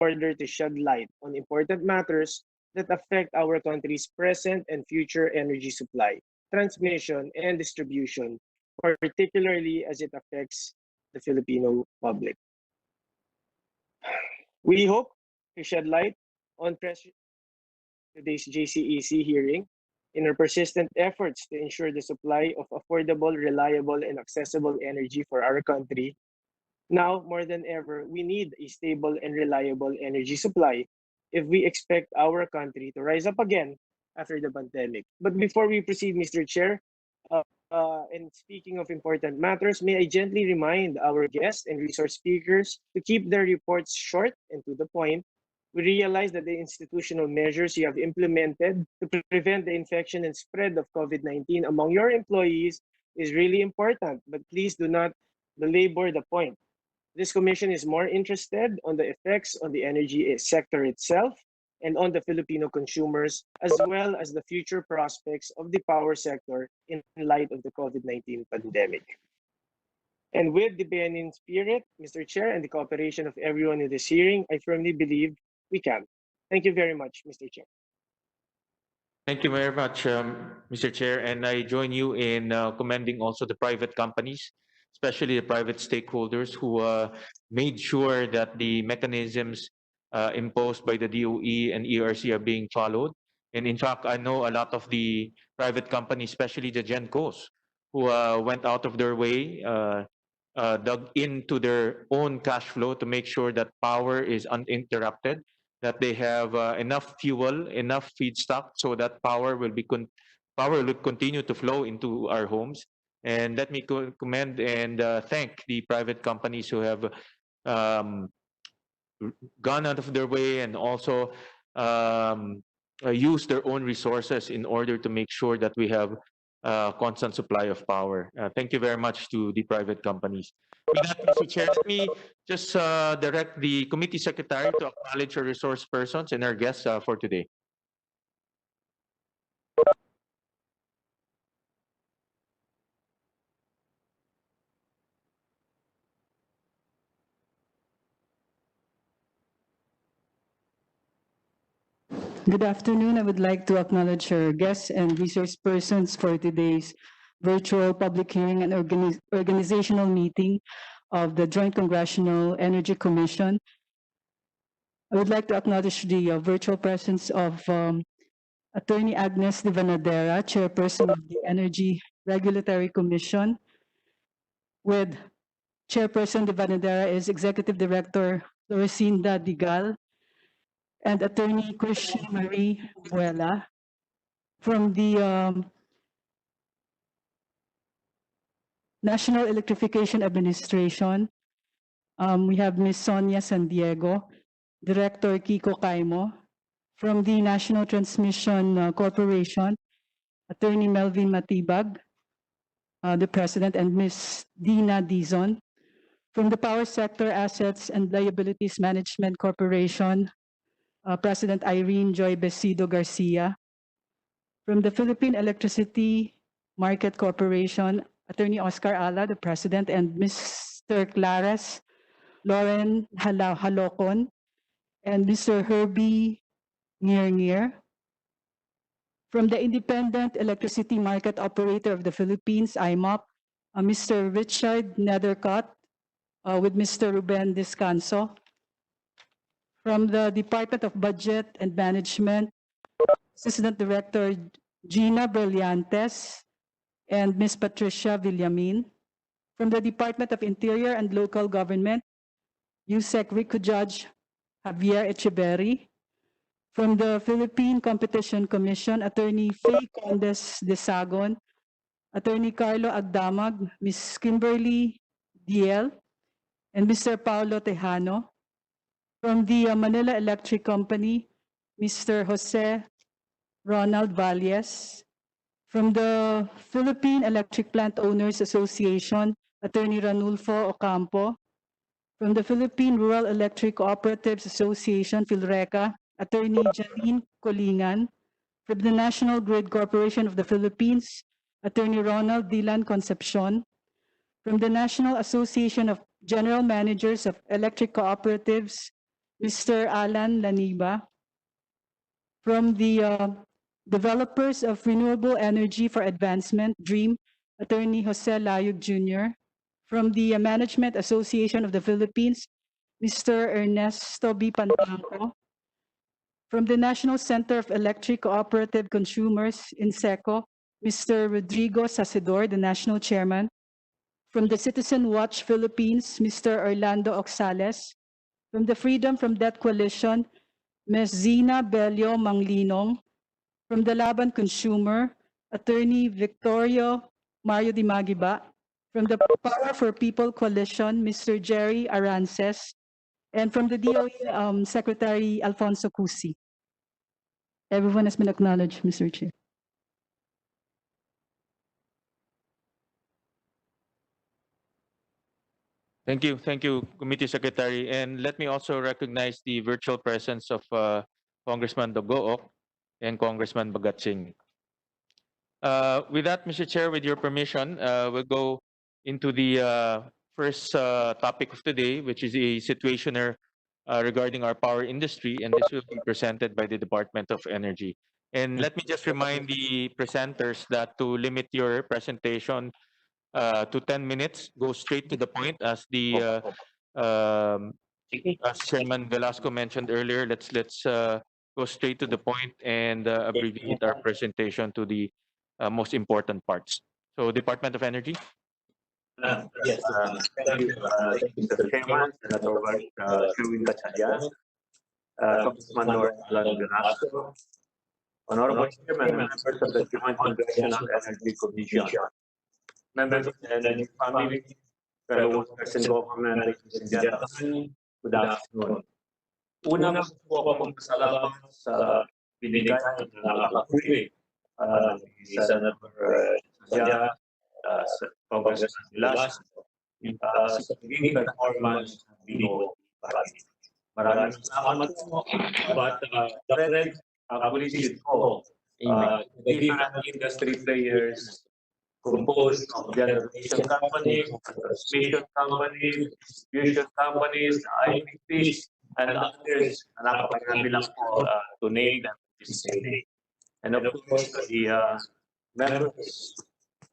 order to shed light on important matters that affect our country's present and future energy supply, transmission, and distribution, particularly as it affects the Filipino public. We hope to shed light on today's JCEC hearing in our persistent efforts to ensure the supply of affordable, reliable, and accessible energy for our country. Now, more than ever, we need a stable and reliable energy supply if we expect our country to rise up again after the pandemic. But before we proceed, Mr. Chair, and speaking of important matters, may I gently remind our guests and resource speakers to keep their reports short and to the point. We realize that the institutional measures you have implemented to prevent the infection and spread of COVID-19 among your employees is really important, but please do not belabor the point. This commission is more interested on the effects on the energy sector itself and on the Filipino consumers, as well as the future prospects of the power sector in light of the COVID-19 pandemic. And with the Bayanin spirit, Mr. Chair, and the cooperation of everyone in this hearing, I firmly believe we can. Thank you very much, Mr. Chair. Thank you very much, Mr. Chair, and I join you in commending also the private companies, especially the private stakeholders who made sure that the mechanisms imposed by the DOE and ERC are being followed. And in fact, I know a lot of the private companies, especially the GenCos, who went out of their way, dug into their own cash flow to make sure that power is uninterrupted, that they have enough fuel, enough feedstock, so that power will continue to flow into our homes. And let me commend and thank the private companies who have gone out of their way and also used their own resources in order to make sure that we have constant supply of power. Thank you very much to the private companies. With that, Mr. Chair, let me just direct the committee secretary to acknowledge our resource persons and our guests for today. Good afternoon. I would like to acknowledge our guests and resource persons for today's virtual public hearing and organizational meeting of the Joint Congressional Energy Commission. I would like to acknowledge the virtual presence of Attorney Agnes de Vanadera, Chairperson of the Energy Regulatory Commission. With Chairperson de Vanadera is Executive Director Lorecinda Digal, and Attorney Christian Marie Buela. From the National Electrification Administration, we have Ms. Sonia San Diego, Director Kiko Caimo. From the National Transmission Corporation, Attorney Melvin Matibag, the President, and Ms. Dina Dizon. From the Power Sector Assets and Liabilities Management Corporation, President Irene Joy Besido Garcia. From the Philippine Electricity Market Corporation, Attorney Oscar Ala, the President, and Mr. Clares Lauren Halocon, and Mr. Herbie Ngir. From the Independent Electricity Market Operator of the Philippines, IMOP, Mr. Richard Nethercott, with Mr. Ruben Descanso. From the Department of Budget and Management, Assistant Director Gina Brillantes and Ms. Patricia Villamin. From the Department of Interior and Local Government, USEC Rico Judge Javier Echeverry. From the Philippine Competition Commission, Attorney Faye Condes de Sagon, Attorney Carlo Agdamag, Ms. Kimberly Diel, and Mr. Paulo Tejano. From the Manila Electric Company, Mr. Jose Ronald Valles. From the Philippine Electric Plant Owners Association, Attorney Ranulfo Ocampo. From the Philippine Rural Electric Cooperatives Association, PhilReca, Attorney Janine Colingan. From the National Grid Corporation of the Philippines, Attorney Ronald Dilan Concepcion. From the National Association of General Managers of Electric Cooperatives, Mr. Alan Laniba. From the developers of Renewable Energy for Advancement, DREAM, Attorney Jose Layug Jr. From the Management Association of the Philippines, Mr. Ernesto B. Pantanco. From the National Center of Electric Cooperative Consumers, INSECO, Mr. Rodrigo Sacidor, the National Chairman. From the Citizen Watch Philippines, Mr. Orlando Oxales. From the Freedom from Debt Coalition, Ms. Zina Bello Manglinong. From the Laban Consumer, Attorney Victorio Mario Di Magiba. From the Power for People Coalition, Mr. Jerry Arances. And from the DOE, Secretary Alfonso Cusi. Everyone has been acknowledged, Mr. Chair. Thank you, Committee Secretary. And let me also recognize the virtual presence of Congressman Dogook and Congressman Bagatsing. With that, Mr. Chair, with your permission, we'll go into the first topic of the day, which is a situationer regarding our power industry, and this will be presented by the Department of Energy. And let me just remind the presenters that to limit your presentation to 10 minutes, go straight to the point, as the as Chairman Velasco mentioned earlier. Let's go straight to the point and abbreviate our presentation to the most important parts. So, Department of Energy. Yes, thank you, Mr. Chairman, Senator Sherwin Gatchalian, Congressman Alan Velasco, Honorable Chairman, and members of the Joint Congressional Energy Commission, members of the Energy Family, fellow workers in government, ladies and gentlemen, good afternoon. Una, gusto po akong pasalamat sa binigay ng nakakapuli ni Senator Gatchalian, Congressman Velasco, sa pagiging performance ng BOP. Maraming salamat po. But the thread actually should go different industry players composed of generation companies, transmission companies, distribution companies, IPPs, and others. Napakarami lang po to name them this day. And of course, the members,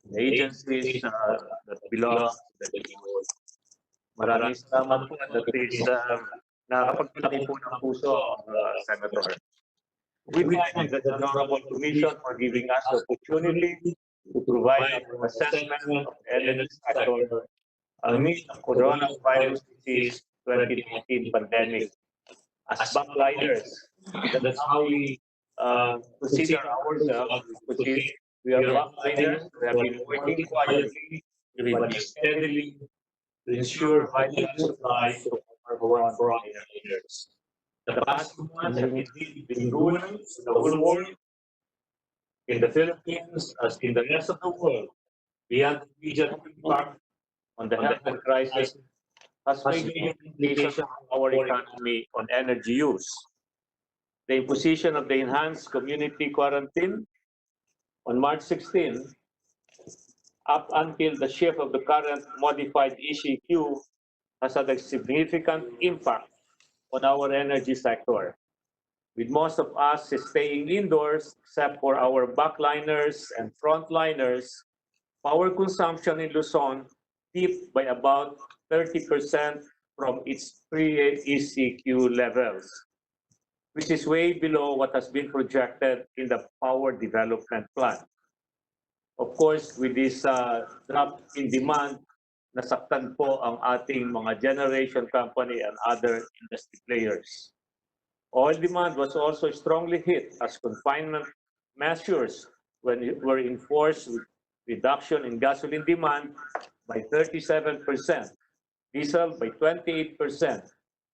the agencies that belong to the DOE. Maraming salamat po. That is nakakapagpalaki po ng puso, Senator. We thank the Honorable Commission for giving us the opportunity to provide an assessment of the energy sector amidst the coronavirus disease 2019 pandemic. As backliners, that's how we consider ourselves, because we are backliners. We have been working quietly, but steadily to ensure vital supply to our frontliners. The past months have indeed been grueling in the whole world, in the Philippines, as in the rest of the world. Beyond the immediate impact on the health crisis, has made implications on our economy on energy use. The imposition of the enhanced community quarantine on March 16, up until the shift of the current modified ECQ, has had a significant impact on our energy sector, with most of us staying indoors except for our backliners and frontliners. Power consumption in Luzon dipped by about 30% from its pre-ECQ levels, which is way below what has been projected in the Power Development Plan. Of course, with this drop in demand, nasaktan po ang ating mga generation company and other industry players. Oil demand was also strongly hit as confinement measures were enforced, with reduction in gasoline demand by 37%, diesel by 28%,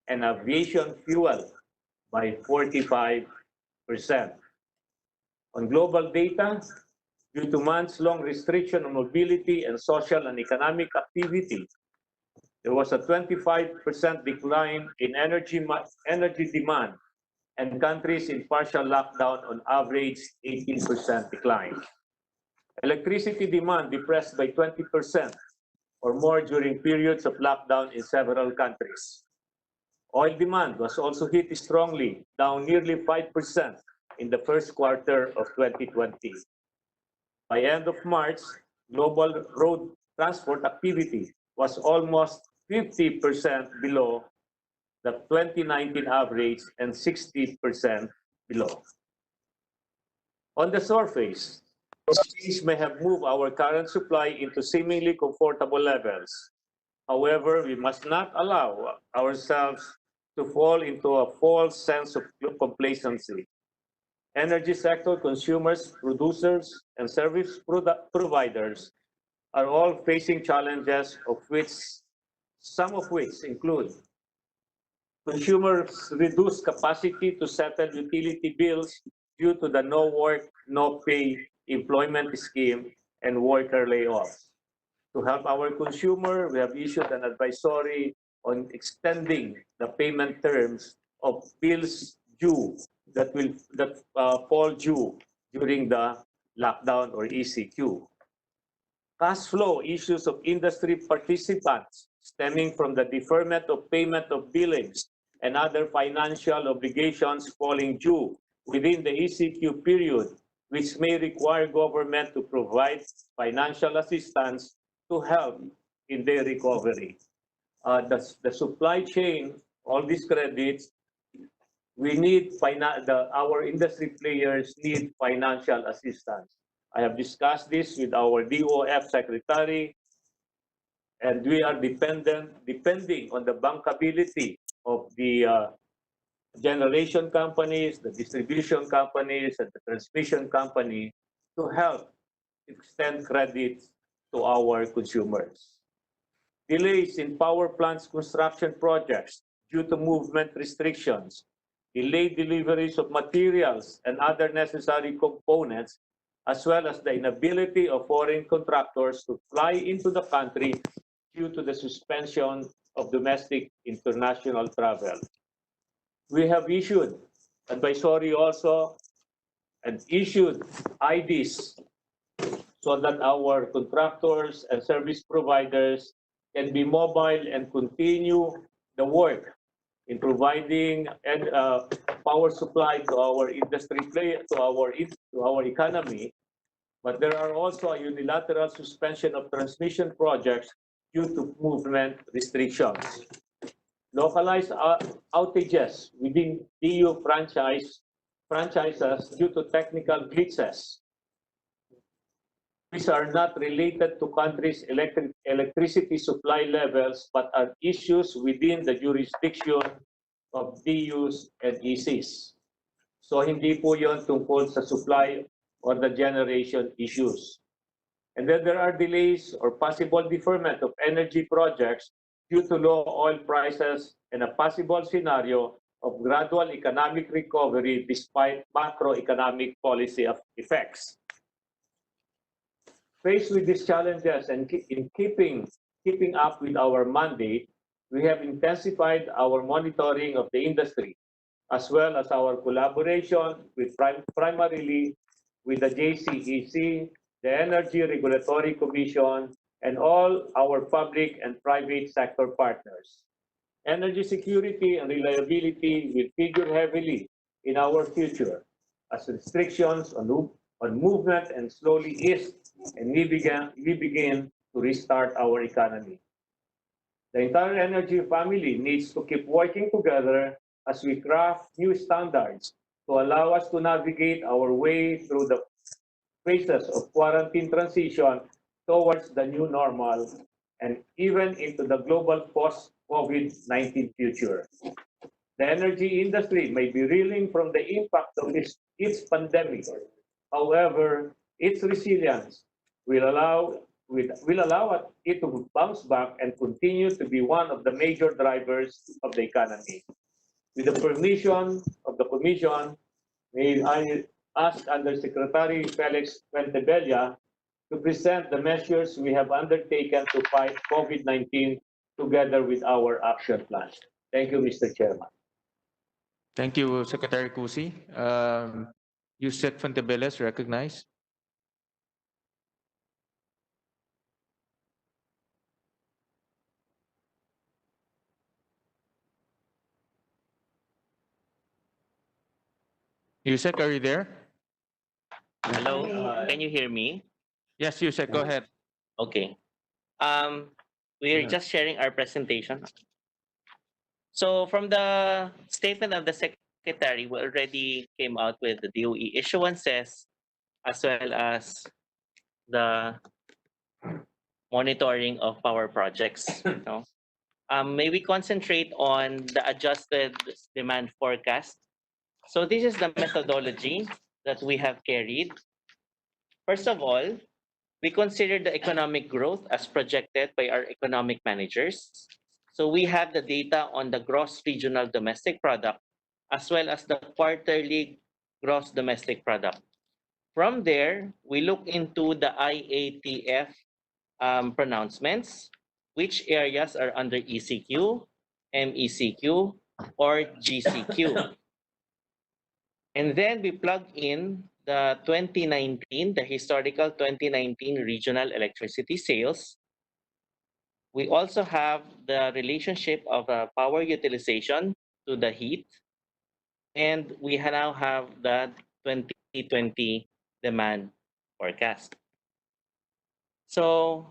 and aviation fuel by 45%. On global data, due to months-long restriction on mobility and social and economic activity, there was a 25% decline in energy demand, and countries in partial lockdown on average 18% decline. Electricity demand depressed by 20% or more during periods of lockdown in several countries. Oil demand was also hit strongly, down nearly 5% in the first quarter of 2020. By end of March, global road transport activity was almost 50% below the 2019 average and 60% below. On the surface, this change may have moved our current supply into seemingly comfortable levels. However, we must not allow ourselves to fall into a false sense of complacency. Energy sector consumers, producers, and service providers are all facing challenges some of which include consumers' reduced capacity to settle utility bills due to the no work, no pay employment scheme and worker layoffs. To help our consumer, we have issued an advisory on extending the payment terms of bills due that fall due during the lockdown or ECQ. Cash flow issues of industry participants stemming from the deferment of payment of billings and other financial obligations falling due within the ECQ period, which may require government to provide financial assistance to help in their recovery. The supply chain, all these credits, our industry players need financial assistance. I have discussed this with our DOF secretary, and we are depending on the bankability of the generation companies, the distribution companies, and the transmission company to help extend credits to our consumers. Delays in power plants construction projects due to movement restrictions, delayed deliveries of materials and other necessary components, as well as the inability of foreign contractors to fly into the country due to the suspension of domestic international travel. We have issued advisory also and issued IDs so that our contractors and service providers can be mobile and continue the work in providing power supply to our industry to our economy. But there are also a unilateral suspension of transmission projects due to movement restrictions. Localized outages within EU franchises due to technical glitches. These are not related to countries' electricity supply levels, but are issues within the jurisdiction of DUs and ECs. So hindi po yon tungkol sa supply or the generation issues. And then there are delays or possible deferment of energy projects due to low oil prices and a possible scenario of gradual economic recovery despite macroeconomic policy effects. Faced with these challenges and in keeping up with our mandate, we have intensified our monitoring of the industry, as well as our collaboration with primarily with the JCEC, the Energy Regulatory Commission, and all our public and private sector partners. Energy security and reliability will figure heavily in our future as restrictions on movement and slowly ease, and we begin to restart our economy. The entire energy family needs to keep working together as we craft new standards to allow us to navigate our way through the phases of quarantine transition towards the new normal and even into the global post-COVID-19 future. The energy industry may be reeling from the impact of its pandemic. However, its resilience will allow it to bounce back and continue to be one of the major drivers of the economy. With the permission of the Commission, may I ask Undersecretary Felix Fuentebella to present the measures we have undertaken to fight COVID-19 together with our action plan. Thank you, Mr. Chairman. Thank you, Secretary Cusi. Yusek Fuentebella is recognized. Yusek, are you there? Hello, can you hear me? Yes, Yusek, go ahead. Okay. We're just sharing our presentation. So from the statement of the secretary, we already came out with the DOE issuances as well as the monitoring of power projects. No? May we concentrate on the adjusted demand forecast? So this is the methodology that we have carried. First of all, we consider the economic growth as projected by our economic managers. So we have the data on the gross regional domestic product as well as the quarterly gross domestic product. From there, we look into the IATF pronouncements, which areas are under ECQ, MECQ, or GCQ. And then we plug in the 2019, the historical 2019 regional electricity sales. We also have the relationship of power utilization to the heat. And we now have the 2020 demand forecast. So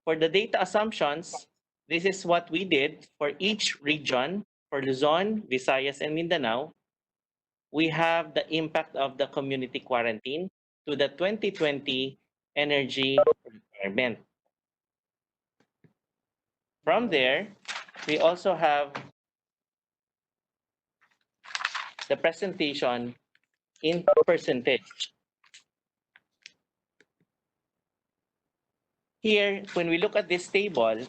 for the data assumptions, this is what we did for each region, for Luzon, Visayas, and Mindanao. We have the impact of the community quarantine to the 2020 energy requirement. From there, we also have the presentation in percentage. Here, when we look at this table,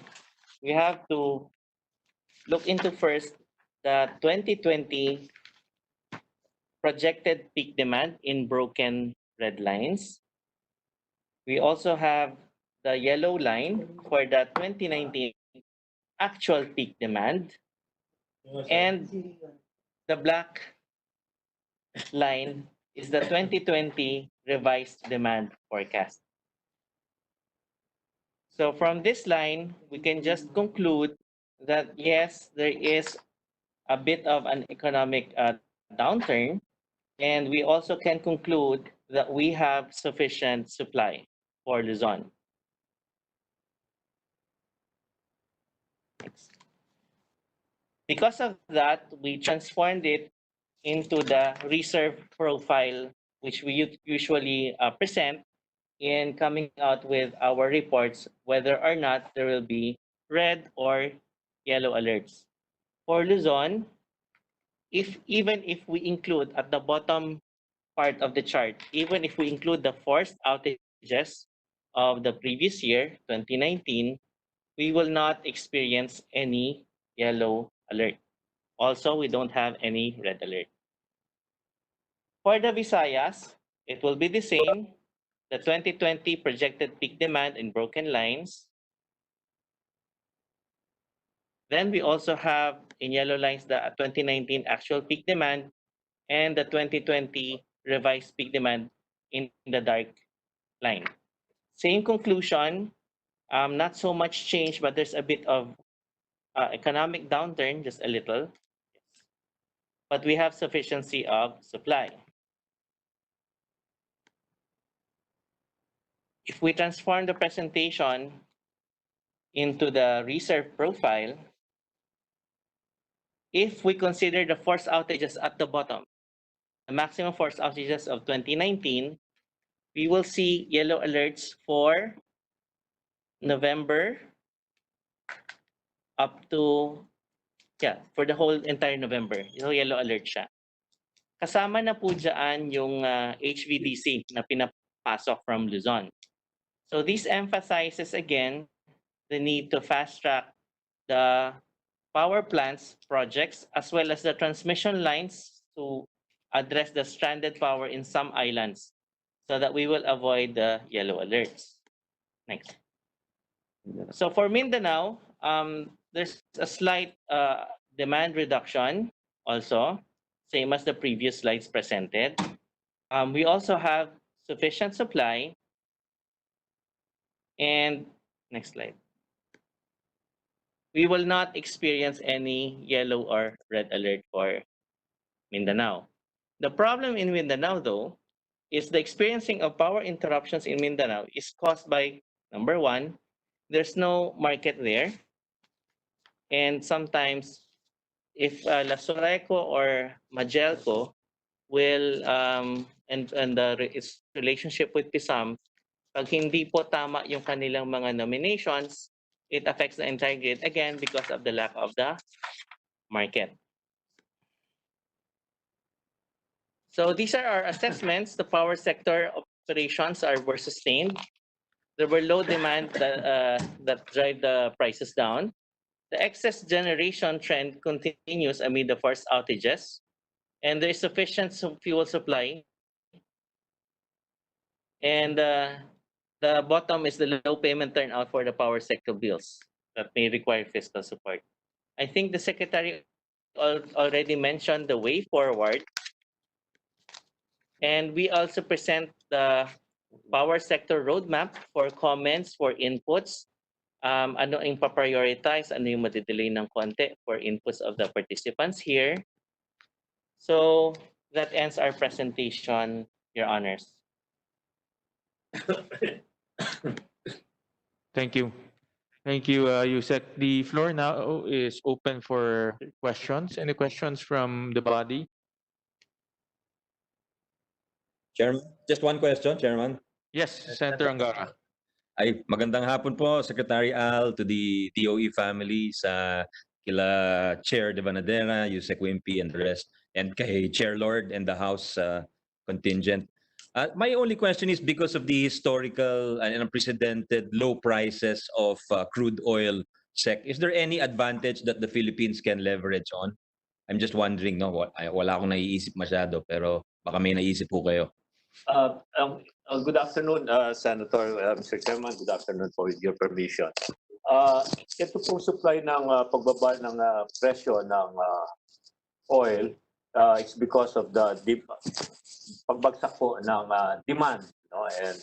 we have to look into first the 2020 projected peak demand in broken red lines. We also have the yellow line for the 2019 actual peak demand, and the black line is the 2020 revised demand forecast. So from this line, we can just conclude that yes, there is a bit of an economic downturn, and we also can conclude that we have sufficient supply for Luzon. Because of that, we transformed it into the reserve profile, which we usually present in coming out with our reports, whether or not there will be red or yellow alerts. For Luzon, even if we include at the bottom part of the chart, even if we include the forced outages of the previous year, 2019, we will not experience any yellow alert. Also, we don't have any red alert. For the Visayas, it will be the same. The 2020 projected peak demand in broken lines. Then we also have in yellow lines the 2019 actual peak demand and the 2020 revised peak demand in the dark line. Same conclusion, not so much change, but there's a bit of economic downturn, just a little. But we have sufficiency of supply. If we transform the presentation into the reserve profile, if we consider the forced outages at the bottom, the maximum forced outages of 2019, we will see yellow alerts for November up to, for the whole entire November. Yellow alert siya. Kasama na po dyan yung HVDC na pinapasok from Luzon. So this emphasizes again the need to fast track the power plants projects as well as the transmission lines to address the stranded power in some islands so that we will avoid the yellow alerts. Next. So for Mindanao, there's a slight demand reduction also, same as the previous slides presented. We also have sufficient supply. And next slide. We will not experience any yellow or red alert for Mindanao. The problem in Mindanao, though, is the experiencing of power interruptions in Mindanao is caused by, number one, there's no market there. And sometimes, if Lasoreco or Magelco will, and its relationship with PISAM, pag hindi po tama yung kanilang mga nominations, it affects the entire grid again because of the lack of the market. So these are our assessments. The power sector operations were sustained. There were low demand that drive the prices down. The excess generation trend continues amid the forced outages, and there is sufficient fuel supply. And the bottom is the low payment turnout for the power sector bills that may require fiscal support. I think the Secretary already mentioned the way forward. And we also present the power sector roadmap for comments, for inputs. Ano yung pa-prioritize, ano yung madidelay ng konti for inputs of the participants here. So that ends our presentation, Your Honors. Thank you. Thank you, Yusek. The floor now is open for questions. Any questions from the body? Chairman, just one question, Chairman. Yes, Senator Angara. Ay, magandang hapon po, Secretary Al, to the DOE family, sa kila Chair De Vanadera, Yusek Wimpy, and the rest, and kay Chair Lord and the House contingent. My only question is because of the historical and unprecedented low prices of crude oil sec, is there any advantage that the Philippines can leverage on? I'm just wondering, no, wala akong naiisip masyado, pero baka may naisip po kayo. Good afternoon, Senator, Mr. Chairman. Good afternoon, for your permission. Ito pong supply ng pagbaba ng presyo ng oil, it's because of the pagbagsak po ng demand, no? And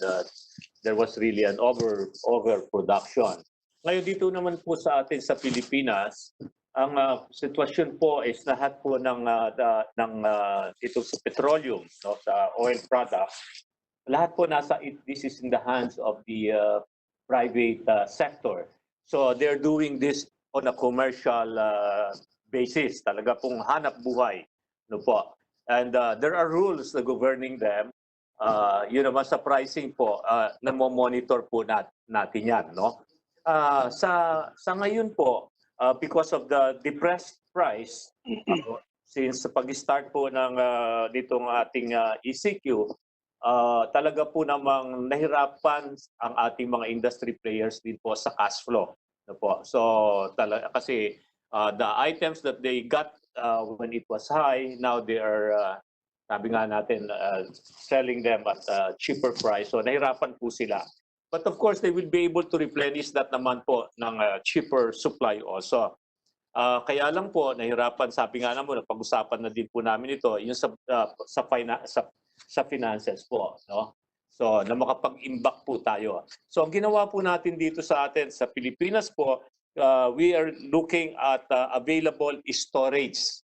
there was really an overproduction. Ngayon dito naman po sa atin sa Pilipinas, ang sitwasyon po is lahat po ng ito sa petroleum, no, sa oil products, lahat po this is in the hands of the private sector. So they're doing this on a commercial basis, talaga pong hanap buhay, no po. And there are rules na governing them. Yun naman sa pricing po, namo-monitor po natin yan, no. Sa ngayon po, because of the depressed price, since pag-start po ng ditong ating ECQ, talaga po namang nahirapan ang ating mga industry players din po sa cash flow. No po. So kasi the items that they got when it was high, now they are, sabi nga natin, selling them at a cheaper price. So nahirapan po sila. But of course, they will be able to replenish that naman po ng cheaper supply also. Kaya lang po, nahirapan, sabi nga naman, pag-usapan na din po namin ito, yung sa finances po. No? So, na makapag-imbak po tayo. So, ang ginawa po natin dito sa atin, sa Pilipinas po, we are looking at available storage.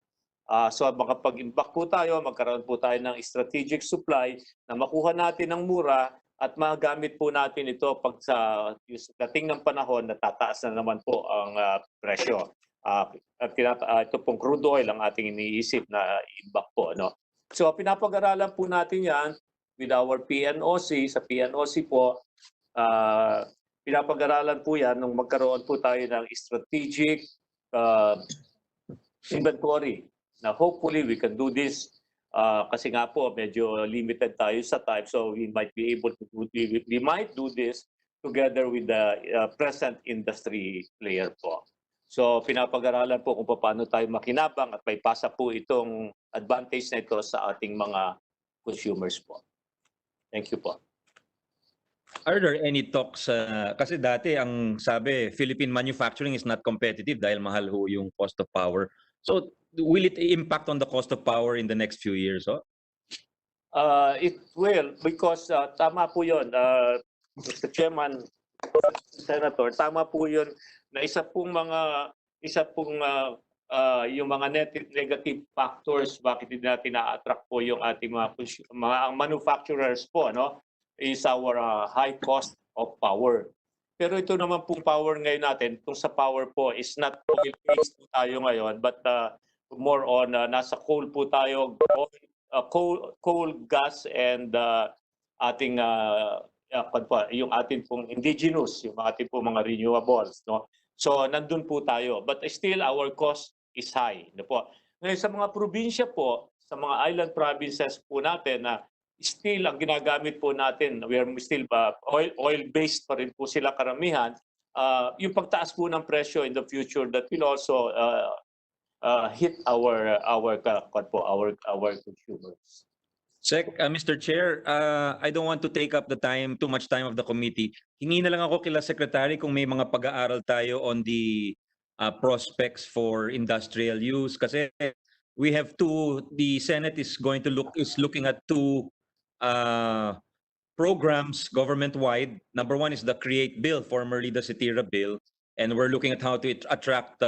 So, makapag-imbak po tayo, magkaroon po tayo ng strategic supply na makuha natin ng mura at magamit po natin ito pag sa dating ng panahon na tataas na naman po ang presyo. Ito pong crude oil ang ating iniisip na imbak po. No? So pinapag-aralan po natin yan with our PNOC. Sa PNOC po, pinapag-aralan po yan nung magkaroon po tayo ng strategic inventory. Now hopefully we can do this kasi nga po medyo limited tayo sa time, so we might be able to we might do this together with the present industry player po. So pinapag-aralan po kung paano tayo makinabang at may pasa po itong advantage na ito sa ating mga consumers po. Thank you po. Are there any talks, kasi dati ang sabi, Philippine manufacturing is not competitive dahil mahal ho yung cost of power. So will it impact on the cost of power in the next few years? Oh? It will, because tama po yun, Mr. Chairman, Senator, tama po yun na isa pong yung mga negative factors, bakit hindi natin na-attract po yung ating mga manufacturers po, no? Is our high cost of power. Pero ito naman pong power ngayon natin, itong sa power po is not oil-based po tayo ngayon, but more on nasa coal po tayo, coal, gas, and ating yung ating pong indigenous, yung ating pong mga renewables, no? So nandun po tayo, but still our cost is high, no po. Ngayon sa mga probinsya po, sa mga island provinces po natin na still ang ginagamit po natin, we are still oil-based pa rin po sila karamihan, yung pagtaas po ng presyo in the future that will also hit our consumers. Mr. Chair, I don't want to take up too much time of the committee. Hingi na lang ako kila Secretary kung may mga pag-aaral tayo on the prospects for industrial use kasi the Senate is looking at two programs government-wide. Number one is the CREATE bill, formerly the CITIRA bill, and we're looking at how to attract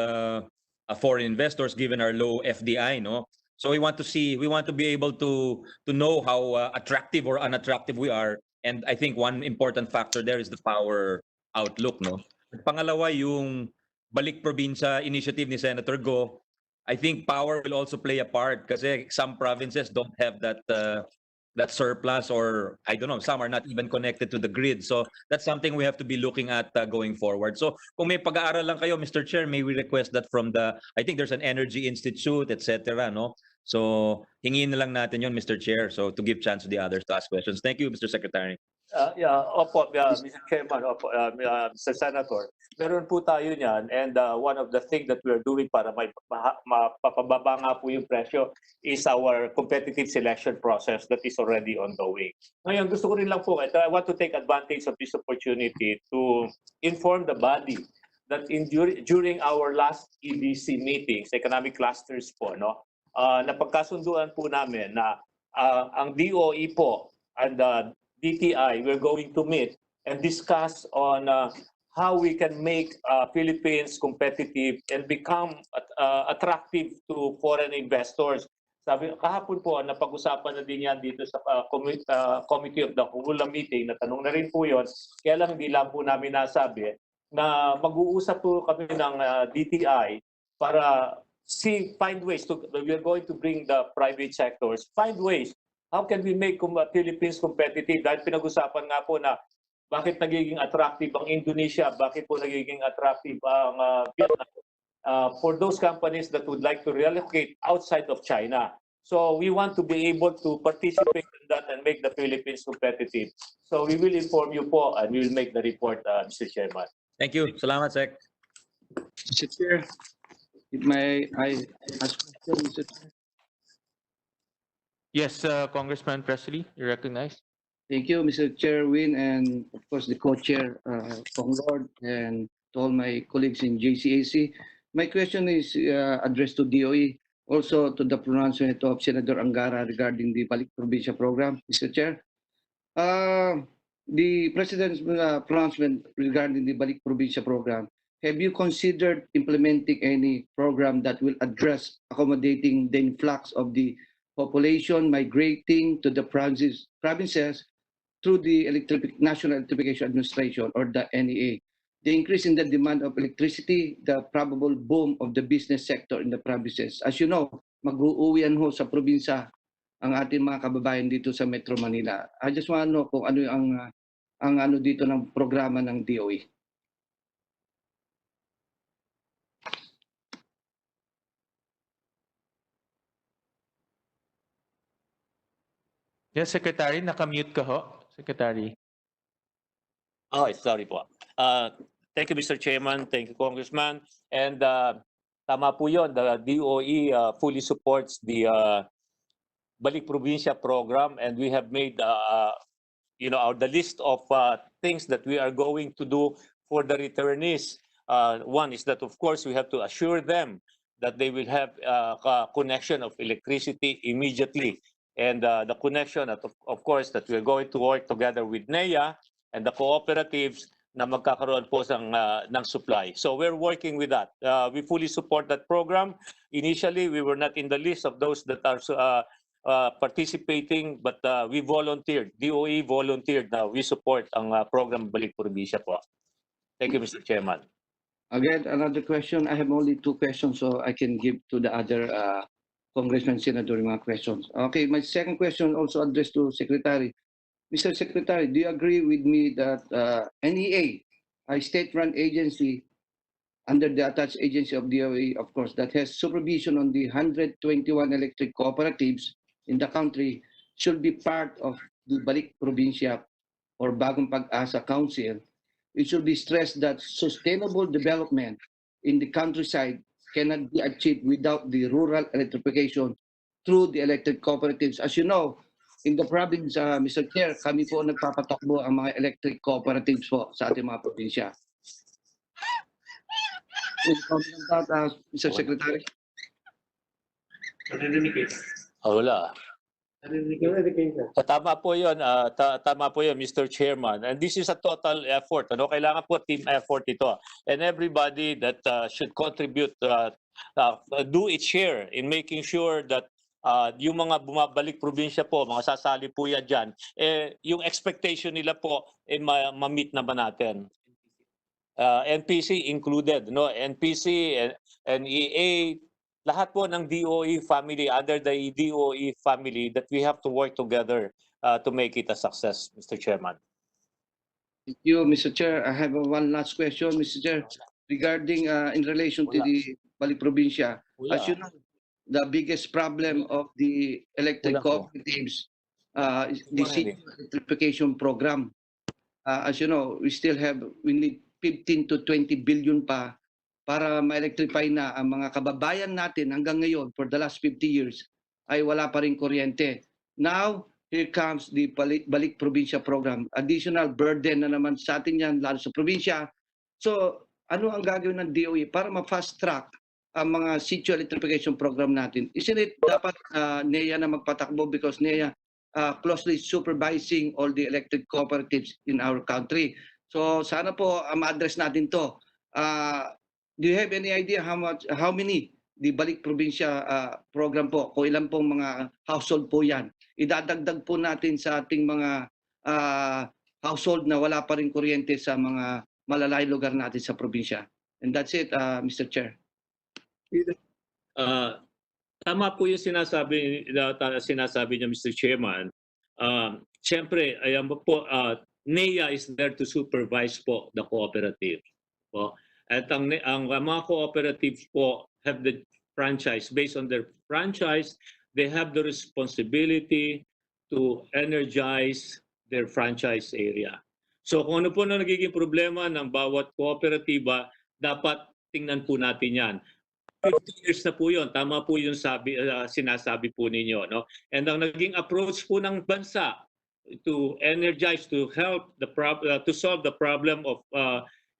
foreign investors given our low FDI, no? So we want to be able to know how attractive or unattractive we are, and I think one important factor there is the power outlook, no? At pangalawa, yung Balik Probinsya initiative ni Senator Go, I think power will also play a part kasi some provinces don't have that surplus, or I don't know, some are not even connected to the grid. So that's something we have to be looking at going forward. So kung may pag-aaral lang kayo, Mr. Chair, may we request that from I think there's an Energy Institute, etc. No? So hingin na lang natin yon, Mr. Chair, so to give chance to the others to ask questions. Thank you, Mr. Secretary. Opo, Mr. Chairman, opo, Mr. Senator, meron po tayo niyan, and one of the things that we are doing para mapapababa nga po yung presyo is our competitive selection process that is already ongoing. Ngayon, gusto ko rin lang po, I want to take advantage of this opportunity to inform the body that during our last EBC meetings, economic clusters po, no, napagkasunduan po namin na ang DOE po and DTI, we're going to meet and discuss on how we can make Philippines competitive and become attractive to foreign investors. Sabi, kahapon po, napag-usapan na din yan dito sa Committee of the Whole meeting, natanong na rin po yun, kaya lang hindi lang po namin nasabi na mag-uusap po kami ng DTI para find ways to, we are going to bring the private sectors, find ways how can we make Philippines competitive? Dahil pinag-usapan nga po na bakit nagiging attractive ang Indonesia, bakit po nagiging attractive ang Vietnam for those companies that would like to relocate outside of China. So we want to be able to participate in that and make the Philippines competitive. So we will inform you po and we will make the report, Mr. Chairman. Thank you. Salamat, Sec. Mr. Chair, may I ask a question, Mr. Chair? Yes, Congressman Presley, you're recognized. Thank you, Mr. Chair Win, and of course the co-chair, Kong Lord, and to all my colleagues in JCAC. My question is addressed to DOE, also to the pronouncement of Senator Angara regarding the Balik Probinsya program, Mr. Chair. The President's pronouncement regarding the Balik Probinsya program, have you considered implementing any program that will address accommodating the influx of the population migrating to the provinces through the National Electrification Administration, or the NEA? The increase in the demand of electricity, the probable boom of the business sector in the provinces. As you know, mag-uuwian ho sa probinsya ang ating mga kababayan dito sa Metro Manila. I just want to know kung ano ang ano dito ng programa ng DOE. Yes, Secretary, nakamute ka ho, Secretary. Oh, sorry po. Thank you, Mr. Chairman. Thank you, Congressman. And tama po yun, the DOE fully supports the Balik Probinsya program, and we have made the list of things that we are going to do for the returnees. One is that, of course, we have to assure them that they will have a connection of electricity immediately. And the connection, of course, that we're going to work together with NEA and the cooperatives na magkakaroon po ng supply. So we're working with that. We fully support that program. Initially, we were not in the list of those that are participating, but we volunteered. DOE volunteered na we support ang program Balik Probinsya po. Thank you, Mr. Chairman. Again, another question. I have only 2 questions, so I can give to the other congressman, senator mga questions. Okay, my second question also addressed to Secretary. Mr. Secretary, do you agree with me that NEA, a state-run agency under the attached agency of DOE, of course, that has supervision on the 121 electric cooperatives in the country, should be part of the Balik Probinsya or Bagong Pag-asa Council? It should be stressed that sustainable development in the countryside cannot be achieved without the rural electrification through the electric cooperatives. As you know, in the province, Mr. Chair, kami po nagpapatakbo ang mga electric cooperatives po sa ating mga probinsya. Mr. Secretary. Wala. Tama po yun, tama po yun, Mr. Chairman. And this is a total effort. Ano? Kailangan po team effort ito. And everybody that should contribute, do its share in making sure that yung mga bumabalik probinsya po, mga sasali po yan dyan, yung expectation nila po, ma-meet na ba natin? NPC included, no? NPC, NEA, lahat po ng DOE family, under the DOE family, that we have to work together to make it a success, Mr. Chairman. Thank you, Mr. Chair. I have one last question, Mr. Chair, regarding in relation to the Balik Probinsya. As you know, the biggest problem of the electric cooperatives is the city electrification program. As you know, we need 15 to 20 billion pa para ma-electrify na ang mga kababayan natin hanggang ngayon for the last 50 years ay wala pa rin kuryente. Now, here comes the Balik Probinsya program. Additional burden na naman sa atin yan, lalo sa probinsya. So, ano ang gagawin ng DOE para ma-fast track ang mga sitio electrification program natin? Isn't it dapat NEA na magpatakbo because NEA closely supervising all the electric cooperatives in our country? So sana po ma-address natin to. Do you have any idea how many the Balik Probinsya program po, kung ilan pong mga household po yan? Idadagdag po natin sa ating mga household na wala pa rin kuryente sa mga malalayong lugar natin sa probinsya. And that's it, Mr. Chair. Tama po yung sinasabi niya, Mr. Chairman. Siyempre, ayan po, NEA is there to supervise po the cooperative. Po. At ang mga cooperatives po have the franchise. Based on their franchise, they have the responsibility to energize their franchise area. So kung ano po na nagiging problema ng bawat kooperatiba, dapat tingnan po natin yan. 50 years na po yun. Tama po yung sinasabi po ninyo. No? And ang naging approach po ng bansa to energize, to help to solve the problem of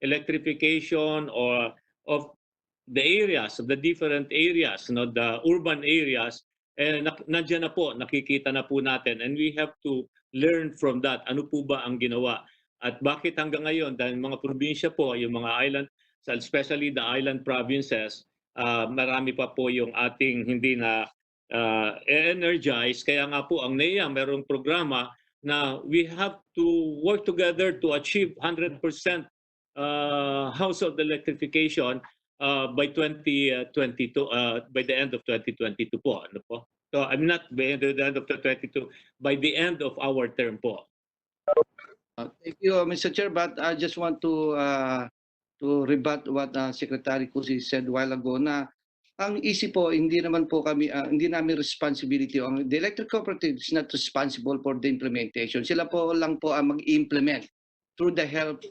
electrification or of the areas, of the different areas, no, the urban areas, nandiyan na po, nakikita na po natin. And we have to learn from that. Ano po ba ang ginawa? At bakit hanggang ngayon, dahil mga probinsya po, yung mga island, especially the island provinces, marami pa po yung ating hindi na energize. Kaya nga po ang NEA merong programa na we have to work together to achieve 100% household electrification by 2022, by the end of 2022 po. Ano po? So I'm not by the end of 2022, by the end of our term po. Thank you, Mr. Chair, but I just want to rebut what Secretary Cusi said a while ago na ang isip po, hindi naman po kami, hindi namin responsibility. The electric cooperative is not responsible for the implementation. Sila po lang po ang mag-implement through the help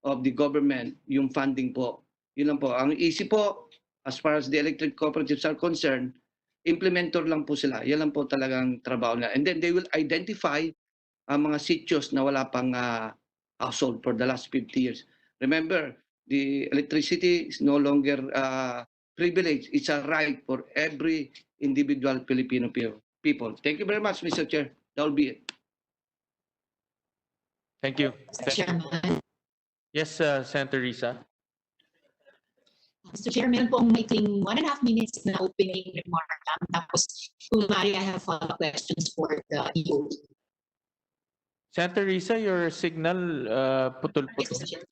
of the government, yung funding po. Yun lang po. Ang isip po, as far as the electric cooperatives are concerned, implementor lang po sila. Yan lang po talagang trabaho nila. And then they will identify ang mga sitios na wala pang household for the last 50 years. Remember, the electricity is no longer privilege. It's a right for every individual Filipino people. Thank you very much, Mr. Chair. That will be it. Thank you. Chairman. Yes, Senator Risa. Mr. Chair, meron po akong maikling 1.5 minutes na opening remark lang. Tapos, kung maaari, I have follow-up questions for the EO. Senator Risa, your signal Yes, putol-putol. Mr. Chair.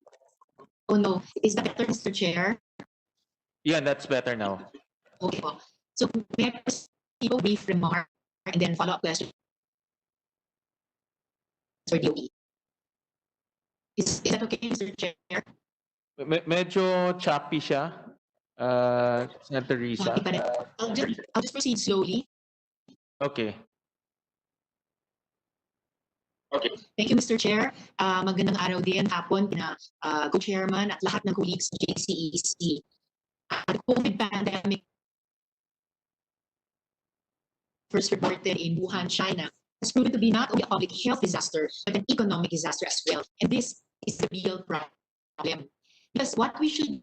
Oh no, is that better, Mr. Chair? Yeah, that's better now. Okay po. So, may I proceed a brief remark and then follow-up questions for DOE? Is that okay, Mr. Chair? Medyo choppy siya, Senator Risa. Okay, but I'll just proceed slowly. Okay. Okay. Thank you, Mr. Chair. Magandang araw din hapon na co-chairman at lahat ng colleagues ng JCEC. The COVID pandemic first reported in Wuhan, China, has proven to be not only a public health disaster, but an economic disaster as well. And this is the real problem. Because what we should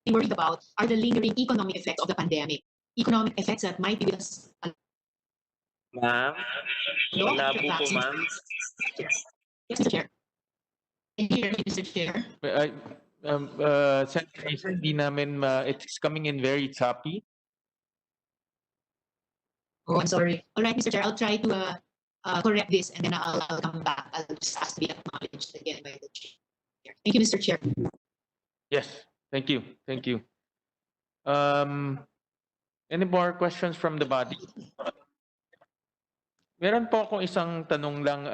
be worried about are the lingering economic effects of the pandemic. Economic effects that might be with us. Ma'am, malabo po, ma'am. Yes, Mr. Chair. Can you hear me, Mr. Chair? Senator Risa, hindi namin, it's coming in very choppy. Oh, I'm sorry. All right, Mr. Chair, I'll try to correct this and then I'll come back. I'll just ask to be acknowledged again by the chair. Thank you, Mr. Chair. Yes, thank you. Thank you. Any more questions from the body? Meron po akong isang tanong lang,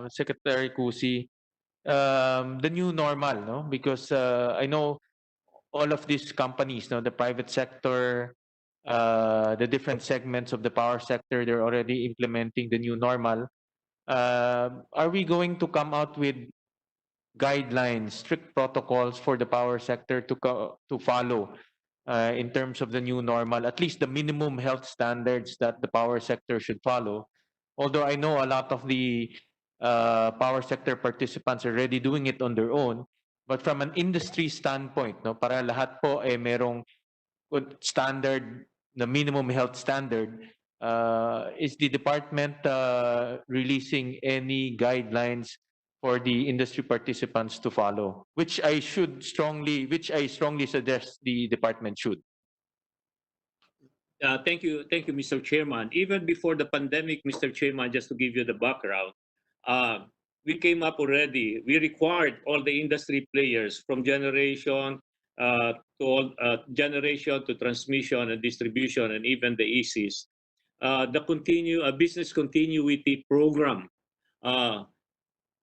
Secretary Cusi. The new normal, no? Because I know all of these companies, no, the private sector, the different segments of the power sector, they're already implementing the new normal. Are we going to come out with guidelines, strict protocols for the power sector to follow in terms of the new normal, at least the minimum health standards that the power sector should follow? Although I know a lot of the power sector participants are already doing it on their own, but from an industry standpoint, no, para lahat po merong standard, the minimum health standard, is the department releasing any guidelines for the industry participants to follow, which I strongly suggest the department should. Thank you, Mr. Chairman. Even before the pandemic, Mr. Chairman, just to give you the background, we came up already. We required all the industry players from generation to transmission and distribution, and even the ECs, the business continuity program.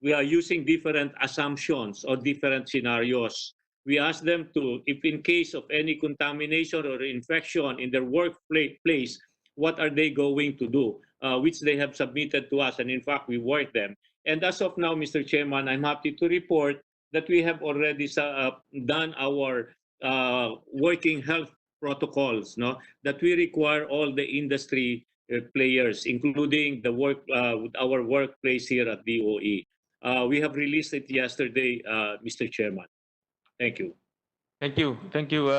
We are using different assumptions or different scenarios. We ask them to, if in case of any contamination or infection in their workplace, what are they going to do, which they have submitted to us. And in fact, we work them. And as of now, Mr. Chairman, I'm happy to report that we have already done our working health protocols, no, that we require all the industry players, including our workplace here at DOE. We have released it yesterday, Mr. Chairman. Thank you. Thank you. Thank you.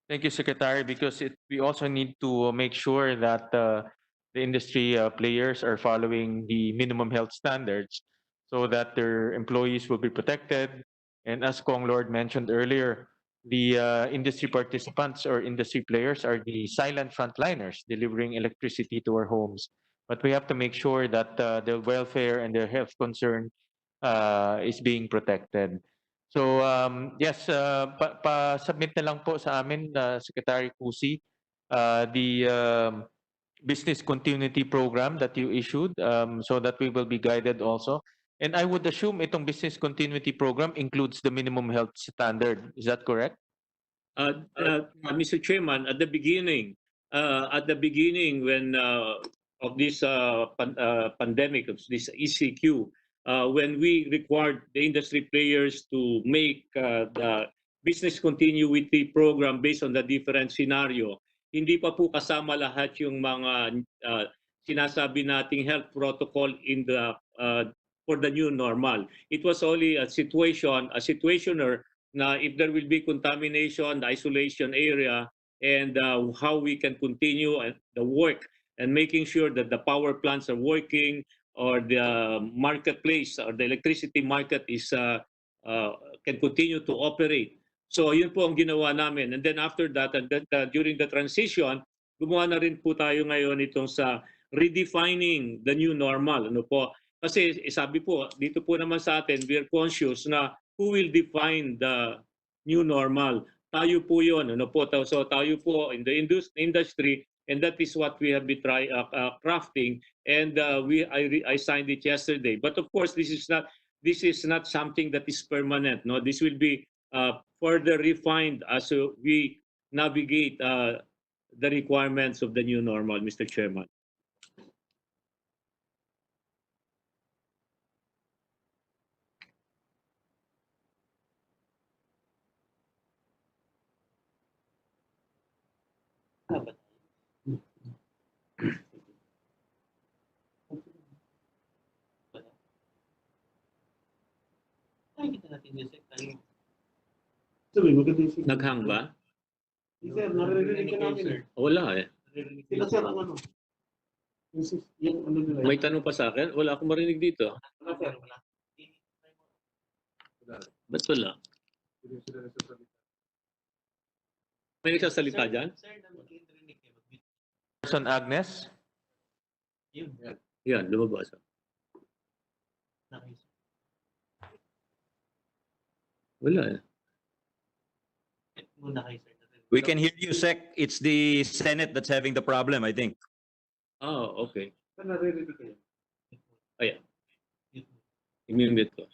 Thank you, Secretary, because we also need to make sure that the industry players are following the minimum health standards so that their employees will be protected. And as Kong Lord mentioned earlier, the industry participants or industry players are the silent frontliners delivering electricity to our homes. But we have to make sure that their welfare and their health concern is being protected. So yes, pa-submit na lang po sa amin, Secretary Cusi, the business continuity program that you issued, so that we will be guided also. And I would assume itong business continuity program includes the minimum health standard. Is that correct? Mr. Chairman, at the beginning when of this pandemic, of this ECQ, when we required the industry players to make the business continuity program based on the different scenario, hindi pa po kasama lahat yung mga sinasabi nating health protocol in the for the new normal. It was only a situationer na if there will be contamination, the isolation area, and how we can continue the work and making sure that the power plants are working, or the marketplace or the electricity market is can continue to operate. So yun po ang ginawa namin. And then after that, and then, during the transition, gumawa na rin po tayo ngayon itong sa redefining the new normal. Ano po? Kasi sabi po, dito po naman sa atin, we are conscious na who will define the new normal. Tayo po yun. Ano po? So tayo po in the industry, and that is what we have been crafting. And I signed it yesterday. But of course, this is not something that is permanent. No, this will be further refined as we navigate the requirements of the new normal, Mr. Chairman. Naghang ba? Sir, naririnig ka namin. Wala eh. Sila sir ang ano. Yung ano nila. May tanong pa sa akin? Wala akong marinig dito. Wala sir, wala. Ba't wala? May nagsasalita dyan? Person Agnes? Yan, lumabas. Wala eh. We can hear you, Sec. It's the Senate that's having the problem, I think. Oh, okay. Sir, naririnig kayo. Ayan. I-mute ko.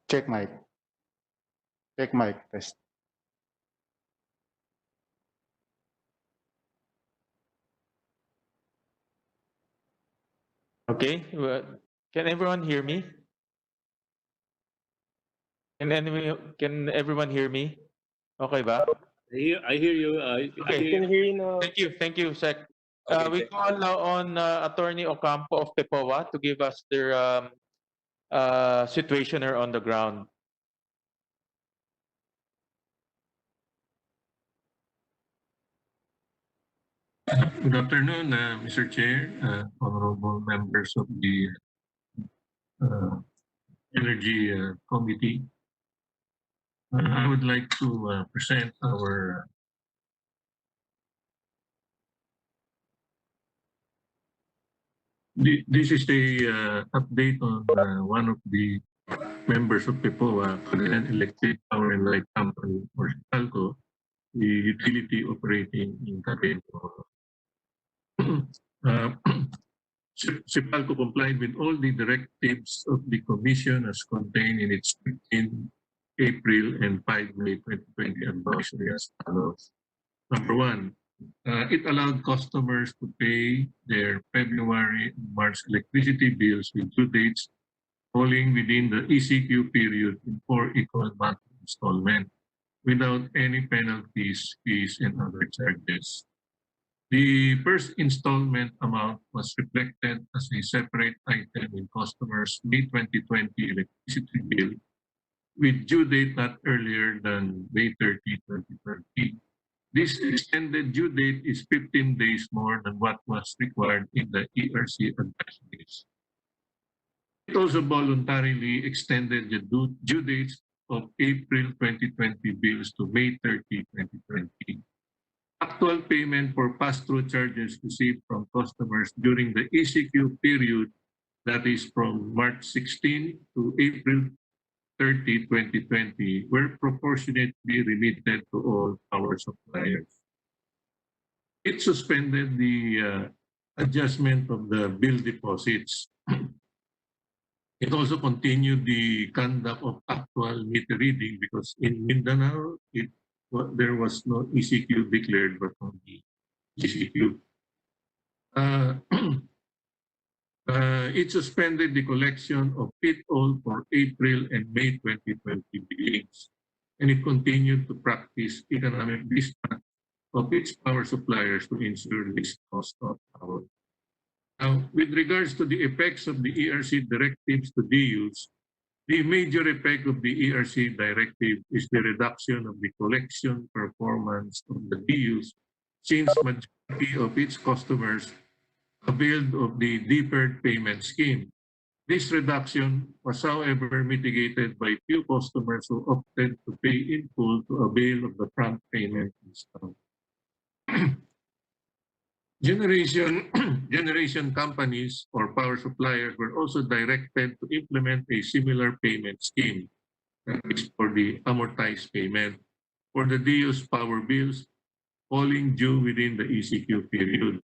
Check mic. Check mic test. Okay, can everyone hear me? Can everyone hear me? Okay ba? I hear you. I Okay. We can hear you now. Thank you, Sec. Okay, We thank- call now on Attorney Ocampo of PEPOA to give us their situation here on the ground. Good afternoon, Mr. Chair, honorable members of the uh, Energy Committee. I would like to present our this is a update on one of the members of PEPOA, an electric power and light company, or Meralco, the utility operating in Cavite. Uh, Sipalco complied with all the directives of the Commission as contained in its 15 April and 5 May 2020 advisory as follows. Number one, it allowed customers to pay their February and March electricity bills with due dates falling within the ECQ period in 4 equal monthly installments without any penalties, fees, and other charges. The first installment amount was reflected as a separate item in customers' May 2020 electricity bill with due date not earlier than May 30, 2020. This extended due date is 15 days more than what was required in the ERC advisories. It also voluntarily extended the due dates of April 2020 bills to May 30, 2020. Actual payment for pass-through charges received from customers during the ECQ period, that is from March 16 to April 30, 2020, were proportionately remitted to all power suppliers. It suspended the adjustment of the bill deposits. It also continued the conduct of actual meter reading because in Mindanao, there was no ECQ declared but only ECQ. It suspended the collection of PIT-all for April and May 2020 billings, and it continued to practice economic dispatch of its power suppliers to ensure least cost of power. Now, with regards to the effects of the ERC directives to DUs, the major effect of the ERC directive is the reduction of the collection performance of the DUs, since majority of its customers availed of the deferred payment scheme. This reduction was, however, mitigated by few customers who opted to pay in full to avail of the prompt payment discount. Generation companies or power suppliers were also directed to implement a similar payment scheme, that is for the amortized payment for the DU's power bills falling due within the ECQ period.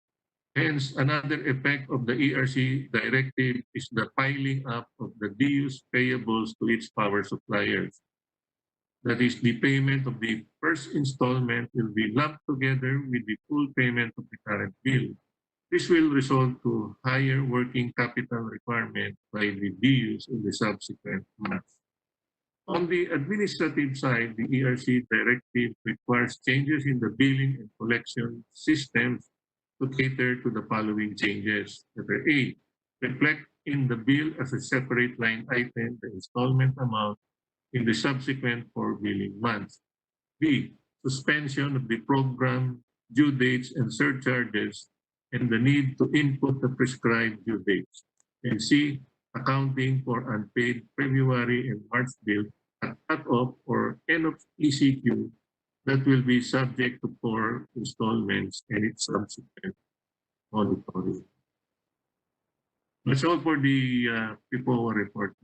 Hence, another effect of the ERC directive is the piling up of the DU's payables to its power suppliers. That is, the payment of the first installment will be lumped together with the full payment of the current bill. This will result to higher working capital requirement by the DUs in the subsequent months. On the administrative side, the ERC directive requires changes in the billing and collection systems to cater to the following changes. Letter A, reflect in the bill as a separate line item the installment amount in the subsequent 4 billing months. B, suspension of the program due dates and surcharges and the need to input the prescribed due dates. And C, accounting for unpaid February and March bill at cut-off or end of ECQ that will be subject to 4 installments and its subsequent monitoring. That's all for the PIPOA report.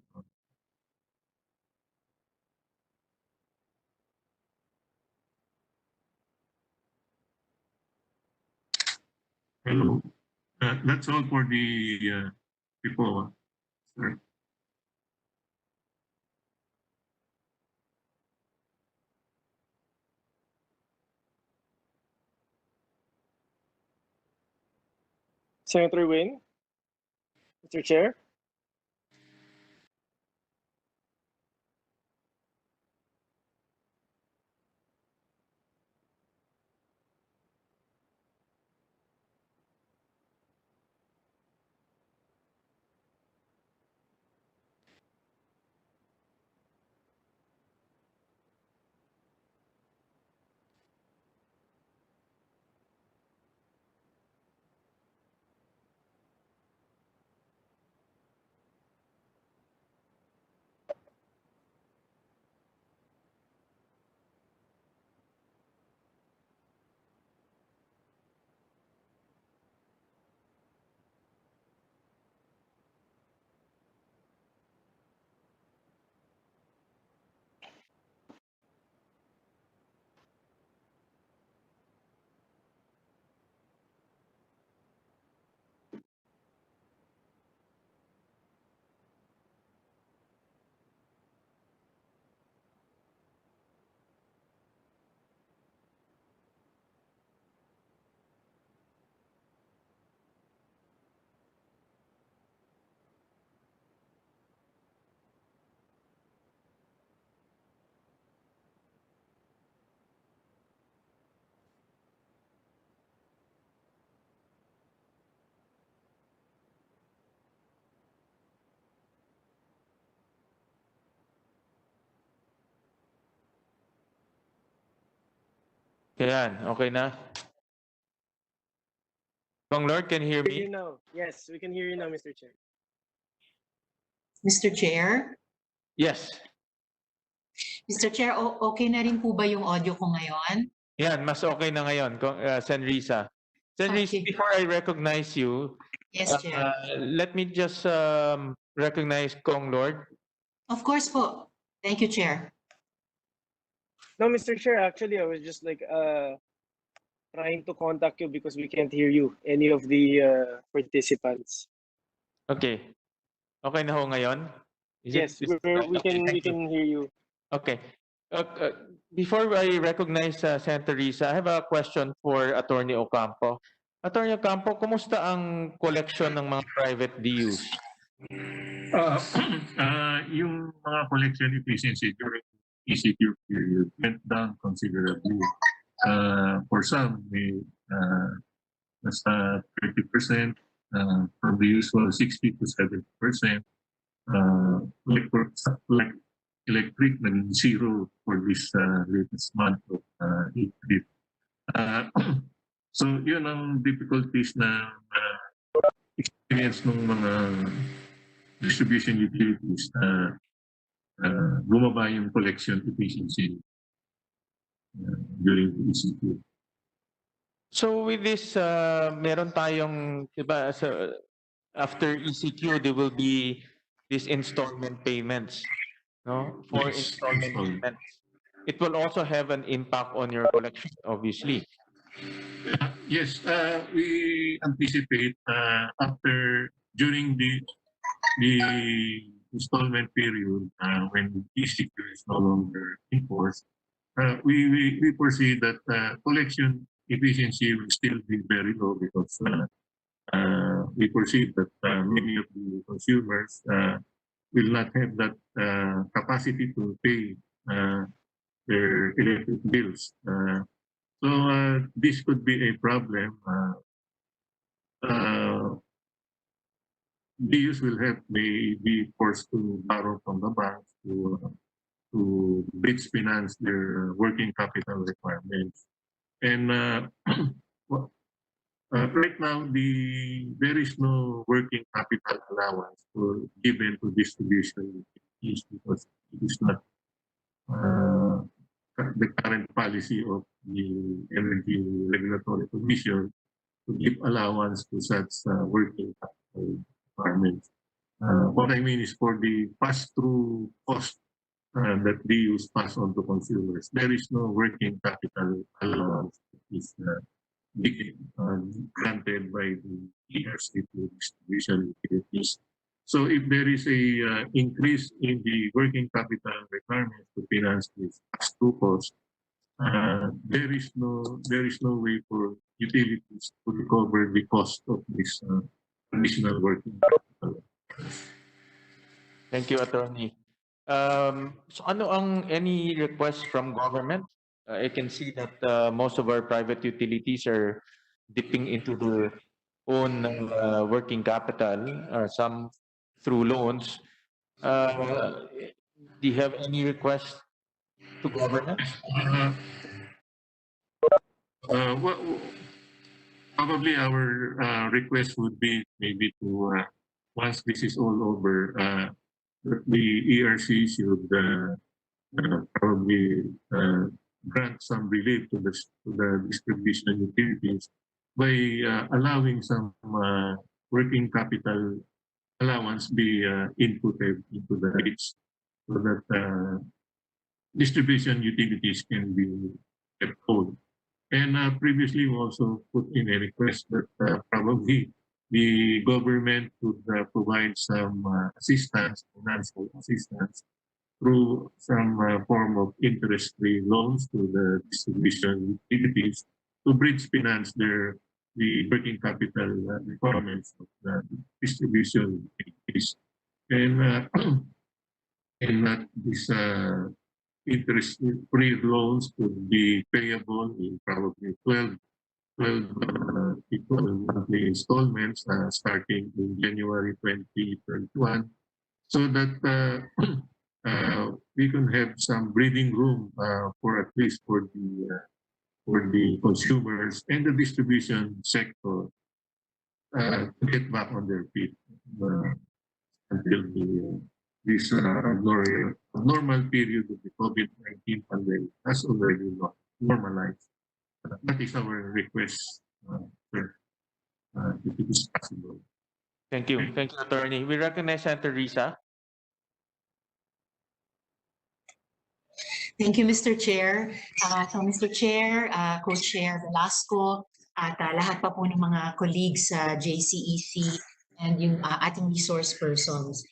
Hello. That's all for the PIPOA. Sir. Senator Win, Mr. Chair. Ayan, okay na? Kong Lord, can you hear Hear you me? now. Yes, we can hear you now, Mr. Chair. Mr. Chair? Yes. Mr. Chair, okay na rin po ba yung audio ko ngayon? Yan, mas okay na ngayon, Sen. Risa. Sen. Risa, Okay. before I recognize you, Yes, Chair. let me just recognize Kong Lord. Of course po. Thank you, Chair. No, Mr. Chair, actually, I was just like trying to contact you because we can't hear you, any of the participants. Okay. Okay na ho ngayon? Yes, we Okay, can thank you. hear you. Okay. Before I recognize Senator Risa, I have a question for Attorney Ocampo. Attorney Ocampo, kumusta ang collection ng mga private DUs? Yung mga collection efficiency during ECQ period went down considerably. For some, may nasa 30%, from the usual 60 to 70%. Like electric, naging zero for this latest month of April. So yun ang difficulties na experience ng mga distribution utilities na bumaba yung collection efficiency during the ECQ. So with this, meron tayong, diba, so after ECQ, there will be these installment payments, no? For Yes, installment payments. It will also have an impact on your collection, obviously. Yes, we anticipate during the installment period when ECQ is no longer in force, we foresee that collection efficiency will still be very low because we foresee that many of the consumers will not have that capacity to pay their electric bills. So this could be a problem. DUs may be forced to borrow from the banks to bridge finance their working capital requirements. And right now, there is no working capital allowance given to distribution utilities because it is not the current policy of the Energy Regulatory Commission to give allowance to such working capital requirements. What I mean is for the pass-through cost that DUs pass on to consumers, there is no working capital allowance that is granted by the ERC to distribution utilities. So if there is a increase in the working capital requirements to finance this pass-through cost, there is no way for utilities to recover the cost of this additional working capital. Thank you, Attorney. So any request from government? I can see that most of our private utilities are dipping into their own working capital, some through loans. Do you have any request to government? Probably our request would be maybe to once this is all over, the ERC should probably grant some relief to the distribution utilities by allowing some working capital allowance be inputted into the rates so that distribution utilities can be kept whole. And previously, we also put in a request that probably the government would provide some assistance, financial assistance, through some form of interest-free loans to the distribution utilities to bridge finance the working capital requirements of the distribution utilities. And that this interest-free loans could be payable in probably 12 equal monthly installments starting in January 2021, so that we can have some breathing room for at least for the for the consumers and the distribution sector to get back on their feet until this normal period of the COVID-19 pandemic has already not normalized. That is our request, sir, if it is possible. Thank you. Thank you, Attorney. We recognize Senator Risa. Thank you, Mr. Chair. So, Mr. Chair, Co-Chair Velasco, at lahat pa po ng mga colleagues sa JCEC and yung ating resource persons.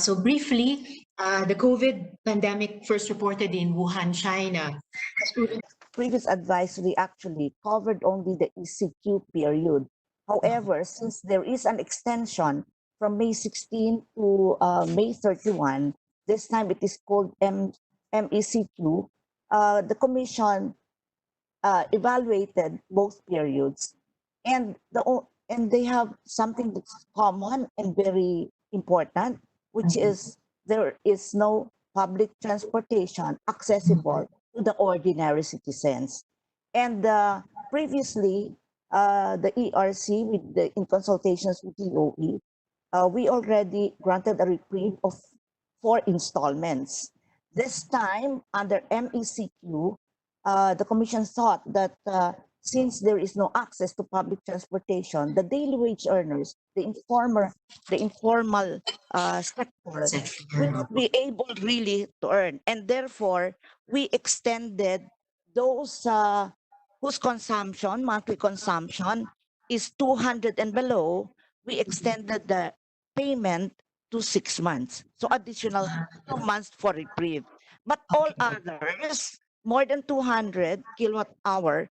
So briefly, the COVID pandemic first reported in Wuhan, China. Previous advisory actually covered only the ECQ period. However, since there is an extension from May 16 to May 31, this time it is called MECQ, the Commission evaluated both periods, and they have something that's common and very important, which is there is no public transportation accessible to the ordinary citizens. And previously, the ERC, in consultations with DOE, we already granted a reprieve of 4 installments. This time, under MECQ, the Commission thought that since there is no access to public transportation, the daily wage earners, the informal sector, will not be able really to earn. And therefore, we extended those whose consumption, monthly consumption, is 200 and below, we extended the payment to 6 months. So additional 2 months for reprieve. But all others, more than 200 kilowatt hour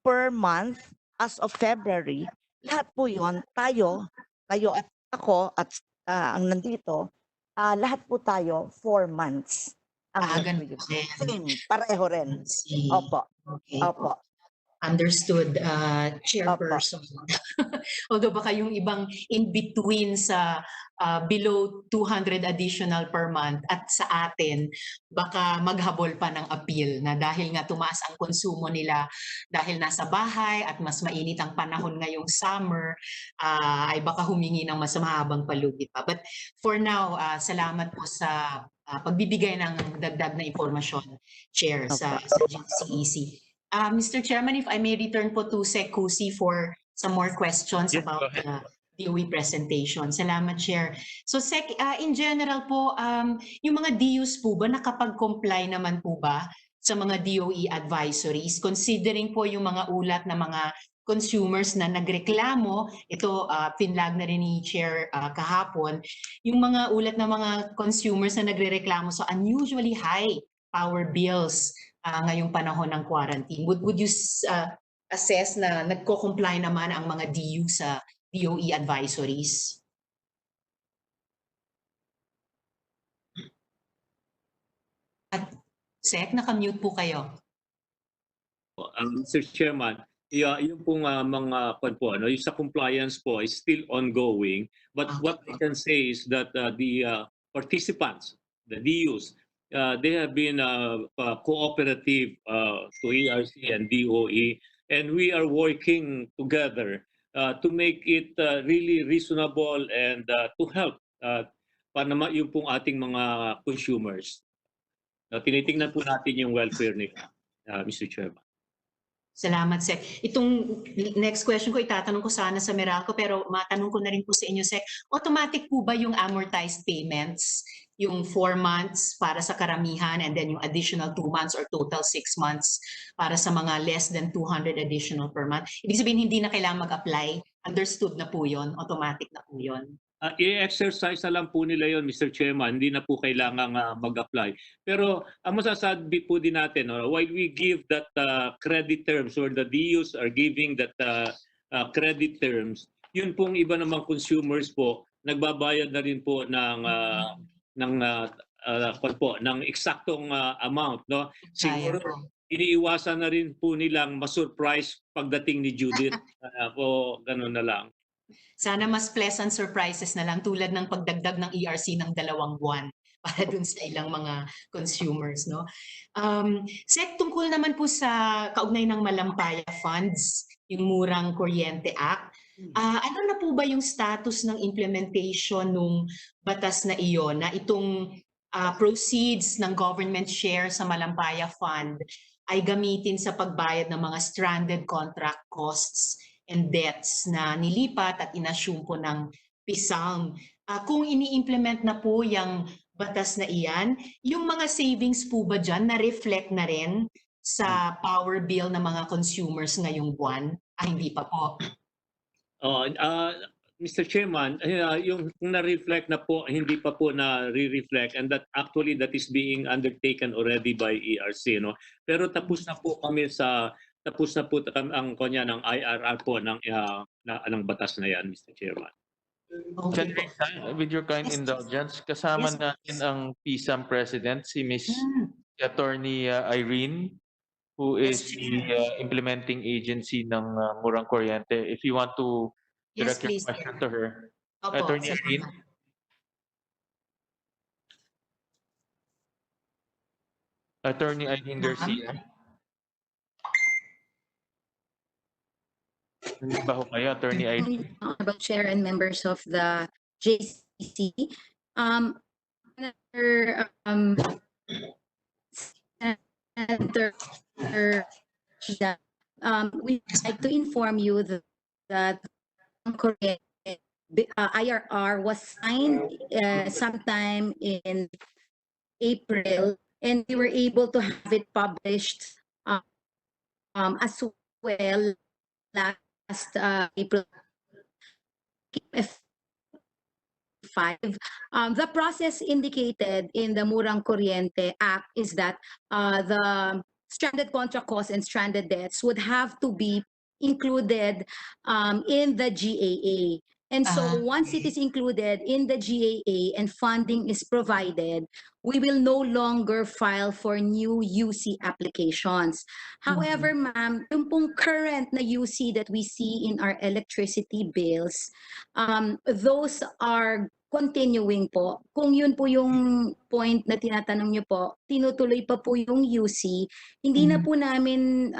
per month as of February, lahat po yun, tayo at ako at ang nandito, lahat po tayo 4 months. Ganun Same, pareho rin. Opo. Okay. Opo. Understood, Chairperson. Although baka yung ibang in between sa below 200 additional per month at sa atin, baka maghabol pa ng appeal na dahil nga tumaas ang konsumo nila dahil nasa bahay at mas mainit ang panahon ngayong summer, ay baka humingi ng mas mahabang palugit pa. But for now, salamat po sa pagbibigay ng dagdag na impormasyon, Chair, sa GCEC. Mr. Chairman, if I may return po to Sec. Cusi for some more questions about the DOE presentation. Salamat, Chair. So Sec, in general po, yung mga DUs po ba nakapag-comply naman po ba sa mga DOE advisories, considering po yung mga ulat na mga consumers na nagreklamo, ito pinlag na rin ni Chair kahapon, yung mga ulat na mga consumers na nagrereklamo sa unusually high power bills ngayong panahon ng quarantine. Would you assess na nagko-comply naman ang mga DU sa DOE advisories? At Sec, naka-mute po kayo. Mr. Chairman, yung pong mga po, yung sa compliance po is still ongoing. But what I can say is that the participants, the DUs, they have been cooperative to ERC and DOE, and we are working together to make it really reasonable and to help para naman yung pong ating mga consumers. Tinitingnan po natin yung welfare nila, Mr. Chairman. Salamat, Sec. Itong next question ko, itatanong ko sana sa Meralco, pero matanong ko na rin po sa inyo, Sec. Automatic po ba yung amortized payments, yung 4 months para sa karamihan, and then yung additional 2 months or total 6 months para sa mga less than 200 additional per month? Ibig sabihin, hindi na kailangan mag-apply? Understood na po yun? Automatic na po yun? I-exercise na lang po nila yon, Mr. Chairman. Hindi na po kailangan mag-apply. Pero ang masasabi po din natin, while we give that credit terms or the DUs are giving that credit terms, yun pong iba namang consumers po, nagbabayad na rin po ng eksaktong amount. No? Siguro iniiwasan na rin po nilang ma-surprise pagdating ni Judith. O gano'n na lang. Sana mas pleasant surprises na lang tulad ng pagdagdag ng ERC ng 2 buwan para dun sa ilang mga consumers, no? Sec, tungkol naman po sa kaugnay ng Malampaya Funds, yung Murang Kuryente Act, ano na po ba yung status ng implementation nung batas na iyon na itong proceeds ng government share sa Malampaya Fund ay gamitin sa pagbayad ng mga stranded contract costs and debts na nilipat at inassume po ng PISALM. Kung ini-implement na po yung batas na iyan, yung mga savings po ba dyan na-reflect na rin sa power bill ng mga consumers ngayong buwan? Hindi pa po. Mr. Chairman, yung kung na-reflect na po, hindi pa po na-reflect, and that actually that is being undertaken already by ERC, no? Pero tapos na po kami ang kanya ng IRR po ng batas na yan, Mr. Chairman. Can I, with your kind indulgence, kasama natin ang PISAM President, si Ms. Attorney Irene, who is the implementing agency ng Murang Kuryente. If you want to direct your question to her. Attorney Irene. Attorney Irene Garcia. Hindi ba ho kayo, Attorney Irene? Honorable Chair and members of the JCC. We'd like to inform you that IRR was signed sometime in April, and we were able to have it published as well last April 5. The process indicated in the Murang Kuryente Act is that the stranded contract costs and stranded debts would have to be included in the GAA. And so once it is included in the GAA and funding is provided, we will no longer file for new UC applications. However, ma'am, yung pong current na UC that we see in our electricity bills, those are continuing po. Kung yun po yung point na tinatanong niyo po, tinutuloy pa po yung UC, hindi na po namin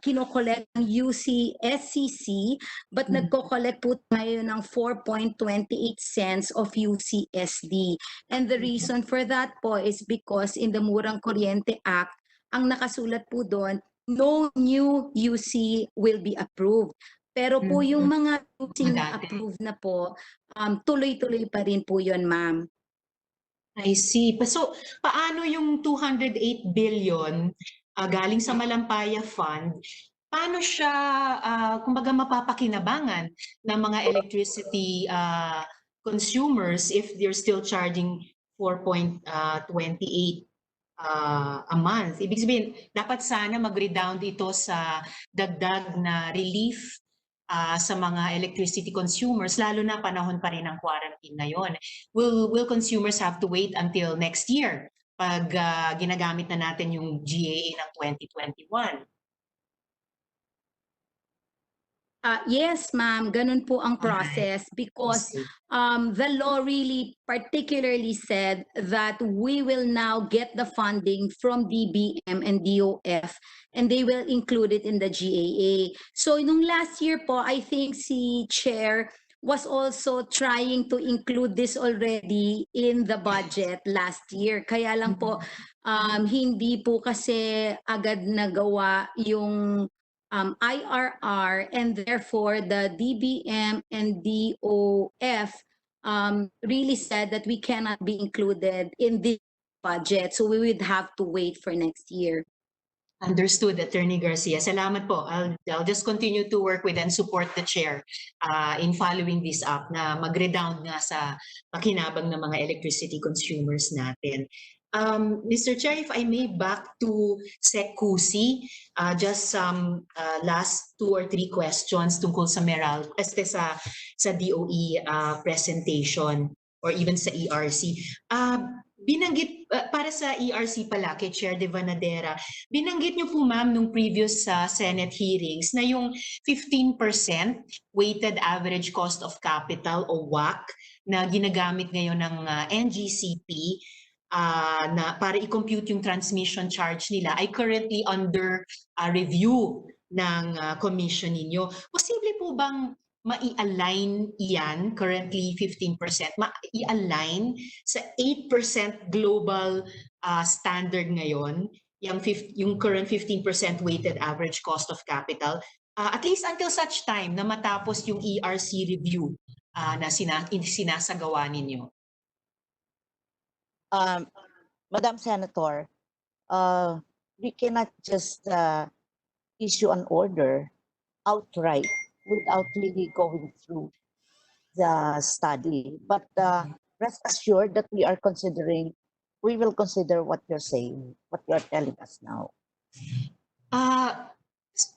kinokollect ng UC SCC, but nagko-collect po tayo ng 4.28 cents of UCSD. And the reason for that po is because in the Murang Kuryente Act, ang nakasulat po doon, no new UC will be approved. Pero po yung mga UC na approved na po, tuloy-tuloy pa rin po yun, ma'am. I see. So, paano yung 208 billion galing sa Malampaya Fund, paano siya, kumbaga, mapapakinabangan ng mga electricity consumers if they're still charging 4.28 a month? Ibig sabihin, dapat sana mag-redound ito sa dagdag na relief sa mga electricity consumers, lalo na panahon pa rin ng quarantine na yon. Will consumers have to wait until next year pag ginagamit na natin yung GAA ng 2021? Yes, ma'am, ganun po ang process because the law really particularly said that we will now get the funding from DBM and DOF and they will include it in the GAA. So nung last year po, I think si Chair was also trying to include this already in the budget last year. Kaya lang po, hindi po kasi agad nagawa yung IRR, and therefore the DBM and DOF really said that we cannot be included in this budget. So we would have to wait for next year. Understood, Attorney Garcia. Salamat po. I'll just continue to work with and support the chair in following this up na mag-redound nga sa pakinabang ng mga electricity consumers natin. Mr. Chair, if I may, back to SEC-CUSI, just some last 2 or 3 questions tungkol sa Meralco, sa DOE presentation or even sa ERC. Binanggit, para sa ERC pala, kay Chair De Vanadera, binanggit niyo po, ma'am, nung previous Senate hearings na yung 15% weighted average cost of capital o WACC na ginagamit ngayon ng NGCP, na para i-compute yung transmission charge nila ay currently under review ng commission ninyo. Posible po bang mai-align iyan, currently 15%, mai-align sa 8% global standard ngayon, yung current 15% weighted average cost of capital, at least until such time na matapos yung ERC review na sinasagawa ninyo? Madam Senator, we cannot just issue an order outright without really going through the study. But rest assured that we will consider what you're saying, what you're telling us now.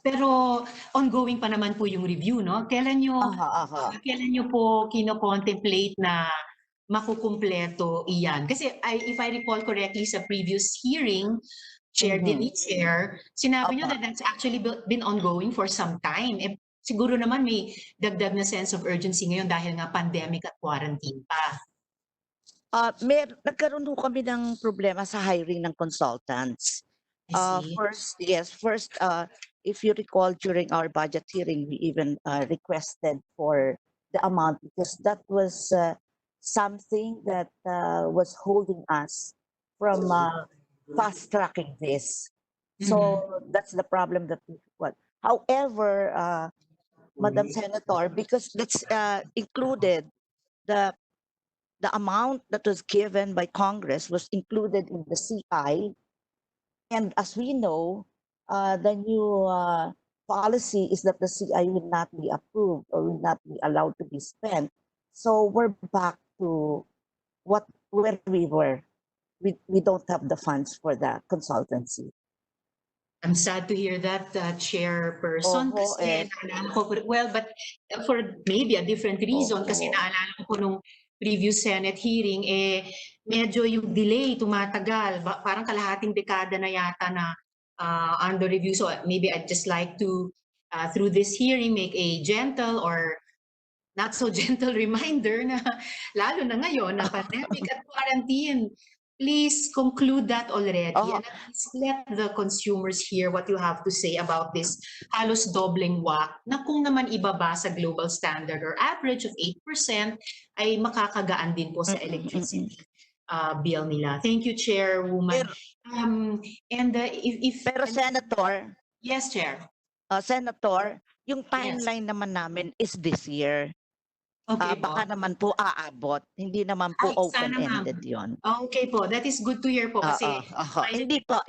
Pero ongoing pa naman po yung review, no? Kailan nyo po kino-contemplate na makukumpleto iyan? Kasi if I recall correctly sa previous hearing, Chair Chair, sinabi nyo that that's actually been ongoing for some time. Siguro naman may dagdag na sense of urgency ngayon dahil nga pandemic at quarantine pa. Nagkaroon ho kami ng problema sa hiring ng consultants. First, if you recall, during our budget hearing, we even requested for the amount because that was something that was holding us from fast tracking this. So that's the problem that we got. However, Madam Senator, because that's included, the amount that was given by Congress was included in the CI. And as we know, the new policy is that the CI will not be approved or will not be allowed to be spent. So we're back to where we were. We don't have the funds for the consultancy. I'm sad to hear that, Chairperson. Kasi naalala ko, well, but for maybe a different reason, kasi naalala ko nung previous Senate hearing, medyo yung delay, tumatagal. Parang kalahating dekada na yata na under review. So maybe I'd just like to, through this hearing, make a gentle or not so gentle reminder na lalo na ngayon na pandemic at quarantine. Please conclude that already and at least let the consumers hear what you have to say about this halos dobleng WACC na kung naman ibaba sa global standard or average of 8% ay makakagaan din po sa electricity bill nila. Thank you, Chairwoman. Pero Senator. Yes, Chair. Senator, yung timeline naman namin is this year. Okay baka naman po aabot. Hindi naman po open-ended yun. Okay po. That is good to hear po. Kasi hindi po.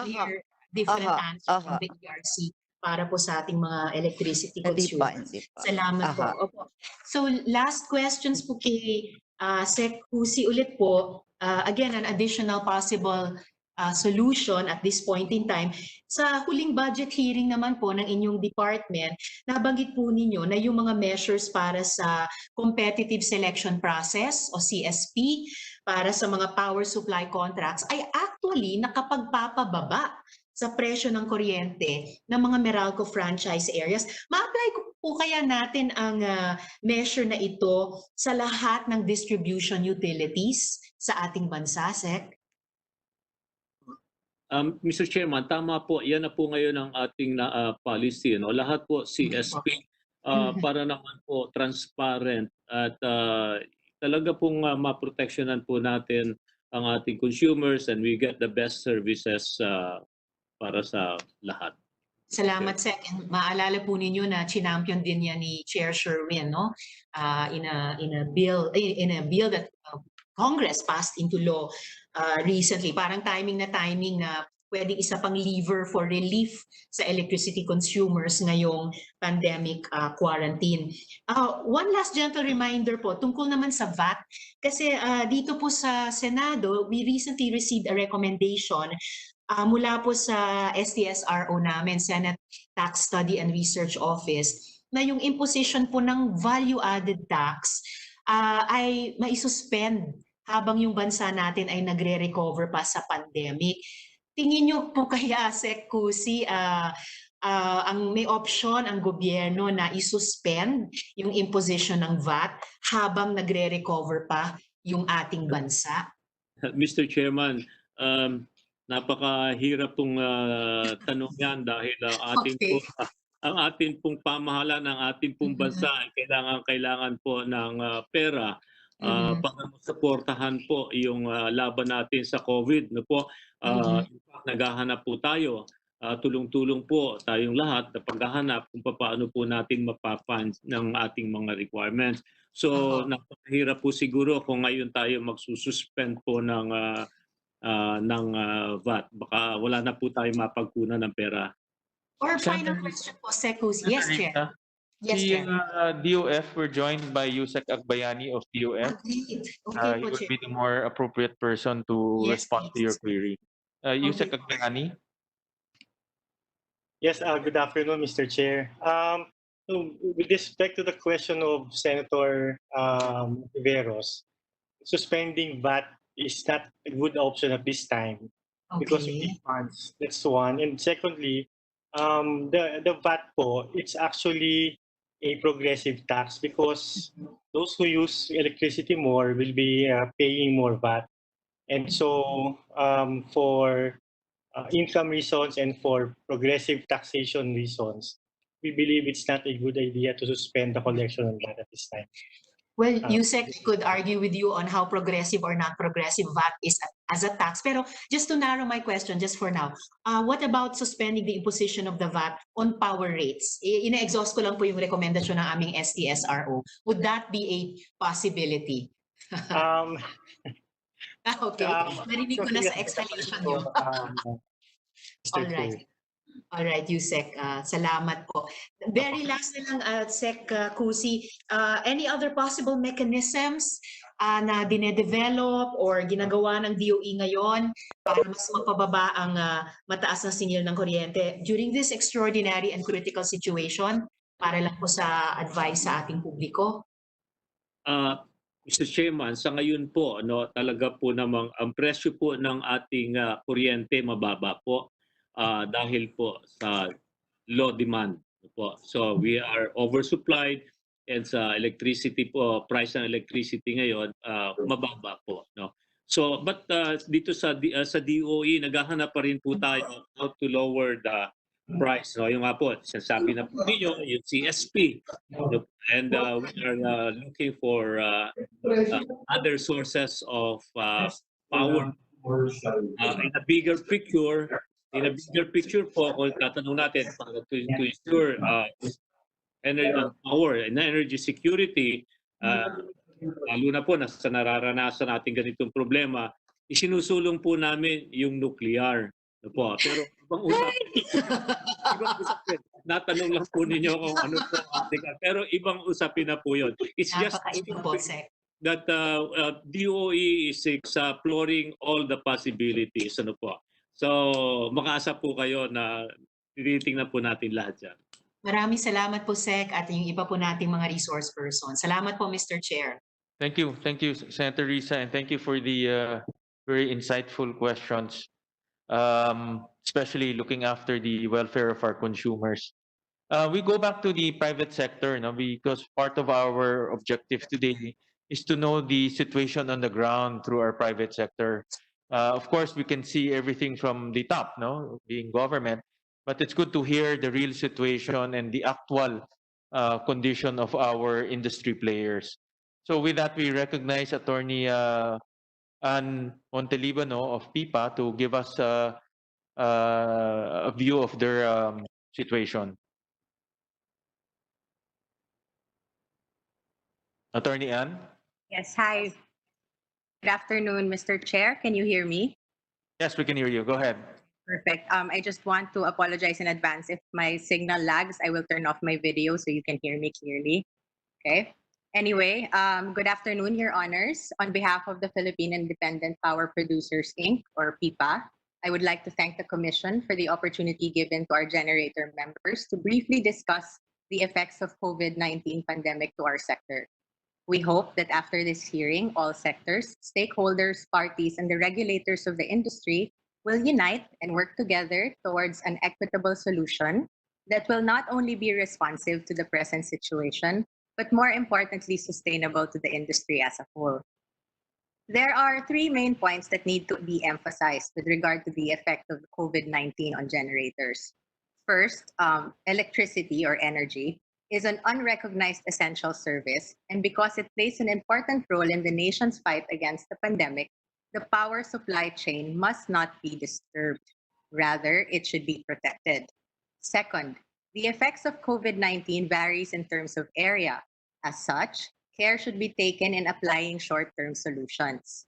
Hear different answers from the ERC para po sa ating mga electricity consumers. Hindi pa. Salamat po. Opo. So last questions po kay Sec Husi ulit po. Again, an additional possible solution at this point in time. Sa huling budget hearing naman po ng inyong department, nabanggit po ninyo na yung mga measures para sa competitive selection process o CSP para sa mga power supply contracts ay actually nakapagpapababa sa presyo ng kuryente ng mga Meralco franchise areas. Ma-apply po kaya natin ang measure na ito sa lahat ng distribution utilities sa ating bansa, Sec? Mr. Chairman, tama po. Yan na po ngayon ang ating policy. No? Lahat po CSP para naman po transparent at talaga pong maproteksyonan po natin ang ating consumers and we get the best services para sa lahat. Salamat, Sec. Maalala po ninyo na chinampion din yan ni Chair Sherwin, no? In a bill that Congress passed into law recently. Parang timing na pwedeng isa pang lever for relief sa electricity consumers ngayong pandemic quarantine. One last gentle reminder po tungkol naman sa VAT. Kasi dito po sa Senado, we recently received a recommendation mula po sa STSRO namin, Senate Tax Study and Research Office, na yung imposition po ng value-added tax ay maisuspend habang yung bansa natin ay nagre-recover pa sa pandemic. Tingin nyo po kaya, Sec Husi, ang may option ang gobyerno na isuspend yung imposition ng VAT habang nagre-recover pa yung ating bansa? Mr. Chairman, napakahirap pong tanong yan dahil Okay. ang atin pong pamahalaan ng ating pong bansa ay kailangan po ng pera para suportahan po yung laban natin sa COVID. No po, in fact, naghahanap po tayo. Tulong-tulong po tayong lahat na paghahanap kung paano po natin mapapans ng ating mga requirements. So, napakahirap po siguro kung ngayon tayo magsususpend po ng VAT. Baka wala na po tayo mapagkunan ng pera. Or final question po, Secus. Yes, Chair. Yes, The Chair. DOF, we're joined by Yusek Agbayani of DOF. Great. He Okay po, would Chair. be the more appropriate person to Yes, respond to your please. query. Yusek Agbayani. Yes, good afternoon, Mr. Chair. So with respect to the question of Senator Riveros, suspending VAT is not a good option at this time because of the funds. That's one. And secondly, the VAT po, it's actually a progressive tax because those who use electricity more will be paying more VAT. And so for income reasons and for progressive taxation reasons, we believe it's not a good idea to suspend the collection of that at this time. Well, Yusek could argue with you on how progressive or not progressive VAT is as a tax. Pero just to narrow my question, just for now, what about suspending the imposition of the VAT on power rates? Ina-exhaust ko lang po yung rekomendasyon ng aming STSRO. Would that be a possibility? Okay, narinig ko na sa explanation niyo. All right. All right, Yusek. Salamat po. Very last na lang, Sec Kusi, any other possible mechanisms na dinedevelop or ginagawa ng DOE ngayon para mas mapababa ang mataas na singil ng kuryente during this extraordinary and critical situation para lang po sa advice sa ating publiko? Mr. Chairman, sa ngayon po, talaga po namang ang presyo po ng ating kuryente mababa po dahil po sa low demand po. So we are oversupplied and sa electricity po, price ng electricity ngayon mababa po, no. So but dito sa DOE naghahanap pa rin po tayo how to lower the price, no. Yung nga po, sinasabi na po ninyo, yung CSP, and we are looking for other sources of power. In a bigger picture po, kung tatanong natin para to ensure energy power and energy security, lalo na po sa nararanasan natin ganitong problema, isinusulong po namin yung nuclear. Po. Pero ibang usapin, natanong lang po ninyo kung ano po pero ibang usapin na po yun. It's just that DOE is exploring all the possibilities. Ano po. So makaasa po kayo na tinitingnan po natin lahat yan. Maraming salamat po, Sec, at yung iba po nating mga resource person. Salamat po, Mr. Chair. Thank you, Senator Risa, and thank you for the very insightful questions. Especially looking after the welfare of our consumers. We go back to the private sector, because part of our objective today is to know the situation on the ground through our private sector. Of course, we can see everything from the top, being government, but it's good to hear the real situation and the actual condition of our industry players. So with that, we recognize Attorney Ann Montelibano of PIPA to give us a view of their situation. Attorney Ann? Yes, hi. Good afternoon, Mr. Chair. Can you hear me? Yes, we can hear you. Go ahead. Perfect. I just want to apologize in advance. If my signal lags, I will turn off my video so you can hear me clearly. Okay. Anyway, good afternoon, Your Honors. On behalf of the Philippine Independent Power Producers, Inc., or PIPA, I would like to thank the Commission for the opportunity given to our generator members to briefly discuss the effects of COVID-19 pandemic to our sector. We hope that after this hearing, all sectors, stakeholders, parties, and the regulators of the industry will unite and work together towards an equitable solution that will not only be responsive to the present situation, but more importantly, sustainable to the industry as a whole. There are three main points that need to be emphasized with regard to the effect of COVID-19 on generators. First, electricity or energy is an unrecognized essential service, and because it plays an important role in the nation's fight against the pandemic, the power supply chain must not be disturbed. Rather, it should be protected. Second, the effects of COVID-19 varies in terms of area. As such, care should be taken in applying short-term solutions.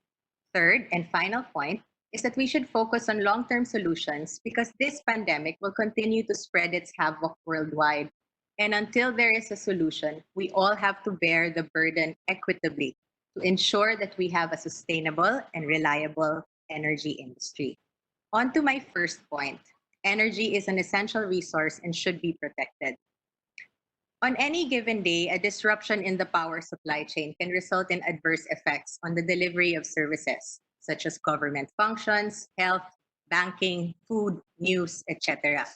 Third and final point is that we should focus on long-term solutions because this pandemic will continue to spread its havoc worldwide. And until there is a solution, we all have to bear the burden equitably to ensure that we have a sustainable and reliable energy industry. On to my first point. Energy is an essential resource and should be protected. On any given day, a disruption in the power supply chain can result in adverse effects on the delivery of services, such as government functions, health, banking, food, news, etc.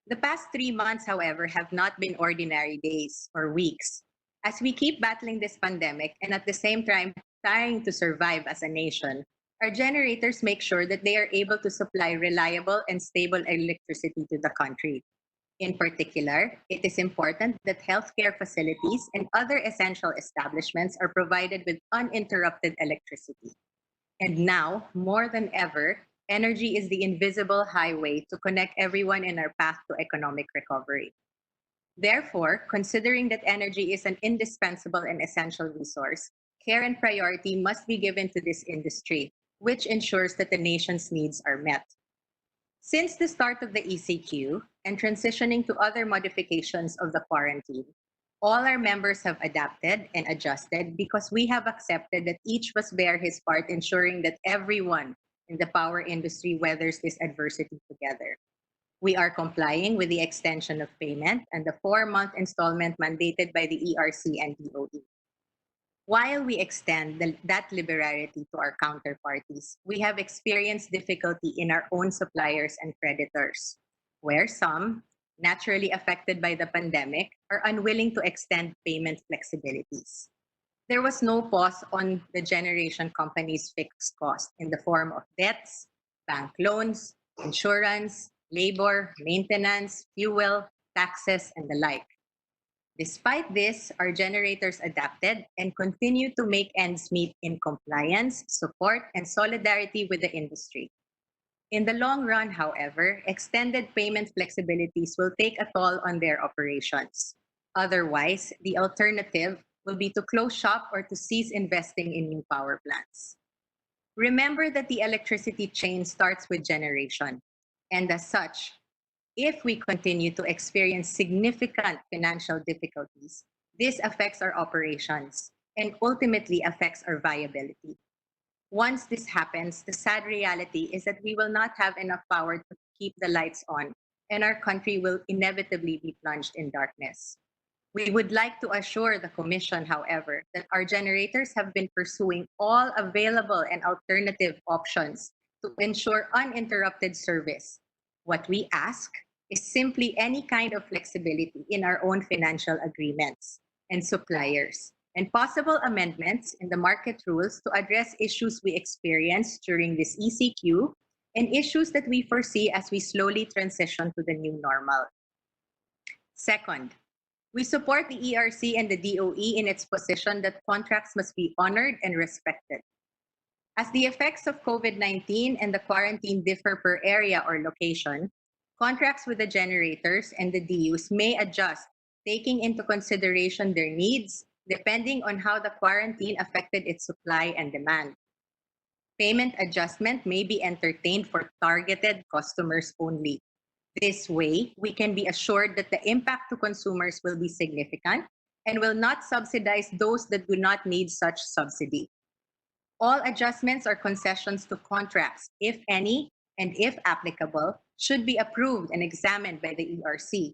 The past 3 months, however, have not been ordinary days or weeks. As we keep battling this pandemic and at the same time trying to survive as a nation, our generators make sure that they are able to supply reliable and stable electricity to the country. In particular, it is important that healthcare facilities and other essential establishments are provided with uninterrupted electricity. And now, more than ever, energy is the invisible highway to connect everyone in our path to economic recovery. Therefore, considering that energy is an indispensable and essential resource, care and priority must be given to this industry, which ensures that the nation's needs are met. Since the start of the ECQ and transitioning to other modifications of the quarantine, all our members have adapted and adjusted because we have accepted that each must bear his part ensuring that everyone in the power industry weathers this adversity together. We are complying with the extension of payment and the 4-month installment mandated by the ERC and DOE. While we extend that liberality to our counterparties, we have experienced difficulty in our own suppliers and creditors, where some, naturally affected by the pandemic, are unwilling to extend payment flexibilities. There was no pause on the generation company's fixed cost in the form of debts, bank loans, insurance, labor, maintenance, fuel, taxes, and the like. Despite this, our generators adapted and continue to make ends meet in compliance, support, and solidarity with the industry. In the long run, however, extended payment flexibilities will take a toll on their operations. Otherwise, the alternative will be to close shop or to cease investing in new power plants. Remember that the electricity chain starts with generation, and as such, if we continue to experience significant financial difficulties, this affects our operations and ultimately affects our viability. Once this happens, the sad reality is that we will not have enough power to keep the lights on, and our country will inevitably be plunged in darkness. We would like to assure the Commission, however, that our generators have been pursuing all available and alternative options to ensure uninterrupted service. What we ask is simply any kind of flexibility in our own financial agreements and suppliers, and possible amendments in the market rules to address issues we experienced during this ECQ and issues that we foresee as we slowly transition to the new normal. Second, we support the ERC and the DOE in its position that contracts must be honored and respected. As the effects of COVID-19 and the quarantine differ per area or location, contracts with the generators and the DUs may adjust, taking into consideration their needs, depending on how the quarantine affected its supply and demand. Payment adjustment may be entertained for targeted customers only. This way, we can be assured that the impact to consumers will be significant and will not subsidize those that do not need such subsidy. All adjustments or concessions to contracts, if any, and if applicable, should be approved and examined by the ERC.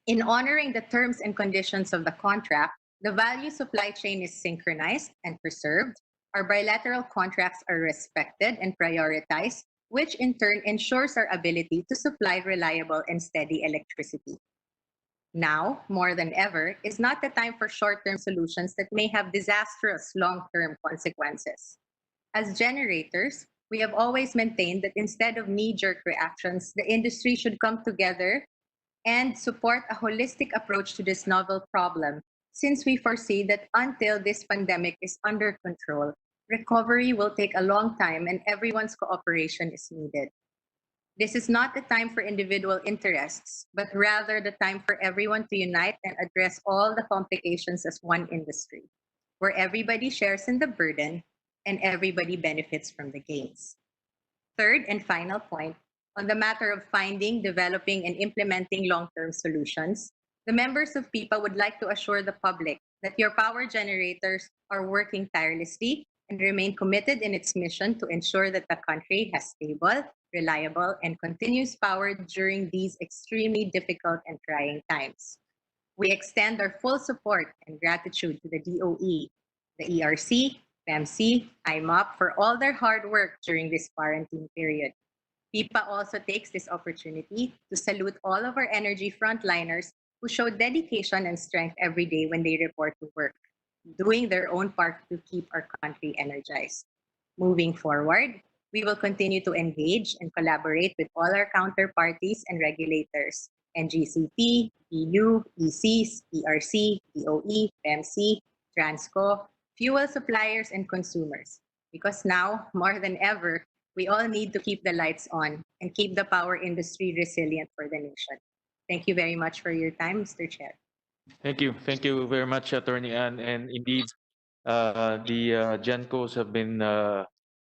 In honoring the terms and conditions of the contract, the value supply chain is synchronized and preserved. Our bilateral contracts are respected and prioritized, which in turn ensures our ability to supply reliable and steady electricity. Now, more than ever, is not the time for short-term solutions that may have disastrous long-term consequences. As generators, we have always maintained that instead of knee-jerk reactions, the industry should come together and support a holistic approach to this novel problem, since we foresee that until this pandemic is under control, recovery will take a long time and everyone's cooperation is needed. This is not the time for individual interests, but rather the time for everyone to unite and address all the complications as one industry, where everybody shares in the burden and everybody benefits from the gains. Third and final point, on the matter of finding, developing, and implementing long-term solutions, the members of PIPA would like to assure the public that your power generators are working tirelessly and remain committed in its mission to ensure that the country has stable, reliable, and continuous power during these extremely difficult and trying times. We extend our full support and gratitude to the DOE, the ERC, PEMC, IMOP for all their hard work during this quarantine period. PIPA also takes this opportunity to salute all of our energy frontliners who show dedication and strength every day when they report to work, doing their own part to keep our country energized. Moving forward, we will continue to engage and collaborate with all our counterparties and regulators, NGCP, EU, ECs, ERC, DOE, PEMC, Transco, fuel suppliers, and consumers. Because now, more than ever, we all need to keep the lights on and keep the power industry resilient for the nation. Thank you very much for your time, Mr. Chair. Thank you. Thank you very much, Attorney Ann. And indeed, the GenCos have been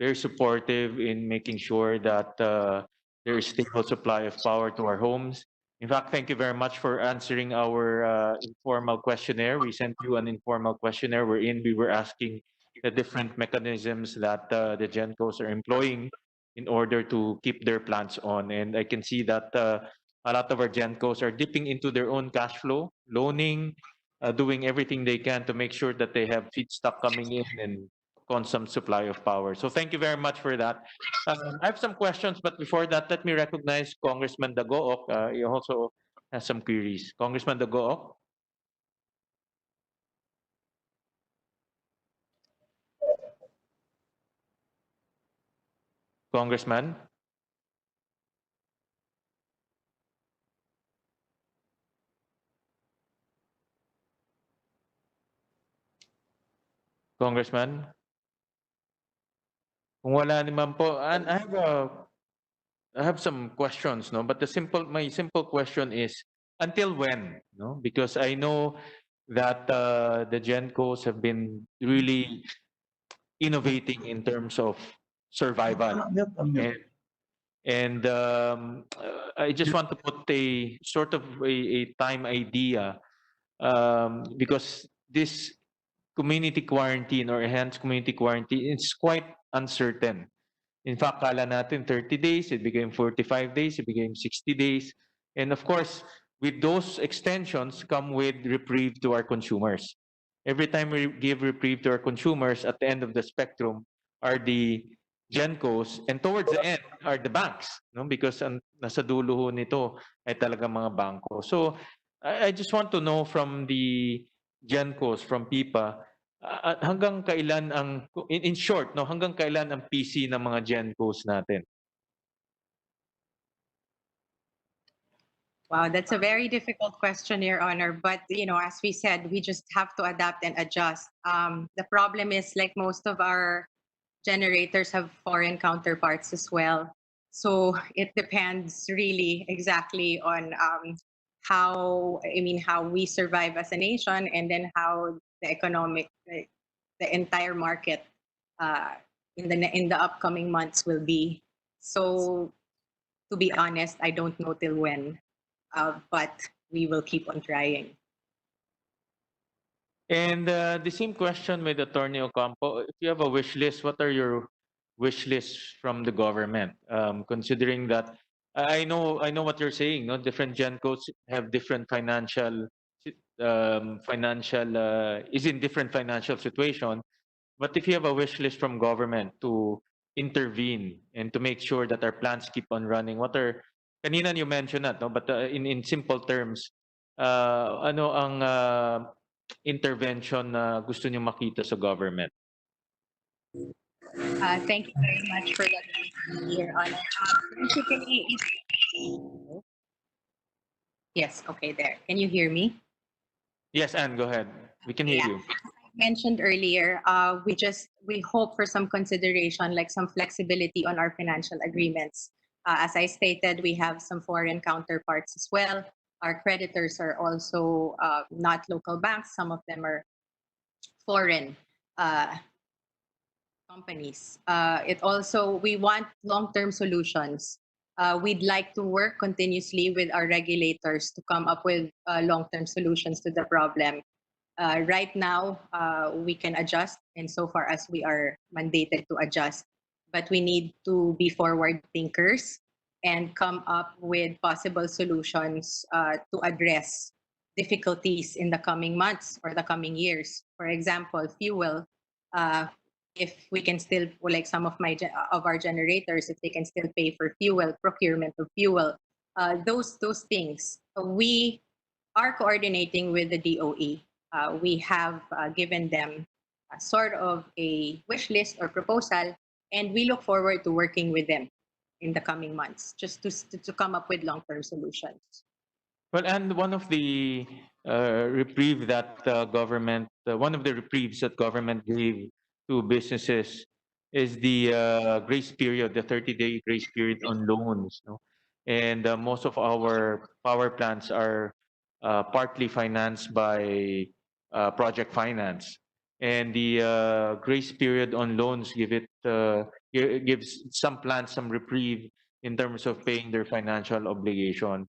very supportive in making sure that there is stable supply of power to our homes. In fact, thank you very much for answering our informal questionnaire. We sent you an informal questionnaire wherein we were asking the different mechanisms that the GenCos are employing in order to keep their plants on. And I can see that a lot of our GenCos are dipping into their own cash flow, loaning, doing everything they can to make sure that they have feedstock coming in and constant supply of power. So thank you very much for that. I have some questions, but before that, let me recognize Congressman Dagook. He also has some queries. Congressman Dagook. Congressman. Congressman. Kung wala naman po, and I have some questions, no? But my simple question is, until when, no? Because I know that the GenCos have been really innovating in terms of survival. And I just want to put a sort of a time idea because this community quarantine or enhanced community quarantine is quite uncertain. In fact, kala natin 30 days, it became 45 days, it became 60 days. And of course, with those extensions come with reprieve to our consumers. Every time we give reprieve to our consumers, at the end of the spectrum are the GenCos, and towards the end are the banks, no? Because nasa dulo ho nito ay talaga mga bangko. So I just want to know from the GenCos, from PIPA, hanggang kailan ang, in short, no, hanggang kailan ang PC ng mga GenCos natin? Wow, that's a very difficult question, Your Honor. But as we said, we just have to adapt and adjust. The problem is, like most of our generators have foreign counterparts as well. So it depends really exactly on how we survive as a nation, and then how the entire market in the upcoming months will be. So to be honest, I don't know till when, but we will keep on trying. And the same question with Attorney Ocampo. If you have a wish list, what are your wish lists from the government? Considering that I know what you're saying. No, different GenCos have different financial is in different financial situation. But if you have a wish list from government to intervene and to make sure that our plants keep on running, what are, kanina you mentioned that, no? But in simple terms, ano ang intervention na gusto niyo makita sa government? Thank you very much for that, Your Honor. Basically, yes, okay, there. Can you hear me? Yes, Anne, go ahead. We can hear Yeah. you. Mentioned earlier, we hope for some consideration, like some flexibility on our financial agreements. As I stated, we have some foreign counterparts as well. Our creditors are also not local banks. Some of them are foreign companies. We want long-term solutions. We'd like to work continuously with our regulators to come up with long-term solutions to the problem. Right now, we can adjust insofar as we are mandated to adjust, but we need to be forward thinkers and come up with possible solutions to address difficulties in the coming months or the coming years. For example, fuel. If we can still, like some of our generators, if they can still pay for fuel, procurement of fuel, those things. We are coordinating with the DOE. We have given them a sort of a wish list or proposal, and we look forward to working with them in the coming months, just to come up with long-term solutions. Well, and one of the reprieve that government, one of the reprieves that government gave to businesses is the grace period, the 30-day grace period on loans. No? And most of our power plants are partly financed by project finance. And the grace period on loans gives some plants some reprieve in terms of paying their financial obligation.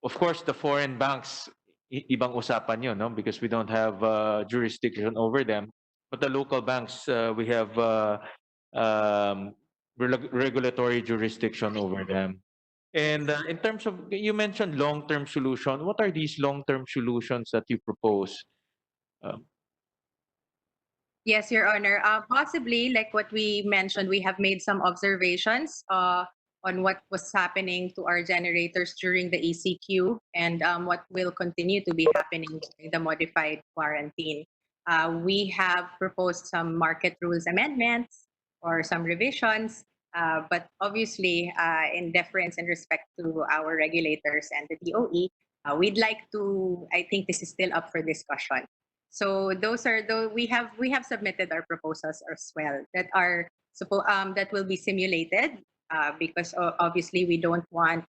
Of course, the foreign banks, ibang usapan yun, no? Because we don't have jurisdiction over them. But the local banks, we have regulatory jurisdiction over them. And in terms of, you mentioned long-term solution. What are these long-term solutions that you propose? Yes, Your Honor. Possibly, like what we mentioned, we have made some observations on what was happening to our generators during the ECQ and what will continue to be happening during the modified quarantine. We have proposed some market rules amendments or some revisions, but obviously, in deference and respect to our regulators and the DOE, we'd like to, I think this is still up for discussion. So those are we have submitted our proposals as well that that will be simulated because obviously we don't want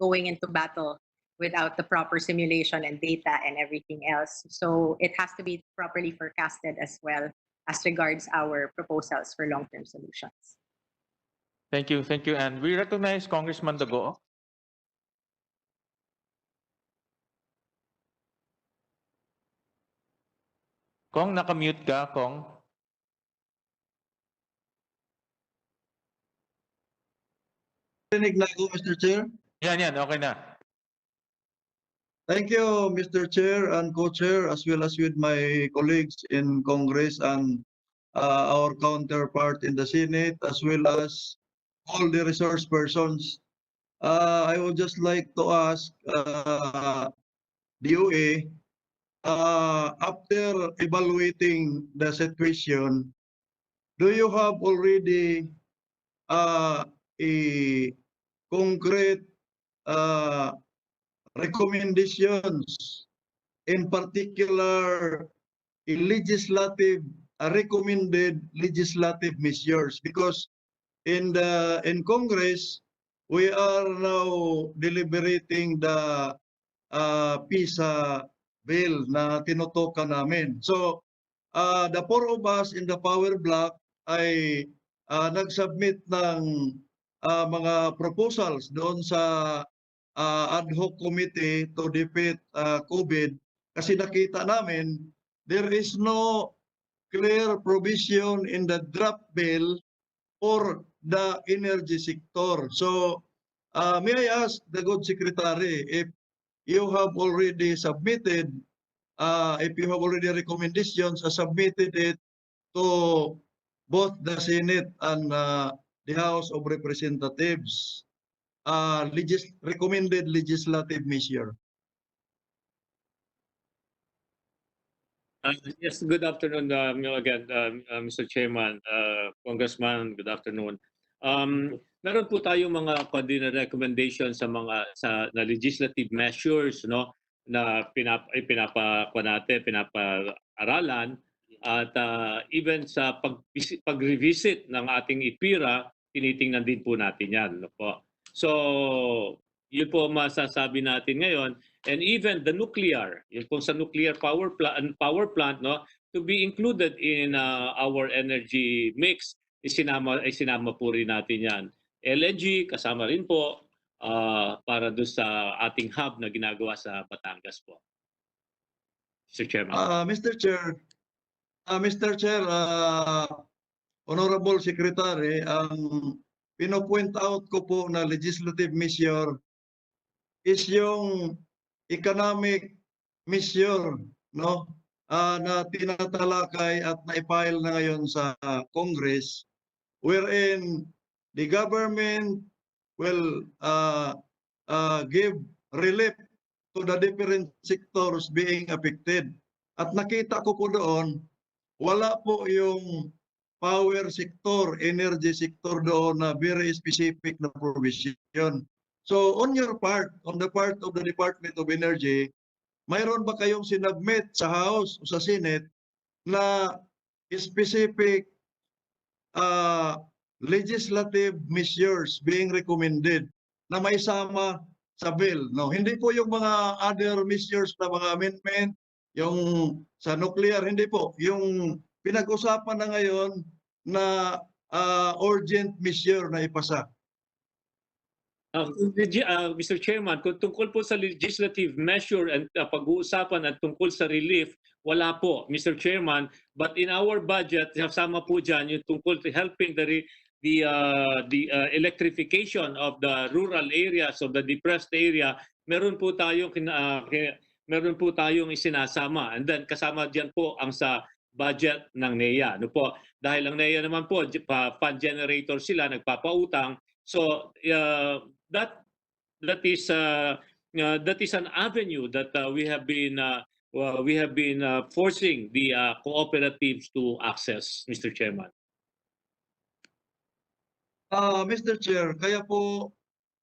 going into battle without the proper simulation and data and everything else. So it has to be properly forecasted as well as regards our proposals for long-term solutions. Thank you, and we recognize Congressman Dago. Kong, naka-mute ka, Kong. Rinig na ako, Mr. Chair. Yan, okay na. Thank you, Mr. Chair and Co-Chair, as well as with my colleagues in Congress and our counterpart in the Senate, as well as all the resource persons. I would just like to ask DOA, after evaluating the situation, do you have already a concrete recommendations, in particular recommended legislative measures? Because in Congress we are now deliberating the PISA bill na tinutukan namin. So the four of us in the power block ay nag-submit ng mga proposals doon sa ad hoc committee to defeat COVID kasi nakita namin there is no clear provision in the draft bill for the energy sector. So may I ask the good secretary if you have already submitted, if you have already recommendations, submitted it to both the Senate and the House of Representatives, recommended legislative measure. Yes, good afternoon, again, Mr. Chairman, Congressman, good afternoon. Meron po tayong mga recommendation sa na legislative measures, no, na pinapa-aralan at even sa pag-revisit ng ating IPIRA, tinitingnan din po natin 'yan, no po. So, yun po masasabi natin ngayon. And even the nuclear, yung kung sa nuclear power plant, no, to be included in our energy mix, isinama po rin natin yan. LNG kasama rin po para doon sa ating hub na ginagawa sa Batangas po. Mr. Chairman. Mr. Chair, Honorable Secretary, ang pino-point out ko po na legislative measure is yung economic measure, no, na tinatalakay at na-file na ngayon sa Congress, wherein the government will give relief to the different sectors being affected. At nakita ko po doon, wala po yung power sector, energy sector doon na very specific na provision. So on your part, on the part of the Department of Energy, mayroon ba kayong sinubmit sa House o sa Senate na specific legislative measures being recommended na maisama sa bill? No, hindi po yung mga other measures na mga amendment, yung sa nuclear, hindi po. Yung pinag-usapan na ngayon na urgent measure na ipasa. Mr. Chairman, kung tungkol po sa legislative measure and pag-uusapan at tungkol sa relief, wala po, Mr. Chairman. But in our budget, kasama po dyan yung tungkol to helping the electrification of the rural areas, of the depressed area. Meron po tayong isinasama. And then kasama diyan po ang sa budget ng NEA. Ano po? Dahil ang NEA naman po, fund generator sila, nagpapautang. So that is an avenue that we have been forcing the cooperatives to access, Mr. Chairman. Mr. Chair, kaya po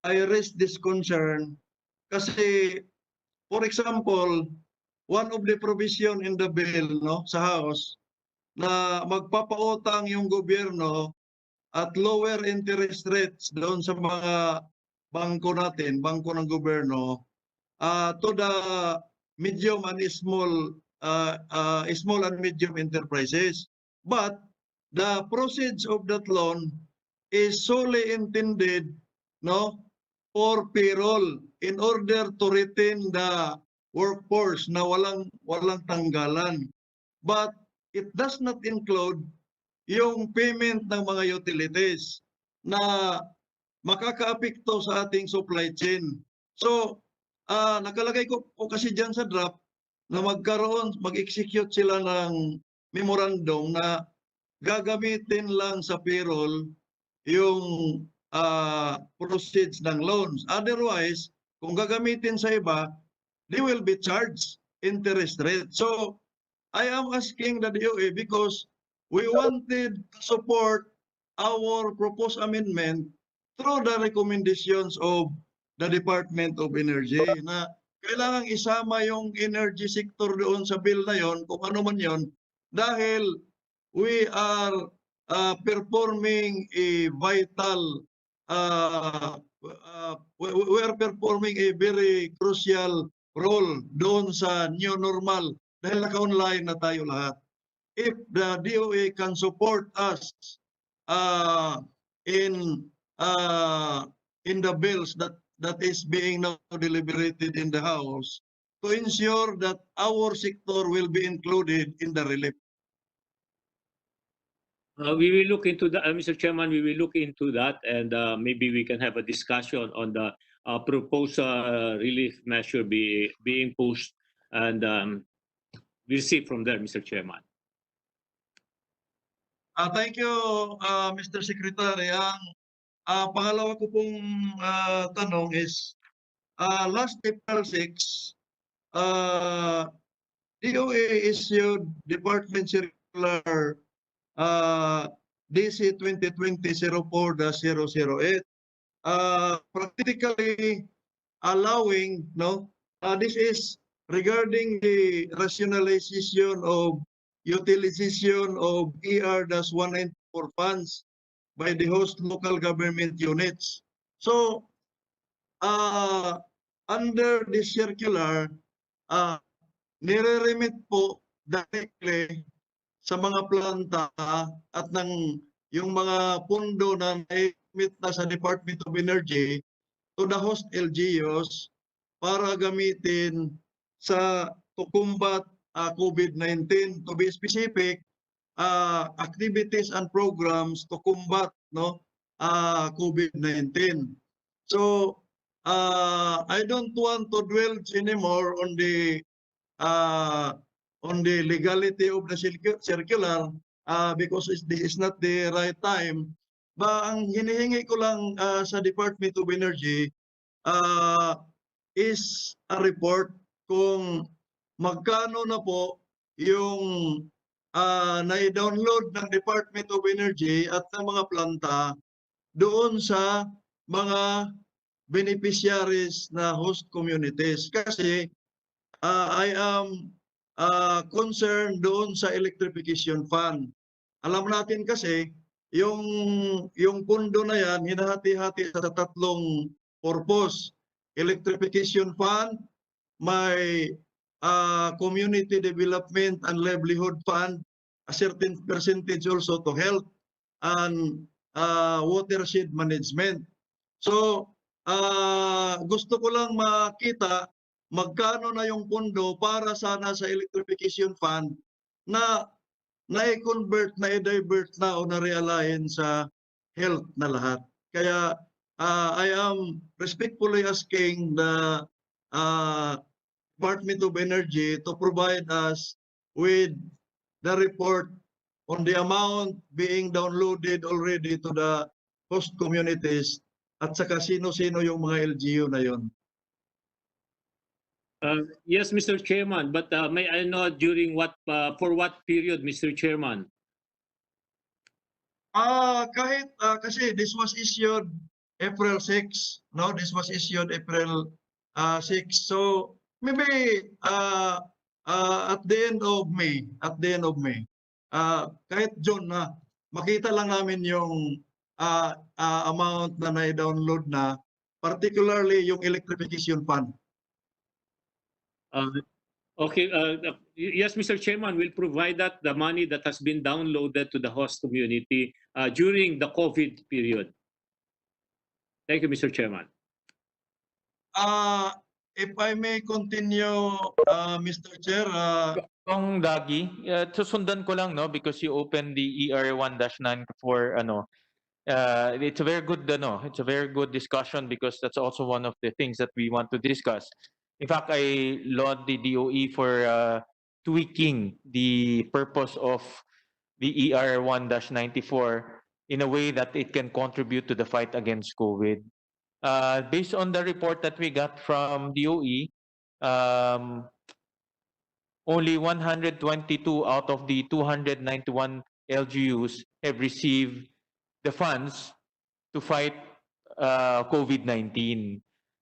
I raise this concern kasi, for example, one of the provision in the bill, no, sa House na magpapautang yung gobyerno at lower interest rates doon sa mga bangko natin, bangko ng gobyerno, to the medium and small and medium enterprises. But the proceeds of that loan is solely intended, no, for payroll in order to retain the workforce na walang tanggalan. But it does not include yung payment ng mga utilities na makakaapekto sa ating supply chain. So, nakalagay ko kasi dyan sa draft na mag-execute sila ng memorandum na gagamitin lang sa payroll yung proceeds ng loans. Otherwise, kung gagamitin sa iba, they will be charged interest rate. So, I am asking the DOE because we wanted to support our proposed amendment through the recommendations of the Department of Energy na kailangang isama yung energy sector doon sa bill na yon, kung ano man yon, dahil we are performing a vital, we are performing a very crucial role doon sa new normal dahil naka-online na tayo lahat. If the DOE can support us in the bills that is being now deliberated in the House to ensure that our sector will be included in the relief. We will look into that, Mr. Chairman. We will look into that, and maybe we can have a discussion on the proposed relief measure being pushed, and we'll see from there, Mr. Chairman. Thank you, Mr. Secretary. Ang pangalawa ko pong tanong is, last April 6, DOE issued Department Circular DC 2020-04-008, practically allowing, this is regarding the rationalization of utilization of ER-194 funds by the host local government units. So, under this circular, nire-remit po directly sa mga planta at yung mga pundo na na-emit na sa Department of Energy to the host LGUs para gamitin to combat COVID-19. To be specific, activities and programs to combat COVID-19. So I don't want to dwell anymore on the legality of the circular because this is not the right time. Ang hinihingi ko lang sa Department of Energy is a report kung magkano na po yung na-download ng Department of Energy at ng mga planta doon sa mga beneficiaries na host communities. Kasi I am concerned doon sa electrification fund. Alam natin kasi yung pundo na yan hinahati-hati sa tatlong purpose. Electrification fund, may community development and livelihood fund, a certain percentage also to health and watershed management. So gusto ko lang makita magkano na yung pondo para sana sa electrification fund na na-convert, na-divert na o na-realign sa health na lahat. Kaya I am respectfully asking the Department of Energy to provide us with the report on the amount being downloaded already to the host communities at saka sino-sino yung mga LGU na yon. Yes, Mr. Chairman, but may I know during for what period, Mr. Chairman? Kahit kasi this was issued April 6, no? This was issued April 6. So maybe at the end of May, kahit June na makita lang namin yung amount na na-download na, particularly yung electrification fund. Okay, yes, Mr. Chairman, we'll provide that the money that has been downloaded to the host community during the COVID period. Thank you, Mr. Chairman. If I may continue, Mr. Chair. Kung Dagi, susundan ko lang, no, because you opened the ER1-94, it's a very good, it's a very good discussion because that's also one of the things that we want to discuss. In fact, I laud the DOE for tweaking the purpose of the ER1-94 in a way that it can contribute to the fight against COVID. Based on the report that we got from DOE, only 122 out of the 291 LGUs have received the funds to fight COVID-19.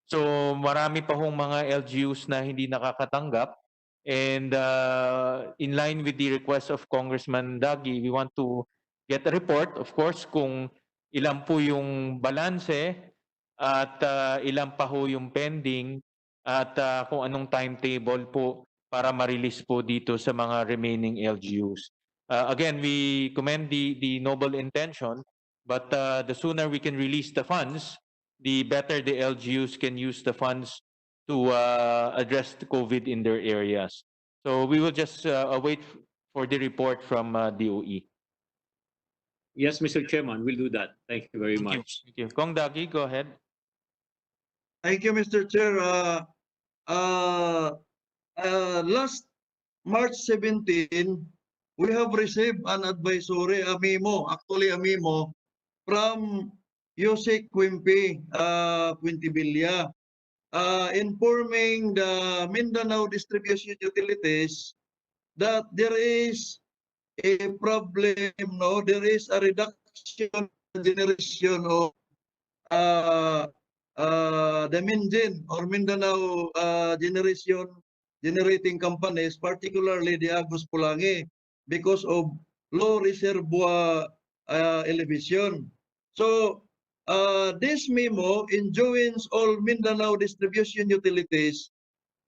So marami pa hong mga LGUs na hindi nakakatanggap, and in line with the request of Congressman Dagi, we want to get a report, of course, kung ilan po yung balanse at ilan pa ho yung pending at kung anong timetable po para ma-release po dito sa mga remaining LGUs. Again, we commend the noble intention, but the sooner we can release the funds, the better the LGUs can use the funds to address the COVID in their areas. So we will just await for the report from DOE. Yes, Mr. Chairman, we'll do that. Thank you very much. Thank you. Kong Dagi, go ahead. Thank you, Mr. Chair. Last March 17, we have received an advisory, a memo, from Yusek Quintibilla, informing the Mindanao distribution utilities that there is a problem, no? There is a reduction in generation of the Minjin or Mindanao generating companies, particularly the Agus Pulangi, because of low reservoir elevation. So this memo enjoins all Mindanao distribution utilities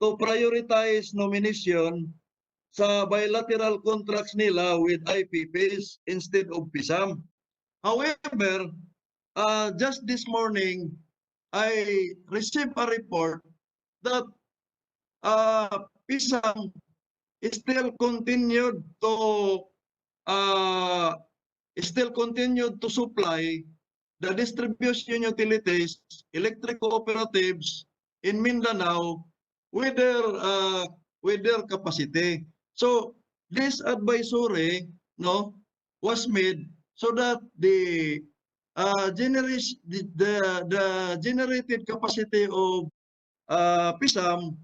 to prioritize nomination sa bilateral contracts nila with IPPs instead of PISAM. However, just this morning, I received a report that PISAM still continued to supply the distribution utilities, electric cooperatives in Mindanao with their capacity. So this advisory, no, was made so that the generated capacity of PISAM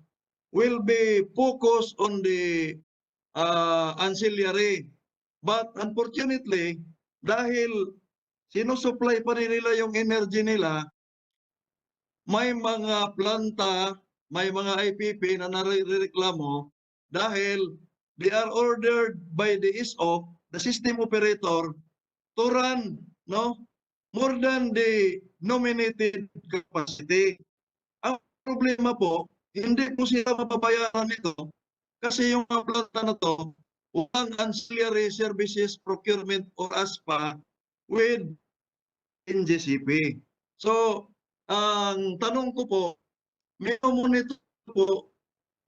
will be focused on the ancillary. But unfortunately, dahil sinusupply pa rin nila yung energy nila, may mga planta, may mga IPP na nare-reklamo dahil they are ordered by the SO, the system operator, to run, no, more than the nominated capacity. Ang problema po, hindi po sila mababayaran nito kasi yung mga planta na to, walang ancillary services procurement or ASPA with NGCP. So, ang tanong ko po, may monitor po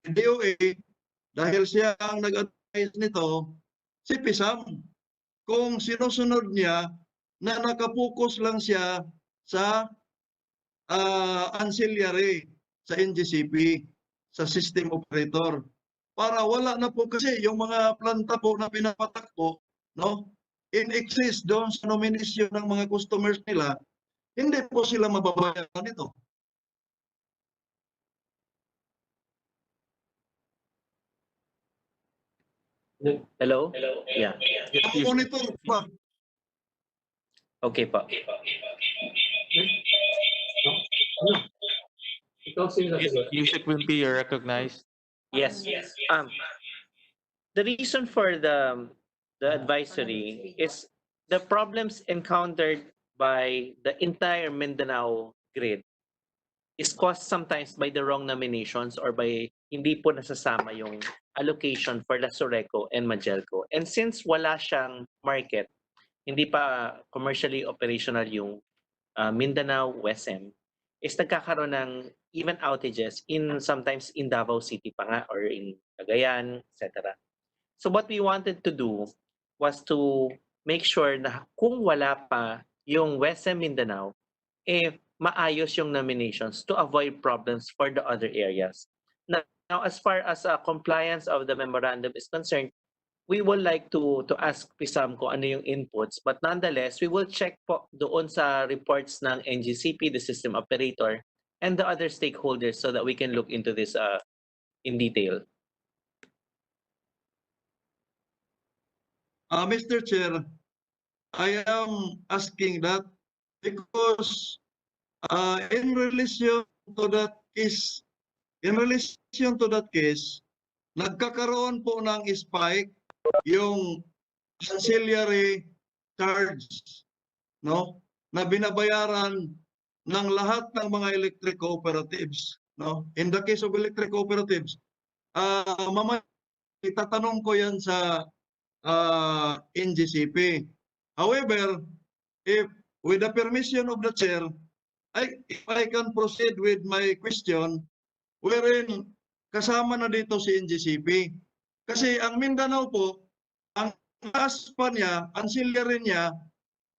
DOA dahil siya ang nag-advise nito, si PISAM, kung sinusunod niya na nakapokus lang siya sa ancillary sa NGCP, sa system operator. Para wala na po kasi yung mga planta po na pinapatakbo, no, in excess doon sa nomination ng mga customers nila, hindi po sila mababayaran nito. Hello? Yeah. Monitor pa. Okay po. Yusek Wimpy, you're recognized. Yes. The reason for the advisory is the problems encountered by the entire Mindanao grid is caused sometimes by the wrong nominations or by hindi po nasasama yung allocation for La Sureco and Magelco. And since wala siyang market, hindi pa commercially operational yung Mindanao WESM, is nagkakaroon ng even outages sometimes in Davao City pa nga or in Cagayan, etc. So what we wanted to do was to make sure na kung wala pa yung WESM Mindanao, maayos yung nominations to avoid problems for the other areas. Now as far as compliance of the memorandum is concerned, we would like to ask PISAM kung ano yung inputs, but nonetheless, we will check po doon sa reports ng NGCP, the system operator, and the other stakeholders so that we can look into this in detail. Mr. Chair, I am asking that because in relation to that case, nagkakaroon po ng spike yung ancillary charge, no, na binabayaran ng lahat ng mga electric cooperatives, no. In the case of electric cooperatives, mamaya itatanong ko yan sa NGCP. However, if with the permission of the chair, if I can proceed with my question, wherein kasama na dito si NGCP. Kasi ang Mindanao po, ang ASPA niya, ancillary niya,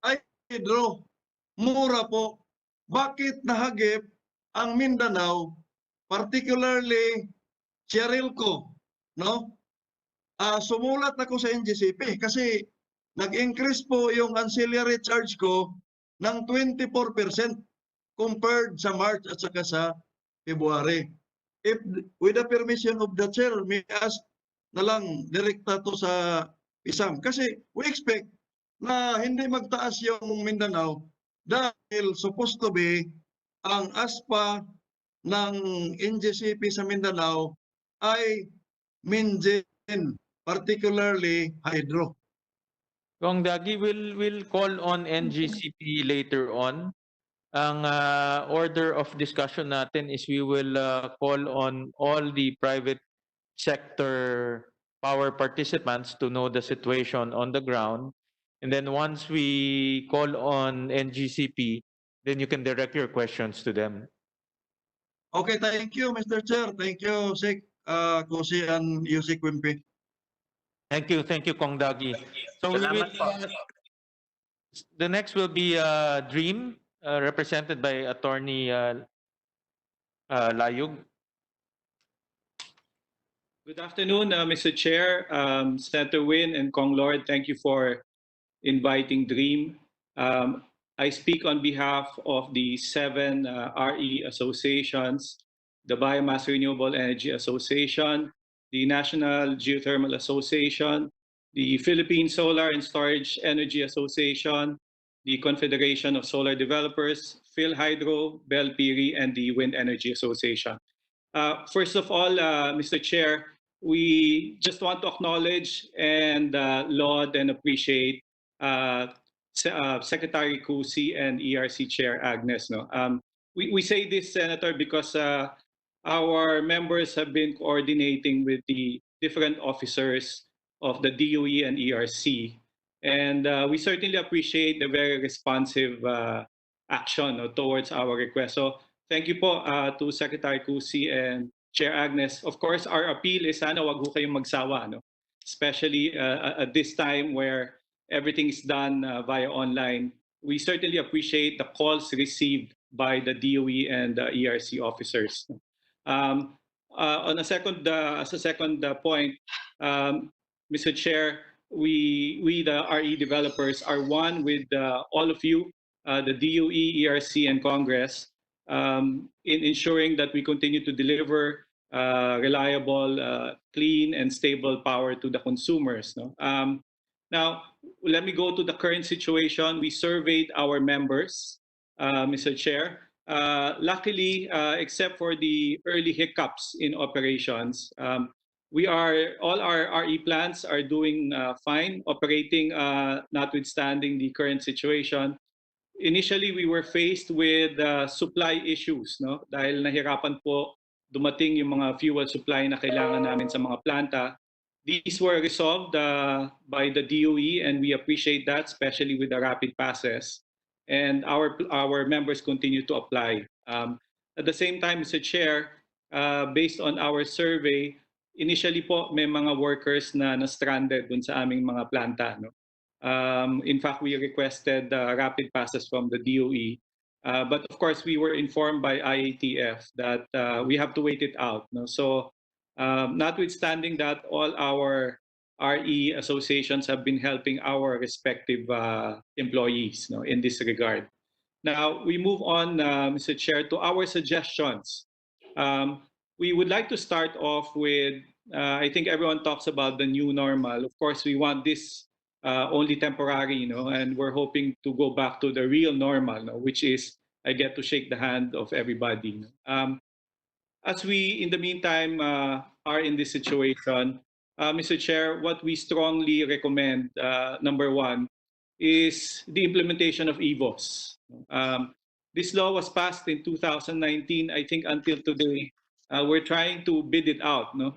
ay hydro. Mura po. Bakit nahagip ang Mindanao, particularly Meralco, no? Sumulat ako sa NGCP kasi nag-increase po yung ancillary charge ko ng 24% compared sa March at saka sa February. If with the permission of the chair, may I ask na lang direkta to sa PISAM. Kasi we expect na hindi magtaas yung Mindanao dahil supposed to be ang ASPA ng NGCP sa Mindanao ay Minjin, particularly hydro. Kong Dagi, will call on NGCP later on. Ang order of discussion natin is we will call on all the private sector power participants to know the situation on the ground. And then once we call on NGCP, then you can direct your questions to them. Okay, thank you, Mr. Chair. Thank you, Sek Kusi and Yusik Wimpi. Thank you, Kong Dagi. So we will, Salamat po. the next will be Dream, represented by Attorney Layug. Good afternoon, Mr. Chair, Senator Win and Kong Lord. Thank you for inviting Dream. I speak on behalf of the 7 RE associations, the Biomass Renewable Energy Association, the National Geothermal Association, the Philippine Solar and Storage Energy Association, the Confederation of Solar Developers, PhilHydro, BELPIRI, and the Wind Energy Association. First of all, Mr. Chair, we just want to acknowledge and laud and appreciate Secretary Kusi and ERC Chair Agnes. No? We say this, Senator, because our members have been coordinating with the different officers of the DOE and ERC. And we certainly appreciate the very responsive action towards our request. So thank you po to Secretary Kusi and Chair Agnes. Of course, our appeal is sana wag ho kayong magsawa, no? Especially at this time where everything is done via online. We certainly appreciate the calls received by the DOE and the ERC officers. On a second, as a second point, Mr. Chair, we the RE developers are one with all of you, the DOE, ERC, and Congress, in ensuring that we continue to deliver reliable, clean, and stable power to the consumers. No? Now, let me go to the current situation. We surveyed our members, Mr. Chair. Luckily, except for the early hiccups in operations, all our RE plants are doing fine, operating notwithstanding the current situation. Initially, we were faced with supply issues, no? Dahil nahirapan po dumating yung mga fuel supply na kailangan namin sa mga planta. These were resolved by the DOE, and we appreciate that, especially with the rapid passes. And our members continue to apply. At the same time, Mr. Chair, based on our survey, initially po may mga workers na stranded dun sa aming mga planta. No? In fact, we requested rapid passes from the DOE. But of course, we were informed by IATF that we have to wait it out. No? So notwithstanding that, all our RE associations have been helping our respective employees, no, in this regard. Now, we move on, Mr. Chair, to our suggestions. We would like to start off with, I think everyone talks about the new normal. Of course, we want this only temporary, you know, and we're hoping to go back to the real normal, no, which is I get to shake the hand of everybody. As we, in the meantime, are in this situation, Mr. Chair, what we strongly recommend, number one, is the implementation of EVOS. This law was passed in 2019. I think until today, we're trying to bid it out. No?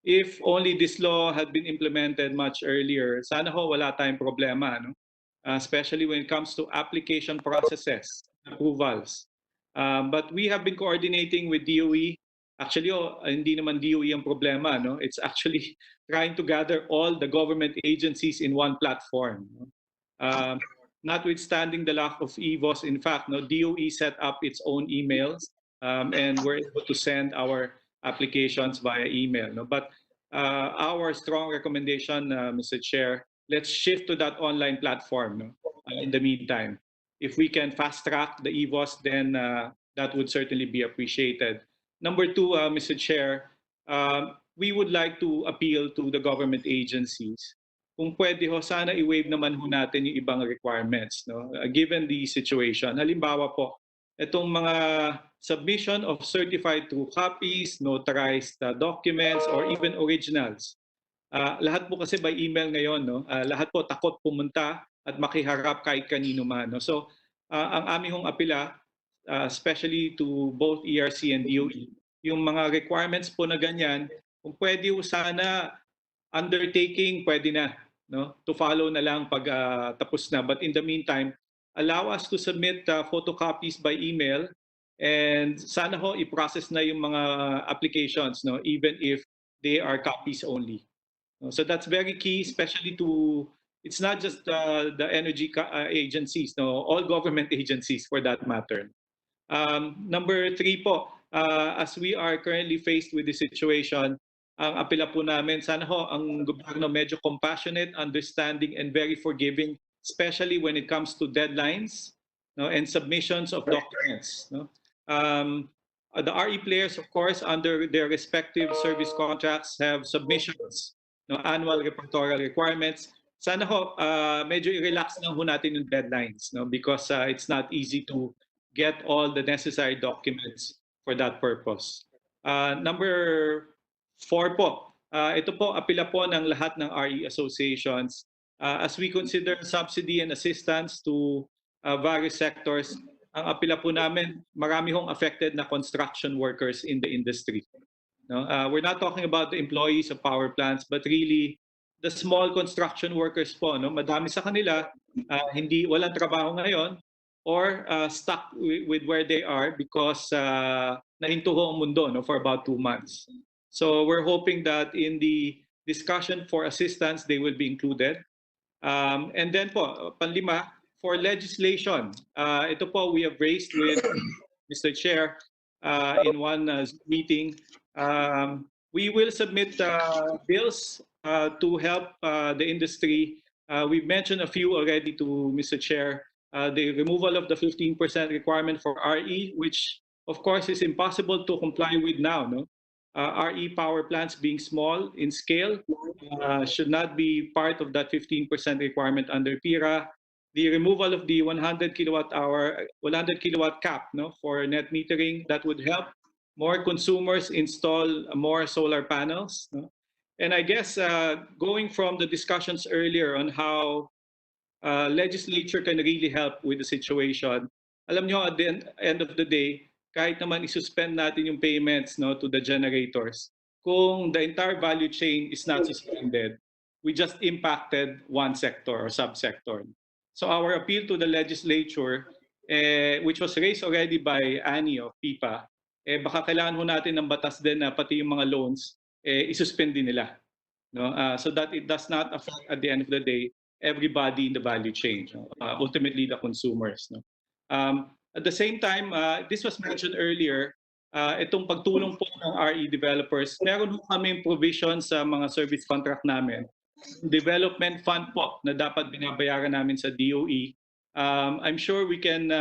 If only this law had been implemented much earlier, sana ho wala tayong problema. No? Especially when it comes to application processes, approvals. But we have been coordinating with DOE. Actually, hindi naman DOE ang problema. No? It's actually trying to gather all the government agencies in one platform. No? Notwithstanding the lack of EVOS, in fact, no, DOE set up its own emails and we're able to send our applications via email. No? But our strong recommendation, Mr. Chair, let's shift to that online platform. No? In the meantime, if we can fast track the EVOS, then that would certainly be appreciated. Number two, Mr. Chair, we would like to appeal to the government agencies kung pwede ho, sana i-waive naman ho natin yung ibang requirements, no? Given the situation. Halimbawa po, itong mga submission of certified true copies, notarized documents, or even originals. Lahat po kasi by email ngayon, no? Lahat po takot pumunta at makiharap kahit kanino man, no? So, ang aming hong apila, especially to both ERC and DOE, yung mga requirements po na ganyan, kung pwede po sana undertaking, pwede na, no? To follow na lang pag tapos na. But in the meantime, allow us to submit photocopies by email, and sana ho i-process na yung mga applications, no? Even if they are copies only. So that's very key, especially to, it's not just the energy agencies, no? All government agencies for that matter. Number 3 po, as we are currently faced with the situation, ang apela po namin, sana ho ang gobyerno medyo compassionate, understanding, and very forgiving, especially when it comes to deadlines, no, and submissions of documents. No? The RE players, of course, under their respective service contracts have submissions, no, annual reportorial requirements. Sana ho, medyo i-relax lang ho natin yung deadlines, no, because it's not easy to get all the necessary documents for that purpose. Number 4 po, ito po, apila po ng lahat ng RE associations. As we consider subsidy and assistance to various sectors, ang apila po namin, marami hong affected na construction workers in the industry. No? We're not talking about the employees of power plants, but really the small construction workers po. No? Madami sa kanila, walang trabaho ngayon, or stuck with where they are because nahinto ho ang mundo, no, for about 2 months. So we're hoping that in the discussion for assistance, they will be included. And then po, panlima, for legislation, ito po we have raised with Mr. Chair in one meeting. We will submit bills to help the industry. We've mentioned a few already to Mr. Chair. The removal of the 15% requirement for RE, which of course is impossible to comply with now. No, RE power plants being small in scale should not be part of that 15% requirement under PIRA. The removal of the 100 kilowatt cap, no, for net metering, that would help more consumers install more solar panels. No? And I guess going from the discussions earlier on how legislature can really help with the situation. Alam nyo, at the end of the day, kahit naman isuspend natin yung payments, no, to the generators, kung the entire value chain is not suspended, we just impacted one sector or subsector. So our appeal to the legislature, which was raised already by Annie of PIPA, baka kailangan ho natin ng batas din na pati yung mga loans, isuspend din nila. No? So that it does not affect, at the end of the day, everybody in the value chain, ultimately the consumers. No? At the same time, this was mentioned earlier, itong pagtulong po ng RE developers, meron po kaming provision sa mga service contract namin. Development fund po na dapat binabayaran namin sa DOE. I'm sure we can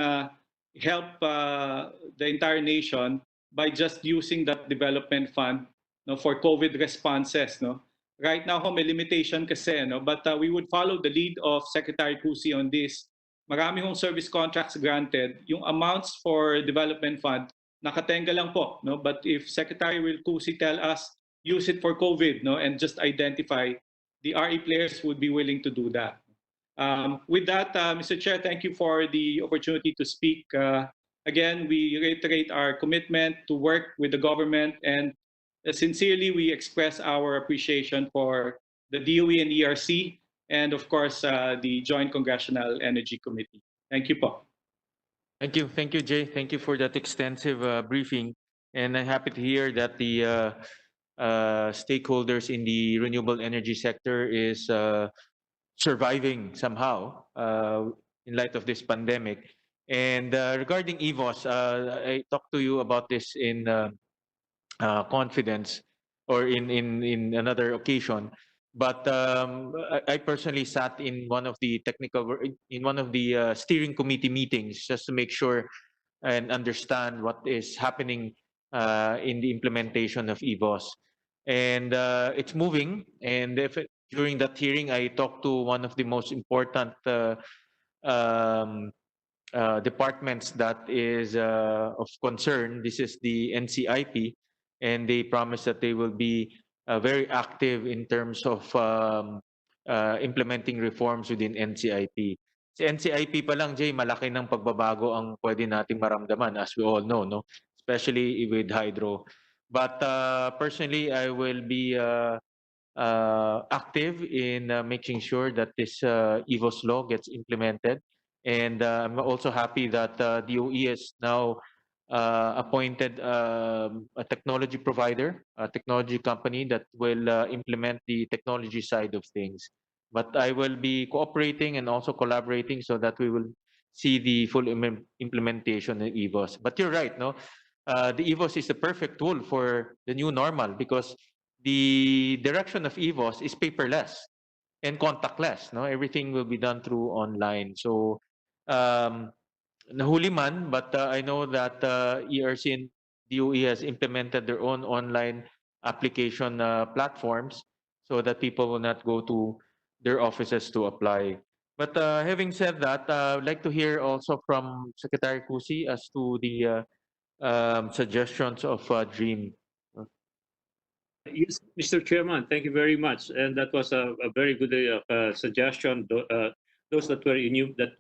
help the entire nation by just using that development fund, no, for COVID responses. No? Right now, may limitation kasi, no? But we would follow the lead of Secretary Cusi on this. Marami hong service contracts granted. Yung amounts for development fund, nakatenga lang po. No? But if Secretary will Cusi tell us, use it for COVID, no, and just identify, the RE players would be willing to do that. With that, Mr. Chair, thank you for the opportunity to speak. Again, we reiterate our commitment to work with the government, and sincerely, we express our appreciation for the DOE and ERC, and of course, the Joint Congressional Energy Committee. Thank you po. Thank you, Jay. Thank you for that extensive briefing. And I'm happy to hear that the stakeholders in the renewable energy sector is surviving somehow in light of this pandemic. And regarding EVOS, I talked to you about this in confidence or in another occasion. But I personally sat in one of the steering committee meetings just to make sure and understand what is happening in the implementation of EVOS. And it's moving. And during that hearing, I talked to one of the most important um, departments that is of concern. This is the NCIP, and they promise that they will be very active in terms of implementing reforms within NCIP. Sa NCIP pa lang, Jay, malaki ng pagbabago ang pwede nating maramdaman, as we all know, no? Especially with hydro. But personally, I will be active in making sure that this EVOS law gets implemented. And I'm also happy that DOE has now appointed a technology provider, a technology company that will implement the technology side of things. But I will be cooperating and also collaborating so that we will see the full implementation of EVOS. But you're right, no? The EVOS is the perfect tool for the new normal because the direction of EVOS is paperless and contactless. No, everything will be done through online. So, nahuli man, but I know that ERC and DOE has implemented their own online application platforms so that people will not go to their offices to apply. But having said that, I'd like to hear also from Secretary Kusi as to the suggestions of DREAM. Yes, Mr. Chairman, thank you very much. And that was a very good suggestion. Those that were enumerated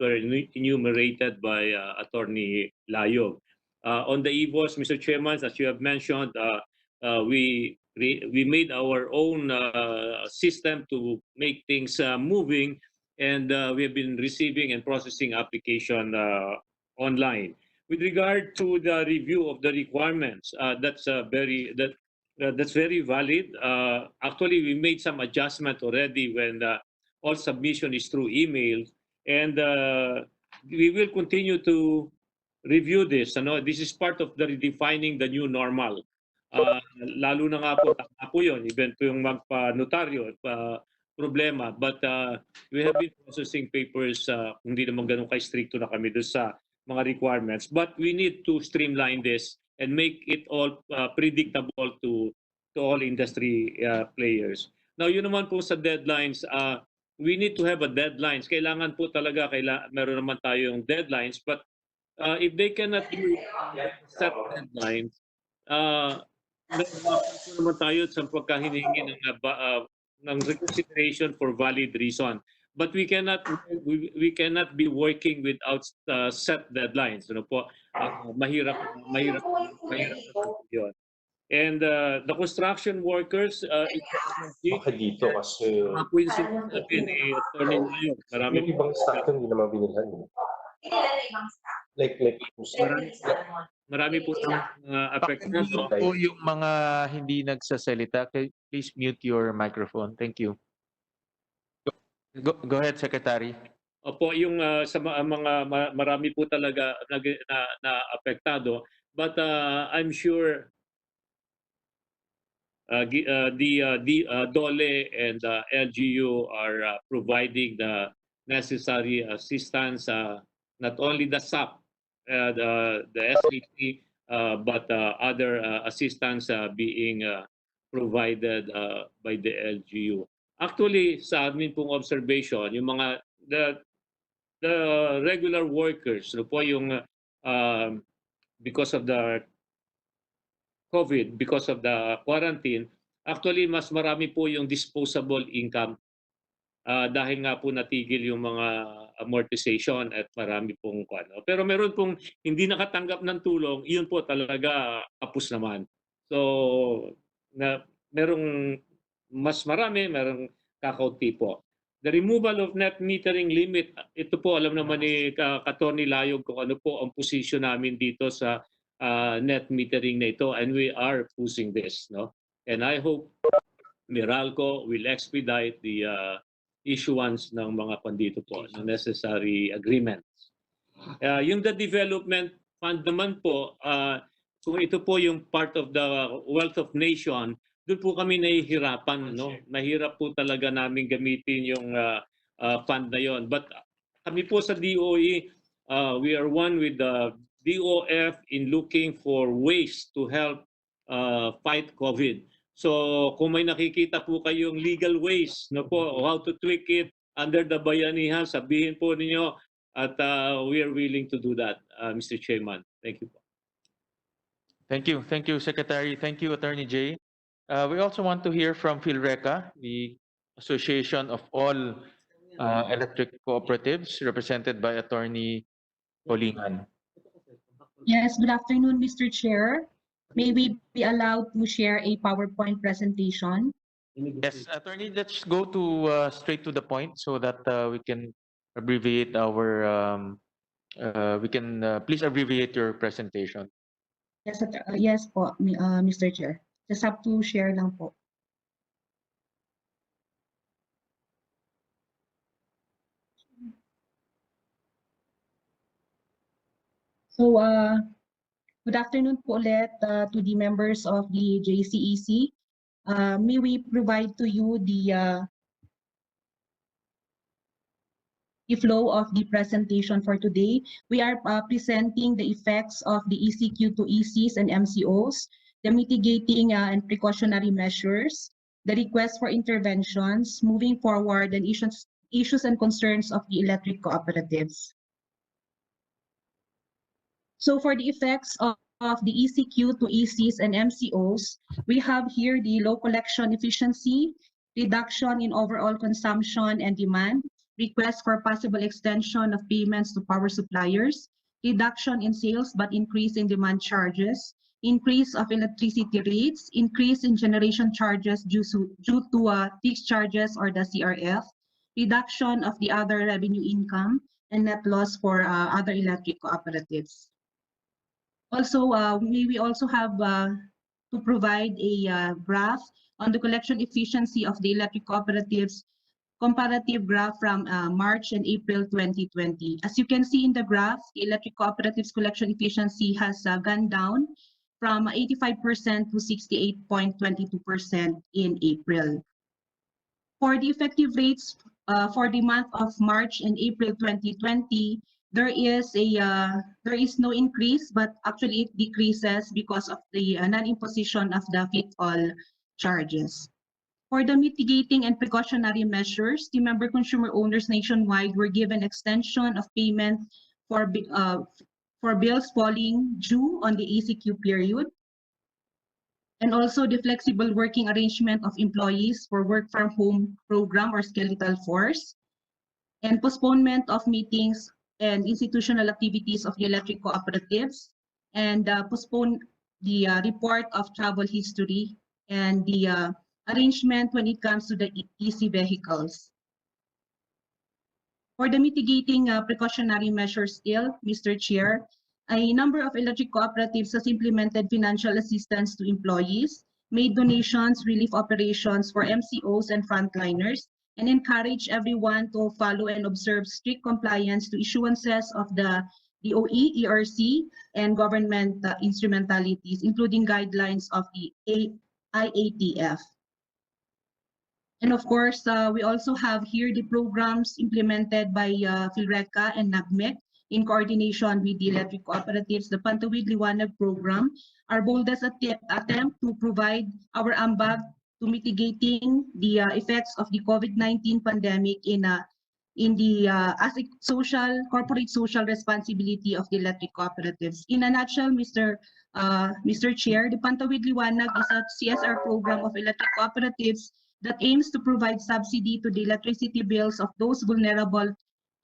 by Attorney Layog. On the EVOS, Mr. Chairman, as you have mentioned, we made our own system to make things moving, and we have been receiving and processing application online. With regard to the review of the requirements, that's very valid. Actually, we made some adjustment already when all submission is through email, and we will continue to review this. This is part of the redefining the new normal. Lalo na nga po, tama po yun, even po yung magpa-notaryo, problema. But we have been processing papers, hindi naman ganun ka-stricto na kami doon sa mga requirements. But we need to streamline this and make it all predictable to all industry players. Now, yun naman po sa deadlines, we need to have a deadlines. Kailangan po talaga, meron naman tayong deadlines, but if they cannot do set deadlines, po naman tayo sa pagkahiningi ng reconsideration for valid reason. But we cannot be working without set deadlines. Ano po? Mahirap yun. And the construction workers, dito kasi po yung sinasabi ni Atty. Mayo. yung ibang stock hindi naman binilhan. Like marami po Pakimute po yung mga hindi nagsasalita. Please mute your microphone. Thank you. Go ahead, Secretary. Opo, yung sa mga marami po talaga na apektado, but I'm sure the DOLE and LGU are providing the necessary assistance, not only the SAP, the SAP, but other assistance being provided by the LGU. Actually, sa amin pong observation, yung mga the regular workers, no po yung because of the COVID, because of the quarantine, actually mas marami po yung disposable income dahil nga po natigil yung mga amortization at marami pong ano. Pero meron pong hindi nakatanggap ng tulong, yun po talaga kapos naman. So merong mas marami, merong kakaunti po. The removal of net metering limit, ito po alam naman ni Atty. Layog kung ano po ang position namin dito sa net metering na ito, and we are pushing this, no? And I hope Meralco will expedite the issuance ng mga pandito po, ng necessary agreements. Yung the development fund naman po, kung ito po yung part of the wealth of nation, doon po kami nahihirapan, no? Mahirap po talaga namin gamitin yung fund na yon. But kami po sa DOE, we are one with the DOF in looking for ways to help fight COVID. So kung may nakikita po kayong legal ways no po, o how to tweak it under the bayanihan, sabihin po ninyo at we are willing to do that, Mr. Chairman. Thank you po. Thank you, Secretary. Thank you, Attorney Jay. We also want to hear from PhilReca, the Association of All Electric Cooperatives, represented by Attorney Polingan. Yes, good afternoon, Mr. Chair. May we be allowed to share a PowerPoint presentation? Yes, Attorney, let's go to straight to the point so that we can abbreviate our, please abbreviate your presentation. Yes, yes po, Mr. Chair. Just have to share lang po. So, good afternoon po ulit to the members of the JCEC. May we provide to you the flow of the presentation for today. We are presenting the effects of the ECQ to ECs and MCOs, the mitigating and precautionary measures, the request for interventions, moving forward, and issues and concerns of the electric cooperatives. So for the effects of the ECQ to ECs and MCOs, we have here the low collection efficiency, reduction in overall consumption and demand, request for possible extension of payments to power suppliers, reduction in sales but increase in demand charges, increase of electricity rates, increase in generation charges due to fixed charges or the CRF, reduction of the other revenue income, and net loss for other electric cooperatives. Also, we also have to provide a graph on the collection efficiency of the electric cooperatives, comparative graph from March and April 2020. As you can see in the graph, the electric cooperatives collection efficiency has gone down from 85% to 68.22% in April. For the effective rates for the month of March and April 2020, there is no increase, but actually it decreases because of the non-imposition of the fit-all charges. For the mitigating and precautionary measures, the member consumer owners nationwide were given extension of payment for bills falling due on the ECQ period, and also the flexible working arrangement of employees for work from home program or skeletal force, and postponement of meetings and institutional activities of the electric cooperatives, and postpone the report of travel history and the arrangement when it comes to the EC vehicles. For the mitigating precautionary measures still, Mr. Chair, a number of electric cooperatives has implemented financial assistance to employees, made donations, relief operations for MCOs and frontliners, and encourage everyone to follow and observe strict compliance to issuances of the DOE, ERC, and government instrumentalities, including guidelines of the IATF. And of course, we also have here the programs implemented by PhilReca and NAGMEC in coordination with the electric cooperatives, the Pantawid Liwanag program, our boldest attempt to provide our ambag to mitigating the effects of the COVID-19 pandemic in the as a corporate social responsibility of the electric cooperatives. In a nutshell, Mr. Chair, the Pantawid Liwanag is a CSR program of electric cooperatives that aims to provide subsidy to the electricity bills of those vulnerable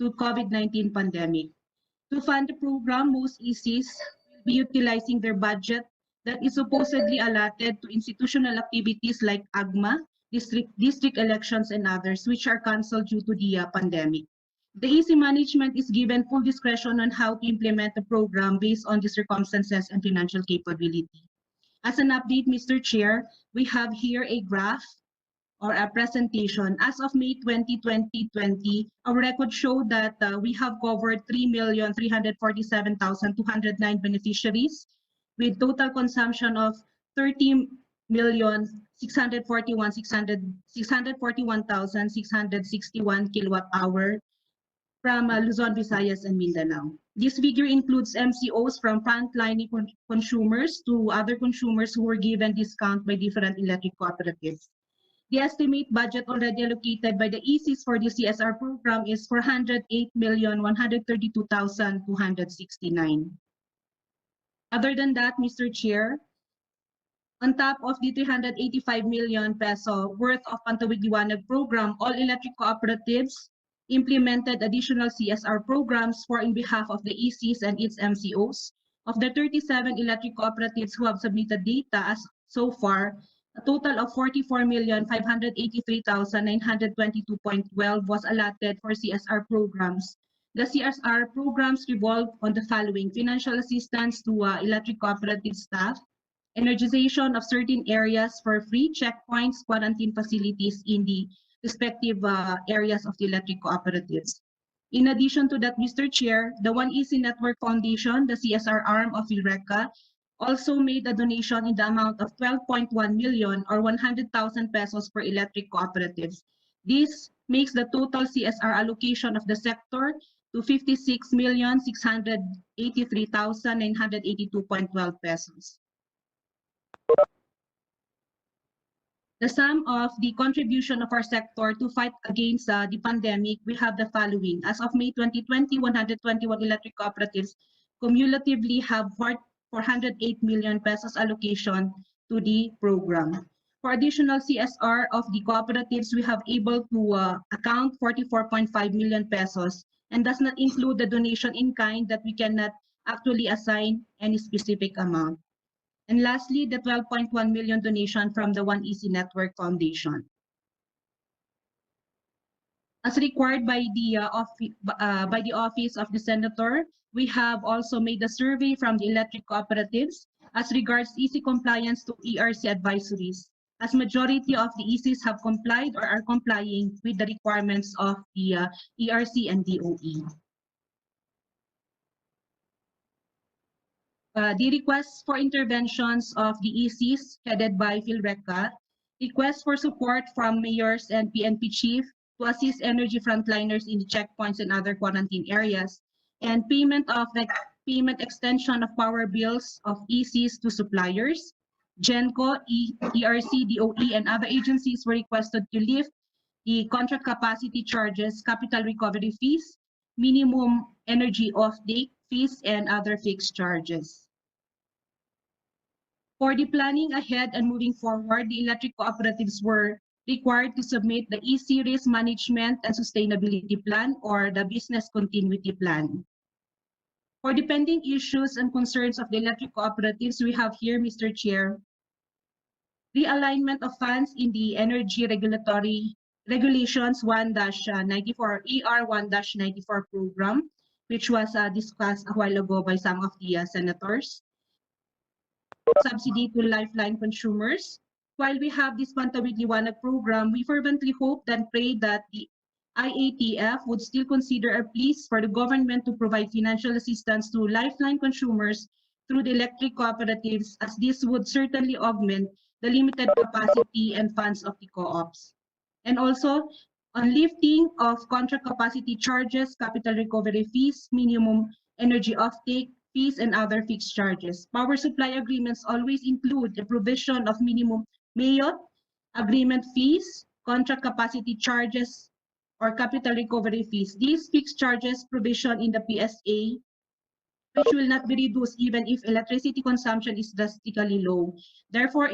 to COVID-19 pandemic. To fund the program, most ECs will be utilizing their budget that is supposedly allotted to institutional activities like AGMA, district elections, and others, which are canceled due to the pandemic. The EC management is given full discretion on how to implement the program based on the circumstances and financial capability. As an update, Mr. Chair, we have here a graph or a presentation. As of May 20, 2020, our record showed that we have covered 3,347,209 beneficiaries with total consumption of 30,641,661 kilowatt hour from Luzon, Visayas, and Mindanao. This figure includes MCOs from frontline consumers to other consumers who were given discount by different electric cooperatives. The estimate budget already allocated by the ECs for the CSR program is 408,132,269. Other than that, Mr. Chair, on top of the 385 million peso worth of Pantawid Liwanag program, all electric cooperatives implemented additional CSR programs for in behalf of the ECs and its MCOs. Of the 37 electric cooperatives who have submitted data as so far, a total of 44,583,922.12 was allotted for CSR programs. The CSR programs revolve on the following: financial assistance to electric cooperative staff, energization of certain areas for free checkpoints, quarantine facilities in the respective areas of the electric cooperatives. In addition to that, Mr. Chair, the One Easy Network Foundation, the CSR arm of Philreca, also made a donation in the amount of 12.1 million or 100,000 pesos per electric cooperatives. This makes the total CSR allocation of the sector to 56,683,982.12 pesos. The sum of the contribution of our sector to fight against the pandemic, we have the following. As of May 2020, 121 electric cooperatives cumulatively have 408 million pesos allocation to the program. For additional CSR of the cooperatives, we have able to account 44.5 million pesos and does not include the donation in kind that we cannot actually assign any specific amount. And lastly, the 12.1 million donation from the One Easy Network Foundation. As required by the Office of the Senator, we have also made a survey from the electric cooperatives as regards EC compliance to ERC advisories, as majority of the ECs have complied or are complying with the requirements of the ERC and DOE. The requests for interventions of the ECs headed by Philreca, requests for support from mayors and PNP chief to assist energy frontliners in the checkpoints and other quarantine areas, and payment extension of power bills of ECs to suppliers. GENCO, ERC, DOE, and other agencies were requested to lift the contract capacity charges, capital recovery fees, minimum energy offtake fees, and other fixed charges. For the planning ahead and moving forward, the electric cooperatives were required to submit the EC Risk Management and Sustainability Plan, or the Business Continuity Plan. For the pending issues and concerns of the electric cooperatives, we have here, Mr. Chair, realignment of funds in the Energy Regulatory Regulations 1-94, ER 1-94 program, which was discussed a while ago by some of the senators. Subsidy to lifeline consumers. While we have this Pantawid Liwanag program, we fervently hope and pray that the IATF would still consider a pleas for the government to provide financial assistance to lifeline consumers through the electric cooperatives, as this would certainly augment the limited capacity and funds of the co-ops. And also, on lifting of contract capacity charges, capital recovery fees, minimum energy offtake fees, and other fixed charges. Power supply agreements always include the provision of minimum MAYOT, agreement fees, contract capacity charges, or capital recovery fees. These fixed charges provision in the PSA, which will not be reduced even if electricity consumption is drastically low. Therefore,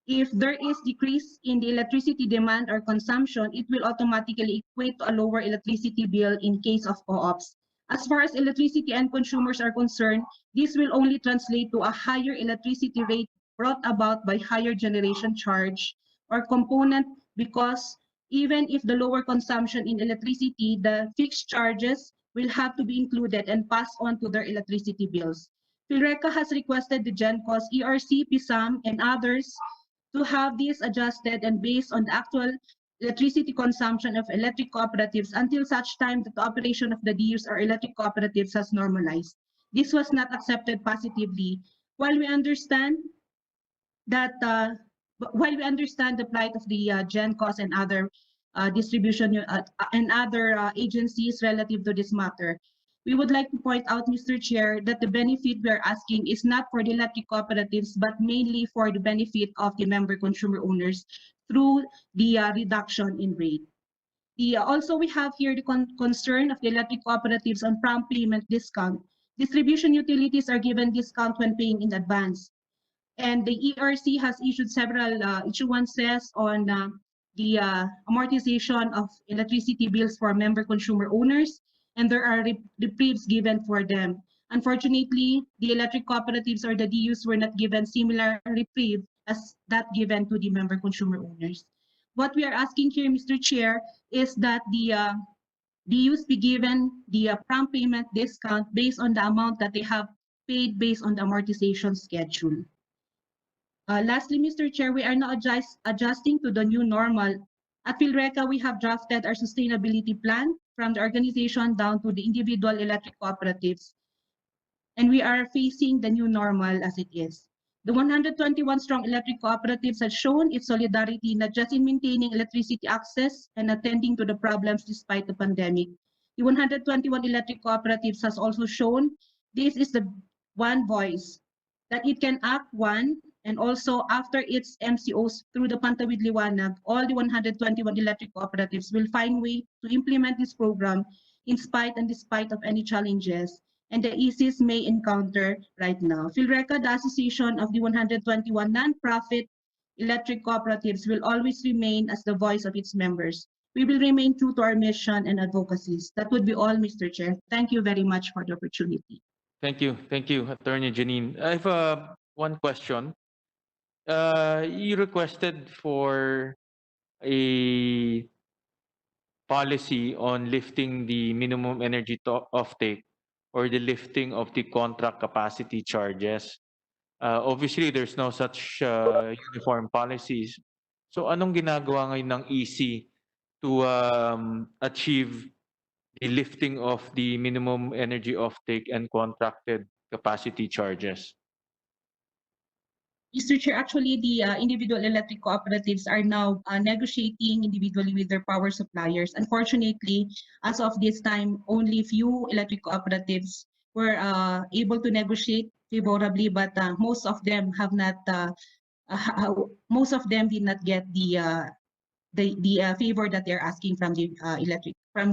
if there is decrease in the electricity demand or consumption, it will automatically equate to a lower electricity bill in case of co-ops. As far as electricity and consumers are concerned, this will only translate to a higher electricity rate brought about by higher generation charge or component, because even if the lower consumption in electricity, the fixed charges will have to be included and passed on to their electricity bills. Philreca has requested the GENCOs, ERC, PISAM, and others to have this adjusted and based on the actual electricity consumption of electric cooperatives until such time that the operation of the DUs or electric cooperatives has normalized. This was not accepted positively. While we understand that, while we understand the plight of the GENCOs and other distribution and other agencies relative to this matter, We would like to point out, Mr. Chair, that the benefit we are asking is not for the electric cooperatives, but mainly for the benefit of the member consumer owners through the reduction in rate. Also, we have here the concern of the electric cooperatives on prompt payment discount. Distribution utilities are given discount when paying in advance. And the ERC has issued several issuances on the amortization of electricity bills for member consumer owners, and there are reprieves given for them. Unfortunately, the electric cooperatives or the DUs were not given similar reprieve as that given to the member consumer owners. What we are asking here, Mr. Chair, is that the DUs be given the prompt payment discount based on the amount that they have paid based on the amortization schedule. Lastly, Mr. Chair, we are now adjusting to the new normal. At PhilReca, we have drafted our sustainability plan from the organization down to the individual electric cooperatives, and we are facing the new normal as it is. The 121 strong electric cooperatives have shown its solidarity not just in maintaining electricity access and attending to the problems despite the pandemic. The 121 electric cooperatives has also shown this is the one voice, that it can act one, and also after its MCOs through the Pantawid Liwanag, all the 121 electric cooperatives will find way to implement this program in spite and despite of any challenges and the issues may encounter right now. PhilReca, the association of the 121 non-profit electric cooperatives, will always remain as the voice of its members. We will remain true to our mission and advocacies. That would be all, Mr. Chair. Thank you very much for the opportunity. Thank you, Attorney Janine. I have one question. You requested for a policy on lifting the minimum energy offtake or the lifting of the contract capacity charges. Obviously, there's no such uniform policies. So anong ginagawa ngayon ng EC to achieve the lifting of the minimum energy offtake and contracted capacity charges? Mr. Chair, actually, the individual electric cooperatives are now negotiating individually with their power suppliers. Unfortunately, as of this time, only few electric cooperatives were able to negotiate favorably, but most of them have not. Most of them did not get the favor that they're asking from the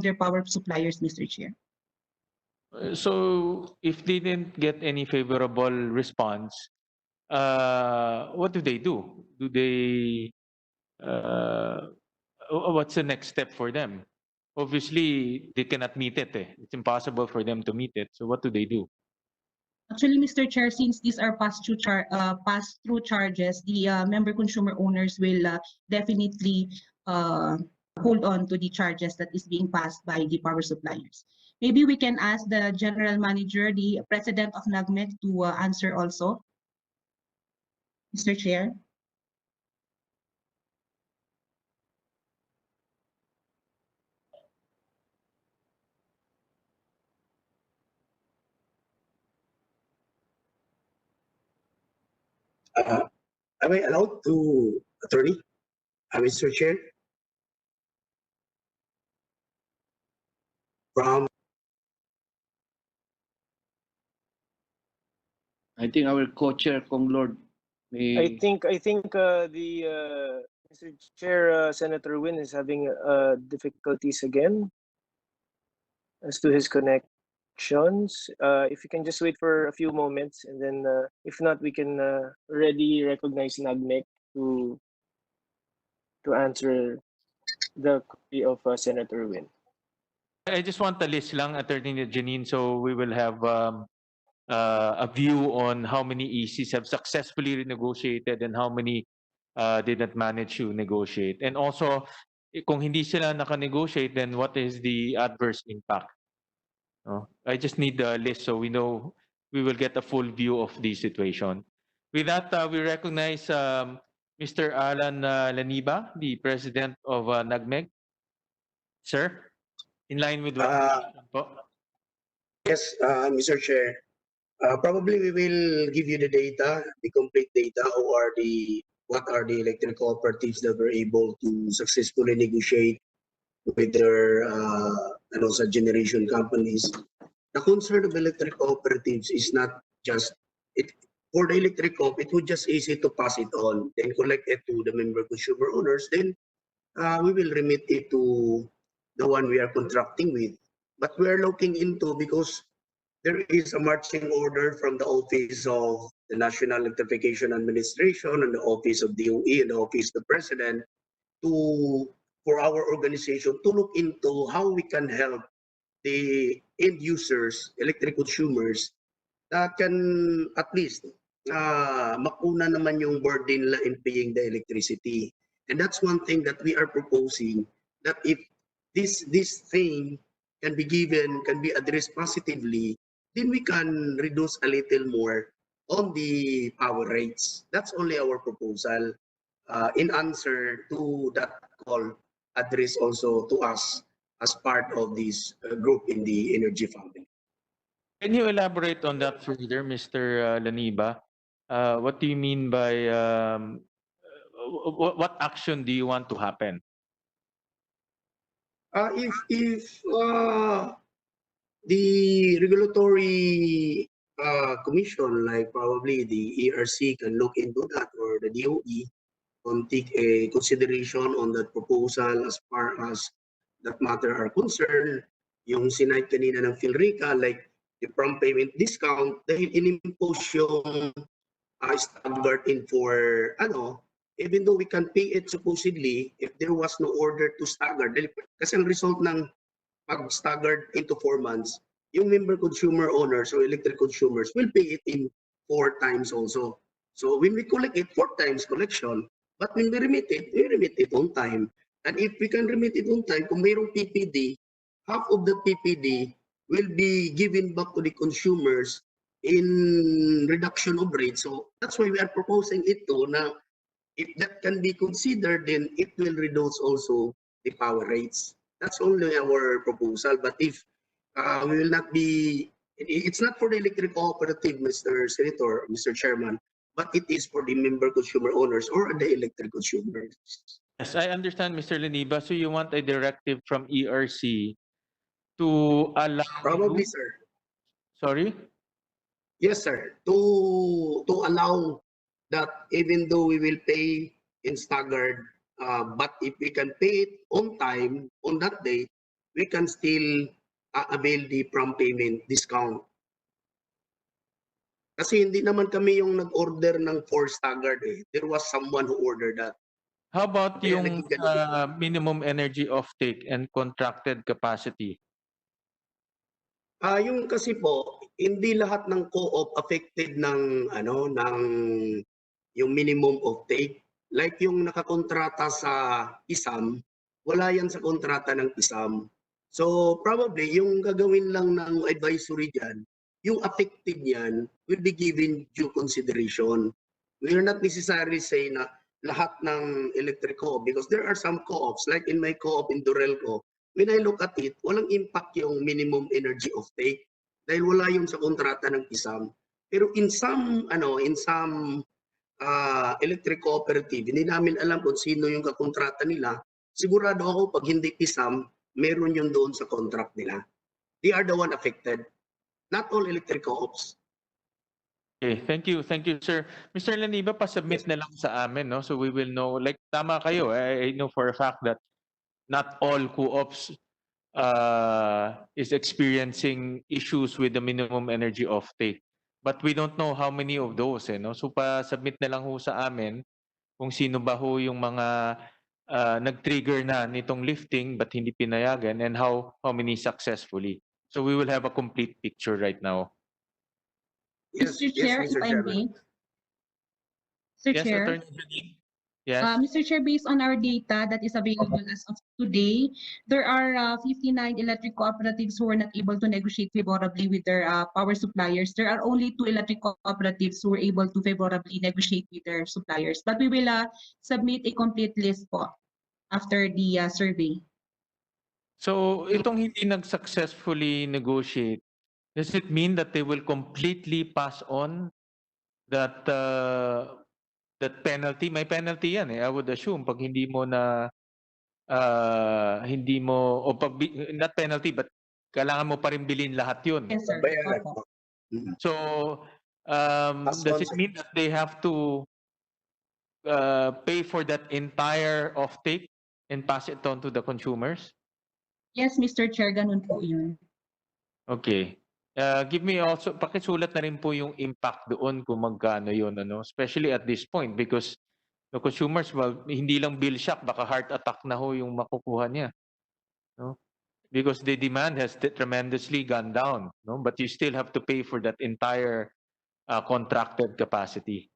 their power suppliers, Mr. Chair. So if they didn't get any favorable response, what do they do? Do they, what's the next step for them? Obviously, they cannot meet it. It's impossible for them to meet it. So what do they do? Actually, Mr. Chair, since these are pass-through charges, the member consumer owners will definitely hold on to the charges that is being passed by the power suppliers. Maybe we can ask the general manager, the president of NAGMEC, to answer also. Mr. Chair. Am I allowed to, attorney? Mr. Chair? From I think our co-chair, Kong Lord, may... I think the Mr. Chair, Senator Win is having difficulties again as to his connections. If you can just wait for a few moments, and then if not, we can already recognize NAGMEC to answer the query of Senator Win. I just want the list lang, Attorney Janine, so we will have a view on how many ECs have successfully renegotiated and how many did not manage to negotiate. And also, kung hindi sila naka-negotiate, then what is the adverse impact? I just need the list so we know, we will get a full view of the situation. With that, we recognize Mr. Alan Laniba, the president of NAGMEC. Sir, in line with what yes, Mr. Chair. Probably we will give you the data, the complete data, or what are the electric cooperatives that were able to successfully negotiate with their and also generation companies. the concern of electric cooperatives is not just it for the electric co, it would just easy to pass it on, then collect it to the member consumer owners, then we will remit it to the one we are contracting with. But we are looking into because there is a marching order from the Office of the National Electrification Administration and the Office of DOE and the Office of the President to for our organization to look into how we can help the end users, electric consumers, that can at least makuna naman yung burden nila in paying the electricity. And that's one thing that we are proposing, that if this thing can be given, can be addressed positively, then we can reduce a little more on the power rates. That's only our proposal in answer to that call addressed also to us as part of this group in the energy family. Can you elaborate on that further, Mr. Laniba? What do you mean by what action do you want to happen? If the regulatory commission, like probably the ERC, can look into that, or the DOE, take a consideration on that proposal as far as that matter are concerned, yung sinight kanina ng PhilRica, like the prompt payment discount, dahil inimpose yung staggered in for even though we can pay it supposedly if there was no order to stagger. Kasi ang result ng pag-staggered into 4 months, yung member consumer owners or electric consumers will pay it in 4 times also. So when we collect it, 4 times collection, but when we remit it on time. And if we can remit it on time, kung mayroong PPD, half of the PPD will be given back to the consumers in reduction of rate. So that's why we are proposing it to na if that can be considered, then it will reduce also the power rates. That's only our proposal. But if we will not be, it's not for the electric cooperative, Mr. Senator, Mr. Chairman, but it is for the member consumer owners or the electric consumers. Yes, I understand, Mr. Laniba. So you want a directive from ERC to allow Probably, you? sir. Sorry? Yes, sir. To allow that even though we will pay in staggered, but if we can pay it on time, on that day, we can still avail the prompt payment discount. Kasi hindi naman kami yung nag-order ng 4 staggered eh. There was someone who ordered that. How about Kaya yung naging ganun. minimum energy offtake and contracted capacity? Yung kasi po, hindi lahat ng co-op affected ng yung minimum offtake. Like yung nakakontrata sa ISAM, wala yan sa kontrata ng ISAM. So probably yung gagawin lang ng advisory diyan, yung affected niyan will be given due consideration. We are not necessarily saying na lahat ng electric co-op because there are some co-ops like in my co-op in Meralco. When I look at it, walang impact yung minimum energy offtake dahil wala yung sa kontrata ng ISAM. Pero in some electric cooperative, hindi namin alam kung sino yung kakontrata nila. Sigurado ako pag hindi ISAM, meron yun doon sa contract nila. They are the one affected. Not all electric co-ops. Okay, thank you, sir. Mr. Laniba, pasubmit na lang sa amin, no? So we will know, like tama kayo, I know for a fact that not all co-ops is experiencing issues with the minimum energy offtake. But we don't know how many of those, no? So pa-submit na lang ho sa amin kung sino ba ho yung mga nag-trigger na nitong lifting but hindi pinayagan and how many successfully. So we will have a complete picture right now. Mr. Chair, if I may. Mr. Yes, Chair. Attorney Janine? Yes. Mr. Chair, based on our data that is available as of today, there are 59 electric cooperatives who were not able to negotiate favorably with their power suppliers. There are only 2 electric cooperatives who were able to favorably negotiate with their suppliers. But we will submit a complete list po after the survey. So itong hindi nag-successfully negotiate, does it mean that they will completely pass on that that penalty? May penalty yan eh. I would assume pag hindi mo na hindi mo o pag not penalty but kailangan mo pa rin bilhin lahat yun. Yes, sir. Bayaran Opo. po. Mm. So, does it concept. mean that they have to pay for that entire offtake and pass it on to the consumers? Yes, Mr. Chair, ganun po yun. Okay. Give me also, pakisulat na rin po yung impact doon kung magkano yun, ano? Especially at this point because the consumers, well, hindi lang bill shock, baka heart attack na ho yung makukuha niya. No? Because the demand has tremendously gone down, no? But you still have to pay for that entire contracted capacity.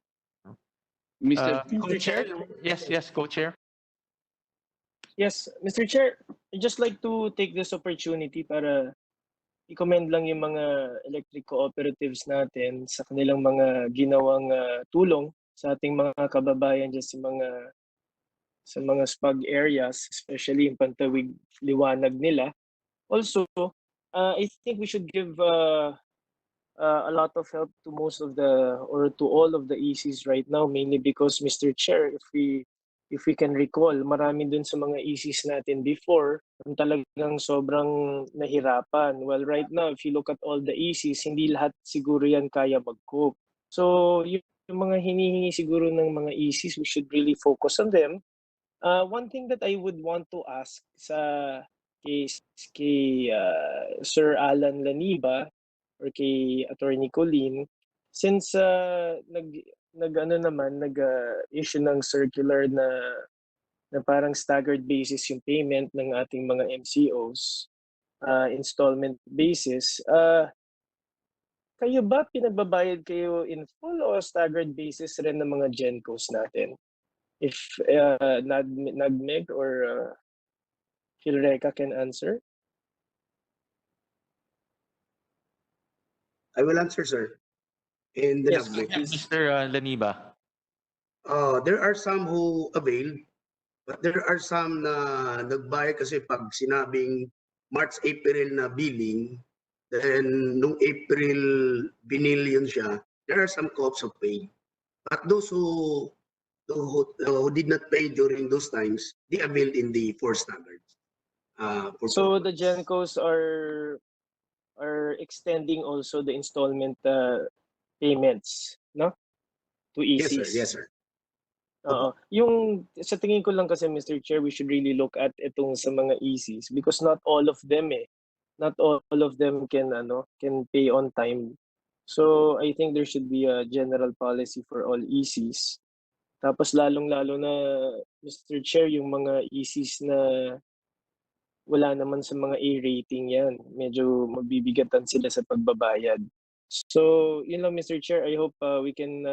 Mr. Co-chair? Yes, co-chair. Yes, Mr. Chair, I'd just like to take this opportunity para i-commend lang yung mga electric cooperatives natin sa kanilang mga ginawang tulong sa ating mga kababayan dyan sa mga spag areas, especially yung pantawid liwanag nila. Also, I think we should give a lot of help to most of or to all of the ECs right now, mainly because, Mr. Chair, if we can recall, marami dun sa mga ECs natin before, talagang sobrang nahirapan. Well, right now, if you look at all the ECs, hindi lahat siguro yan kaya mag-cope. So, yung mga hinihingi siguro ng mga ECs, we should really focus on them. One thing that I would want to ask kay Sir Alan Laniba or kay Attorney Colleen, since nag-issue ng circular na parang staggered basis yung payment ng ating mga MCOs, installment basis. Kayo ba pinagbabayad kayo in full o staggered basis rin ng mga GenCos natin? If Nagmeg or Philreca can answer. I will answer, sir. In the Yes, Mr. Laniba. There are some who avail, but there are some na nagbayad kasi pag sinabing March, April na billing, then nung April binil yun siya, there are some co-ops who pay. But those who did not pay during those times, they availed in the 4 standards. So the GenCos are extending also the installment payments, no? To ECs. Yes, sir. Yung sa tingin ko lang kasi, Mr. Chair, we should really look at itong sa mga ECs because not all of them can pay on time. So I think there should be a general policy for all ECs. Tapos lalong-lalo na, Mr. Chair, yung mga ECs na wala naman sa mga A rating yan. Medyo mabibigatan sila sa pagbabayad. So, yun lang, Mr. Chair. I hope we can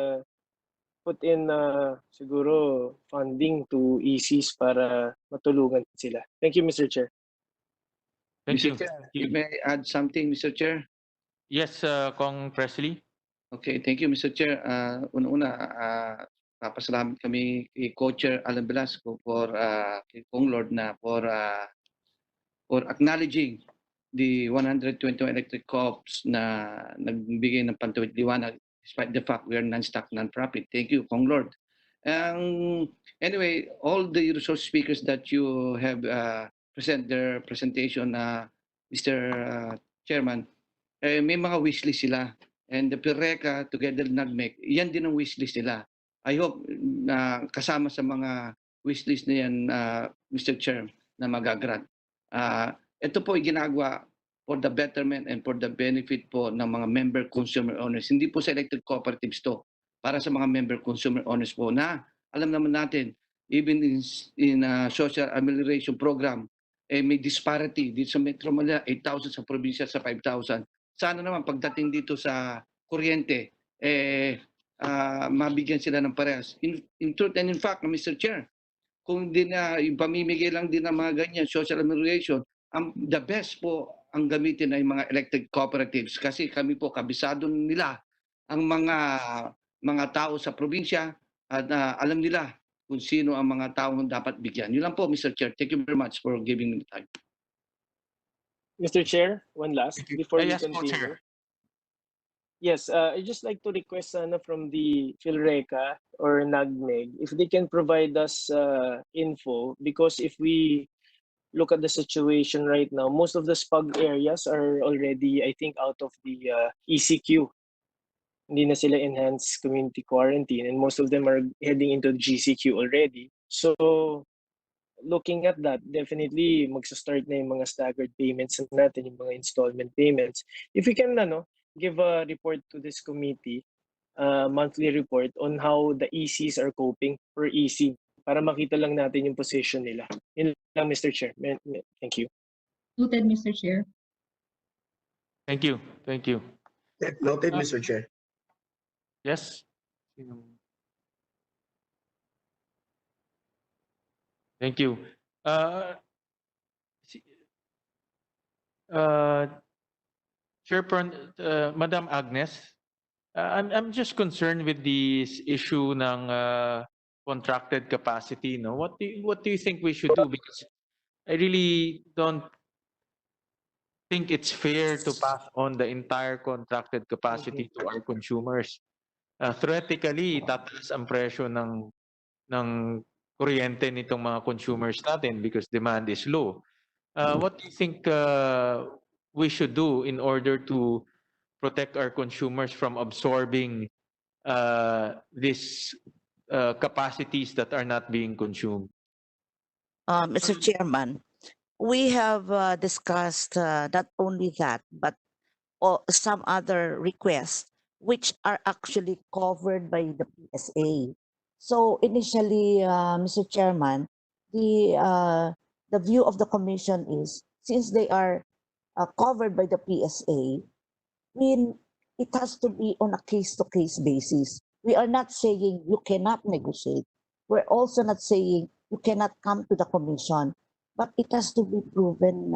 put in siguro funding to ECs para matulungan sila. Thank you, Mr. Chair. Thank you. Chair, you may add something, Mr. Chair? Yes, Kong Presley. Okay, thank you, Mr. Chair. Una-una, papasalamat kami kay Co-Chair Alan Velasco kay Kong Lord na for acknowledging the 121 electric co-ops na nagbigay ng pantawid liwanag despite the fact we are non-stock, non-profit. Thank you, Kong Lord. Anyway, all the resource speakers that you have present their presentation, Mr. Chairman, may mga wishlist sila. And the PIRECA together with NAGMEC, yan din ang wishlist nila. I hope na kasama sa mga wishlist na yan, Mr. Chair, na magagrant. Ito po ay ginagawa for the betterment and for the benefit po ng mga member consumer owners. Hindi po sa electric cooperatives to. Para sa mga member consumer owners po na alam naman natin, even in social amelioration program, may disparity dito sa Metro Manila, 8,000 sa probinsya sa 5,000. Sana naman pagdating dito sa kuryente, mabigyan sila ng parehas. In truth and in fact, Mr. Chair, kung hindi na yung pamimigay lang din ng mga ganyan, social amelioration, the best po ang gamitin ay mga electric cooperatives kasi kami po kabisado nila ang mga tao sa probinsya at alam nila kung sino ang mga taong dapat bigyan. Yun lang po, Mr. Chair. Thank you very much for giving me the time. Mr. Chair, one last before we continue. Yes, I'd just like to request from the PhilReca or NAGMEG if they can provide us info because if we look at the situation right now, most of the SPUG areas are already, I think, out of the ECQ. Hindi na sila enhanced community quarantine, and most of them are heading into GCQ already. So, looking at that, definitely magsa-start na yung mga staggered payments natin, yung mga installment payments. If we can give a report to this committee, monthly report on how the ECs are coping per EC para makita lang natin yung position nila. Yun lang, Mr. Chair. Thank you. Noted, Mr. Chair. Thank you. Thank you. Noted, Mr. Chair. Yes. Thank you. Madam Agnes, I'm just concerned with this issue ng contracted capacity. No, what do you think we should do? Because I really don't think it's fair to pass on the entire contracted capacity to our consumers. Theoretically, tataas ang presyo ng kuryente nitong mga consumers natin because demand is low. What do you think we should do in order to protect our consumers from absorbing these capacities that are not being consumed? Mr. Chairman, we have discussed not only that, but some other requests which are actually covered by the PSA. So initially, Mr. Chairman, the view of the Commission is since they are covered by the PSA, it has to be on a case-to-case basis. We are not saying you cannot negotiate. We're also not saying you cannot come to the Commission, but it has to be proven,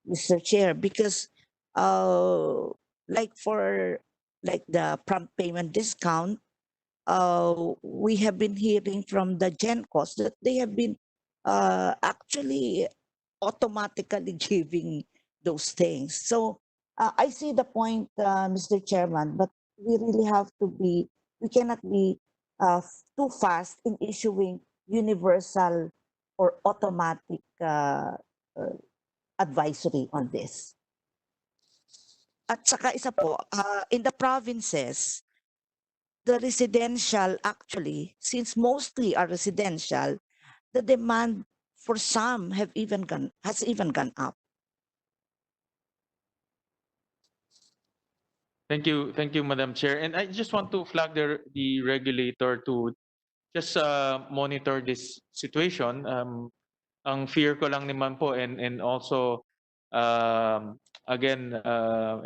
Mr. Chair, because like the prompt payment discount, we have been hearing from the GenCos that they have been actually automatically giving those things. So I see the point, Mr. Chairman, but we really have to be, we cannot be too fast in issuing universal or automatic advisory on this. At saka isa po, in the provinces, the residential actually, since mostly are residential, the demand for some has even gone up. Thank you, Madam Chair. And I just want to flag the regulator to just monitor this situation. Ang fear ko lang naman po, and also again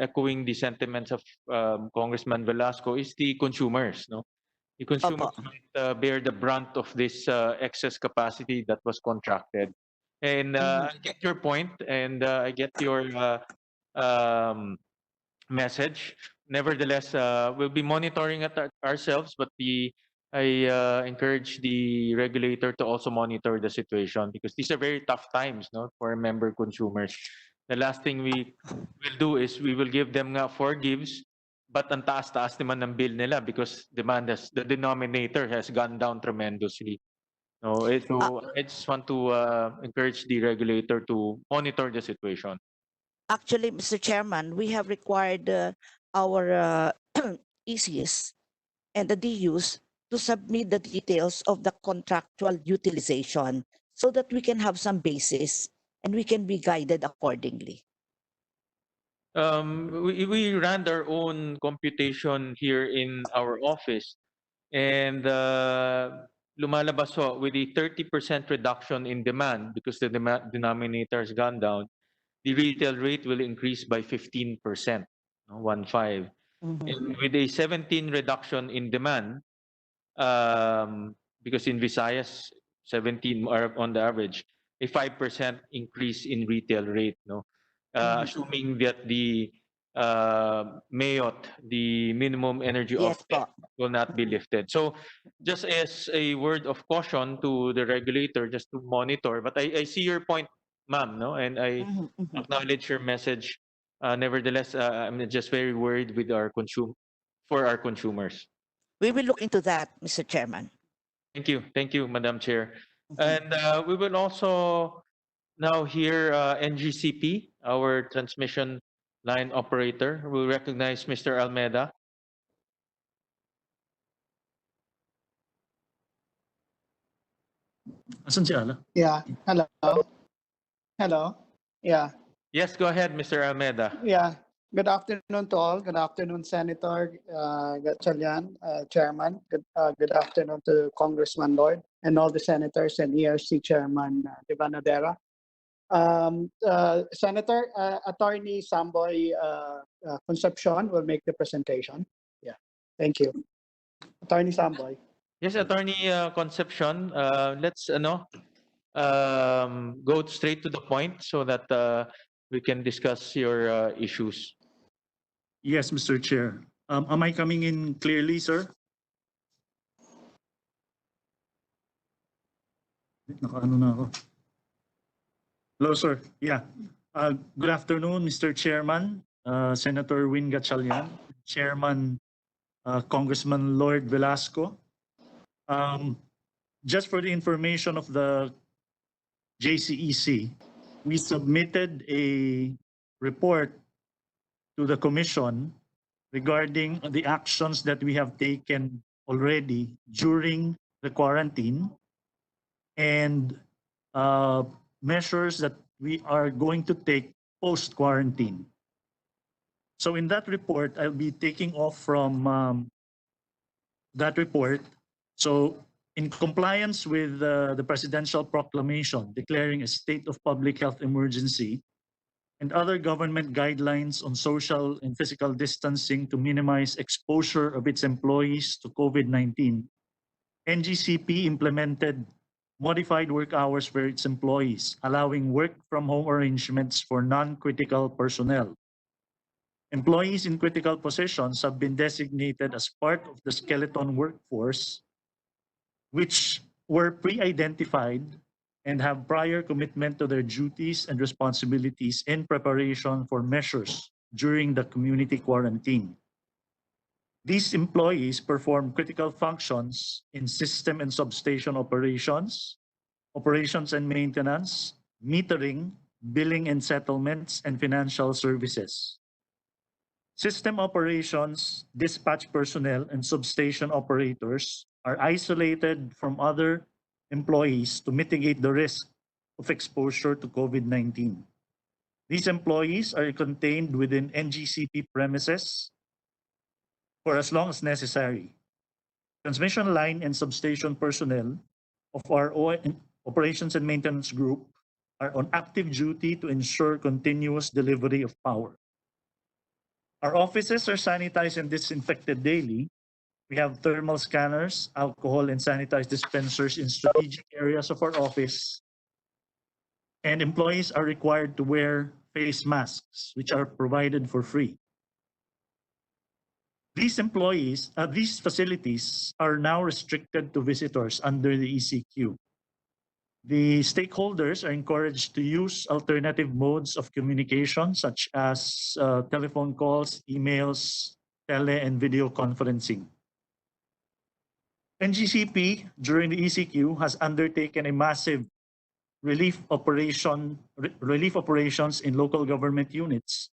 echoing the sentiments of Congressman Velasco, is the consumers. No, the consumers might bear the brunt of this excess capacity that was contracted. And I get your point, and I get your message. Nevertheless, we'll be monitoring it ourselves, but I encourage the regulator to also monitor the situation because these are very tough times, no, for member consumers. The last thing we will do is we will give them forgives, but ang taas-taas naman ng bill nila because the denominator has gone down tremendously. No, so I just want to encourage the regulator to monitor the situation. Actually, Mr. Chairman, we have required our ECs and the DUs to submit the details of the contractual utilization so that we can have some basis and we can be guided accordingly. We ran our own computation here in our office, and lumalabas with a 30% reduction in demand because the denominator has gone down. The retail rate will increase by 15%, 15. And with a 17 reduction in demand, because in Visayas, 17 are on the average, a 5% increase in retail rate, no? Assuming that the MAYOT, the minimum energy offtake, will not be lifted. So just as a word of caution to the regulator, just to monitor, but I see your point, ma'am, no? And I acknowledge your message. Nevertheless, I'm just very worried with for our consumers. We will look into that, Mr. Chairman. Thank you, Madam Chair. And we will also now hear NGCP, our transmission line operator. We'll recognize Mr. Almeida. Asan si Ala? Yeah. Hello. Hello. Yeah. Yes, go ahead, Mr. Almeida. Yeah. Good afternoon to all. Good afternoon, Senator Gatchalian, Chairman. Good afternoon to Congressman Lloyd and all the senators and ERC Chairman Devanadera. Senator, Attorney Samboy Concepcion will make the presentation. Yeah. Thank you. Attorney Samboy. Yes, Attorney Concepcion, let's go straight to the point so that we can discuss your issues. Yes, Mr. Chair. Am I coming in clearly, sir? Nakaano na ako. Hello, sir. Yeah. Good afternoon, Mr. Chairman, Senator Win Gatchalian, Chairman Congressman Lloyd Velasco. Just for the information of the JCEC, we submitted a report to the Commission regarding the actions that we have taken already during the quarantine and measures that we are going to take post-quarantine. So in that report, I'll be taking off from that report. So in compliance with the presidential proclamation declaring a state of public health emergency and other government guidelines on social and physical distancing to minimize exposure of its employees to COVID-19, NGCP implemented modified work hours for its employees, allowing work from home arrangements for non-critical personnel. Employees in critical positions have been designated as part of the skeleton workforce, which were pre-identified and have prior commitment to their duties and responsibilities in preparation for measures during the community quarantine. These employees perform critical functions in system and substation operations, operations and maintenance, metering, billing and settlements, and financial services. System operations, dispatch personnel, and substation operators are isolated from other employees to mitigate the risk of exposure to COVID-19. These employees are contained within NGCP premises for as long as necessary. Transmission line and substation personnel of our operations and maintenance group are on active duty to ensure continuous delivery of power. Our offices are sanitized and disinfected daily. We have thermal scanners, alcohol, and sanitized dispensers in strategic areas of our office. And employees are required to wear face masks, which are provided for free. These facilities are now restricted to visitors under the ECQ. The stakeholders are encouraged to use alternative modes of communication, such as telephone calls, emails, tele and video conferencing. NGCP, during the ECQ, has undertaken a massive relief operations in local government units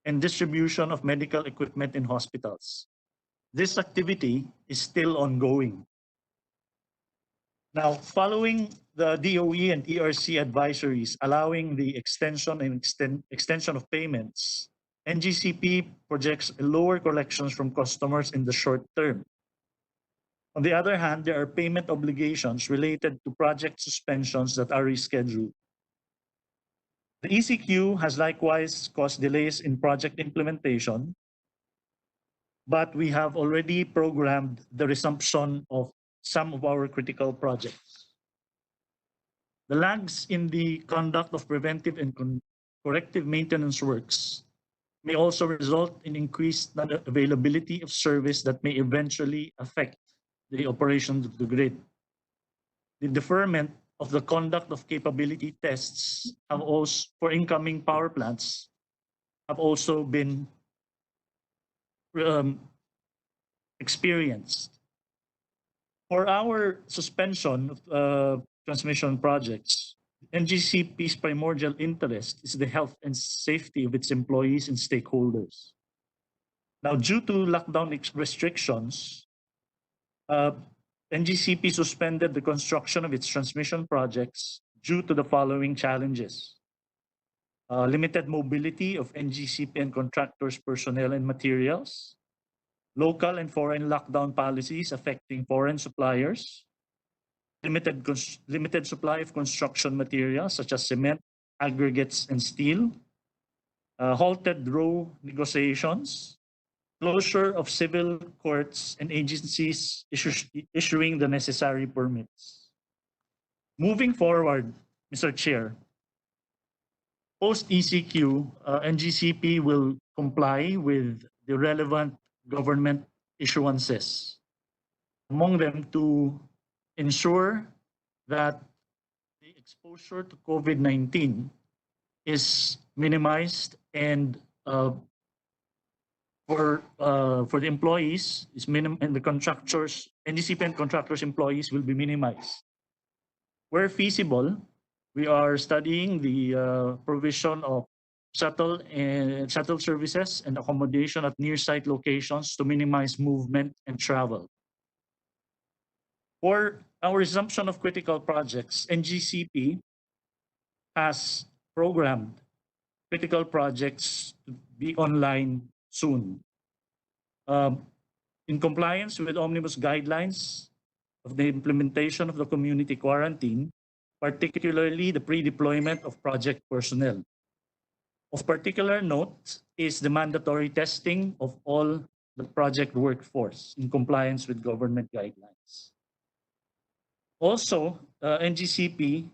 and distribution of medical equipment in hospitals. This activity is still ongoing. Now, following the DOE and ERC advisories allowing the extension of payments, NGCP projects lower collections from customers in the short term. On the other hand, there are payment obligations related to project suspensions that are rescheduled. The ECQ has likewise caused delays in project implementation, but we have already programmed the resumption of some of our critical projects. The lags in the conduct of preventive and corrective maintenance works may also result in increased availability of service that may eventually affect the operation of the grid. The deferment of the conduct of capability tests for incoming power plants have also been experienced. For our suspension of transmission projects, NGCP's primordial interest is the health and safety of its employees and stakeholders. Now, due to lockdown restrictions, NGCP suspended the construction of its transmission projects due to the following challenges. Limited mobility of NGCP and contractors' personnel and materials, local and foreign lockdown policies affecting foreign suppliers, limited supply of construction materials such as cement, aggregates, and steel, halted raw negotiations, closure of civil courts and agencies issuing the necessary permits. Moving forward, Mr. Chair, post-ECQ, NGCP will comply with the relevant government issuances. Among them, to ensure that the exposure to COVID-19 is minimized and for the employees and the contractors, NGCP and contractors employees will be minimized. Where feasible, we are studying the provision of shuttle services and accommodation at near-site locations to minimize movement and travel. For our resumption of critical projects, NGCP has programmed critical projects to be online soon. In compliance with Omnibus guidelines of the implementation of the community quarantine, particularly the pre-deployment of project personnel. Of particular note is the mandatory testing of all the project workforce in compliance with government guidelines. Also, NGCP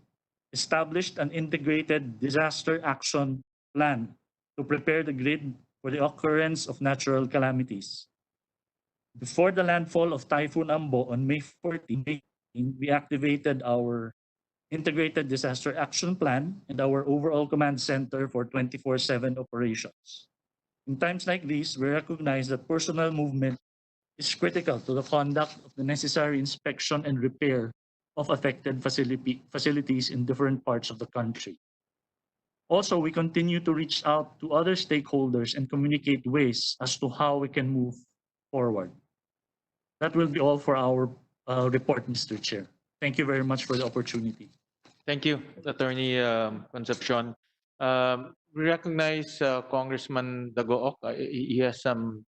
established an integrated disaster action plan to prepare the grid for the occurrence of natural calamities. Before the landfall of Typhoon Ambo on May 14, we activated our integrated disaster action plan and our overall command center for 24/7 operations. In times like these, we recognize that personnel movement is critical to the conduct of the necessary inspection and repair of affected facilities in different parts of the country. Also, we continue to reach out to other stakeholders and communicate ways as to how we can move forward. That will be all for our report, Mr. Chair. Thank you very much for the opportunity. Thank you, Attorney Concepcion. We recognize Congressman Dagook. He has some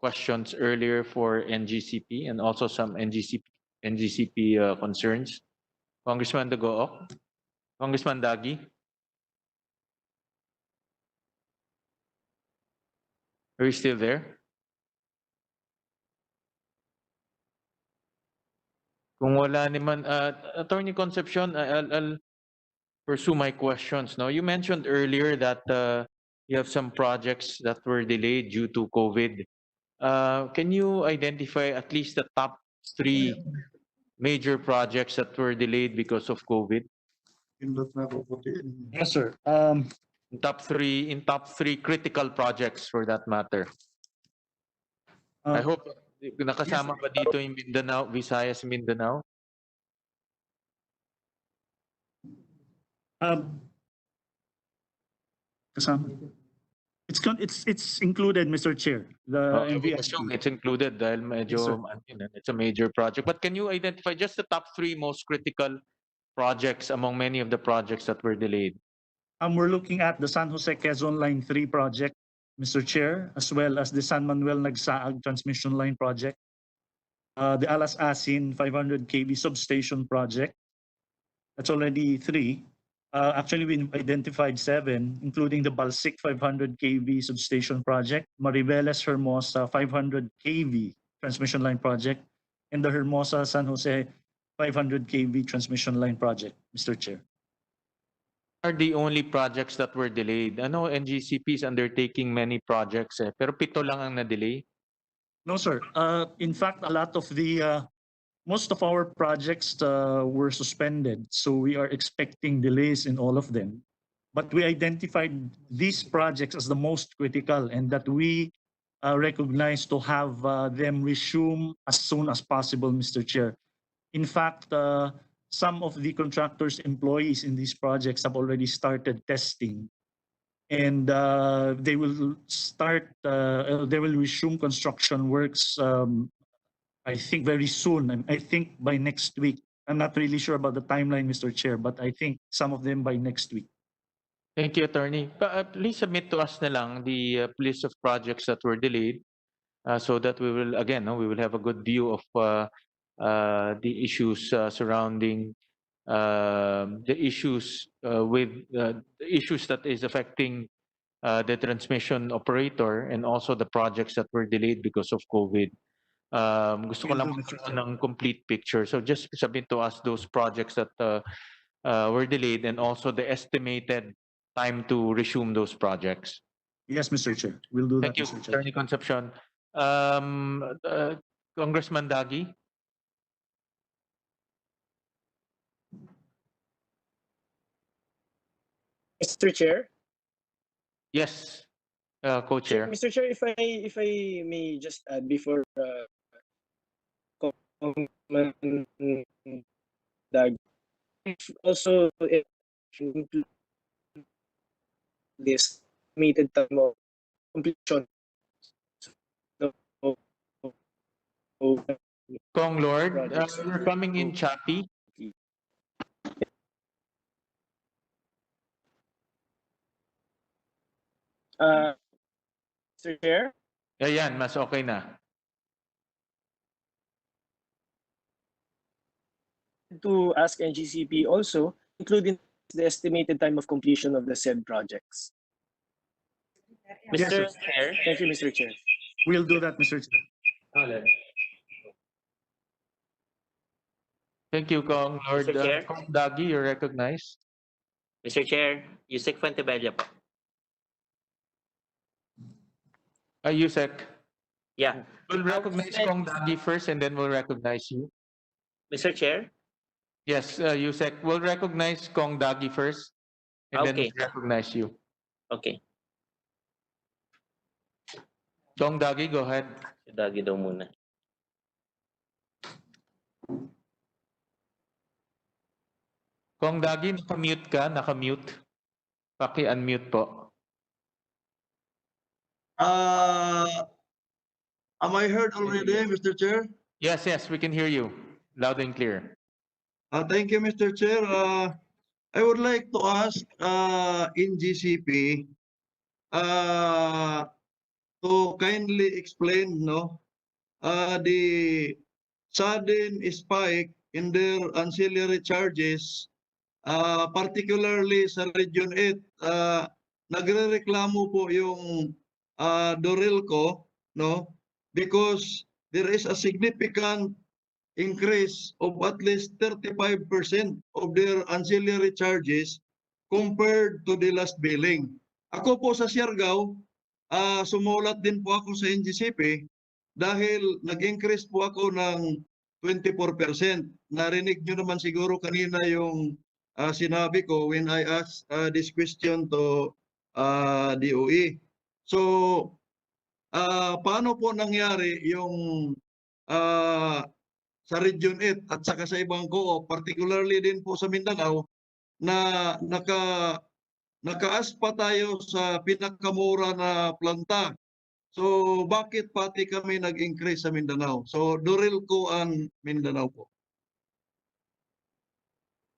questions earlier for NGCP and also some NGCP concerns. Congressman Dagook. Congressman Dagi. Are you still there? Kung wala naman, Attorney Concepcion, I'll pursue my questions. Now, you mentioned earlier that you have some projects that were delayed due to COVID. Can you identify at least the top 3 major projects that were delayed because of COVID? Yes, sir. In top three critical projects for that matter. I hope nakasama ba dito yung Mindanao, Visayas, Mindanao? Kasama. It's included, Mr. Chair. The assume it's included dahil medyo it's a major project. But can you identify just the top 3 most critical projects among many of the projects that were delayed? We're looking at the San Jose Quezon Line 3 project, Mr. Chair, as well as the San Manuel Nagsaag Transmission Line project, the Alas Asin 500 kV substation project. That's already 3. Actually, we identified 7, including the Balsic 500 kV substation project, Mariveles Hermosa 500 kV transmission line project, and the Hermosa San Jose 500 kV transmission line project, Mr. Chair. Are the only projects that were delayed? I know NGCP is undertaking many projects, pero 7 lang ang na-delay. No, sir. In fact, a lot of the most of our projects were suspended, so we are expecting delays in all of them. But we identified these projects as the most critical and that we recognize to have them resume as soon as possible, Mr. Chair. In fact, some of the contractors' employees in these projects have already started testing, and they will resume construction works. I think very soon, and I think by next week. I'm not really sure about the timeline, Mr. Chair, but I think some of them by next week. Thank you, Attorney. Please submit to us na lang the list of projects that were delayed, so that we will, again, we will have a good view of the issues surrounding the issues the issues that is affecting the transmission operator, and also the projects that were delayed because of COVID. Gusto ko lang magkaroon ng complete picture. So just submit to us those projects that were delayed, and also the estimated time to resume those projects. Yes, Mr. Chair. We'll do that, Thank you, Mr. Chair. Attorney Concepcion. Congressman Dagi? Mr. Chair? Yes, co-chair. Mr. Chair, if I may just add before also this estimated time of completion. Kong Lord, you're coming in choppy. Mr. Chair? Ayan, mas okay na. To ask NGCP also, including the estimated time of completion of the said projects. Mr. Chair. Thank you, Mr. Chair. We'll do that, Mr. Chair. Thank you, Kong Lord. Mr. Chair. Kong Dagi, you're recognized. Mr. Chair, Yusek Fuentebella po. Yusek. Yeah. We'll recognize Kong Dagi first, and then we'll recognize you. Mr. Chair? Yes, Yusek. We'll recognize Kong Dagi first, and then we'll recognize you. Okay. Kong Dagi, go ahead. Si Dagi daw muna. Kong Dagi, naka-mute ka, naka-mute. Paki-unmute po. Am I heard already, Mr. Chair? Yes, we can hear you loud and clear. Thank you, Mr. Chair. I would like to ask NGCP to kindly explain the sudden spike in their ancillary charges, particularly sa Region 8. Nagrereklamo po yung Meralco, because there is a significant increase of at least 35% of their ancillary charges compared to the last billing. Ako po sa Siargao, sumulat din po ako sa NGCP dahil nag-increase po ako ng 24%. Narinig nyo naman siguro kanina yung sinabi ko when I asked this question to DOE. So, paano po nangyari yung sa Region 8 at saka sa ibang co-op, particularly din po sa Mindanao, na nakaaspa tayo sa pinakamura na planta. So bakit pati kami nag-increase sa Mindanao? So Meralco ang Mindanao po.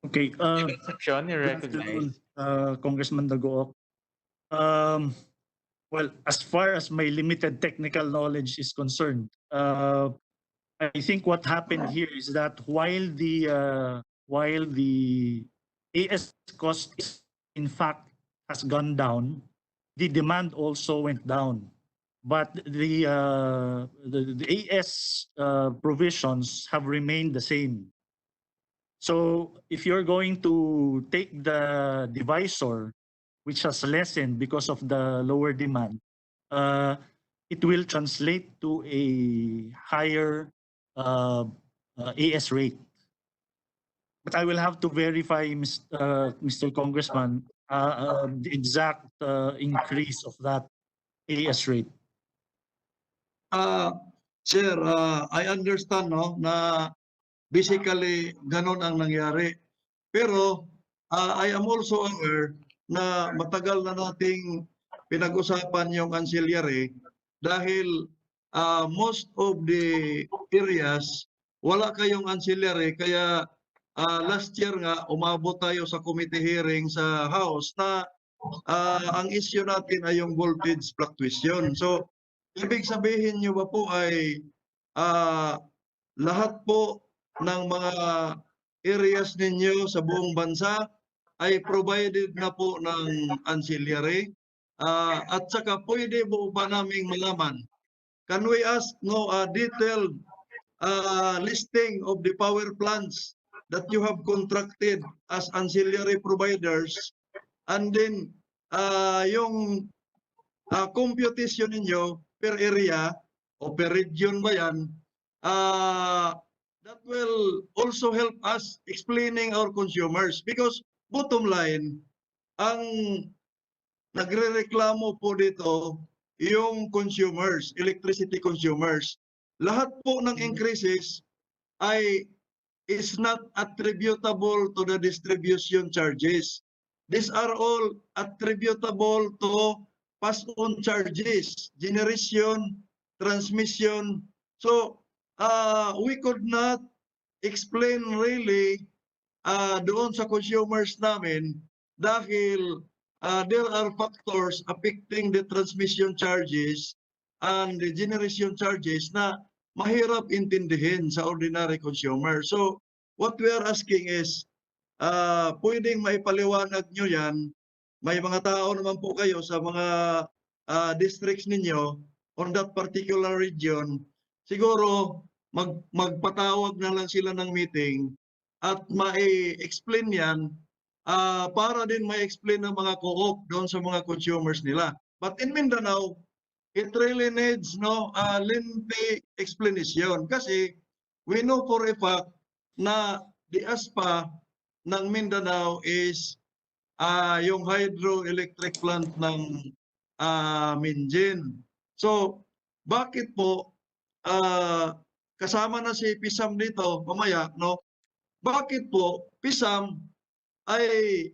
Okay. Sean, you're recognized. Congressman Dagook. Well, as far as my limited technical knowledge is concerned, I think what happened here is that while the AS cost in fact has gone down, the demand also went down. But the AS provisions have remained the same. So if you're going to take the divisor, which has lessened because of the lower demand, it will translate to a higher AS rate. But I will have to verify, Mr. Congressman, the exact increase of that AS rate. Sir, I understand na basically ganon ang nangyari. Pero I am also aware na matagal na nating pinag-usapan yung ancillary dahil most of the areas wala kayong ancillary, kaya last year nga umabot tayo sa committee hearing sa House na ang issue natin ay yung voltage fluctuation. So ibig sabihin nyo ba po ay lahat po ng mga areas ninyo sa buong bansa ay provided na po ng ancillary? At saka pwede po ba naming malaman, can we ask a detailed listing of the power plants that you have contracted as ancillary providers, and then yung computation ninyo per area o per region ba yan, that will also help us explaining our consumers, because bottom line, ang nagrereklamo po dito yung consumers, electricity consumers. Lahat po ng increases ay is not attributable to the distribution charges. These are all attributable to pass-on charges, generation, transmission. So we could not explain really doon sa consumers namin dahil there are factors affecting the transmission charges and the generation charges na mahirap intindihin sa ordinary consumer. So what we are asking is, pwedeng maipaliwanag nyo yan. May mga tao naman po kayo sa mga districts ninyo on that particular region. Siguro magpatawag na lang sila ng meeting at ma-explain yan para din ma-explain ng mga co-op doon sa mga consumers nila. But in Mindanao, it really needs a lengthy explanation kasi we know for a fact na the ASPA ng Mindanao is yung hydroelectric plant ng Minjin. So bakit po kasama na si Pisam dito mamaya, no? Bakit po Pisam ay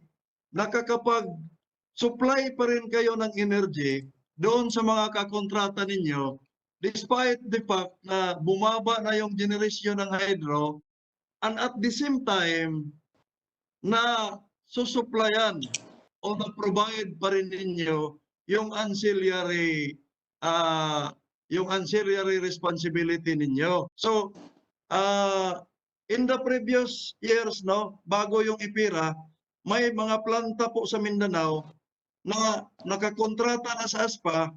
nakakapag-supply pa rin kayo ng energy doon sa mga kakontrata ninyo despite the fact na bumaba na yung generation ng hydro, and at the same time na susuplayan o na-provide pa rin ninyo yung ancillary responsibility ninyo. So in the previous years, bago yung IPIRA, may mga planta po sa Mindanao na nakakontrata na sa ASPA,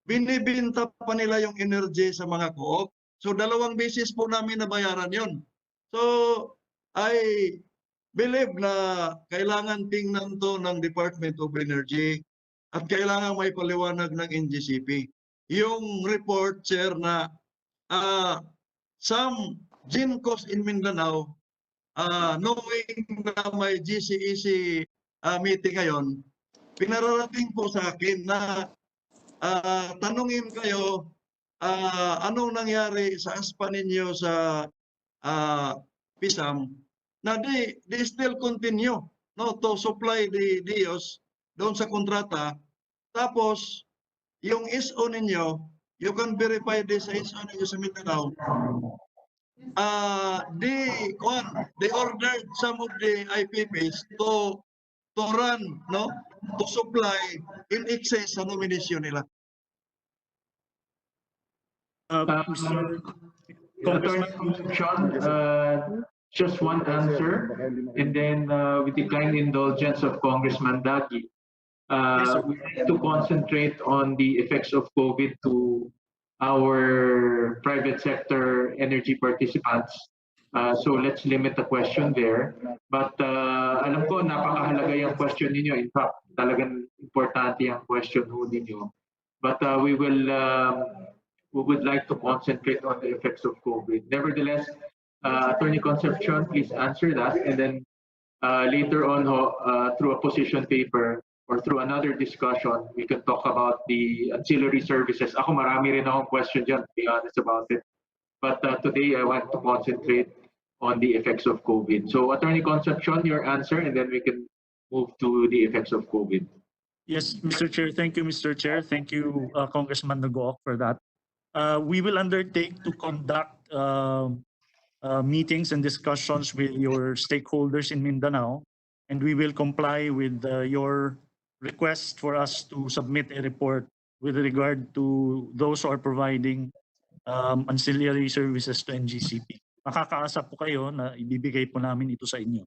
binibinta pa nila yung energy sa mga co-op. So 2 beses po namin nabayaran yon. So I believe na kailangan tingnan to ng Department of Energy at kailangan may paliwanag ng NGCP. Yung report, Sir, na some GenCos in Mindanao, knowing na may GCEC meeting ngayon, pinararating po sa akin na tanungin kayo anong nangyari sa ASPA ninyo sa Pisam, na they still continue to supply the DIOS doon sa kontrata. Tapos yung SO ninyo, you can verify this sa SO ninyo sa Mindanao. They ordered some of the IPPs to run, to supply in excess sa nomination nila. Mr. Congressman, just one answer, and then with the kind indulgence of Congressman Dagi, we need to concentrate on the effects of COVID to our private sector energy participants. So let's limit the question there. But alam ko, napakahalaga yung question ninyo. In fact, talagang importante yung question ninyo. But we would like to concentrate on the effects of COVID. Nevertheless, Attorney Concepcion, please answer that. And then later on, through a position paper, or through another discussion, we can talk about the ancillary services. Ako marami rin akong question dyan, to be honest about it. But today I want to concentrate on the effects of COVID. So Attorney Concepcion, your answer, and then we can move to the effects of COVID. Yes, Mr. Chair. Thank you, Mr. Chair. Thank you, Congressman Nagoc, for that. We will undertake to conduct meetings and discussions with your stakeholders in Mindanao, and we will comply with your request for us to submit a report with regard to those who are providing ancillary services to NGCP. Makakaasa po kayo na ibibigay po namin ito sa inyo.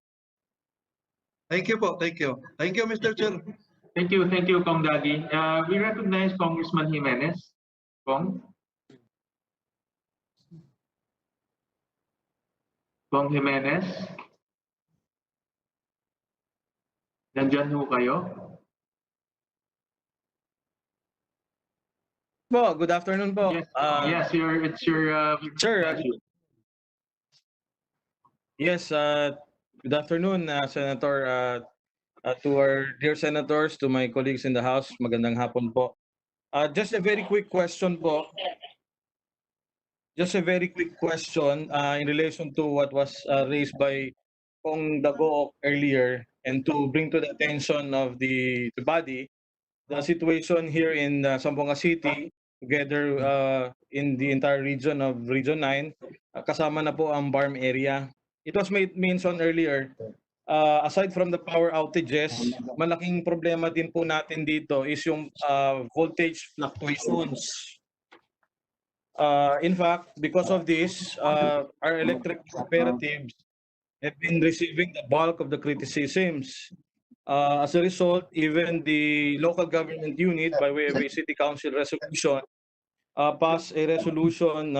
Thank you po. Thank you. Thank you, Mr. Chair. Thank you, Kong Daddy. We recognize Congressman Jimenez. Kong Jimenez. Nandyan ho kayo? Po, good afternoon po. Yes, it's your Sir, yes, good afternoon, Senator, to our dear senators, to my colleagues in the House, magandang hapon po. Just a very quick question po. Just a very quick question in relation to what was raised by Kong Dagoc earlier, and to bring to the attention of the body the situation here in Zamboanga City, together in the entire region of Region 9, kasama na po ang BARM area. It was mentioned earlier, aside from the power outages, malaking problema din po natin dito is yung voltage fluctuations. In fact, because of this, our electric cooperatives have been receiving the bulk of the criticisms. As a result, even the local government unit, by way of a city council resolution, passed a resolution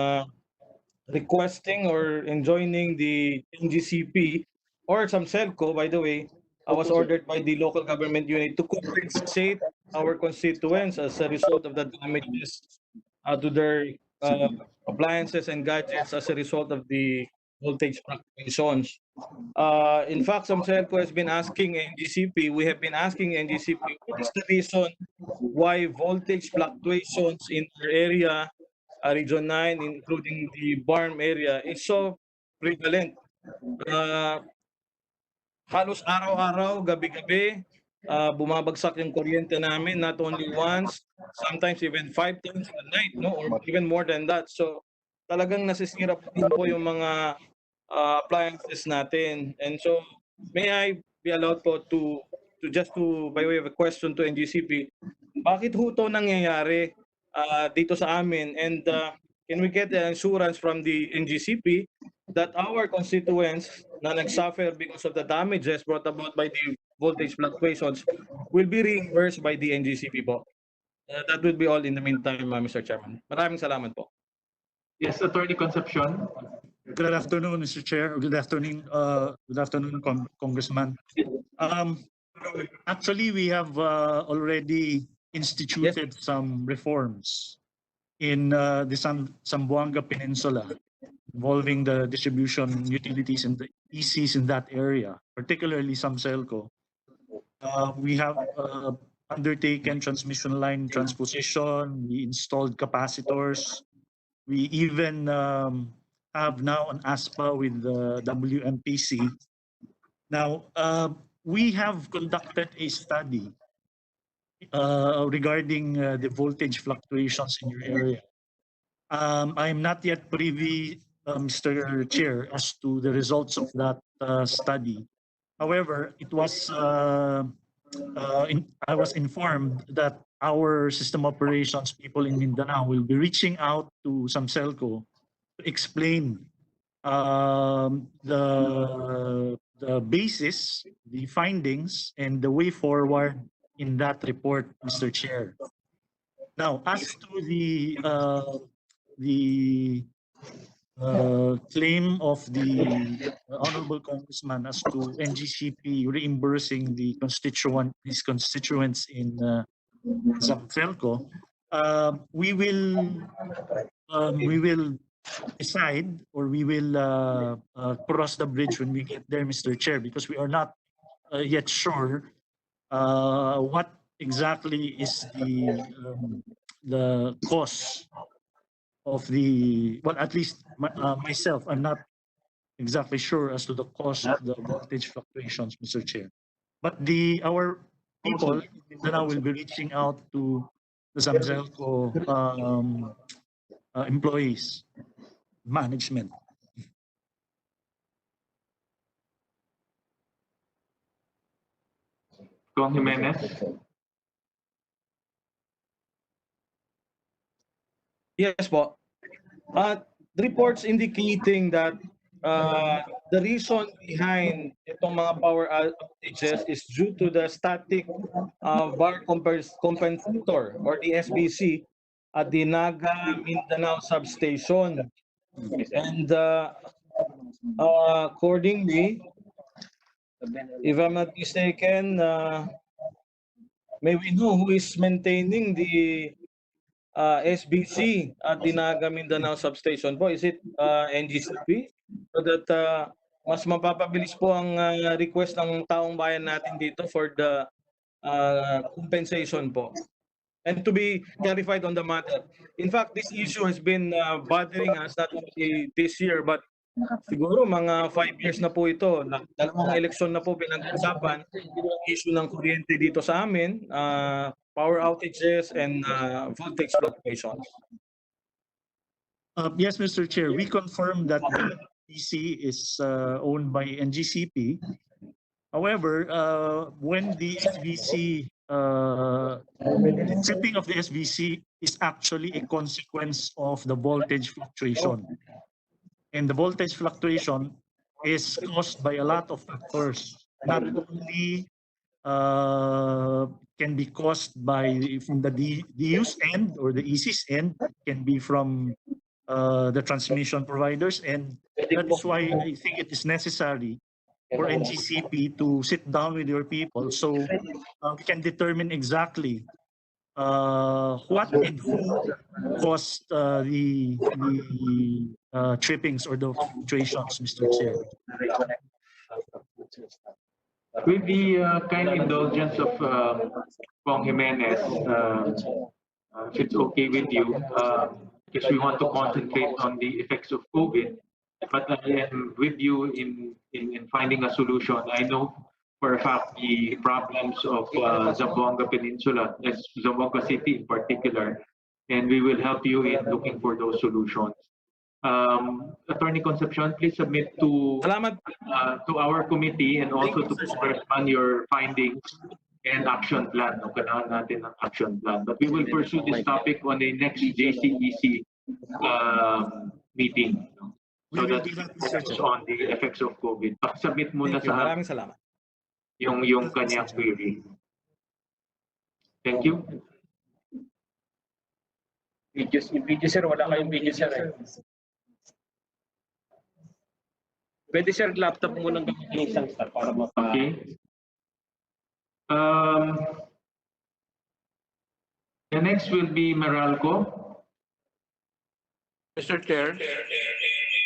requesting or enjoining the NGCP or some CELCO, by the way, was ordered by the local government unit to compensate our constituents as a result of the damages to their appliances and gadgets as a result of the voltage fluctuations. In fact, some CELCO has been asking NGCP, we have been asking NGCP, what is the reason why voltage fluctuations in our area, Region 9, including the BARM area, is so prevalent? Halos araw-araw, gabi-gabi, bumabagsak yung kuryente namin, not only once, sometimes even 5 times a night, no, or even more than that. So talagang nasisira din po yung mga appliances natin. And so may I be allowed po to by way of a question to NGCP, bakit ho to nangyayari dito sa amin? And can we get the assurance from the NGCP that our constituents na nagsuffer because of the damages brought about by the voltage fluctuations will be reimbursed by the NGCP po? That would be all in the meantime, Mr. Chairman. Maraming salamat po. Yes, Attorney Concepcion. Good afternoon, Mr. Chair. Good afternoon, Congressman. Actually, we have already instituted some reforms in the Zamboanga Peninsula involving the distribution utilities and the ECs in that area, particularly some CELCO. We have undertaken transmission line transposition. We installed capacitors. We even have now an ASPA with the WMPC. Now, we have conducted a study regarding the voltage fluctuations in your area. I am not yet privy, Mr. Chair, as to the results of that study. However, it was I was informed that our system operations people in Mindanao will be reaching out to some CELCO to explain the basis, the findings, and the way forward in that report, Mr. Chair. Now, as to the claim of the Honorable Congressman as to NGCP reimbursing his constituents in Zamfelco, we will decide, or we will cross the bridge when we get there, Mr. Chair, because we are not yet sure what exactly is the cause of the, well, at least myself, I'm not exactly sure as to the cause of the voltage fluctuations, Mr. Chair. But our people in Mindanao will be reaching out to the Zamzelco employees, management. Kong Jimenez. Yes po. Reports indicating that the reason behind itong mga power outages is due to the static bar compensator or the SBC at the Naga Mindanao substation. And accordingly, if I'm not mistaken, may we know who is maintaining the SBC at the Naga Mindanao substation po? Is it NGCP? So that mas mapapabilis po ang request ng taong bayan natin dito for the compensation po. And to be clarified on the matter. In fact, this issue has been bothering us not only this year but siguro mga 5 years na po ito. Dalawang eleksyon na po pinag-usapan issue ng kuryente dito sa amin, power outages and voltage fluctuations. Yes, Mr. Chair, we confirm that the PC is owned by NGCP. However, when the SVC, tripping of the SVC is actually a consequence of the voltage fluctuation. And the voltage fluctuation is caused by a lot of factors. Not only can be caused by from the DU's end or the EC's end, can be from the transmission providers, and that is why I think it is necessary for NGCP to sit down with your people so we can determine exactly what and who caused the trippings or the fluctuations, Mr. Chair. With the kind indulgence of Kong Jimenez, if it's okay with you, because we want to concentrate on the effects of COVID, but I am with you in finding a solution. I know for a fact the problems of Zamboanga Peninsula, Zamboanga City in particular, and we will help you in looking for those solutions. Attorney Concepcion, please submit to our committee and also to Congressman your findings and action plan. No, kailangan natin ng action plan. But we will pursue this topic on the next JCEC meeting. No? So that focus on the effects of COVID. Submit muna sa Maraming salamat. yung kanyang query. Thank you. Video sir, wala kayong video sir. Pwede sir, laptop mo nang gamitin isang star para mapa... Okay. The next will be Meralco. Mr. Chair.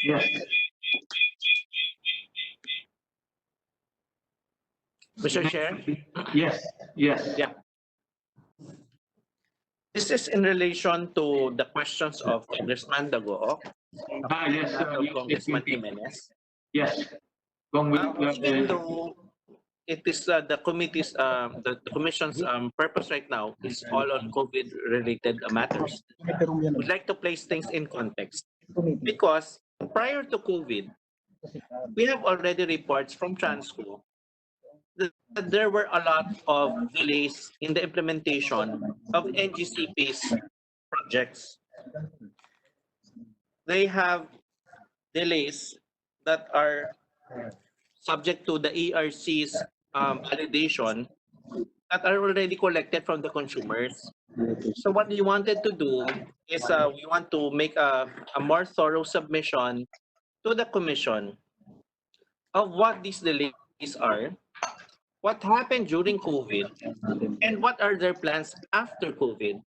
Yes. Mr. Chair? Yes, yes. Yeah. This is in relation to the questions of Congressman Dagook. Yes. Congressman Jimenez. Yes. Even though it is the committee's, the commission's purpose right now is all on COVID-related matters. We'd like to place things in context because prior to COVID, we have already reports from Transco that there were a lot of delays in the implementation of NGCP's projects. They have delays that are subject to the ERC's validation that are already collected from the consumers. So what we wanted to do is we want to make a more thorough submission to the Commission of what these delays are, what happened during COVID, and what are their plans after COVID.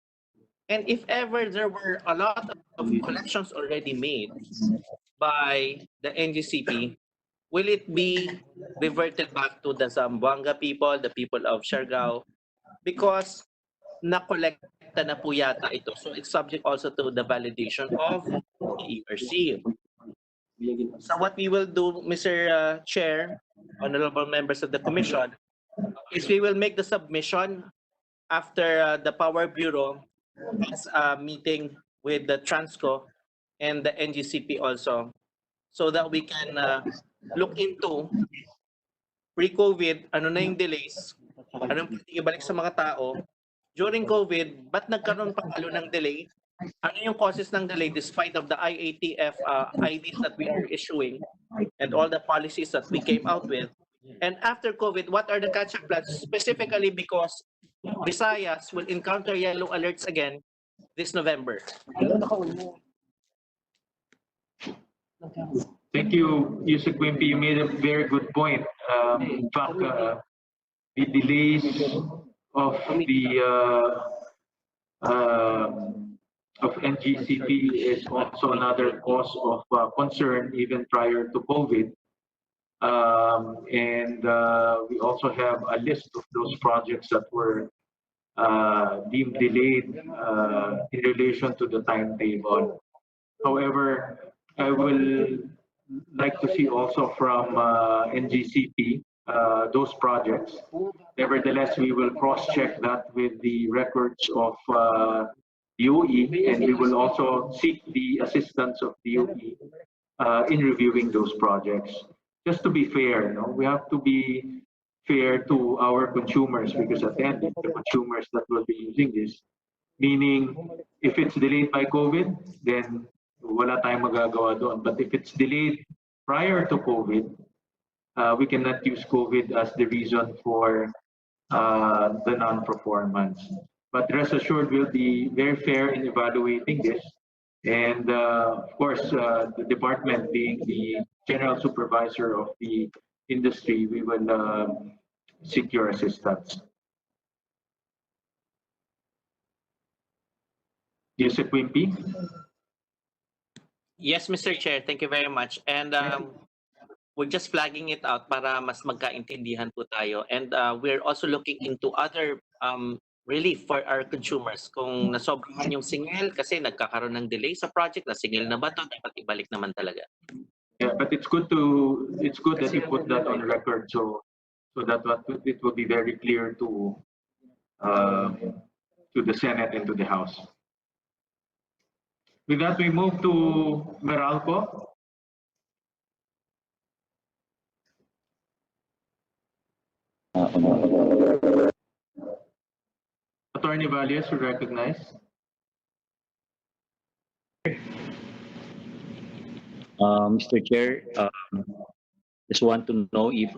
And if ever there were a lot of collections already made by the NGCP, will it be reverted back to the Zamboanga people, the people of Siargao? Because na-collecta na po yata ito. So it's subject also to the validation of the ERC. So what we will do, Mr. Chair, honorable members of the commission, is we will make the submission after the Power Bureau has a meeting with the Transco and the NGCP also, so that we can look into pre-COVID, ano na yung delays, ano yung pwedeng ibalik sa mga tao. During COVID, ba't nagkaroon pa lalo ng delay? Ano yung causes ng delay despite of the IATF IDs that we are issuing and all the policies that we came out with? And after COVID, what are the catch-up plans? Specifically because Visayas will encounter yellow alerts again this November. Thank you, Yusek Wimpy. You made a very good point. In fact, the delays of the of NGCP is also another cause of concern even prior to COVID. And we also have a list of those projects that were deemed delayed in relation to the timetable. However, I will like to see also from NGCP those projects. Nevertheless, we will cross-check that with the records of DOE, and we will also seek the assistance of DOE in reviewing those projects. Just to be fair, we have to be fair to our consumers, because at the end, it's the consumers that will be using this. Meaning, if it's delayed by COVID, then wala tayong magagawa doon. But if it's delayed prior to COVID, we cannot use COVID as the reason for the non-performance. But rest assured, we'll be very fair in evaluating this. And of course, the department being the general supervisor of the industry, we will seek your assistance. Yusek Wimpy? Yes, Mr. Chair, thank you very much. And we're just flagging it out para mas magkaintindihan po tayo. And we're also looking into other relief for our consumers. Kung nasobrahan yung singil kasi nagkakaroon ng delay sa project, nasingil na ba ito, dapat ibalik naman talaga. Yeah, but it's good that you put that on record, so that it will be very clear to the Senate and to the House. With that, we move to Meralco. Attorney Valles, you recognize. Mr. Chair, just want to know if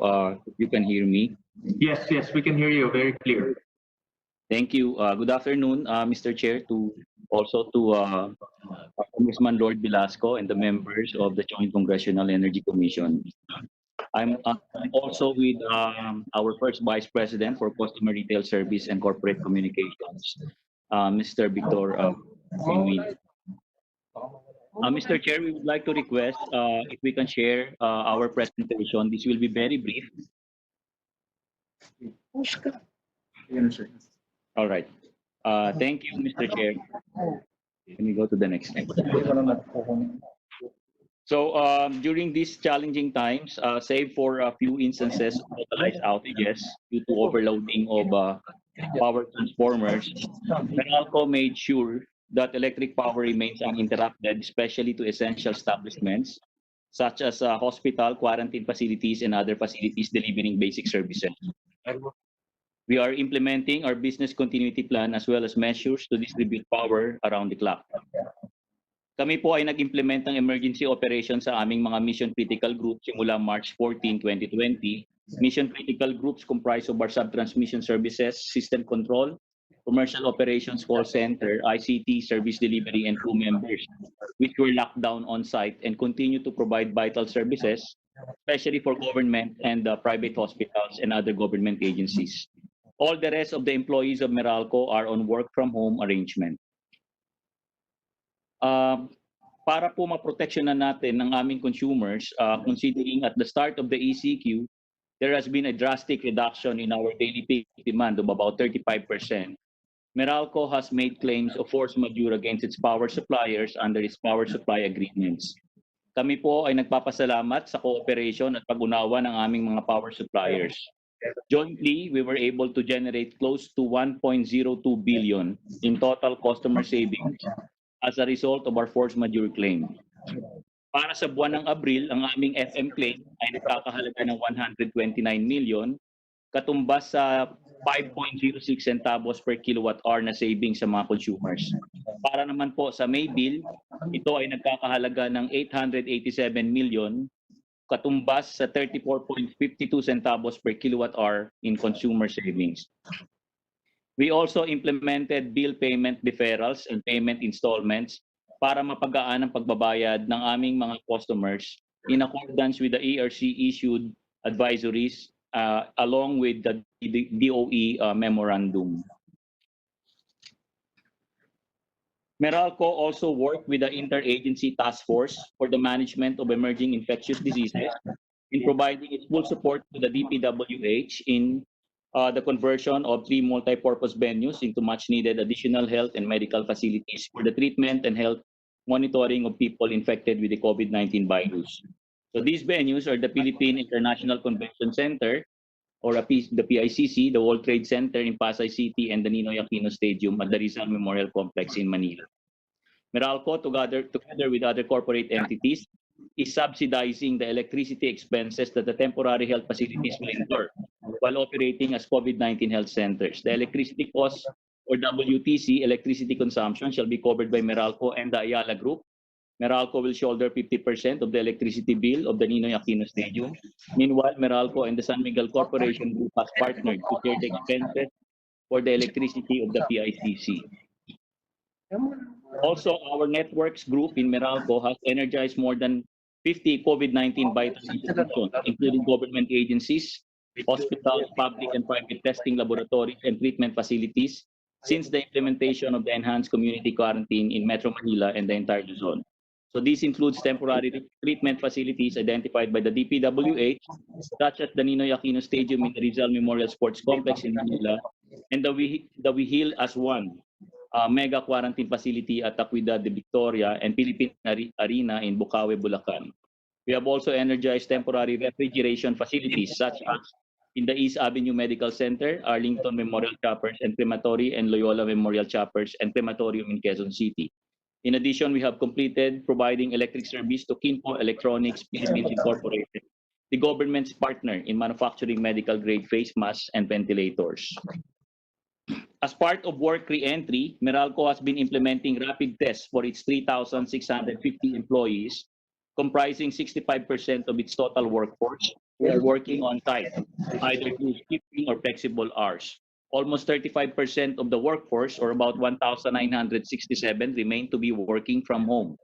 you can hear me. Yes, we can hear you very clear. Thank you. Good afternoon, Mr. Chair, to Congressman Lord Velasco and the members of the Joint Congressional Energy Commission. I'm also with our first Vice President for Customer Retail Service and Corporate Communications, Mr. Victor Singwin. Mr. Chair, we would like to request if we can share our presentation. This will be very brief. All right. Thank you, Mr. Chair. Let me go to the next slide. So during these challenging times, save for a few instances of localized outages due to overloading of power transformers, Meralco made sure that electric power remains uninterrupted, especially to essential establishments such as hospital, quarantine facilities, and other facilities delivering basic services. We are implementing our business continuity plan as well as measures to distribute power around the clock. Kami po ay nag-implement ng emergency operation sa aming mga mission critical groups simula March 14, 2020. Mission critical groups comprise of our sub-transmission services, system control, commercial operations call center, ICT, service delivery, and crew members, which were locked down on site and continue to provide vital services, especially for government and private hospitals and other government agencies. All the rest of the employees of Meralco are on work from home arrangement. Para po maproteksyonan natin ng aming consumers, considering at the start of the ECQ, there has been a drastic reduction in our daily peak demand of about 35%. Meralco has made claims of force majeure against its power suppliers under its power supply agreements. Kami po ay nagpapasalamat sa cooperation at pag-unawa ng aming mga power suppliers. Jointly, we were able to generate close to 1.02 billion in total customer savings as a result of our force majeure claim. Para sa buwan ng Abril, ang aming FM claim ay nagkakahalaga ng 129 million, katumbas sa 5.06 centavos per kilowatt hour na savings sa mga consumers. Para naman po sa May bill, ito ay nagkakahalaga ng 887 million, katumbas sa 34.52 centavos per kilowatt hour in consumer savings. We also implemented bill payment deferrals and payment installments para mapagaan ang pagbabayad ng aming mga customers in accordance with the ERC-issued advisories along with the DOE memorandum. Meralco also worked with the Interagency Task Force for the Management of Emerging Infectious Diseases in providing its full support to the DPWH in the conversion of 3 multi-purpose venues into much-needed additional health and medical facilities for the treatment and health monitoring of people infected with the COVID-19 virus. So these venues are the Philippine International Convention Center, or the PICC, the World Trade Center in Pasay City, and the Ninoy Aquino Stadium at the Rizal Memorial Complex in Manila. Meralco, together with other corporate entities, is subsidizing the electricity expenses that the temporary health facilities will incur while operating as COVID-19 health centers. The electricity costs, or WTC, electricity consumption, shall be covered by Meralco and the Ayala Group. Meralco will shoulder 50% of the electricity bill of the Ninoy Aquino Stadium. Meanwhile, Meralco and the San Miguel Corporation Group has partnered to share the expenses for the electricity of the PICC. Also, our networks group in Meralco has energized more than 50 COVID-19 vital institutions, including government agencies, hospitals, public and private testing laboratories, and treatment facilities since the implementation of the enhanced community quarantine in Metro Manila and the entire Luzon. So this includes temporary treatment facilities identified by the DPWH, such as the Ninoy Aquino Stadium in the Rizal Memorial Sports Complex in Manila, and the We Heal as One mega quarantine facility at Acuidad de Victoria and Philippine Arena in Bukawi, Bulacan. We have also energized temporary refrigeration facilities such as in the East Avenue Medical Center, Arlington Memorial Choppers and Crematory, and Loyola Memorial Choppers and Crematorium in Quezon City. In addition, we have completed providing electric service to Kinpo Electronics Philippines Incorporated, the government's partner in manufacturing medical-grade face masks and ventilators. As part of work re-entry, Meralco has been implementing rapid tests for its 3,650 employees, comprising 65% of its total workforce, who are working on site, either through shifting or flexible hours. Almost 35% of the workforce, or about 1,967, remain to be working from home.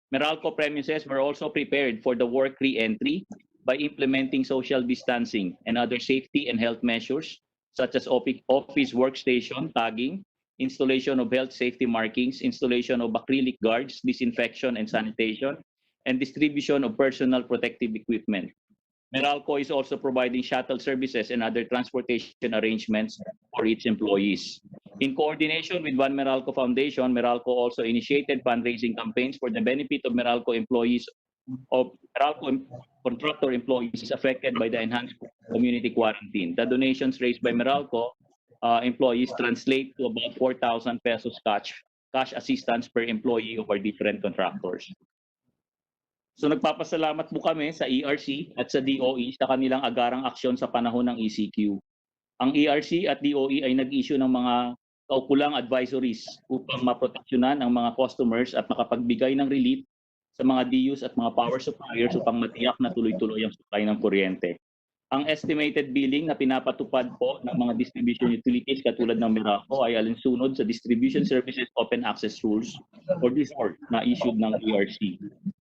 Meralco premises were also prepared for the work re-entry by implementing social distancing and other safety and health measures, such as office workstation tagging, installation of health safety markings, installation of acrylic guards, disinfection and sanitation, and distribution of personal protective equipment. Meralco is also providing shuttle services and other transportation arrangements for its employees. In coordination with One Meralco Foundation, Meralco also initiated fundraising campaigns for the benefit of Meralco employees of Meralco contractor employees affected by the enhanced community quarantine. The donations raised by Meralco employees translate to about 4,000 pesos cash assistance per employee of our different contractors. So nagpapasalamat po kami sa ERC at sa DOE sa kanilang agarang aksyon sa panahon ng ECQ. Ang ERC at DOE ay nag-issue ng mga kaukulang advisories upang maproteksyonan ang mga customers at makapagbigay ng relief sa mga DUs at mga power suppliers upang matiyak na tuloy-tuloy ang supply ng kuryente. Ang estimated billing na pinapatupad po ng mga distribution utilities katulad ng Meralco ay alinsunod sa Distribution Services Open Access Rules or DSOR na issued ng ERC.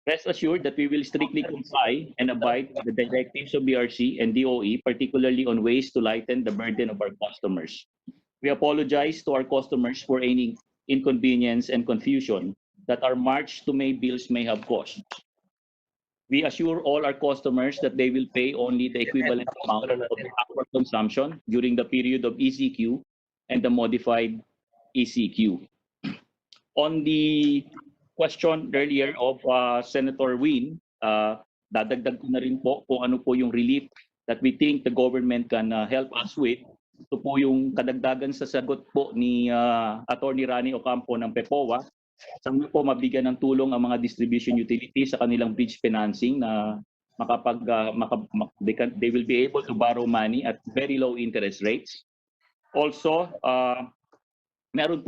Rest assured that we will strictly comply and abide with the directives of BRC and DOE, particularly on ways to lighten the burden of our customers. We apologize to our customers for any inconvenience and confusion that our March to May bills may have caused. We assure all our customers that they will pay only the equivalent amount of the actual consumption during the period of ECQ and the modified ECQ. On the question earlier of Senator Win Dadagdag ko na rin po kung ano po yung relief that we think the government can help us with. Ito po yung kadagdagan sa sagot po ni Attorney Rani Ocampo ng PEPOA. Sana po mabigyan ng tulong ang mga distribution utilities sa kanilang bridge financing na they will be able to borrow money at very low interest rates. Also, meron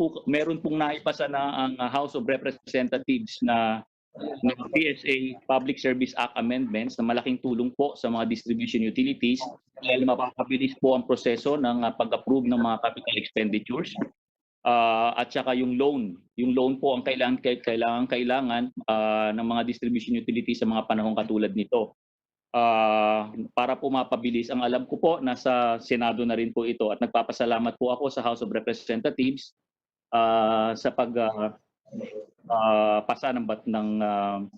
pong naipasa na ang House of Representatives na PSA Public Service Act Amendments na malaking tulong po sa mga distribution utilities dahil mapapabilis po ang proseso ng pag-approve ng mga capital expenditures. At saka yung loan po ang kailangan ng mga distribution utilities sa mga panahong katulad nito. Para po mapabilis, ang alam ko po nasa Senado na rin po ito at nagpapasalamat po ako sa House of Representatives sa pasa ng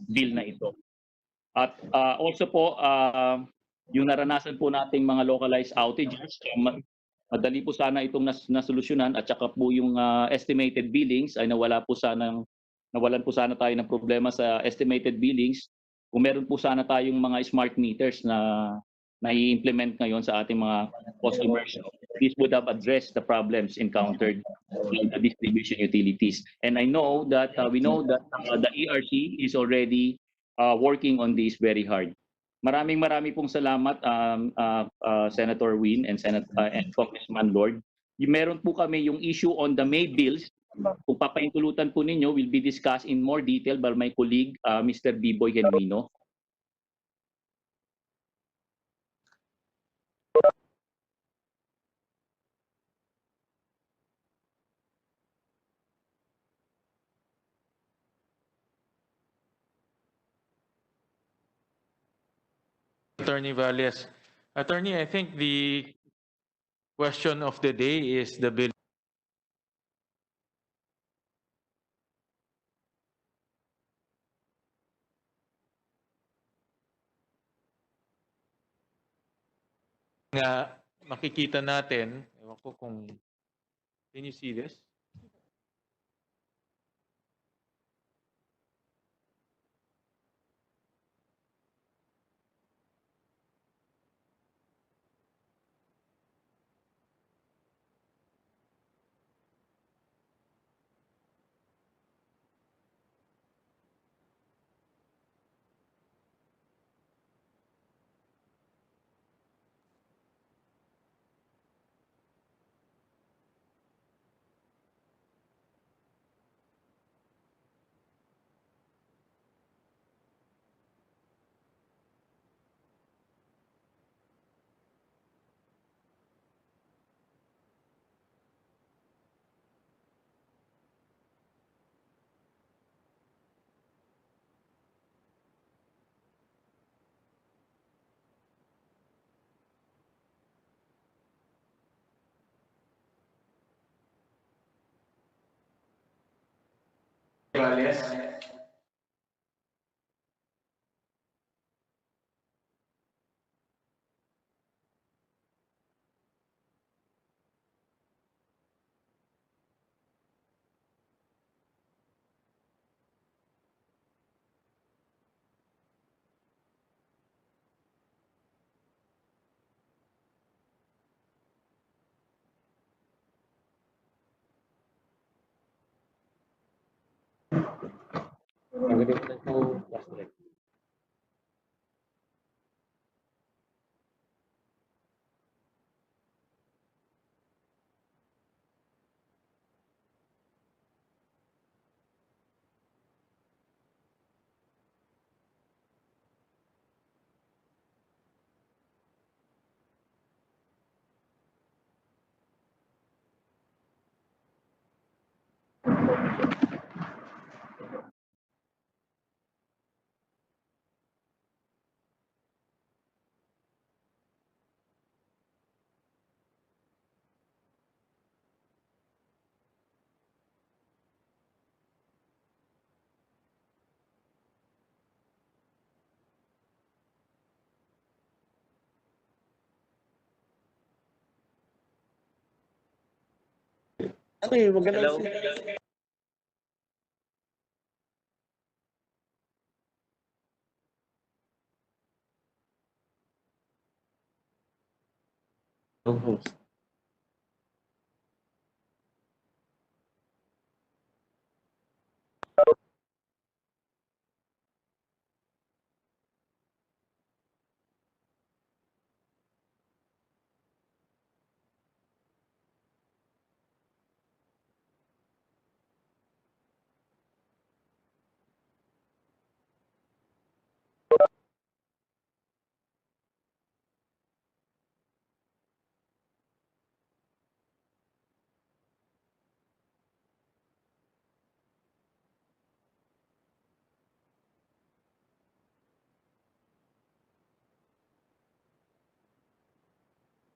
bill na ito. At also po yung naranasan po nating mga localized outages, madali po sana itong nasolusyonan at saka po yung estimated billings ay nawalan po sana tayo ng problema sa estimated billings. Kung meron po sana tayong mga smart meters na i-implement ngayon sa ating mga customers, this would have addressed the problems encountered in the distribution utilities. And we know that the ERC is already working on this very hard. Maraming pong salamat, Senator Win and Congressman Lord. Meron po kami yung issue on the May bills. Kung papaintulutan po ninyo, will be discussed in more detail by my colleague, Mr. Biboy Genuino. Attorney Valles. Attorney, I think the question of the day is the bill nga makikita natin. Ewan ko kung can you see this? Valles. Hello.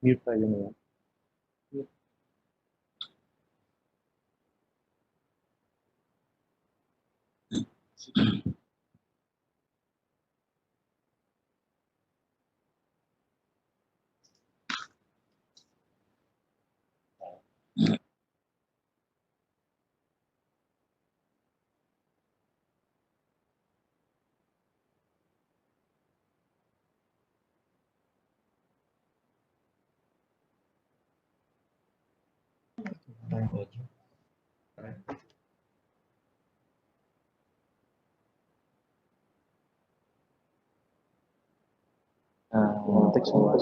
Mute tayo ngayon. Text mo.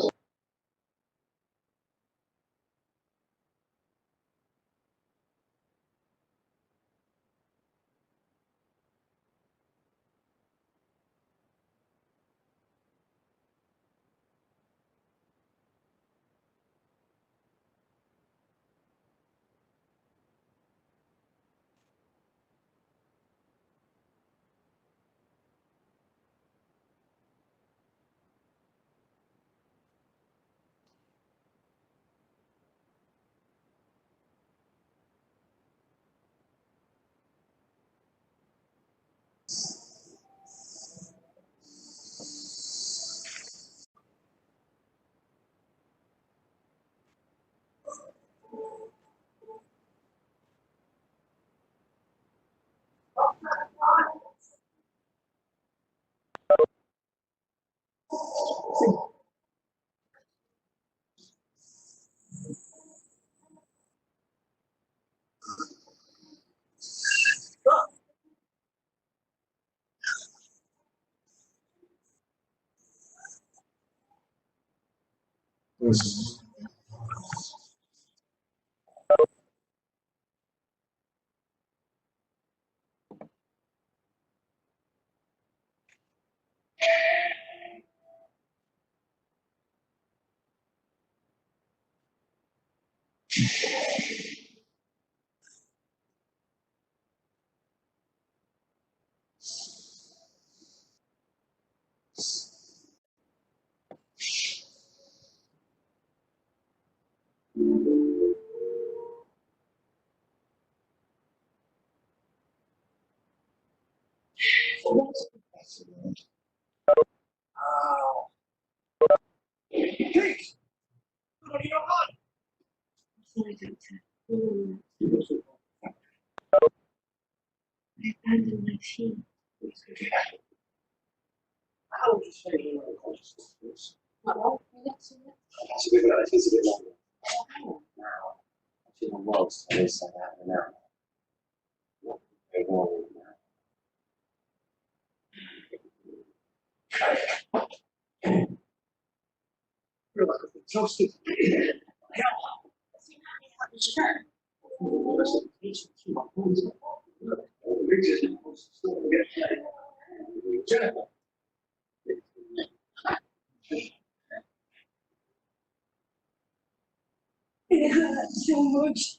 So much.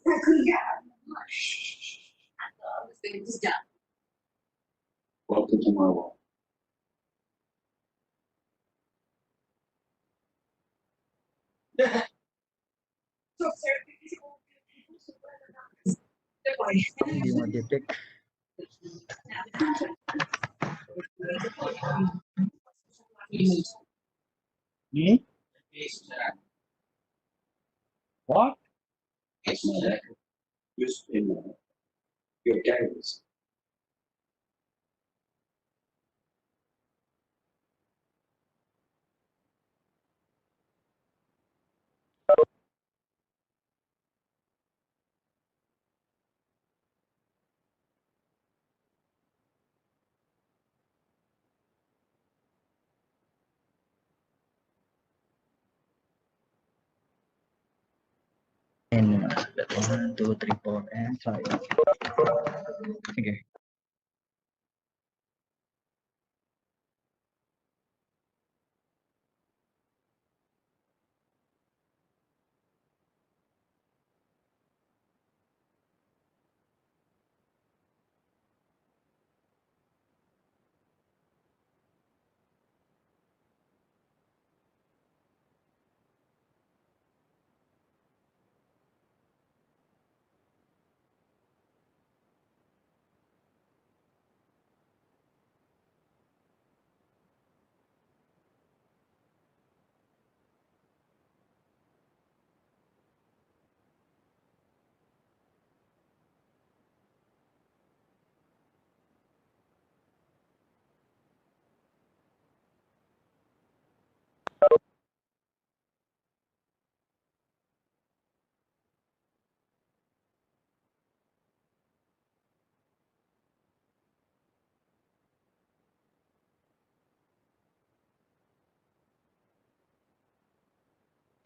I couldn't get things done. Welcome to my world. Hindi ma-detect. Hmm? What? Used in your carriers. 1, 2, 3, 4, and 5. Sige.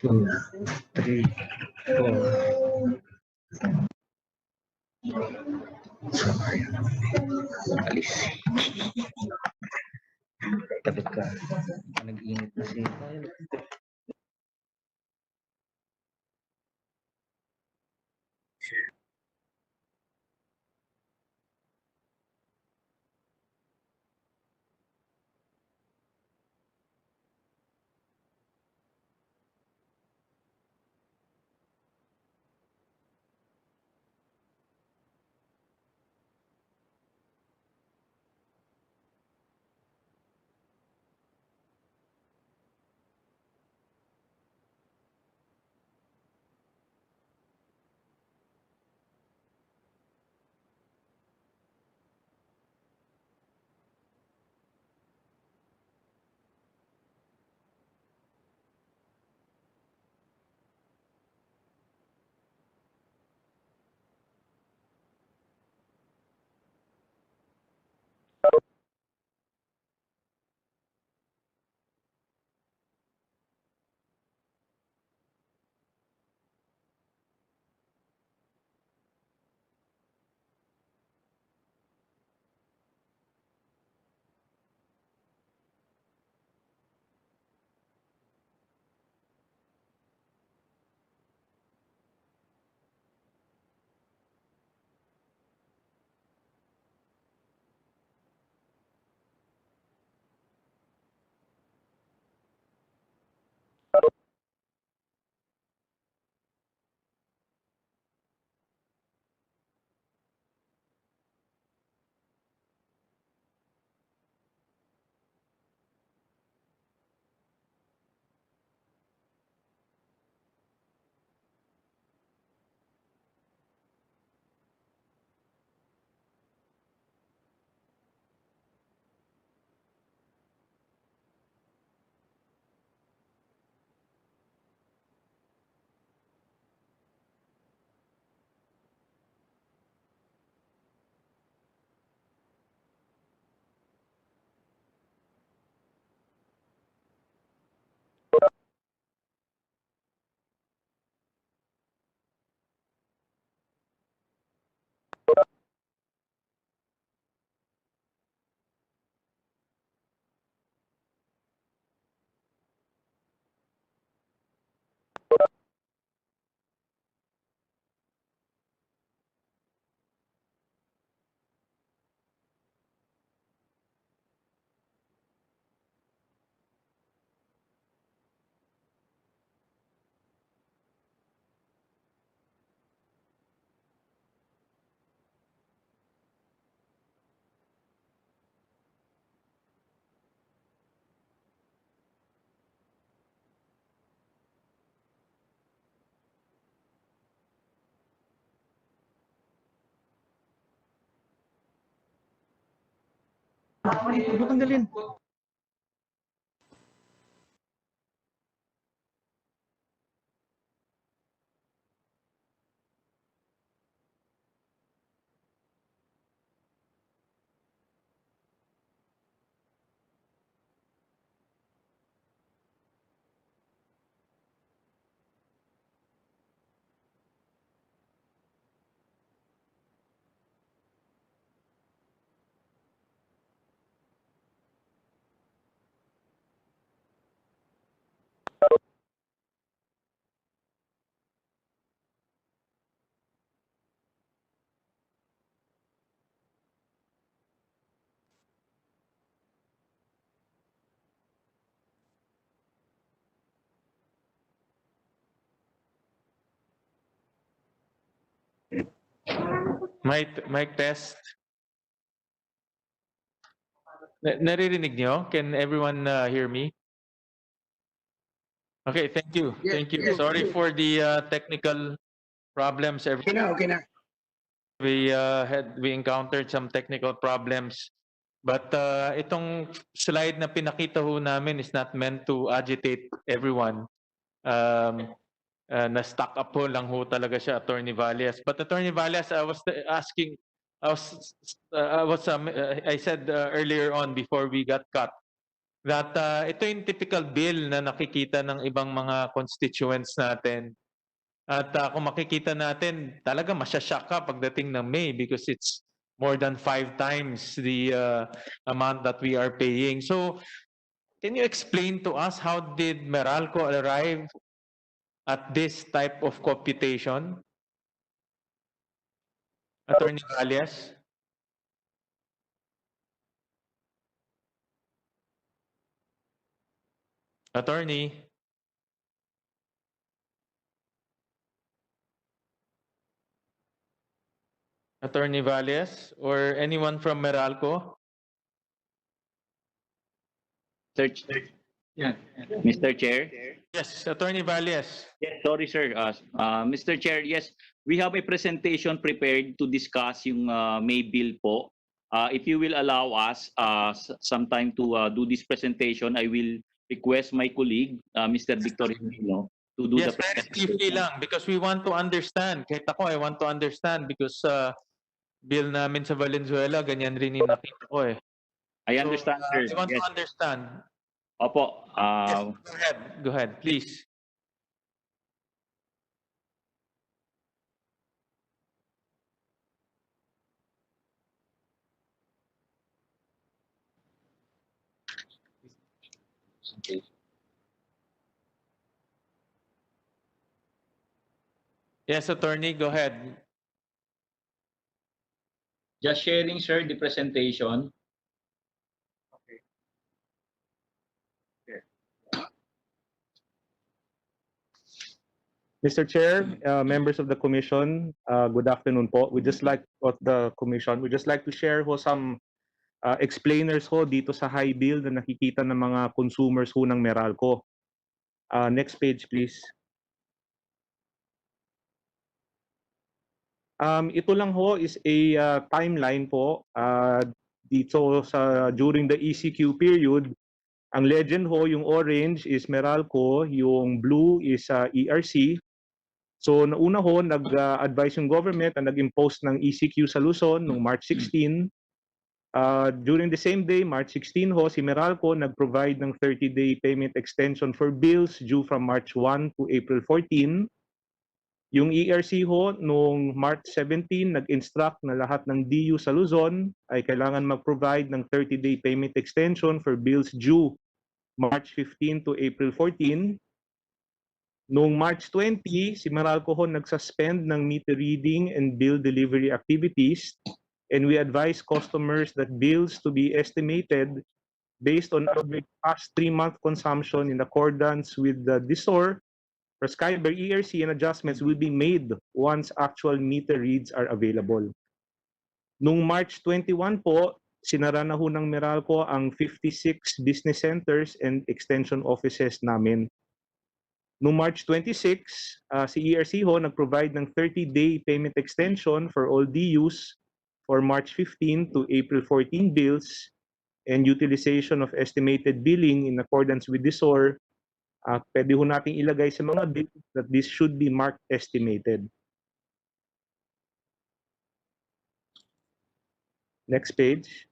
Two, three, four. Sorry. Alis. Tapos ka. Nag-init na siya. Huwag mo tanggalin. Mic test. Naririnig nyo? Can everyone hear me? Okay, thank you. Thank you. Sorry for the technical problems. Okay na, okay na. We encountered some technical problems. But itong slide na pinakita ho namin is not meant to agitate everyone. Na-stuck up ho lang ho talaga siya, Attorney Valles. But Attorney Valles, I was asking, I said earlier on before we got cut that ito yung typical bill na nakikita ng ibang mga constituents natin. At kung makikita natin, talaga masyashock ka pagdating ng May because it's more than 5 times the amount that we are paying. So, can you explain to us how did Meralco arrive at this type of computation? Attorney Valles? Attorney? Attorney Valles or anyone from Meralco? Mr. Chair? Yes, Attorney Valles. Yes, sorry sir. Mr. Chair, yes, we have a presentation prepared to discuss yung May bill po. If you will allow us some time to do this presentation, I will request my colleague, Mr. Victor Himino, to do Yes, the very presentation. briefly lang because we want to understand. Kahit ako, I want to understand because bill namin sa Valenzuela, ganyan rin yung nakita ko eh. I understand, sir. I want Yes. to understand. Opo. Yes, go ahead, please. Yes, attorney, go ahead. Just sharing, sir, the presentation. Mr. Chair, members of the Commission, good afternoon po. We just like to share ho some explainers ho dito sa high bill na nakikita ng mga consumers ho ng Meralco. Next page, please. Ito lang ho is a timeline po dito sa during the ECQ period. Ang legend ho, yung orange is Meralco, yung blue is ERC. So nauna ho, nag-advise yung government na nag-impose ng ECQ sa Luzon noong March 16. During the same day, March 16 ho, si Meralco nag-provide ng 30-day payment extension for bills due from March 1 to April 14. Yung ERC ho, noong March 17, nag-instruct na lahat ng DU sa Luzon ay kailangan mag-provide ng 30-day payment extension for bills due March 15 to April 14. Noong March 20, si Meralco ho nag-suspend ng meter reading and bill delivery activities, and we advise customers that bills to be estimated based on average past 3-month consumption in accordance with the DISOR prescribed by ERC, and adjustments will be made once actual meter reads are available. Noong March 21 po, sinara na ho ng Meralco ang 56 business centers and extension offices namin. Noong March 26, si ERC ho nag-provide ng 30-day payment extension for all DUs for March 15 to April 14 bills and utilization of estimated billing in accordance with DISOR. Pwede ho nating ilagay sa mga bills that this should be marked estimated. Next page.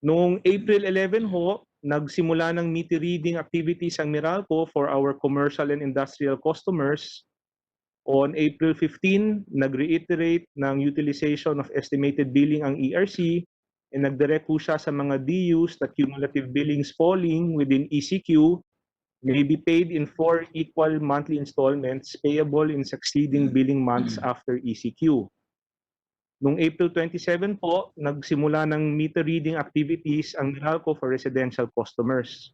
Noong April 11 ho, nagsimula ng meter reading activities ang Meralco for our commercial and industrial customers. On April 15, nag-reiterate ng utilization of estimated billing ang ERC and nagdirect po siya sa mga DUs that cumulative billings falling within ECQ may be paid in 4 equal monthly installments payable in succeeding billing months after ECQ. Noong April 27 po, nagsimula ng meter reading activities ang Meralco for residential customers.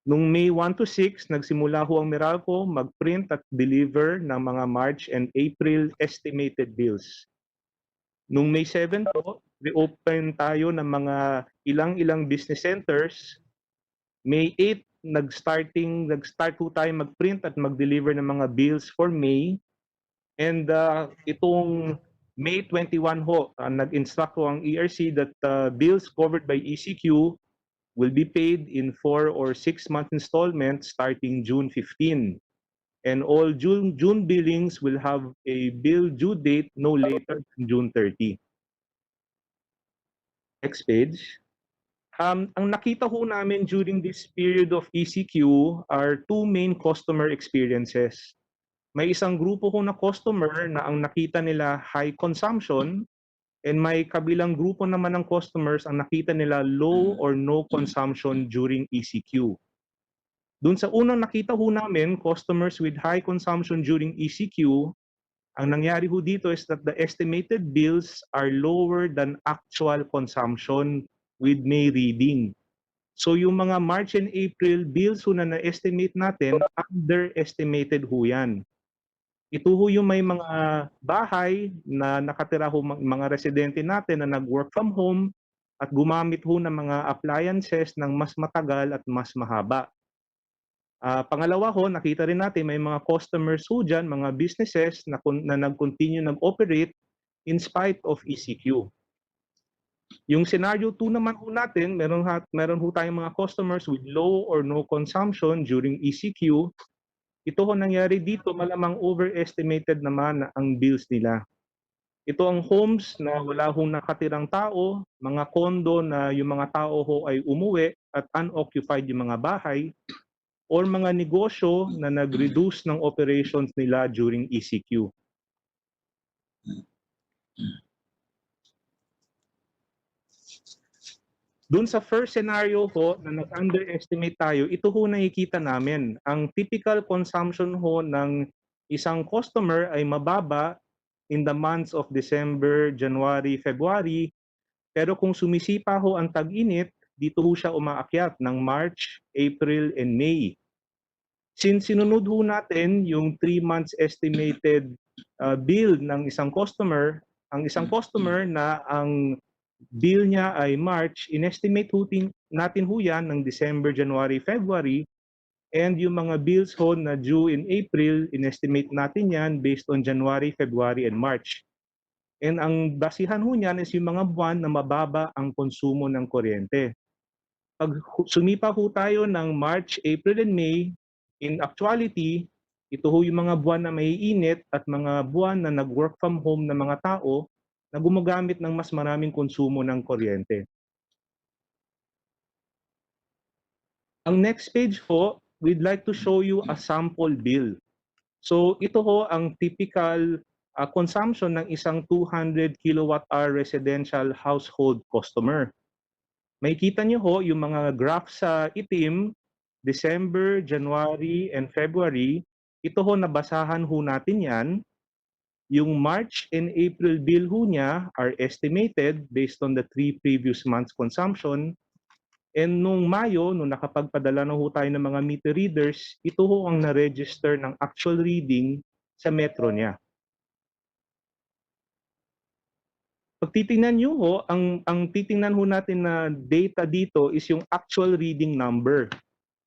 Nung May 1 to 6, nagsimula ho ang Meralco mag-print at deliver ng mga March and April estimated bills. Nung May 7 po, reopen tayo ng mga ilang-ilang business centers. May 8, nag-start po tayo mag-print at mag-deliver ng mga bills for May. And itong May 21 ho, nag-instruct ho ang ERC that bills covered by ECQ will be paid in 4 or 6 month installments starting June 15. And all June billings will have a bill due date no later than June 30. Next page. Ang nakita ho namin during this period of ECQ are two main customer experiences. May isang grupo ho na customer na ang nakita nila high consumption, and may kabilang grupo naman ng customers ang nakita nila low or no consumption during ECQ. Doon sa unang nakita ho namin, customers with high consumption during ECQ, ang nangyari ho dito is that the estimated bills are lower than actual consumption with May reading. So yung mga March and April bills ho na na-estimate natin, underestimated ho yan. Ito ho yung may mga bahay na nakatira ho mga residente natin na nag-work from home at gumamit ho ng mga appliances ng mas matagal at mas mahaba. Pangalawa ho, nakita rin natin may mga customers ho dyan, mga businesses na nag-continue nag-operate in spite of ECQ. Yung scenario 2 naman ho natin, meron ho tayong mga customers with low or no consumption during ECQ. Ito ho nangyari dito, malamang overestimated naman ang bills nila. Ito ang homes na wala hong nakatirang tao, mga kondo na yung mga tao ho ay umuwi at unoccupied yung mga bahay, or mga negosyo na nag-reduce ng operations nila during ECQ. Doon sa first scenario ho na nag-underestimate tayo, ito ho nakikita namin. Ang typical consumption ho ng isang customer ay mababa in the months of December, January, February. Pero kung sumisipa ho ang tag-init, dito ho siya umaakyat ng March, April, and May. Since sinunod ho natin yung 3 months estimated bill ng isang customer, ang isang customer na ang bill niya ay March, inestimate natin ho yan ng December, January, February, and yung mga bills ho na due in April, inestimate natin yan based on January, February, and March. And ang basihan ho niyan is yung mga buwan na mababa ang konsumo ng kuryente. Pag sumipa ho tayo ng March, April, and May, in actuality, ito ho yung mga buwan na may init at mga buwan na nag-work from home na mga tao na gumagamit ng mas maraming konsumo ng kuryente. Ang next page po, we'd like to show you a sample bill. So ito ho ang typical consumption ng isang 200 kilowatt-hour residential household customer. Makikita niyo ho yung mga graph sa itim, December, January, and February. Ito ho nabasahan ho natin yan. Yung March and April bill ho niya are estimated based on the 3 previous months consumption. And nung Mayo, nung nakapagpadala na ho tayo ng mga meter readers, ito ho ang na-register ng actual reading sa metro niya. Pag titingnan nyo ho, ang titingnan ho natin na data dito is yung actual reading number.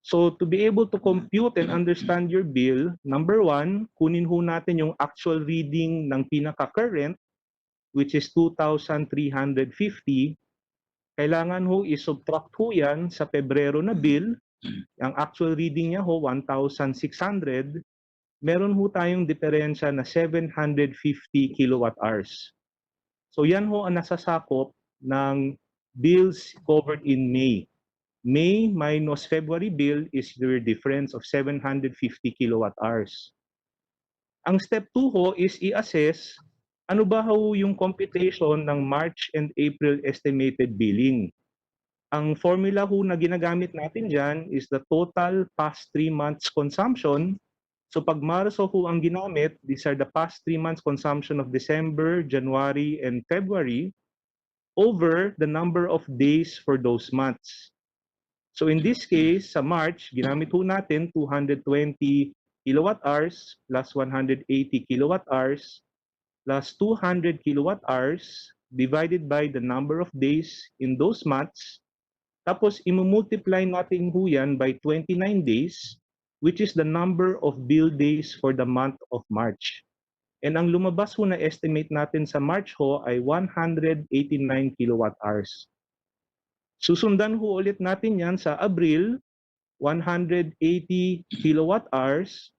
So to be able to compute and understand your bill, number 1, kunin ho natin yung actual reading ng pinaka-current, which is 2,350. Kailangan ho i-subtract ho yan sa Pebrero na bill. Ang actual reading niya ho, 1,600. Meron ho tayong diferensya na 750 kilowatt hours. So yan ho ang nasasakop ng bills covered in May. May minus February bill is your difference of 750 kilowatt hours. Ang step 2 ho is i-assess ano ba ho yung computation ng March and April estimated billing. Ang formula ho na ginagamit natin dyan is the total past 3 months consumption. So pag Marso ho ang ginamit, these are the past 3 months consumption of December, January, and February over the number of days for those months. So in this case, sa March, ginamit ho natin 220 kilowatt hours plus 180 kilowatt hours plus 200 kilowatt hours divided by the number of days in those months. Tapos imumultiply natin ho yan by 29 days, which is the number of bill days for the month of March. And ang lumabas ho na estimate natin sa March ho ay 189 kilowatt hours. Susundan ho ulit natin yan sa Abril, 180 kilowatt hours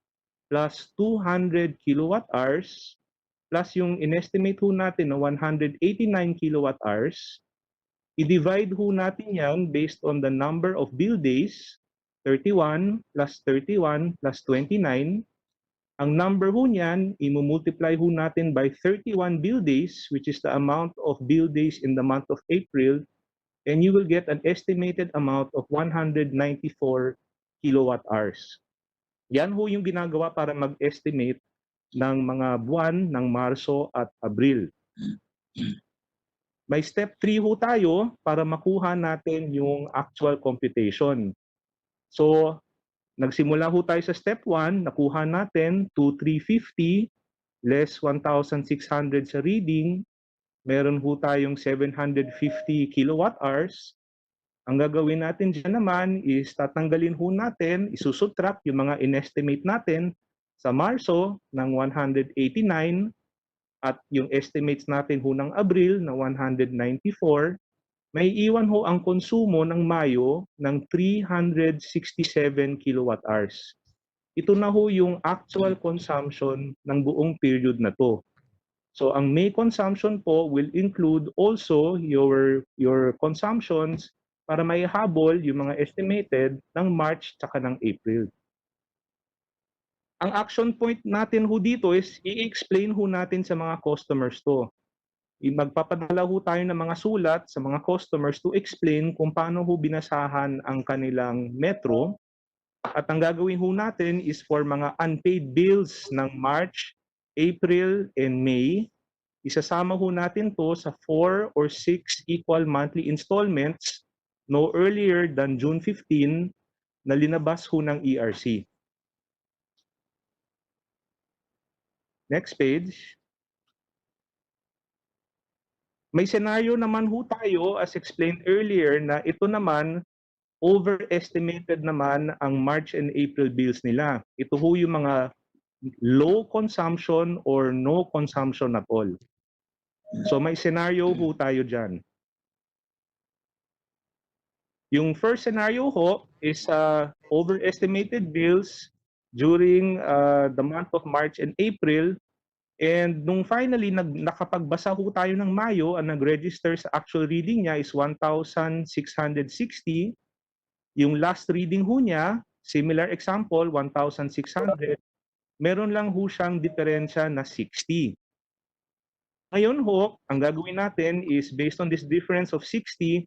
plus 200 kilowatt hours plus yung inestimate ho natin na 189 kilowatt hours. I-divide ho natin yan based on the number of bill days, 31 plus 31 plus 29. Ang number ho niyan, i-multiply ho natin by 31 bill days, which is the amount of bill days in the month of April, and you will get an estimated amount of 194 kilowatt hours. Yan ho yung ginagawa para mag-estimate ng mga buwan ng Marso at Abril. May step 3 ho tayo para makuha natin yung actual computation. So, nagsimula ho tayo sa step 1, nakuha natin 2,350 less 1,600 sa reading. Meron ho tayong 750 kilowatt hours. Ang gagawin natin dyan naman is tatanggalin ho natin, isusubtract yung mga inestimate natin sa Marso ng 189 at yung estimates natin ho ng Abril na 194. May iwan ho ang konsumo ng Mayo ng 367 kilowatt hours. Ito na ho yung actual consumption ng buong period na to. So ang May consumption po will include also your consumptions para maihabol yung mga estimated ng March tsaka ng April. Ang action point natin ho dito is i-explain ho natin sa mga customers to. Magpapadala ho tayo ng mga sulat sa mga customers to explain kung paano ho binasahan ang kanilang metro. At ang gagawin ho natin is for mga unpaid bills ng March, April, and May, isasama ho natin to sa 4 or 6 equal monthly installments no earlier than June 15 na linabas ho ng ERC. Next page. May scenario naman ho tayo as explained earlier na ito naman overestimated naman ang March and April bills nila. Ito ho yung mga low consumption or no consumption at all. So may scenario ho tayo dyan. Yung first scenario ho is overestimated bills during the month of March and April. And nung finally nakapagbasa ho tayo ng Mayo, ang nag-register sa actual reading niya is 1,660. Yung last reading ho niya, similar example, 1,600. Meron lang ho siyang diferensya na 60. Ngayon ho, ang gagawin natin is based on this difference of 60,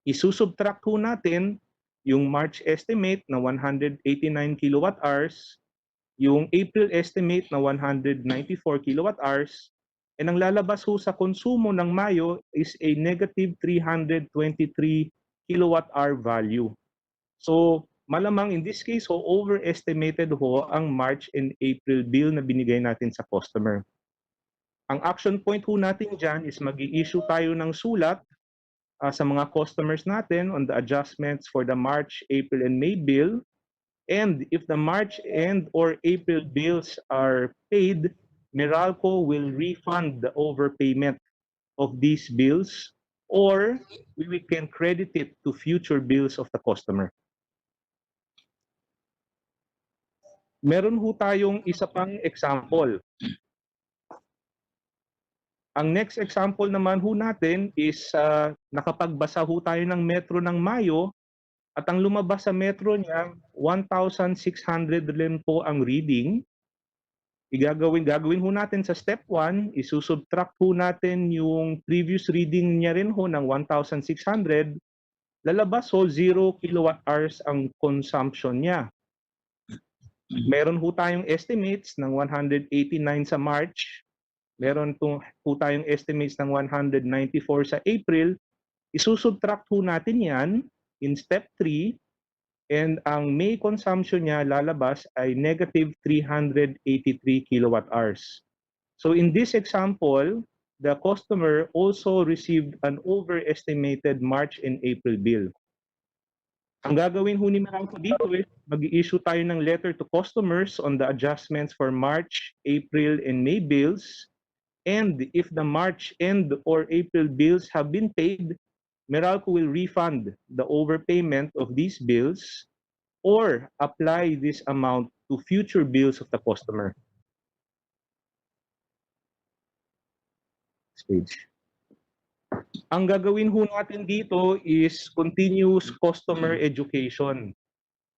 isusubtract ho natin yung March estimate na 189 kilowatt hours, yung April estimate na 194 kilowatt hours, and ang lalabas ho sa konsumo ng Mayo is a negative 323 kilowatt hour value. So malamang in this case ho, overestimated ho ang March and April bill na binigay natin sa customer. Ang action point ho natin dyan is mag-i-issue tayo ng sulat sa mga customers natin on the adjustments for the March, April, and May bill. And if the March and or April bills are paid, Meralco will refund the overpayment of these bills, or we can credit it to future bills of the customer. Meron ho tayong isa pang example. Ang next example naman ho natin is nakapagbasa ho tayo ng metro ng Mayo at ang lumabas sa metro niya 1,600 rin po ang reading. Gagawin ho natin sa step 1, isusubtract ho natin yung previous reading niya rin ho ng 1,600. Lalabas ho 0 kilowatt hours ang consumption niya. Meron ho tayong estimates ng 189 sa March. Meron po tayong estimates ng 194 sa April. Isusubtract ho natin yan. in step 3 and ang May consumption niya lalabas ay negative 383 kilowatt hours. So in this example, the customer also received an overestimated March and April bill. Ang gagawin ho ni Meralco dito is mag-i-issue tayo ng letter to customers on the adjustments for March, April, and May bills. And if the March and or April bills have been paid, Meralco will refund the overpayment of these bills or apply this amount to future bills of the customer. Next page. Ang gagawin ho natin dito is continuous customer education.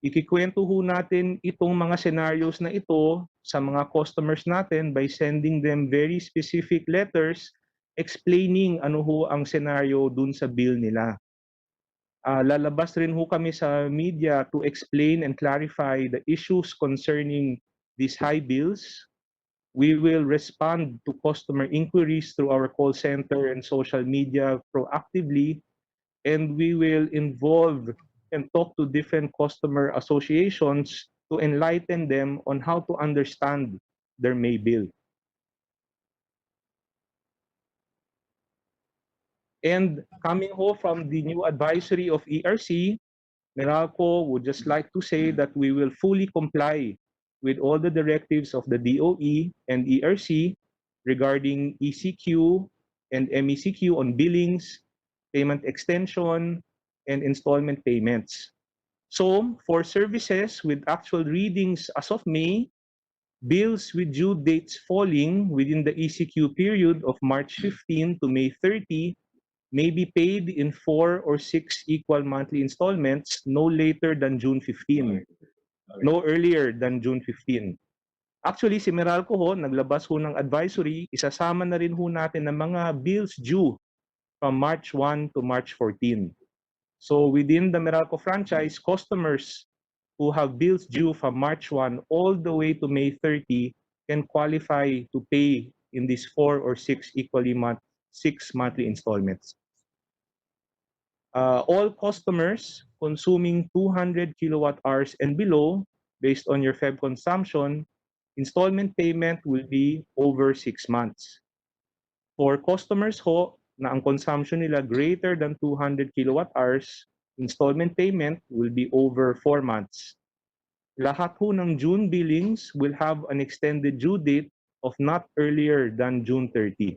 Ikikwento ho natin itong mga scenarios na ito sa mga customers natin by sending them very specific letters explaining ano ho ang scenario dun sa bill nila. Lalabas rin ho kami sa media to explain and clarify the issues concerning these high bills. We will respond to customer inquiries through our call center and social media proactively, and we will involve and talk to different customer associations to enlighten them on how to understand their May bill. And coming ho from the new advisory of ERC, Meralco would just like to say that we will fully comply with all the directives of the DOE and ERC regarding ECQ and MECQ on billings, payment extension, and installment payments. So, for services with actual readings as of May, bills with due dates falling within the ECQ period of March 15 to May 30 may be paid in 4 or 6 equal monthly installments no later than June 15. No earlier than June 15. Actually, si Meralco ho, naglabas ho ng advisory, isasama na rin ho natin ng mga bills due from March 1 to March 14. So within the Meralco franchise, customers who have bills due from March 1 all the way to May 30 can qualify to pay in these 4 or 6 6 monthly installments. All customers consuming 200 kilowatt hours and below, based on your Feb consumption, installment payment will be over 6 months. For customers ho na ang consumption nila greater than 200 kilowatt hours, installment payment will be over 4 months. Lahat ho ng June billings will have an extended due date of not earlier than June 30.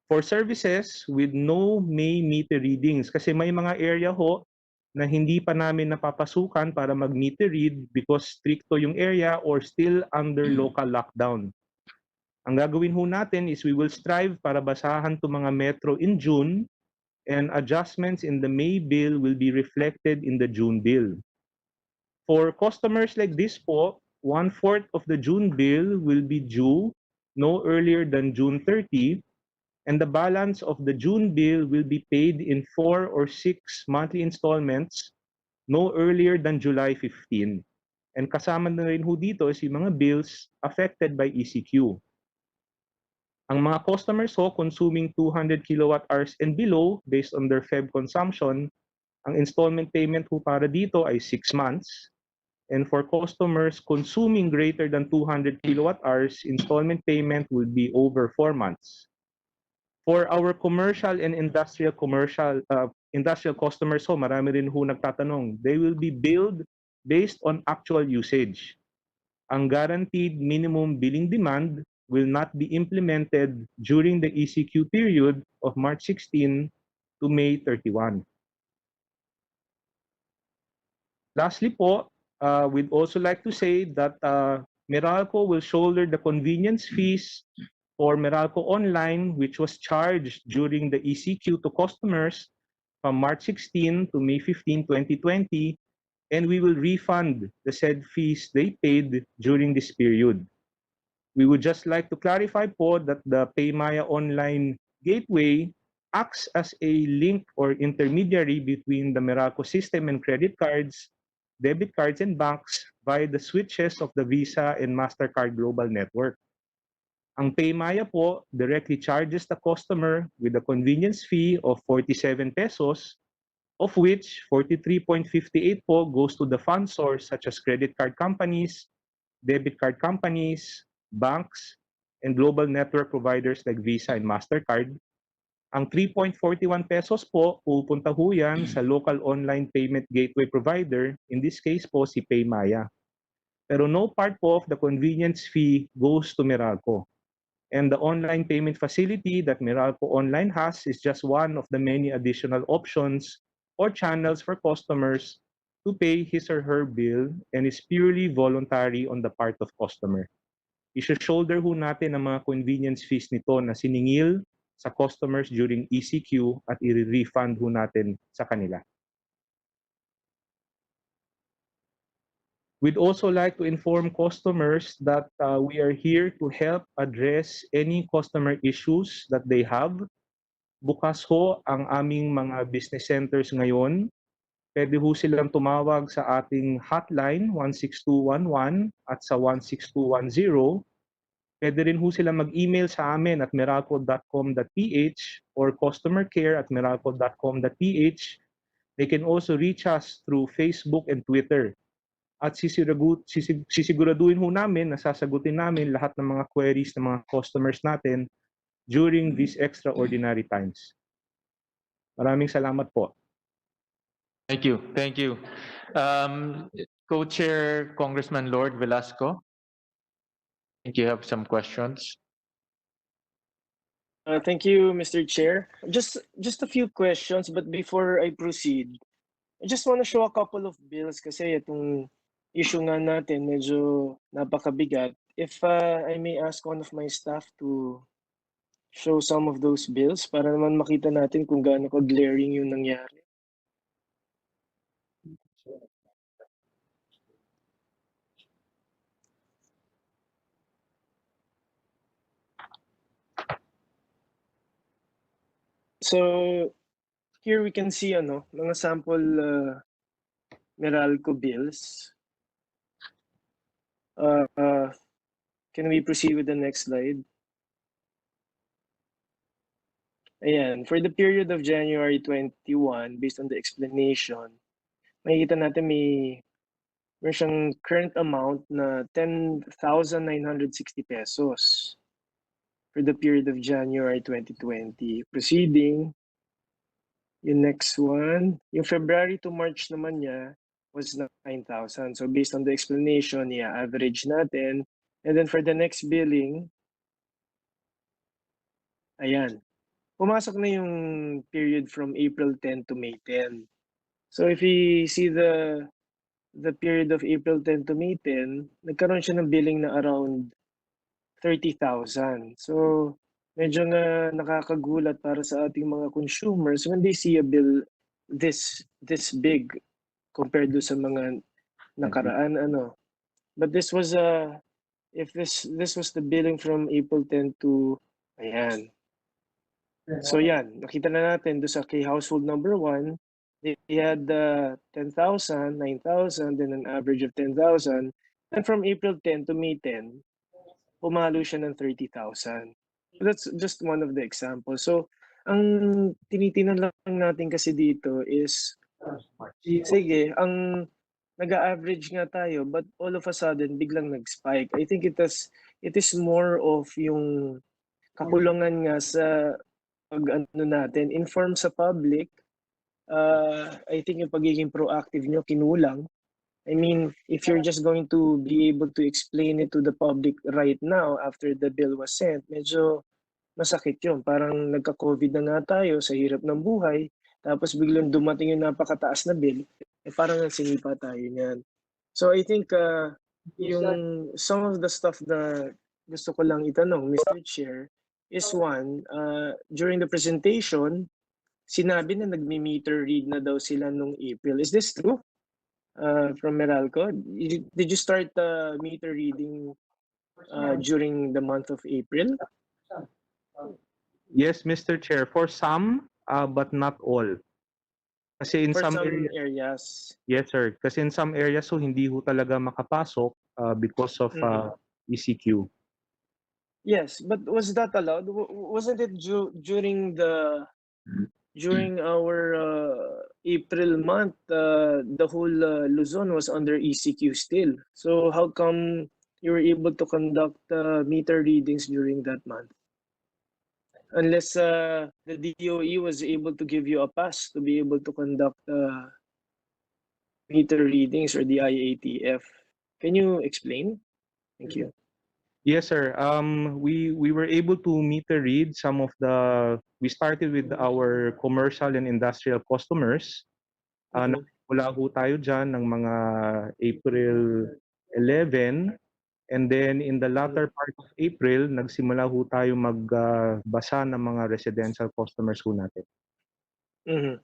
For services with no May meter readings, kasi may mga area ho na hindi pa namin napapasukan para mag-meter read because stricto yung area or still under local lockdown. Ang gagawin ho natin is we will strive para basahan to mga metro in June and adjustments in the May bill will be reflected in the June bill. For customers like this po, 1/4 of the June bill will be due no earlier than June 30, and the balance of the June bill will be paid in 4 or 6 monthly installments no earlier than July 15. And kasama na rin ho dito is yung mga bills affected by ECQ. Ang mga customers ho consuming 200 kilowatt hours and below based on their Feb consumption, ang installment payment ho para dito ay 6 months. And for customers consuming greater than 200 kilowatt hours, installment payment will be over 4 months. For our commercial and industrial customers ho, marami rin ho nagtatanong, they will be billed based on actual usage. Ang guaranteed minimum billing demand will not be implemented during the ECQ period of March 16 to May 31. Lastly po, we'd also like to say that Meralco will shoulder the convenience fees for Meralco Online, which was charged during the ECQ to customers from March 16 to May 15, 2020, and we will refund the said fees they paid during this period. We would just like to clarify po that the PayMaya Online Gateway acts as a link or intermediary between the Meralco system and credit cards, debit cards, and banks via the switches of the Visa and MasterCard Global Network. Ang PayMaya po directly charges the customer with a convenience fee of 47 pesos of which 43.58 po goes to the fund source such as credit card companies, debit card companies, banks, and global network providers like Visa and MasterCard. Ang 3.41 pesos po, pupunta ho yan sa local online payment gateway provider, in this case po si Paymaya. Pero no part po of the convenience fee goes to Meralco. And the online payment facility that Meralco Online has is just one of the many additional options or channels for customers to pay his or her bill and is purely voluntary on the part of customer. I-shoulder ho natin ang mga convenience fees nito na siningil sa customers during ECQ at i-refund ho natin sa kanila. We'd also like to inform customers that we are here to help address any customer issues that they have. Bukas ho ang aming mga business centers ngayon. Pwede ho silang tumawag sa ating hotline 16211 at sa 16210. Pwede rin ho sila mag-email sa amin at meralco.com.ph or customercare@meralco.com.ph. They can also reach us through Facebook and Twitter. At sisiguraduhin ho namin na sasagutin namin lahat ng mga queries ng mga customers natin during these extraordinary times. Maraming salamat po. Thank you. Thank you. Co-Chair Congressman Lord Velasco, I think you have some questions. Thank you, Mr. Chair. Just a few questions, but before I proceed, I just want to show a couple of bills kasi itong issue nga natin medyo napakabigat. If I may ask one of my staff to show some of those bills para naman makita natin kung gaano ka-glaring yung nangyari. So here we can see mga sample Meralco bills. Can we proceed with the next slide? Ayan, for the period of January 21, based on the explanation, makikita natin may siyang current amount na 10,960 pesos for the period of January 2020. Proceeding, yung next one, yung February to March naman niya was 9,000. So based on the explanation, average natin. And then for the next billing, ayan, pumasok na yung period from April 10 to May 10. So if we see the period of April 10 to May 10, nagkaroon siya ng billing na around 30,000. So medyo na nakakagulat para sa ating mga consumers when they see a bill this big compared do sa mga nakaraan But this was if this was the billing from April 10 to ayan. So yan, nakita na natin do sa kay household number 1, they had 10,000, 9,000, then an average of 10,000. And from April 10 to May 10, pumalo siya ng 30,000. That's just one of the examples. So, ang tinitingnan lang natin kasi dito is, sige, ang nag-average nga tayo, but all of a sudden, biglang nag-spike. I think it is more of yung kakulangan nga sa natin, inform sa public. I think yung pagiging proactive nyo, kinulang. I mean, if you're just going to be able to explain it to the public right now after the bill was sent, medyo masakit yun. Parang nagka-COVID na nga tayo sa hirap ng buhay, tapos biglang dumating yung napakataas na bill, parang sinipa tayo niyan. So I think yung some of the stuff na gusto ko lang itanong, Mr. Chair, is one, during the presentation, sinabi na nagmi-meter read na daw sila nung April. Is this true? From Meralco, did you start meter reading during the month of April? Yes, Mr. Chair, for some, but not all. Kasi in For some areas. Yes, sir. Kasi in some areas, so hindi ho talaga makapasok because of ECQ. Yes, but was that allowed? Wasn't it during our April month, the whole Luzon was under ECQ still. So how come you were able to conduct meter readings during that month? Unless the DOE was able to give you a pass to be able to conduct meter readings, or the IATF. Can you explain? Thank you. Yes, sir. We were able to meter read some of the. We started with our commercial and industrial customers. Wala ho tayo dyan ng mga April 11. And then in the latter part of April, nagsimula ho tayo magbasa ng mga residential customers ho natin. Mhm.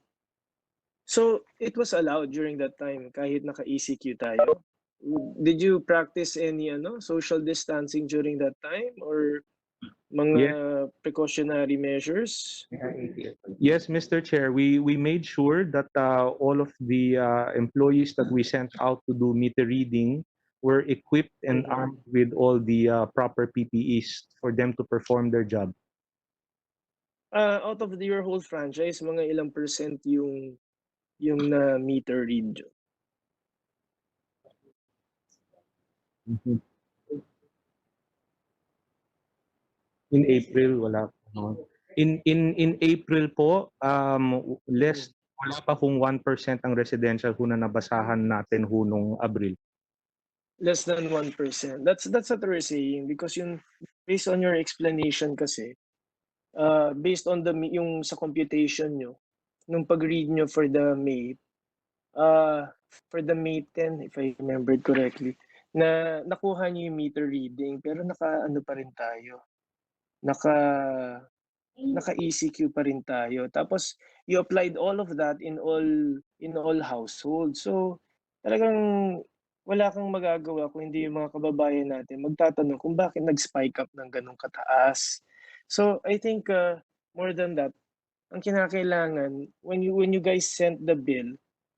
So it was allowed during that time kahit naka-ECQ tayo? Did you practice any social distancing during that time, or mga precautionary measures? Yes, Mr. Chair, we made sure that all of the employees that we sent out to do meter reading were equipped and armed with all the proper PPEs for them to perform their job. Out of your whole franchise, mga ilang percent yung na meter read? In April, wala. In April po, wala pa kung 1% ang residential ho na nabasahan natin ho nung Abril. Less than 1%. That's what we're saying, because yung based on your explanation kasi, based on yung sa computation nyo, nung pag-read nyo for the May 10, if I remembered correctly, na nakuha nyo yung meter reading, pero naka-ano pa rin tayo, naka-ECQ pa rin tayo. Tapos you applied all of that in all households. So talagang wala kang magagawa kung hindi yung mga kababayan natin magtatanong kung bakit nag-spike up ng ganong kataas. So I think more than that, ang kinakailangan when you guys sent the bill,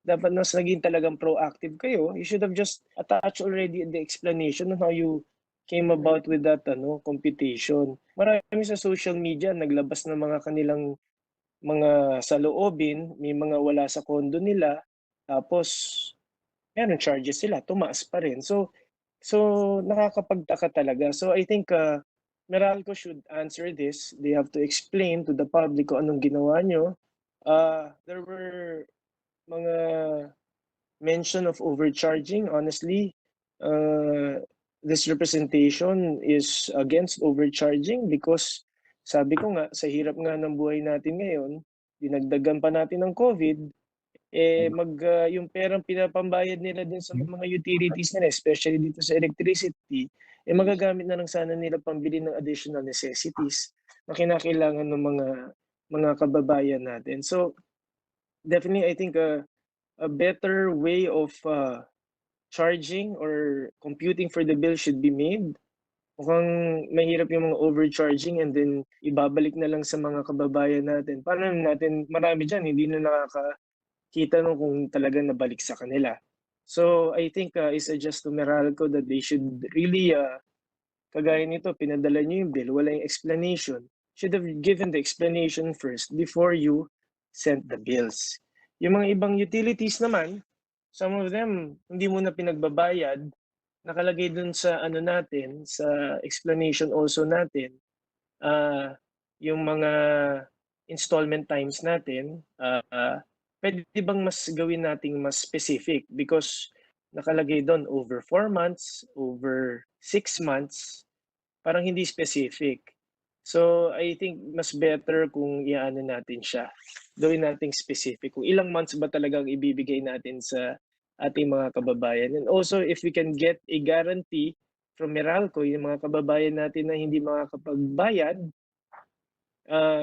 dapat mas naging talagang proactive kayo. You should have just attached already the explanation on how you came about with that computation. Marami sa social media naglabas ng mga kanilang mga saloobin, may mga wala sa kondo nila, tapos meron charges sila, tumaas pa rin. So nakakapagtaka talaga. So I think Meralco should answer this. They have to explain to the public kung anong ginawa nyo. There were mga mention of overcharging. Honestly, this representation is against overcharging, because sabi ko nga, sa hirap nga ng buhay natin ngayon, dinagdagan pa natin ng COVID, yung perang pinapambayad nila din sa mga utilities nila, especially dito sa electricity, magagamit na lang sana nila pambili ng additional necessities na kinakailangan ng mga kababayan natin. So definitely, I think a better way of charging or computing for the bill should be made. Mukhang mahirap yung mga overcharging and then ibabalik na lang sa mga kababayan natin. Paano natin, marami dyan, hindi na nakakita nung kung talagang nabalik sa kanila. So I think I suggest to Meralco that they should really, kagaya nito, pinadala nyo yung bill, wala yung explanation. Should have given the explanation first before you sent the bills. Yung mga ibang utilities naman, some of them, hindi mo na pinagbabayad, nakalagay dun sa natin, sa explanation also natin, yung mga installment times natin, pwede bang mas gawin nating mas specific? Because nakalagay doon over 4 months, over 6 months, parang hindi specific. So I think mas better kung iano natin siya, gawin nating specific. Kung ilang months ba talagang ibibigay natin sa ating mga kababayan. And also, if we can get a guarantee from Meralco, yung mga kababayan natin na hindi makakapagbayad,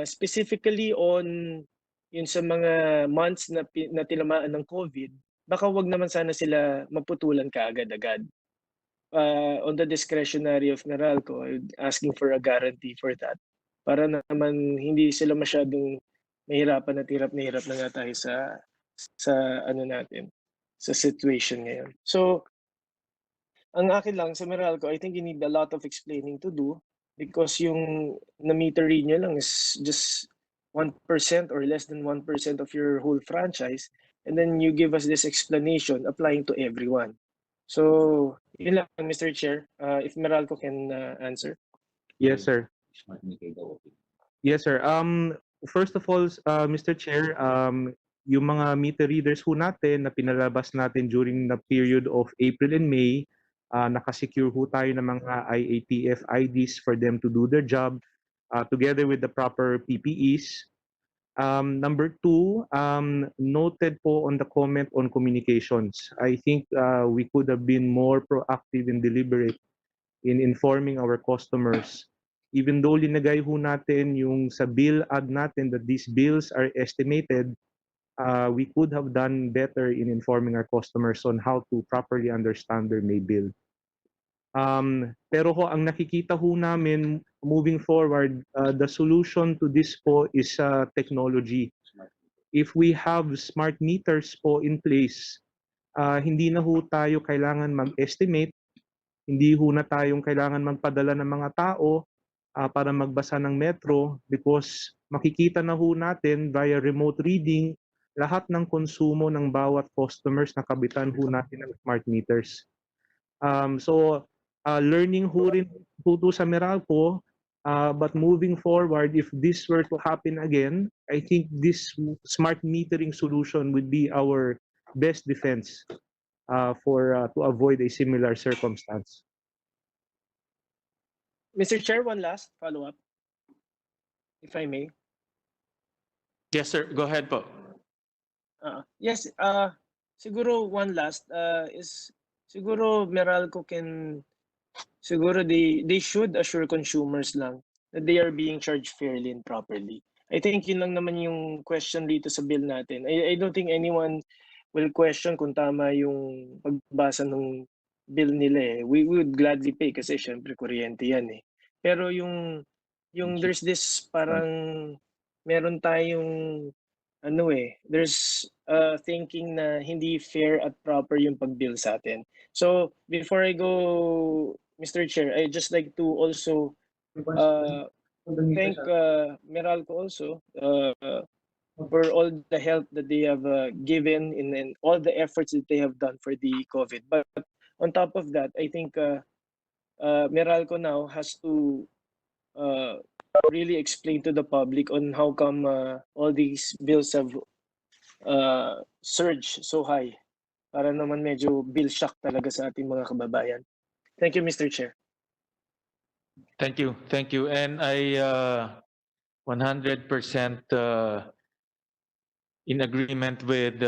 specifically on yun sa mga months na tinamaan ng COVID, baka wag naman sana sila maputulan kaagad-agad. On the discretionary of Meralco, asking for a guarantee for that. Para naman hindi sila masyadong mahirapan at hirap na nga tayo sa natin, sa situation ngayon. So, ang akin lang sa Meralco, I think you need a lot of explaining to do, because yung na-meter read nyo lang is just 1% or less than 1% of your whole franchise. and then you give us this explanation applying to everyone. So, yun lang, Mr. Chair. If Meralco can answer. Yes, sir. Yes, sir. First of all, Mr. Chair, yung mga meter readers ho natin na pinalabas natin during the period of April and May, nakasecure ho tayo ng mga IATF IDs for them to do their job together with the proper PPEs. Number two, noted po on the comment on communications. I think we could have been more proactive and deliberate in informing our customers. Even though linagay ho natin yung sa bill ad natin that these bills are estimated, we could have done better in informing our customers on how to properly understand their May bill. Pero ho, ang nakikita ho namin moving forward, the solution to this po is technology. If we have smart meters po in place, hindi na ho tayo kailangan mag-estimate, hindi ho na tayong kailangan magpadala ng mga tao para magbasa ng metro because makikita na ho natin via remote reading lahat ng konsumo ng bawat customers na kabitan ho natin ng smart meters. So, learning ho rin ho to sa Meralco, but moving forward, if this were to happen again, I think this smart metering solution would be our best defense to avoid a similar circumstance. Mr. Chair, one last follow-up, if I may. Yes, sir. Go ahead po. Yes, siguro one last is siguro Meralco siguro they should assure consumers lang that they are being charged fairly and properly. I think yun lang naman yung question dito sa bill natin. I don't think anyone will question kung tama yung pagbasa ng bill nila eh. We would gladly pay kasi syempre kuryente yan eh. Pero yung there's this parang meron tayong there's thinking na hindi fair at proper yung pag-bill sa atin. So before I go, Mr. Chair, I just like to also thank Meralco also for all the help that they have given in all the efforts that they have done for the COVID. But on top of that, I think Meralco now has to really explain to the public on how come all these bills have surged so high. Para naman medyo bill shock talaga sa ating mga kababayan. Thank you, Mr. Chair. Thank you. Thank you. And I 100% in agreement with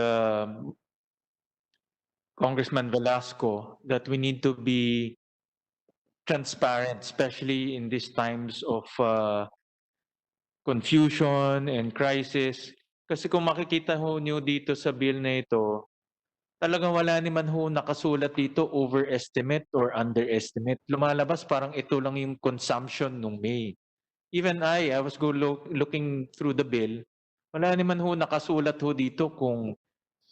Congressman Velasco that we need to be transparent, especially in these times of confusion and crisis. Kasi kung makikita ho nyo dito sa bill na ito, talagang wala naman ho nakasulat dito overestimate or underestimate. Lumalabas parang ito lang yung consumption nung May. Even I was looking through the bill, wala naman ho nakasulat ho dito kung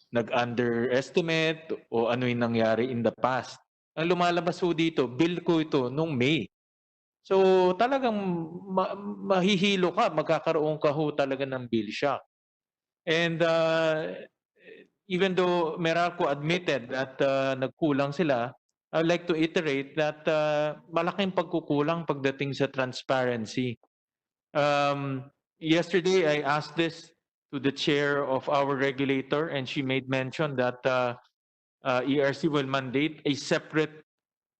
nag-underestimate o ano yung nangyari in the past. Ang lumalabas ho dito, bill ko ito nung May. So talagang mahihilo ka, magkakaroon ka ho talaga ng bill shock. And even though Meralco admitted that nagkulang sila, I'd like to iterate that malaking pagkukulang pagdating sa transparency. Yesterday, I asked this to the chair of our regulator, and she made mention that ERC will mandate a separate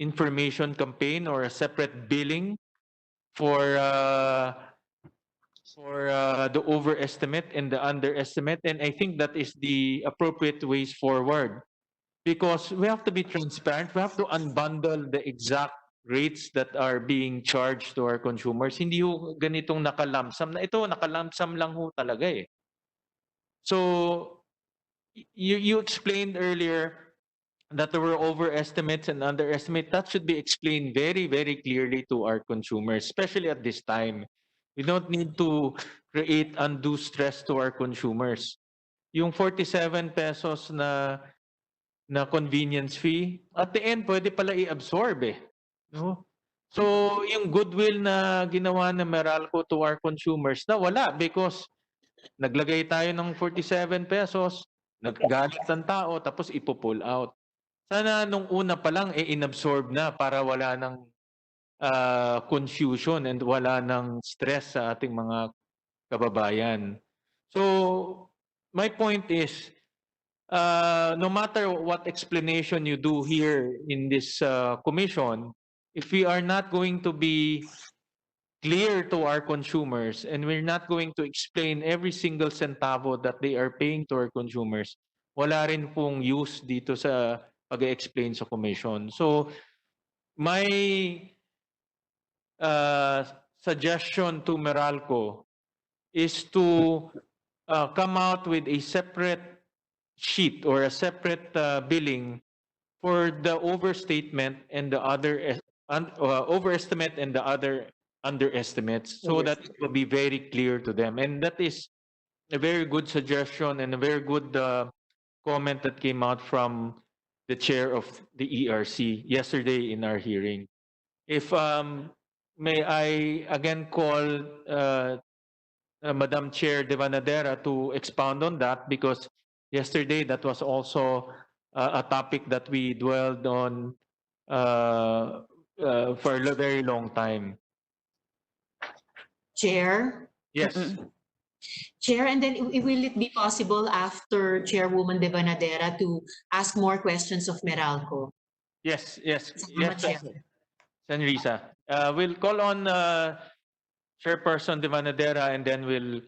information campaign or a separate billing for the overestimate and the underestimate. And I think that is the appropriate ways forward because we have to be transparent. We have to unbundle the exact rates that are being charged to our consumers. Hindi ho ganitong nakalamsam na ito, nakalamsam lang ho talaga eh. So you explained earlier that there were overestimates and underestimates. That should be explained very, very clearly to our consumers, especially at this time. We don't need to create undue stress to our consumers. Yung 47 pesos na convenience fee, at the end, pwede pala i-absorb eh. No? So, yung goodwill na ginawa ng Meralco to our consumers, nawala because naglagay tayo ng 47 pesos, Naggalit ang tao tapos ipo-pull out. Sana nung una pa lang inabsorb na para wala ng confusion and wala ng stress sa ating mga kababayan. So my point is, no matter what explanation you do here in this commission, if we are not going to be clear to our consumers and we're not going to explain every single centavo that they are paying to our consumers, wala rin pong use dito sa pag-explain sa commission. So my suggestion to Meralco is to come out with a separate sheet or a separate billing for the overstatement and the other overestimate and the other underestimates, so that it will be very clear to them. And that is a very good suggestion and a very good comment that came out from the chair of the ERC yesterday in our hearing. If may I again call Madam Chair Devanadera to expound on that, because yesterday that was also a topic that we dwelled on for a very long time. Chair? Yes. Chair, and then will it be possible after Chairwoman Devanadera to ask more questions of Meralco? Yes, yes, Salamat, yes, Chair. Senrisa. We'll call on Chairperson Devanadera and then we'll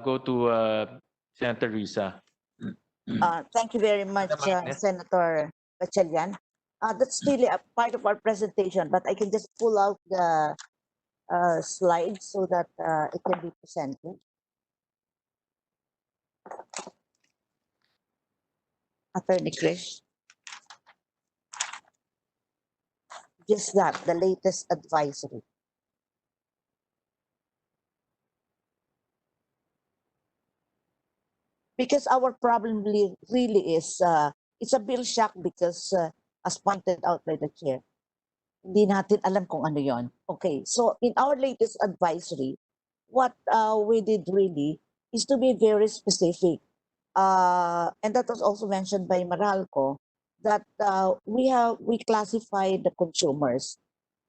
go to Senator Risa. Thank you very much, Senator Gatchalian. That's really a part of our presentation, but I can just pull out the slides so that it can be presented. Attorney Krish. Just that, the latest advisory. Because our problem really is, it's a bill shock because as pointed out by the chair, hindi natin alam kung ano yon. Okay, so in our latest advisory, what we did really is to be very specific. And that was also mentioned by Meralco, that we classify the consumers,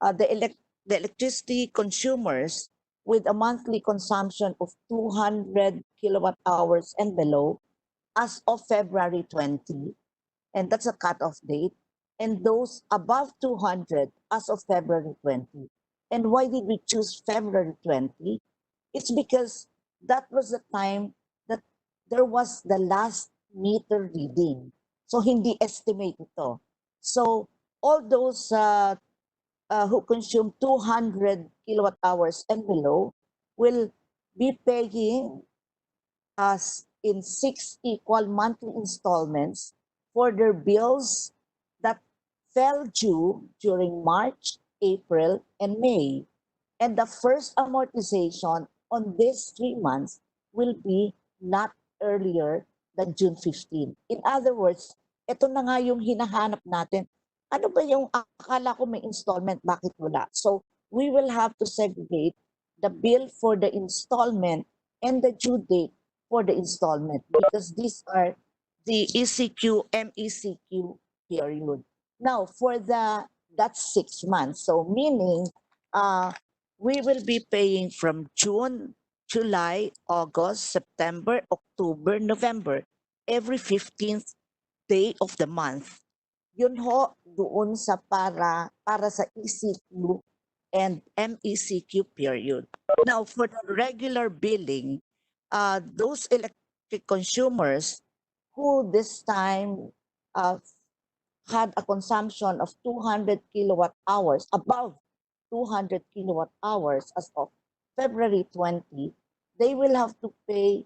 the electricity consumers with a monthly consumption of 200 kilowatt hours and below as of February 20, and that's a cutoff date, and those above 200 as of February 20. And why did we choose February 20? It's because that was the time that there was the last meter reading. So hindi estimate ito. So all those who consume 200 kilowatt hours and below will be paying us in 6 equal monthly installments for their bills that fell due during March, April, and May. And the first amortization on these 3 months will be not earlier than June 15. In other words, ito na nga yung hinahanap natin. Ano ba yung akala ko may installment, bakit wala? So we will have to segregate the bill for the installment and the due date for the installment, because these are the ECQ, MECQ period. Now, for that's 6 months. So meaning we will be paying from June, July, August, September, October, November, every 15th day of the month. Yun ho, doon sa para sa ECQ and MECQ period. Now, for the regular billing, those electric consumers who this time had a consumption of 200 kilowatt hours, above 200 kilowatt hours as of February 20, they will have to pay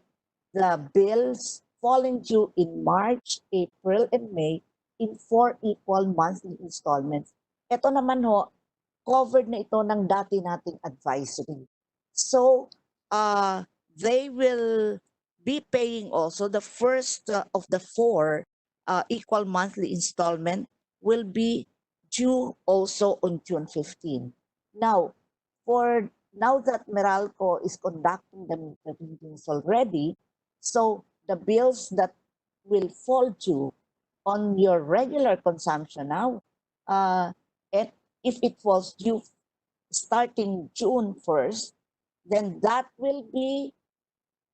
the bills falling due in March, April, and May in 4 equal monthly installments. Ito naman ho, covered na ito ng dati nating advisory. So, they will be paying also the first of the 4 equal monthly installment will be due also on June 15. Now, now that Meralco is conducting the meter readings already, so the bills that will fall due on your regular consumption now, and if it falls due starting June 1st, then that will be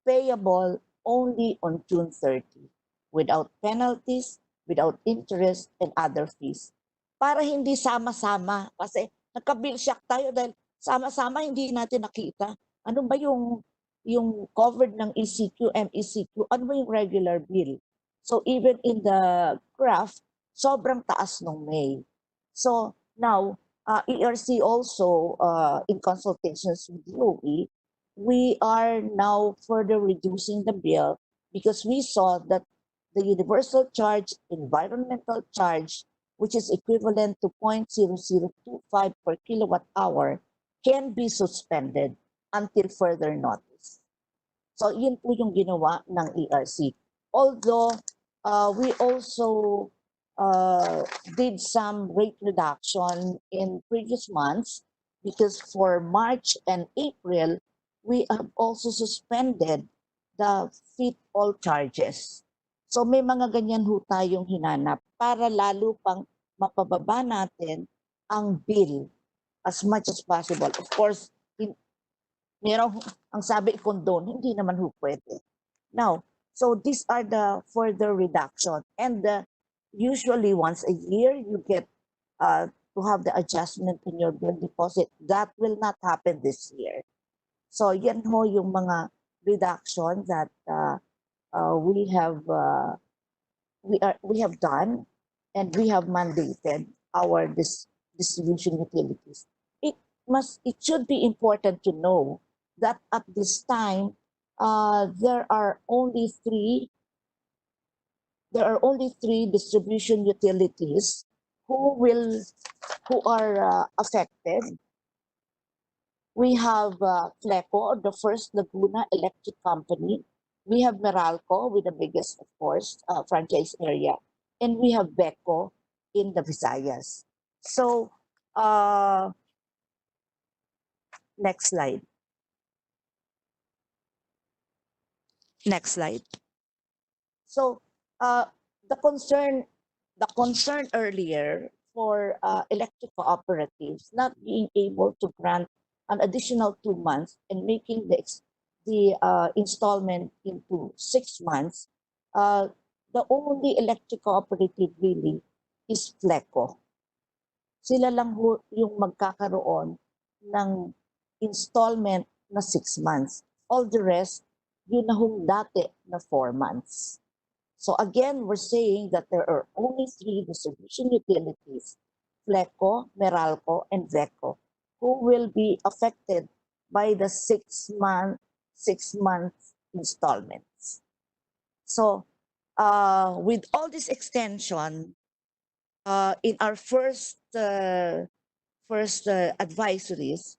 payable only on June 30, without penalties, without interest, and other fees. Para hindi sama-sama, kasi nagka-bill shock tayo dahil sama-sama hindi natin nakita. Ano ba yung covered ng ECQ, MECQ, ano ba yung regular bill? So even in the graph, sobrang taas nung May. So now, ERC also, in consultations with DOE, we are now further reducing the bill because we saw that the universal charge, environmental charge, which is equivalent to 0.0025 per kilowatt hour, can be suspended until further notice. So yun po yung ginawa ng ERC. Although we also did some rate reduction in previous months, because for March and April, we have also suspended the fit-all charges. So may mga ganyan ho tayong hinanap para lalo pang mapababa natin ang bill as much as possible. Of course, merong ang sabi condone, hindi naman ho pwede. Now, so these are the further reduction, and usually once a year you get to have the adjustment in your bill deposit. That will not happen this year. So yan ho yung mga reduction that we have done, and we have mandated our distribution utilities. It should be important to know that at this time there are only three distribution utilities who are affected. We have Fleco, the First Laguna Electric Company. We have Meralco, with the biggest, of course, franchise area. And we have Beco in the Visayas. So, next slide. Next slide. So, the concern earlier for electric cooperatives not being able to grant an additional 2 months and making the installment into 6 months, the only electric cooperative really is Fleco. Sila lang yung magkakaroon ng installment na 6 months. All the rest, yun na hong dati na 4 months. So again, we're saying that there are only 3 distribution utilities, Fleco, Meralco, and Veco, who will be affected by the 6 month installments. So with all this extension, in our first advisories,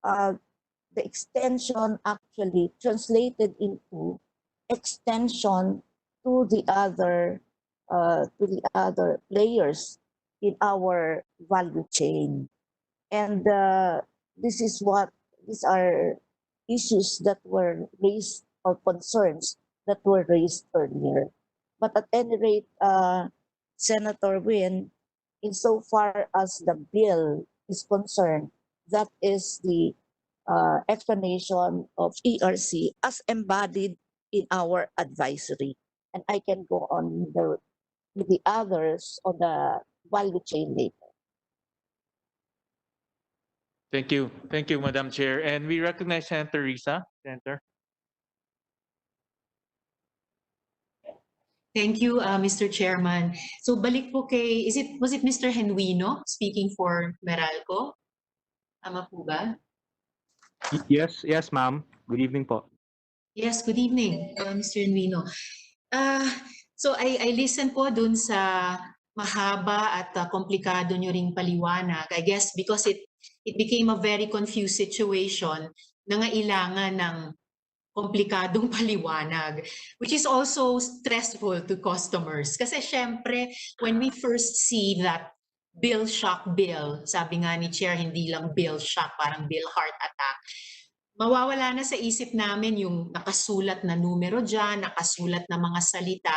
the extension actually translated into extension to the other players in our value chain. And these are issues that were raised, or concerns that were raised earlier. But at any rate, Senator Win, insofar as the bill is concerned, that is the explanation of ERC as embodied in our advisory. And I can go on with the others on the value chain later. Thank you. Thank you, Madam Chair. And we recognize Senator Risa. Senator. Thank you, Mr. Chairman. So balik po kay, was it Mr. Genuino speaking for Meralco? Tama po ba? Yes, ma'am. Good evening po. Yes, good evening, Mr. Genuino. So I listened po dun sa mahaba at komplikado nyo ring paliwanag. I guess because it became a very confused situation, nangailangan ng komplikadong paliwanag, which is also stressful to customers. Kasi syempre, when we first see that bill shock bill, sabi nga ni Chair, hindi lang bill shock, parang bill heart attack, mawawala na sa isip namin yung nakasulat na numero dyan, nakasulat na mga salita.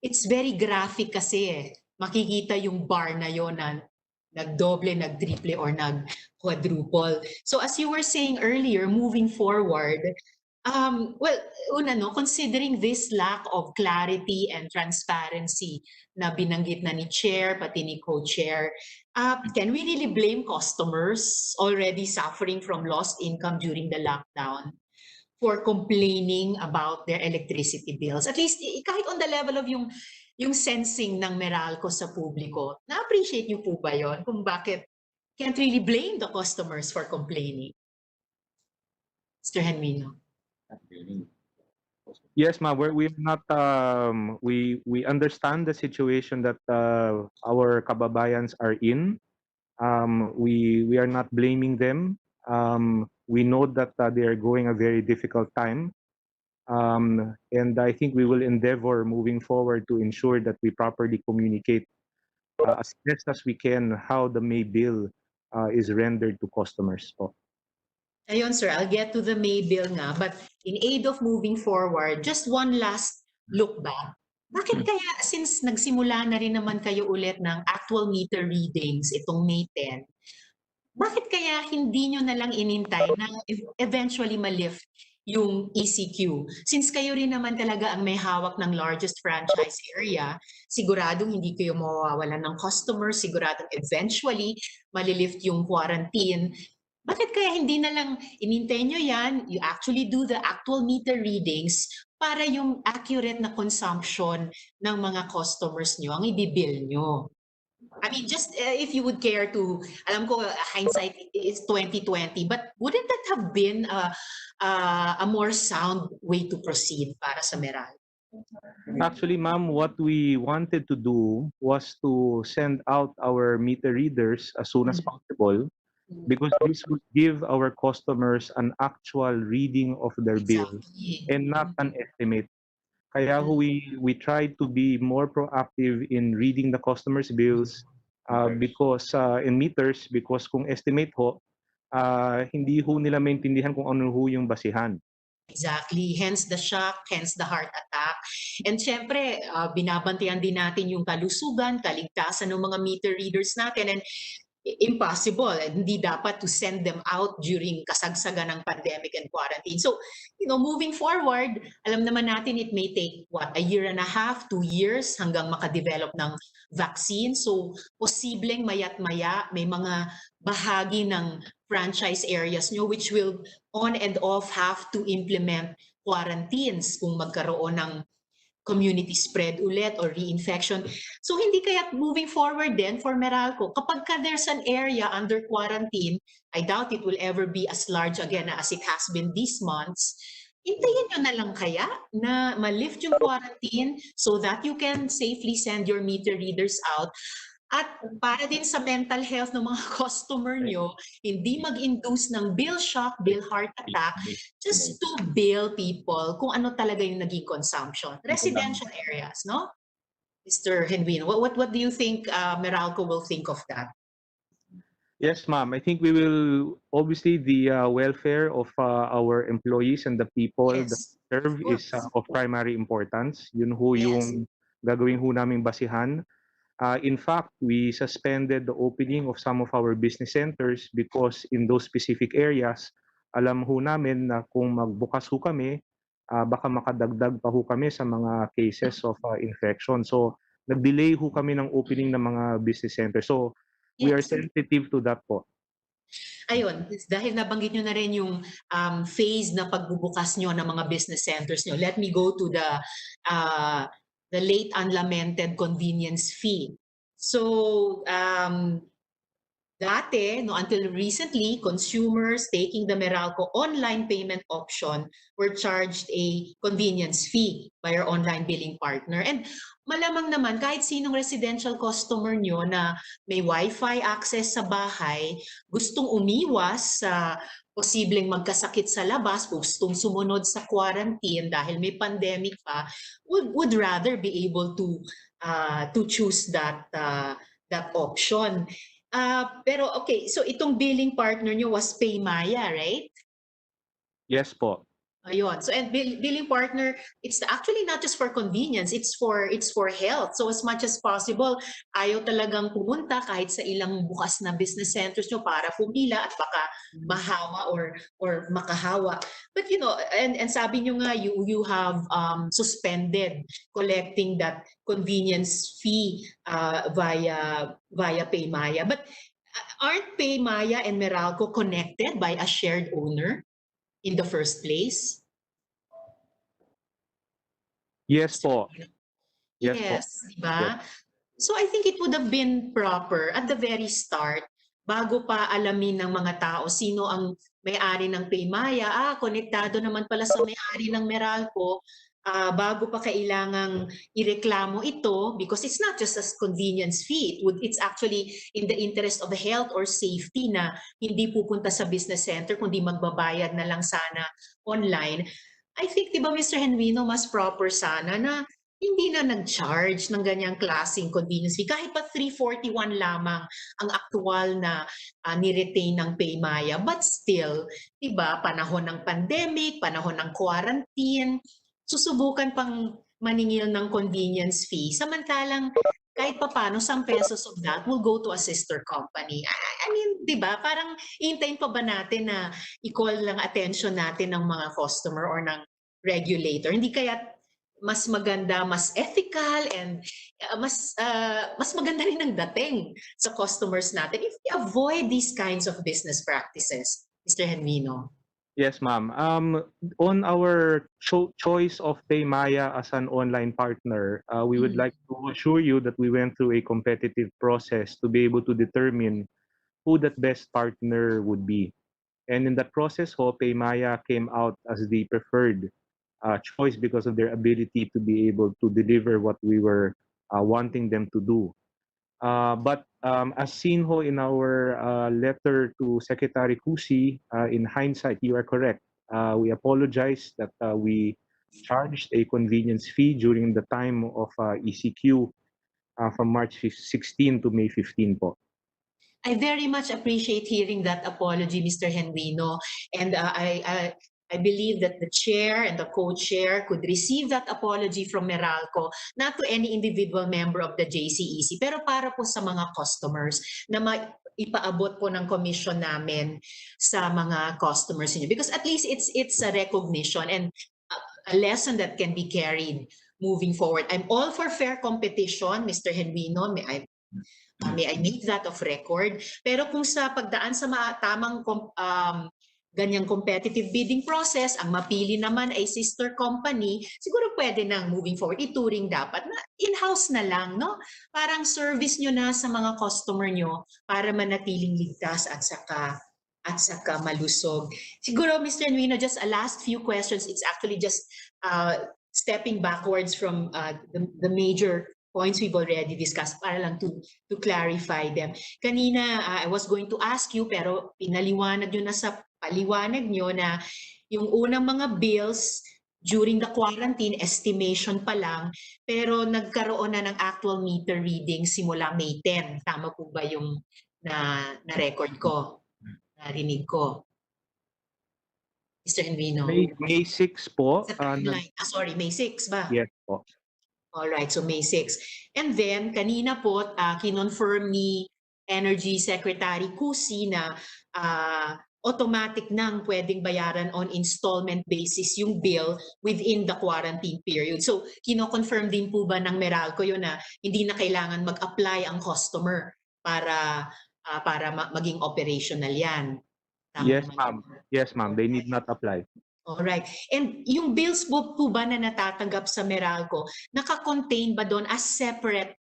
it's very graphic kasi eh. Makikita yung bar na yon na nagdoble, nagtriple, or nag-quadruple. So as you were saying earlier, moving forward, well, una no, considering this lack of clarity and transparency na binanggit na ni Chair, pati ni Co-Chair, can we really blame customers already suffering from lost income during the lockdown for complaining about their electricity bills? At least kahit on the level of yung sensing ng Meralco sa publiko, na-appreciate niyo po ba yon kung bakit can't really blame the customers for complaining? Mr. Henrino. Yes, ma'am. We're not. We understand the situation that our kababayans are in. We are not blaming them. We know that they are going a very difficult time, and I think we will endeavor moving forward to ensure that we properly communicate as best as we can how the May bill is rendered to customers. Po. Ayun, sir, I'll get to the May bill nga. But in aid of moving forward, just one last look back. Bakit kaya, since nagsimula na rin naman kayo ulit ng actual meter readings itong May 10, bakit kaya hindi nyo na lang inintay na eventually malift yung ECQ? Since kayo rin naman talaga ang may hawak ng largest franchise area, siguradong hindi kayo mawawalan ng customers, siguradong eventually malilift yung quarantine. Bakit kaya hindi na lang inintay nyo yan, you actually do the actual meter readings para yung accurate na consumption ng mga customers nyo ang ibibill nyo? I mean, just if you would care to, alam ko hindsight is 2020, but wouldn't that have been a more sound way to proceed para sa Meralco? Actually, ma'am, what we wanted to do was to send out our meter readers as soon as possible, because this would give our customers an actual reading of their bill and not an estimate. Kaya we tried to be more proactive in reading the customers' bills because in meters, because kung estimate ho, hindi ho nila maintindihan kung ano ho yung basihan. Exactly. Hence the shock, hence the heart attack. And syempre, binabantayan din natin yung kalusugan, kaligtasan ng mga meter readers natin. And impossible, hindi dapat to send them out during kasagsagan ng pandemic and quarantine. So, moving forward, alam naman natin it may take, a year and a half, 2 years hanggang makadevelop ng vaccine. So, posibleng mayat maya, may mga bahagi ng franchise areas nyo which will on and off have to implement quarantines kung magkaroon ng community spread ulit or reinfection. So hindi kaya moving forward then for Meralco, kapag there's an area under quarantine, I doubt it will ever be as large again as it has been these months. Hintayin nyo na lang kaya na ma-lift yung quarantine so that you can safely send your meter readers out. At para din sa mental health ng mga customer nyo, hindi mag-induce ng bill shock, bill heart attack, just to bill people kung ano talaga yung naging consumption. Residential areas, no? Mr. Henwin, what do you think Meralco will think of that? Yes, ma'am. I think we will, obviously, the welfare of our employees and the people that serve is of primary importance. Yun ho yung gagawin ho naming basihan. In fact, we suspended the opening of some of our business centers because in those specific areas, alam ho namin na kung magbukas ho kami, baka makadagdag pa ho kami sa mga cases of infection. So, nag-delay ho kami ng opening ng mga business centers. So, we are sensitive to that po. Ayun, dahil nabanggit nyo na rin yung phase na pagbubukas nyo ng mga business centers nyo, let me go to the late unlamented convenience fee. So, dati, until recently, consumers taking the Meralco online payment option were charged a convenience fee by our online billing partner. And malamang naman, kahit sinong residential customer nyo na may Wi-Fi access sa bahay, gustong umiwas sa posibleng magkasakit sa labas, gustong sumunod sa quarantine dahil may pandemic pa, would rather be able to choose that option. Pero okay, so itong billing partner nyo was Paymaya, right? Yes po. Ayun. So and billing partner, it's actually not just for convenience, it's for health. So as much as possible, ayaw talagang pumunta kahit sa ilang bukas na business centers nyo para pumila at baka mahawa or makahawa. But you know, and sabi nyo nga you have suspended collecting that convenience fee via Paymaya. But aren't Paymaya and Meralco connected by a shared owner in the first place? Yes po. Yes po. Yes, di ba? So I think it would have been proper at the very start, bago pa alamin ng mga tao sino ang may-ari ng Paymaya, konektado naman pala sa may-ari ng Meralco, bago pa kailangang ireklamo ito because it's not just a convenience fee. It's actually in the interest of the health or safety na hindi pupunta sa business center kundi magbabayad na lang sana online. I think, di ba, Mr. Henrino, mas proper sana na hindi na nag-charge ng ganyang klaseng convenience fee. Kahit pa 341 lamang ang aktual na ni-retain ng Paymaya. But still, di ba, panahon ng pandemic, panahon ng quarantine, susubukan pang maningil ng convenience fee. Samantalang kahit pa paano, some pesos of that will go to a sister company. I mean, di ba, parang hintayin pa ba natin na i-call lang attention natin ng mga customer or ng regulator? Hindi kaya mas maganda, mas ethical, and mas maganda rin ang dating sa customers natin if we avoid these kinds of business practices, Mr. Henrino? Yes, ma'am. On our choice of Paymaya as an online partner, we would like to assure you that we went through a competitive process to be able to determine who that best partner would be. And in that process, Paymaya came out as the preferred choice because of their ability to be able to deliver what we were wanting them to do. But as seen in our letter to Secretary Cusi, in hindsight, you are correct. We apologize that we charged a convenience fee during the time of ECQ from March 16 to May 15 po. I very much appreciate hearing that apology, Mr. Henrino. And I believe that the chair and the co-chair could receive that apology from Meralco, not to any individual member of the JCEC, pero para po sa mga customers na ipaabot po ng commission namin sa mga customers niyo. Because at least it's a recognition and a lesson that can be carried moving forward. I'm all for fair competition, Mr. Henrino. May I make that of record. Pero kung sa pagdaan sa tamang ganyang competitive bidding process, ang mapili naman ay sister company, siguro pwede nang moving forward, ituring dapat na in-house na lang, no? Parang service nyo na sa mga customer nyo para manatiling ligtas at saka malusog. Siguro, Mr. Nuino, just a last few questions. It's actually just stepping backwards from the major points we've already discussed para lang to clarify them. Kanina, I was going to ask you, pero pinaliwanag nyo na sa paliwanag nyo na yung unang mga bills during the quarantine, estimation pa lang, pero nagkaroon na ng actual meter reading simula May 10. Tama po ba yung na-record ko, narinig ko? Mr. Henrino? May 6 po. Sorry, May 6 ba? Yes po. Alright, so May 6. And then, kanina po, kinonfirm ni Energy Secretary Cusi na automatic nang pwedeng bayaran on installment basis yung bill within the quarantine period. So, kino-confirm din po ba ng Meralco yun na hindi na kailangan mag-apply ang customer para maging operational yan? Tama Yes, naman ma'am. Yes, ma'am. They need not apply. Alright. And yung bills po ba na natatanggap sa Meralco, naka-contain ba doon as separate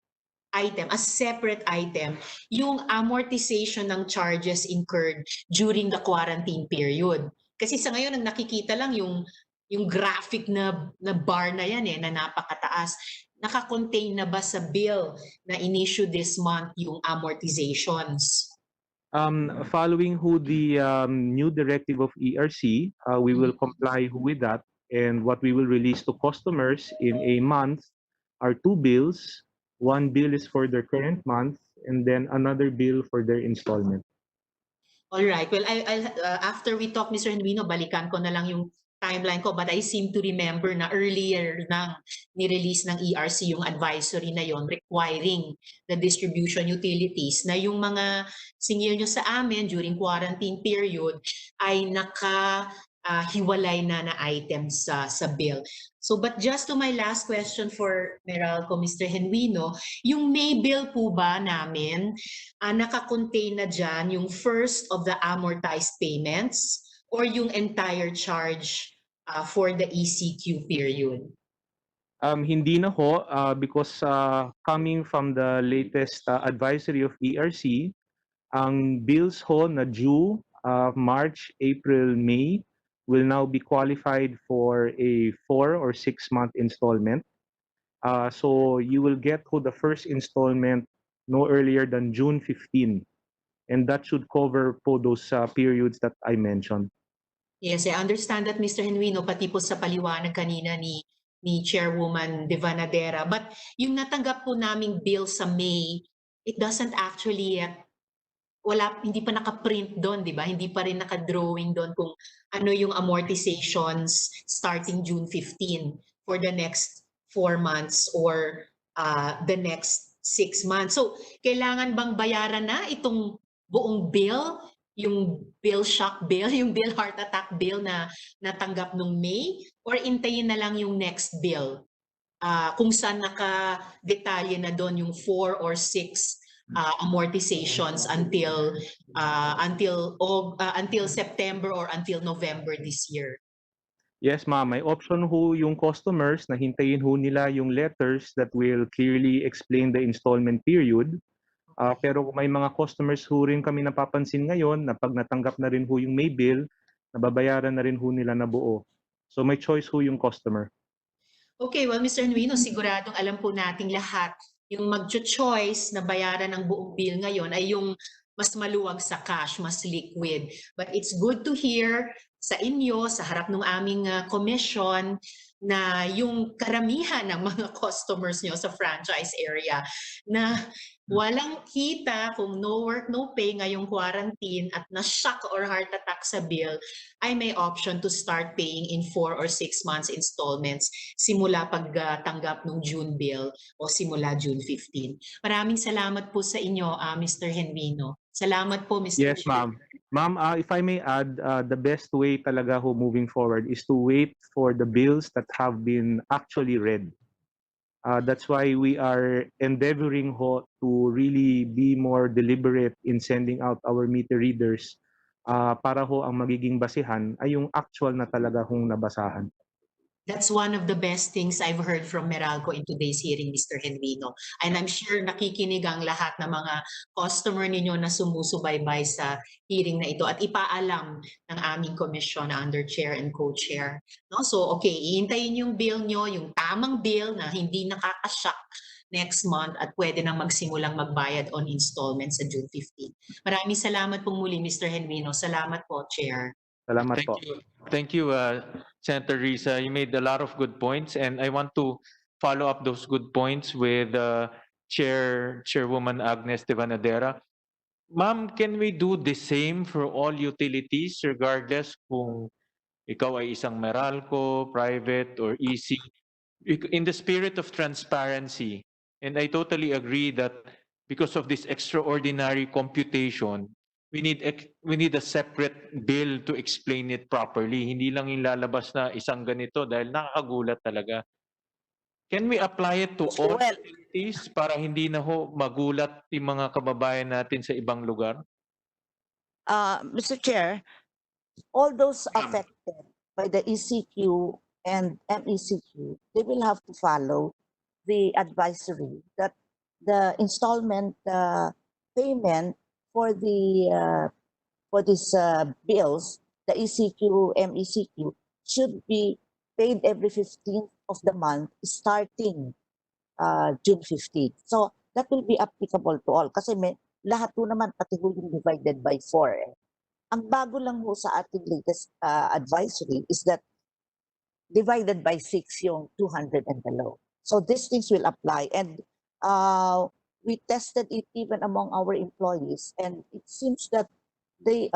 item, yung amortization ng charges incurred during the quarantine period? Kasi sa ngayon, ang nakikita lang yung graphic na bar na yan na napakataas. Naka-contain na ba sa bill na in-issue this month yung amortizations? Following the new directive of ERC, we will comply with that, and what we will release to customers in a month are 2 bills. One bill is for their current month, and then another bill for their installment. All right. Well, I'll after we talk, Mr. Henrino, balikan ko na lang yung timeline ko, but I seem to remember na earlier nang nirelease ng ERC yung advisory na yon requiring the distribution utilities na yung mga singil nyo sa amin during quarantine period ay hiwalay na items sa bill. So, but just to my last question for Meralco, Mr. Genuino, yung May bill po ba namin, naka-contain na dyan yung first of the amortized payments or yung entire charge for the ECQ period? Hindi na ho, because coming from the latest advisory of ERC, ang bills ho na due March, April, May will now be qualified for a 4 or 6 month installment. So you will get ho the first installment no earlier than June 15. And that should cover po those periods that I mentioned. Yes, I understand that, Mr. Genuino, pati po sa paliwanag kanina ni Chairwoman Devanadera. But yung natanggap po naming bill sa May, it doesn't actually hindi pa naka-print doon, di ba? Hindi pa rin naka-drawing doon kung ano yung amortizations starting June 15 for the next 4 months or the next 6 months. So, kailangan bang bayaran na itong buong bill, yung bill shock bill, yung bill heart attack bill na natanggap nung May, or intayin na lang yung next bill kung saan naka-detalye na doon yung 4 or 6 amortizations until September or until November this year? Yes, ma'am. May option ho yung customers na hintayin ho nila yung letters that will clearly explain the installment period. Pero may mga customers ho rin kami napapansin ngayon na pag natanggap na rin ho yung May bill, nababayaran na rin ho nila na buo. So may choice ho yung customer. Okay, well, Mr. Genuino, siguradong alam po nating lahat yung mag-choice na bayaran ng buong bill ngayon ay yung mas maluwag sa cash, mas liquid. But it's good to hear sa inyo, sa harap ng aming commission, na yung karamihan ng mga customers nyo sa franchise area na walang kita, kung no work, no pay ngayong quarantine at na-shock or heart attack sa bill, ay may option to start paying in 4 or 6 months installments simula pagtanggap ng June bill o simula June 15. Maraming salamat po sa inyo, Mr. Genuino. Salamat po, Mr. Yes, ma'am. Ma'am, if I may add, the best way talaga ho moving forward is to wait for the bills that have been actually read. That's why we are endeavoring ho to really be more deliberate in sending out our meter readers para ho ang magiging basihan ay yung actual na talaga hong nabasahan. That's one of the best things I've heard from Meralco in today's hearing, Mr. Genuino. And I'm sure nakikinig ang lahat ng mga customer ninyo na sumusubaybay sa hearing na ito at ipaalam ng aming komisyon under chair and co-chair. No? So, okay, iintayin yung bill nyo, yung tamang bill na hindi nakakashock next month at pwede nang magsimulang magbayad on installments sa June 15. Maraming salamat po muli, Mr. Genuino. Salamat po, Chair. Salamat po. Thank you, Senator Risa. You made a lot of good points, and I want to follow up those good points with Chairwoman Agnes Devanadera. Ma'am, can we do the same for all utilities regardless kung ikaw ay isang Meralco, private, or EC? In the spirit of transparency, and I totally agree that because of this extraordinary computation, we need a separate bill to explain it properly. Hindi lang yung lalabas na isang ganito dahil nakakagulat talaga. Can we apply it to all utilities para hindi na ho magulat yung mga kababayan natin sa ibang lugar? Mr. Chair, all those affected by the ECQ and MECQ, they will have to follow the advisory that the installment payment for these bills, the ECQ, MECQ, should be paid every 15th of the month starting June 15th. So that will be applicable to all kasi lahat po naman pati ho yung divided by 4. Ang bago lang ho sa ating latest advisory is that divided by 6 yung 200 and below. So these things will apply, and we tested it even among our employees, and it seems that they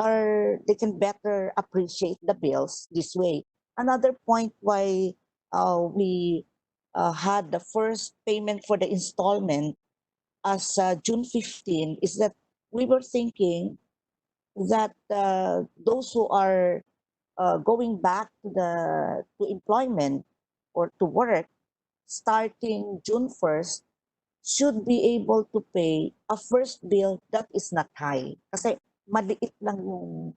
can better appreciate the bills this way. another point why we had the first payment for the installment as June 15 is that we were thinking that those who are going back to employment or to work starting June 1st should be able to pay a first bill that is not high. Kasi maliit lang yung,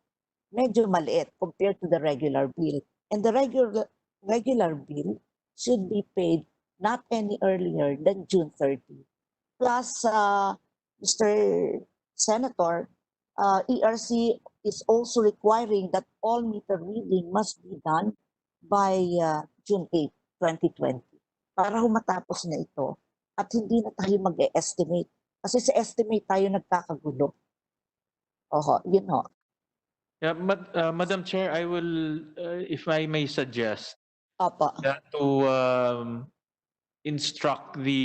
medyo maliit compared to the regular bill. And the regular bill should be paid not any earlier than June 30. Plus, Mr. Senator, ERC is also requiring that all meter reading must be done by June 8, 2020 para matapos na ito at hindi na tayo mag-estimate. Kasi sa estimate tayo nagkakagulo. Oho, yun ho. Yeah, Madam Chair, I will, if I may suggest, Opo. that to instruct the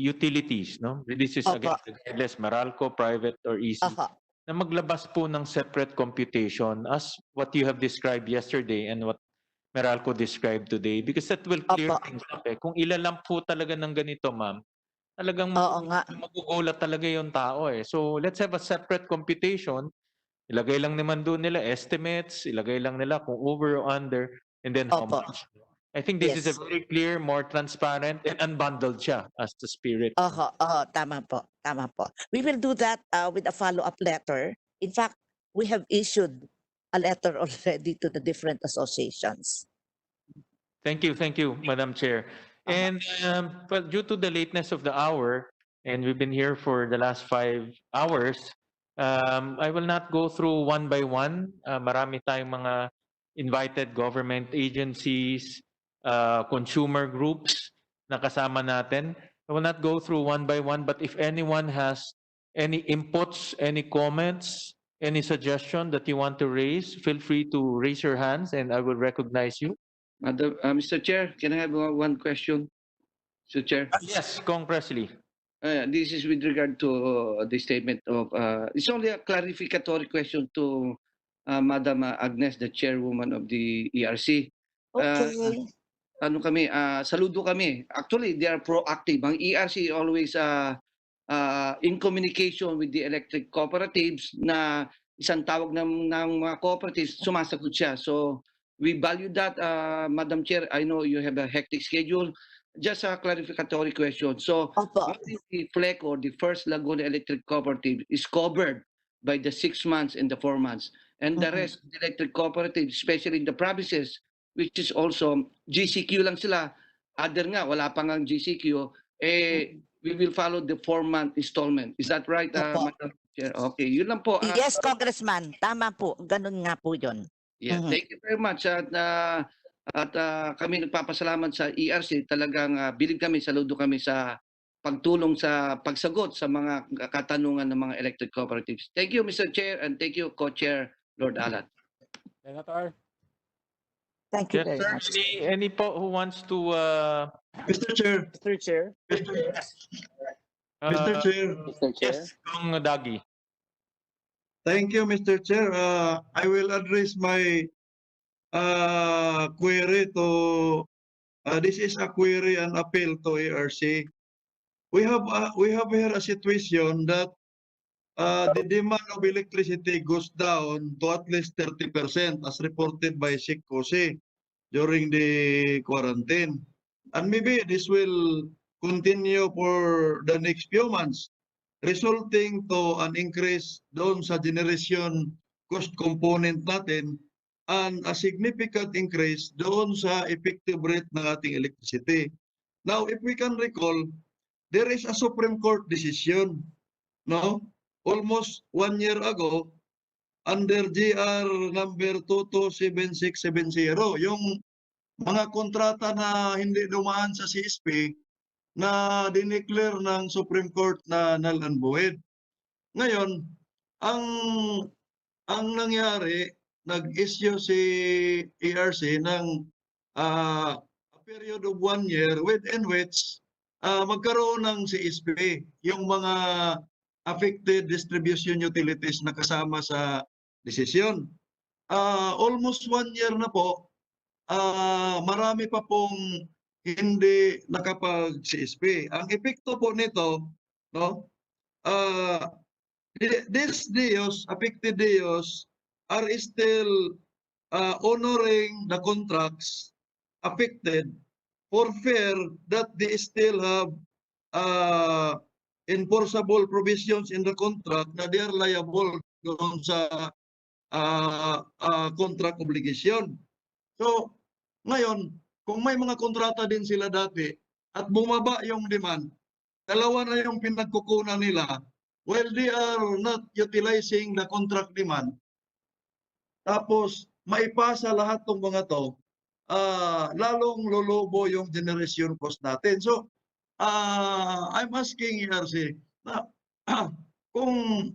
utilities, no? This is again, regardless, Meralco, private or EC, na maglabas po ng separate computation as what you have described yesterday and what Meralco described today, because that will clear things up. Kung ilalam po talaga ng ganito, ma'am, talagang magugulat talaga yung tao eh. So let's have a separate computation. Ilagay lang naman doon nila estimates, ilagay lang nila kung over or under, and then how much. I think this is a very clear, more transparent, and unbundled siya as the spirit. Tama po, tama po. We will do that with a follow-up letter. In fact, we have issued a letter already to the different associations. Thank you, Madam Chair. And well, due to the lateness of the hour, and we've been here for the last 5 hours, I will not go through one by one. Marami tayong mga invited government agencies, consumer groups na kasama natin. I will not go through one by one, but if anyone has any inputs, any comments, any suggestion that you want to raise, feel free to raise your hands and I will recognize you. Mr. Chair, can I have one question? Mr. Chair? Yes, Kong Presley. This is with regard to the statement of, it's only a clarificatory question to Madam Agnes, the chairwoman of the ERC. Okay. Ano kami, saludo kami. Actually, they are proactive. Ang ERC always in communication with the electric cooperatives na isang tawag ng mga cooperatives, sumasagot siya. So, we value that, Madam Chair. I know you have a hectic schedule. Just a clarificatory question. So, the FLEC or the First Laguna Electric Cooperative is covered by the 6 months and the 4 months. And the rest of the electric cooperatives, especially in the provinces, which is also GCQ lang sila, other nga, wala pa ngang GCQ, we will follow the 4-month installment. Is that right, Madam Chair? Okay, yun lang po. Yes, Congressman. Tama po. Ganun nga po yun. Yeah, thank you very much. At kami nagpapasalamat sa ERC. Talagang bilib kami, saludo kami sa pagtulong sa pagsagot sa mga katanungan ng mga electric cooperatives. Thank you, Mr. Chair, and thank you, Co-Chair Lord Alan. Senator. Thank you very much. Any po who wants to... Mr. Chair. Mr. Chair. Mr. Chair. Yes, Kong Dagi. Thank you, Mr. Chair. I will address my query to, this is a query and appeal to ERC. We have here a situation that the demand of electricity goes down to at least 30% as reported by SICOSI during the quarantine. And maybe this will continue for the next few months, resulting to an increase doon sa generation cost component natin and a significant increase doon sa effective rate ng ating electricity. Now, if we can recall, there is a Supreme Court decision, no? Almost 1 year ago, under GR number 227670, yung mga kontrata na hindi dumaan sa CSP na dineclare ng Supreme Court na null and void. Ngayon, ang nangyari, nag-issue si ERC ng a period of 1 year within which magkaroon ng CSP, yung mga affected distribution utilities na kasama sa desisyon. Almost 1 year na po marami pa pong hindi nakapag-CSP. Ang epekto po nito, no, these DOs, affected DOs, are still honoring the contracts affected for fear that they still have enforceable provisions in the contract na they are liable doon sa contract obligation. So, ngayon, kung may mga kontrata din sila dati at bumaba yung demand, dalawa na yung pinagkukunan nila while they are not utilizing the contract demand. Tapos, maipasa lahat ng mga to, lalong lolobo yung generation cost natin. So, I'm asking ERC na kung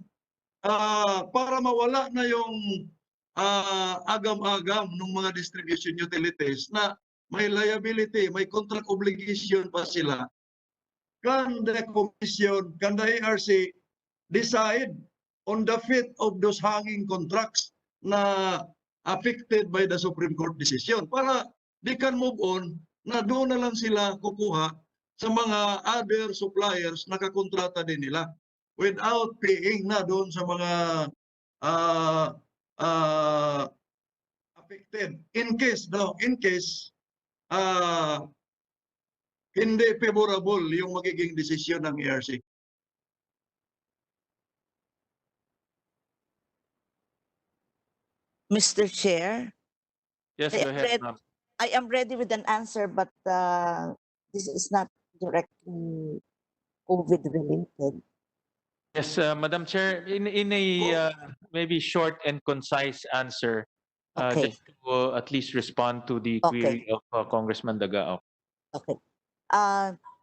para mawala na yung agam-agam ng mga distribution utilities na may liability, may contract obligation pa sila, can the Commission, can the ERC decide on the fate of those hanging contracts na affected by the Supreme Court decision para they can move on na doon na lang sila kukuha sa mga other suppliers na kakontrata din nila without paying na doon sa mga affected. In case hindi favorable yung magiging desisyon ng ERC. Mr. Chair, Yes, I go am ahead, ready, ma'am. I am ready with an answer, but this is not directly COVID related. Yes, Madam Chair, in a maybe short and concise answer, Okay. just to at least respond to the Okay. query of Congressman Dagao. Okay.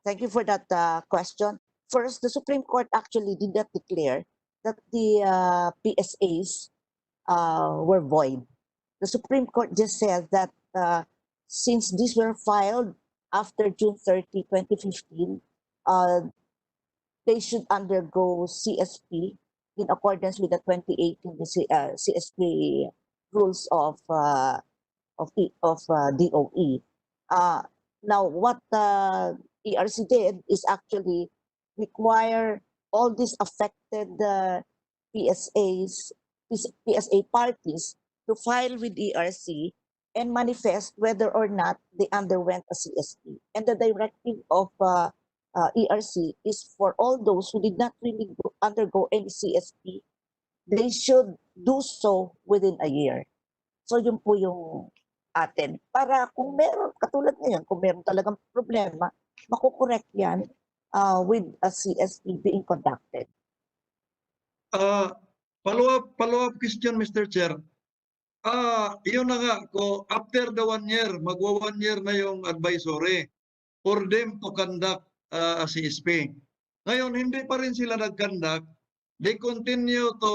Thank you for that question. First, the Supreme Court actually did not declare that the PSAs were void. The Supreme Court just said that since these were filed after June 30, 2015, they should undergo CSP in accordance with the 2018 CSP rules of DOE. Now, what the ERC did is actually require all these affected PSA parties to file with ERC and manifest whether or not they underwent a CSP. And the directive of ERC is for all those who did not really undergo any CSP, they should do so within a year. So yun po yung atin. Para kung meron, katulad ngayon, kung meron talagang problema, makukorek yan with a CSP being conducted. Follow-up question, Mr. Chair. Yun na nga, after the 1 year, magwa 1 year na yung advisory for them to conduct a CSP. Ngayon, hindi pa rin sila nag-conduct. They continue to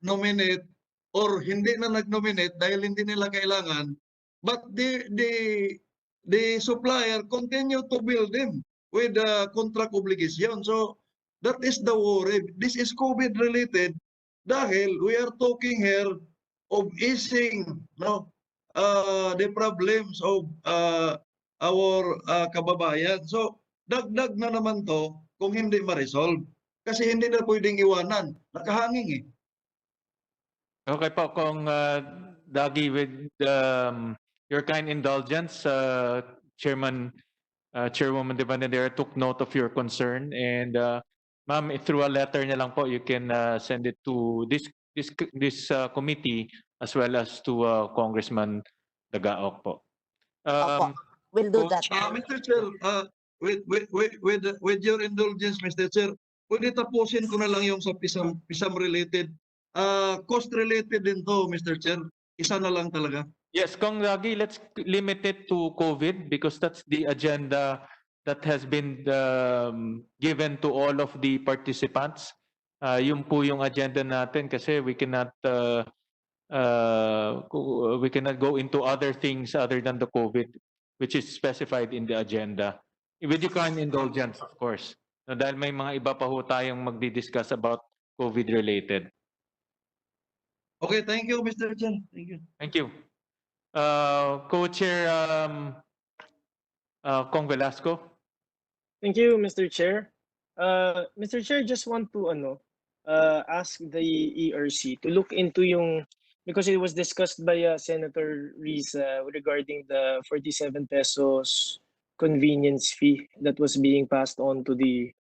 nominate or hindi na nag-nominate dahil hindi nila kailangan. But the supplier continue to bill them with the contract obligation. So that is the worry. This is COVID related dahil we are talking here of easing the problems of our kababayan. So dagdag na naman to kung hindi ma-resolve. Kasi hindi na pwedeng iwanan. Nakahanging eh. Okay po, Kong Dagi, with your kind indulgence, Chairwoman De Banadera took note of your concern, and ma'am, through a letter na lang po, you can send it to this committee as well as to Congressman Dagaok po. We'll do that. Mr. Chair, with your indulgence, Mr. Chair, pwede tapusin ko na lang yung sa PISAM related. Cost related din to, Mr. Chair. Isa na lang talaga. Yes, Kong Dagi, let's limit it to COVID because that's the agenda that has been given to all of the participants. Yun po yung agenda natin kasi we cannot go into other things other than the COVID, which is specified in the agenda. With your kind indulgence, of course. Dahil may mga iba pa ho tayong magdi-discuss about COVID-related. Okay, thank you, Mr. Chair. Thank you. Thank you. Co-chair Kong Velasco. Thank you, Mr. Chair. Mr. Chair, just want to ask the ERC to look into because it was discussed by Senator Risa regarding the 47 pesos convenience fee that was being passed on to the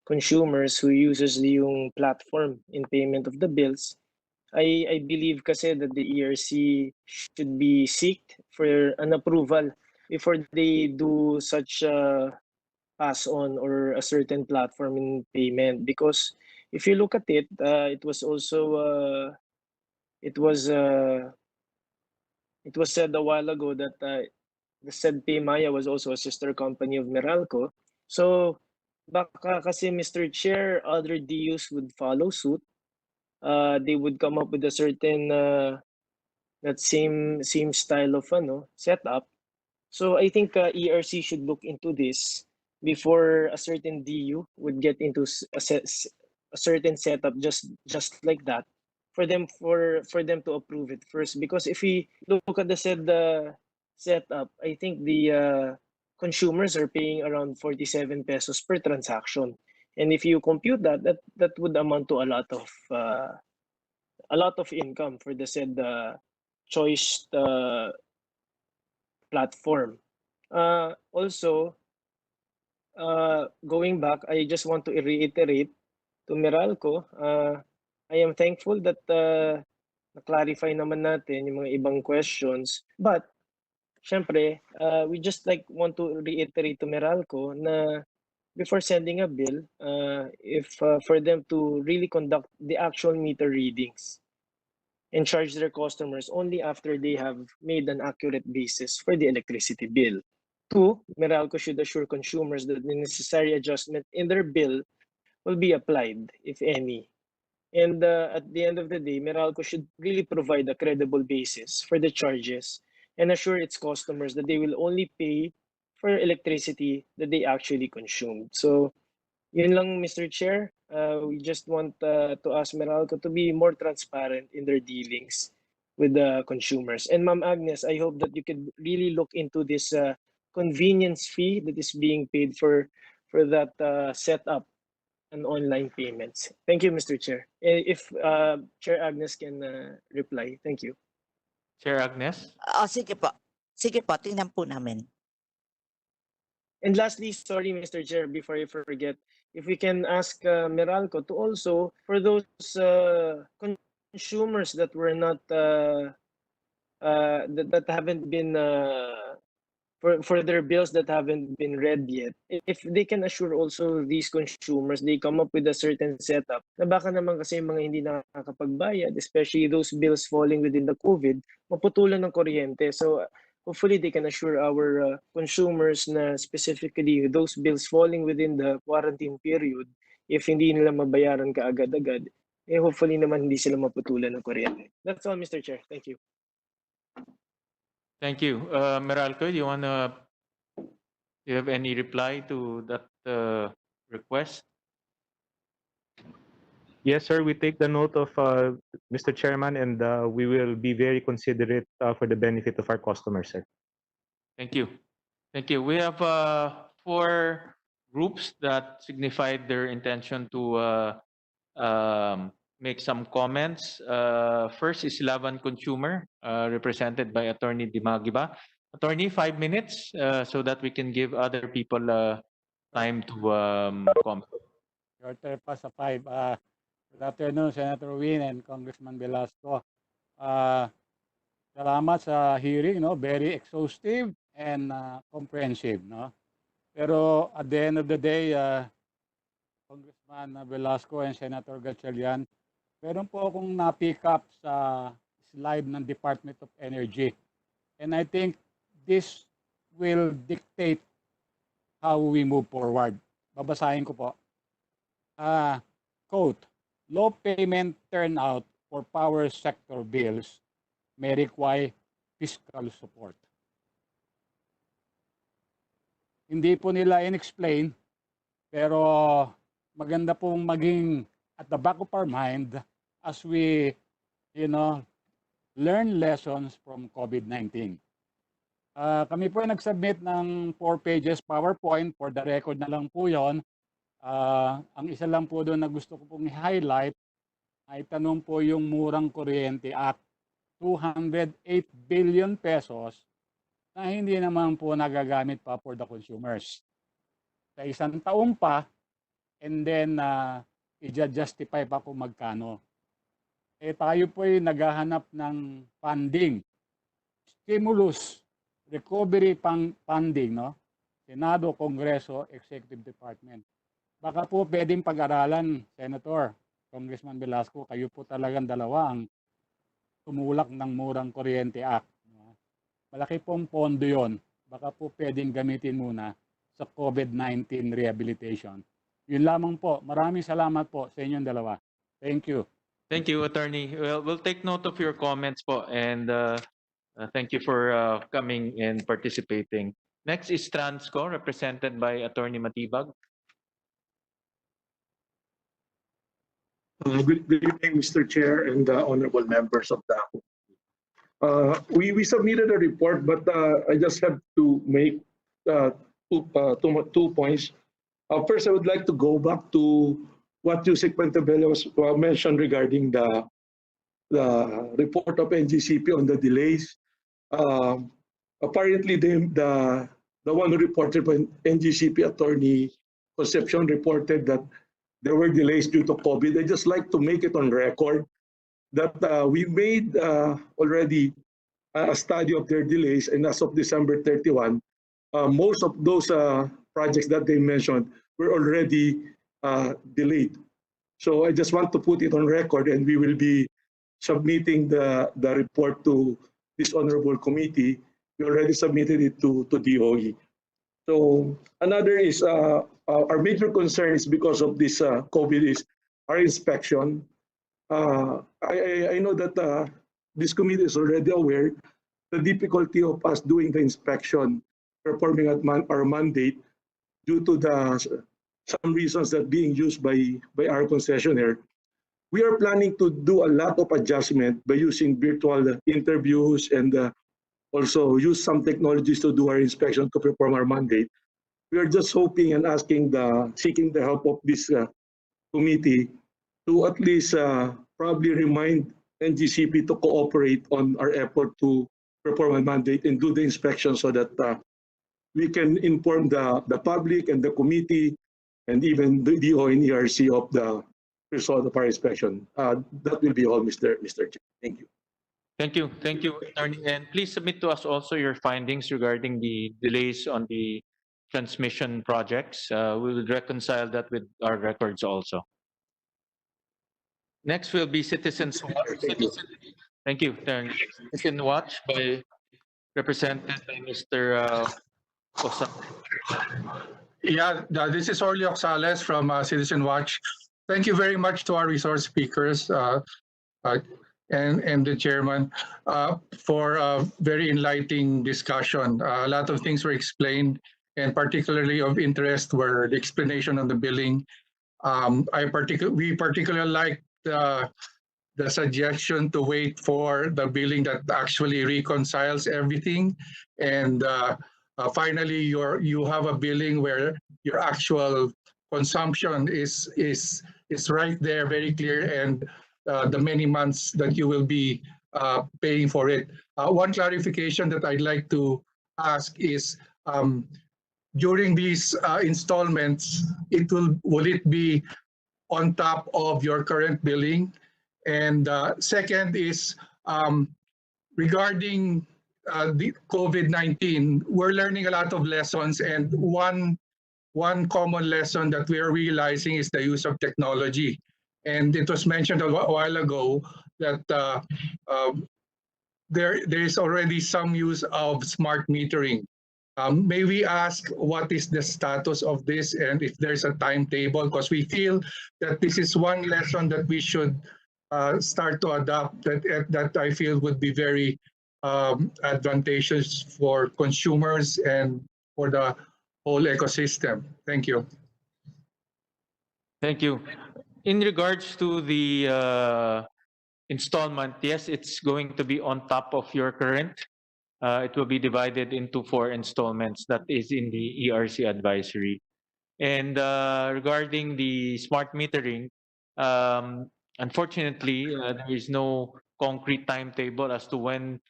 consumers who uses yung platform in payment of the bills. I believe kasi that the ERC should be seeked for an approval before they do such pass on or a certain platform in payment, because if you look at it, it was also it was said a while ago that the said Paymaya was also a sister company of Meralco. So baka kasi, Mr. Chair, other DUs would follow suit. They would come up with a certain that same style of setup. So I think ERC should look into this before a certain DU would get into a certain setup just like that, for them to approve it first. Because if we look at the said setup, I think the consumers are paying around 47 pesos per transaction, and if you compute that would amount to a lot of income for the said choice platform. Also, going back, I just want to reiterate to Meralco, I am thankful that na-clarify naman natin yung mga ibang questions. But, syempre, we just want to reiterate to Meralco na before sending a bill, if for them to really conduct the actual meter readings and charge their customers only after they have made an accurate basis for the electricity bill. 2, Meralco should assure consumers that the necessary adjustment in their bill will be applied, if any. And at the end of the day, Meralco should really provide a credible basis for the charges and assure its customers that they will only pay for electricity that they actually consumed. So, yun lang, Mr. Chair. We just want to ask Meralco to be more transparent in their dealings with the consumers. And Ma'am Agnes, I hope that you could really look into this convenience fee that is being paid for that setup and online payments. Thank you, Mr. Chair. If Chair Agnes can reply, thank you. Chair Agnes. Sige po. Sige po, tingnan po namin. And lastly, sorry, Mr. Chair, before I forget, if we can ask Meralco to also, for those consumers that were not, that haven't been, for their bills that haven't been read yet, if they can assure also these consumers, they come up with a certain setup, na baka naman kasi mga hindi nakakapagbayad, especially those bills falling within the COVID, maputulan ng kuryente. So, hopefully they can assure our consumers na specifically those bills falling within the quarantine period, if hindi nila mabayaran kaagad-agad, hopefully naman hindi sila maputulan ng kuryente. That's all, Mr. Chair. Thank you. Thank you. Meralco, do you have any reply to that request? Yes, sir. We take the note of Mr. Chairman, and we will be very considerate for the benefit of our customers, sir. Thank you. Thank you. We have 4 groups that signified their intention to make some comments. First is Laban Consumer, represented by Attorney Dimagiba. Attorney, 5 minutes so that we can give other people time to comment. Shorter pa sa 5. Good afternoon, Senator Win and Congressman Velasco. Salamat sa hearing, no? Very exhaustive and comprehensive, no? Pero at the end of the day, Congressman Velasco and Senator Gatchalian, meron po akong na-pick up sa slide ng Department of Energy. And I think this will dictate how we move forward. Babasahin ko po. Quote, low payment turnout for power sector bills may require fiscal support. Hindi po nila in-explain, pero maganda pong maging at the back of our mind as we, learn lessons from COVID-19. Kami po ay nag-submit ng 4 pages PowerPoint. For the record na lang po yon. Ang isa lang po doon na gusto ko pong i-highlight ay tanong po yung Murang Kuryente Act. 208 billion pesos na hindi naman po nagagamit pa for the consumers. Sa isang taon pa, and then i-justify pa kung magkano. Tayo po ay naghahanap ng funding, stimulus, recovery funding, no? Senado, Kongreso, Executive Department. Baka po pwedeng pag-aralan, Senator, Congressman Velasco, kayo po talagang dalawa ang tumulak ng Murang Kuryente Act. Malaki pong pondo yon. Baka po pwedeng gamitin muna sa COVID-19 rehabilitation. Yun lamang po. Maraming salamat po sa inyong dalawa. Thank you. Thank you, Attorney. Well, we'll take note of your comments po, and thank you for coming and participating. Next is Transco, represented by Attorney Matibag. Good evening, Mr. Chair and honorable members of the we submitted a report, but I just have to make two points. First, I would like to go back to what Yusek Pentebella mentioned regarding the report of NGCP on the delays. Apparently, the one who reported by NGCP, Attorney Concepcion, reported that there were delays due to COVID. I just like to make it on record that we made already a study of their delays, and as of December 31, most of those projects that they mentioned were already delayed. So I just want to put it on record, and we will be submitting the report to this honorable committee. We already submitted it to DOE. So another is our major concern is because of this COVID is our inspection. I know that this committee is already aware the difficulty of us doing the inspection, performing at our mandate due to some reasons that being used by our concessionaire. We are planning to do a lot of adjustment by using virtual interviews and also use some technologies to do our inspection to perform our mandate. We are just hoping and seeking the help of this committee to at least probably remind NGCP to cooperate on our effort to perform a mandate and do the inspection so that we can inform the public and the committee and even the DO and ERC of the result of our inspection. That will be all, Mr. Chair. Thank you. Thank you, Attorney. And please submit to us also your findings regarding the delays on the transmission projects. We will reconcile that with our records also. Next will be Citizens Watch. Thank you, Attorney. Citizen Watch represented by Mr. Osa. Yeah, this is Orly Oxales from Citizen Watch. Thank you very much to our resource speakers and the chairman for a very enlightening discussion. A lot of things were explained, and particularly of interest were the explanation on the billing. We particularly like the suggestion to wait for the billing that actually reconciles everything, and finally you have a billing where your actual consumption is right there, very clear, and the many months that you will be paying for it. One clarification that I'd like to ask is during these installments, will it be on top of your current billing? And second is regarding the COVID-19, we're learning a lot of lessons, and one common lesson that we are realizing is the use of technology. And it was mentioned a while ago that there is already some use of smart metering. May we ask what is the status of this and if there's a timetable? Because we feel that this is one lesson that we should start to adopt that I feel would be very advantageous for consumers and for the whole ecosystem. Thank you. Thank you. In regards to the installment, yes, it's going to be on top of your current. It will be divided into 4 installments. That is in the ERC advisory. And regarding the smart metering, unfortunately, there is no concrete timetable as to when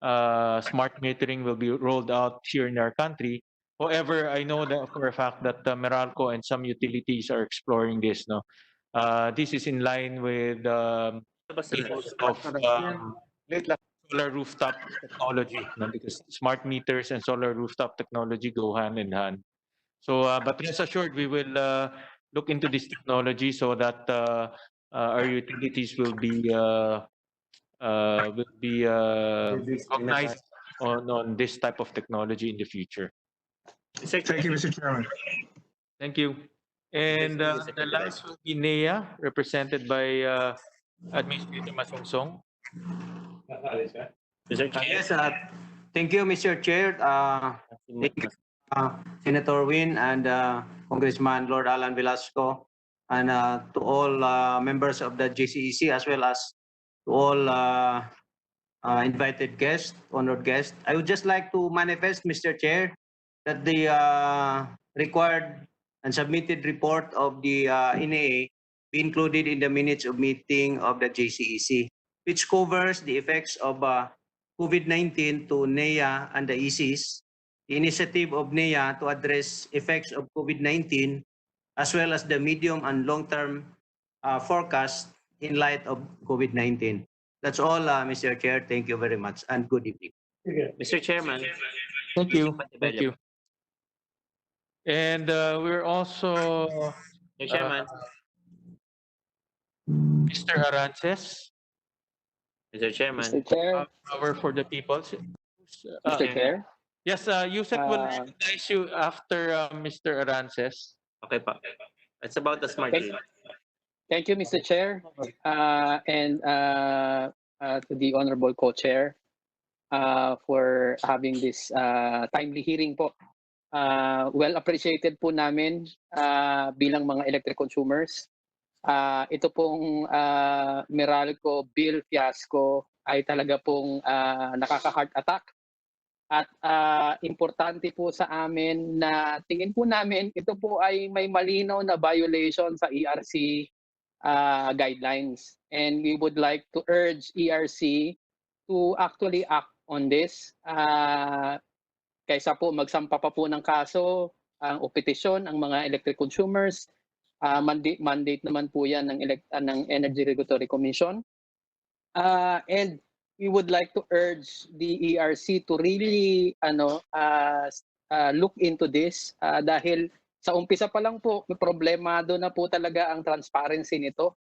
smart metering will be rolled out here in our country. However, I know that for a fact that Meralco and some utilities are exploring this. No, this is in line with the use of solar rooftop technology. No? Because smart meters and solar rooftop technology go hand in hand. So, but rest assured, we will look into this technology so that our utilities will be recognized on this type of technology in the future. Thank you, Mr. Chairman. Thank you. And the last will be NEA, represented by Administrator Masungsong. Yes, thank you, Mr. Chair. Thank you, Senator Win and Congressman Lord Alan Velasco, and to all members of the GCEC, as well as to all invited guests, honored guests. I would just like to manifest, Mr. Chair, that the required and submitted report of the NEA be included in the minutes of meeting of the GCEC, which covers the effects of COVID-19 to NEA and the ECs, the initiative of NEA to address effects of COVID-19, as well as the medium and long-term forecast in light of COVID-19. That's all, Mr. Chair. Thank you very much, and good evening. Mr. Chairman. Thank you. Thank you. And we're also Mr. Chairman. Mr. Arances. Mr. Chairman. Mr. Chair. Power for the people. Mr. Chair. Yes, Yusek will recognize you after Mr. Arances. Okay, pa. It's about the smart grid. Thank you, Mr. Chair, and to the Honorable Co-Chair for having this timely hearing po. Well appreciated po namin bilang mga electric consumers. Ito pong Meralco bill fiasco ay talaga pong nakaka-heart attack. At importante po sa amin na tingin po namin ito po ay may malinaw na violation sa ERC guidelines. And we would like to urge ERC to actually act on this. Kaysa po magsampa pa po ng kaso o petisyon ang mga electric consumers, mandate naman po yan ng Energy Regulatory Commission. And we would like to urge the ERC to really look into this dahil sa umpisa pa lang po, problemado na po talaga ang transparency nito.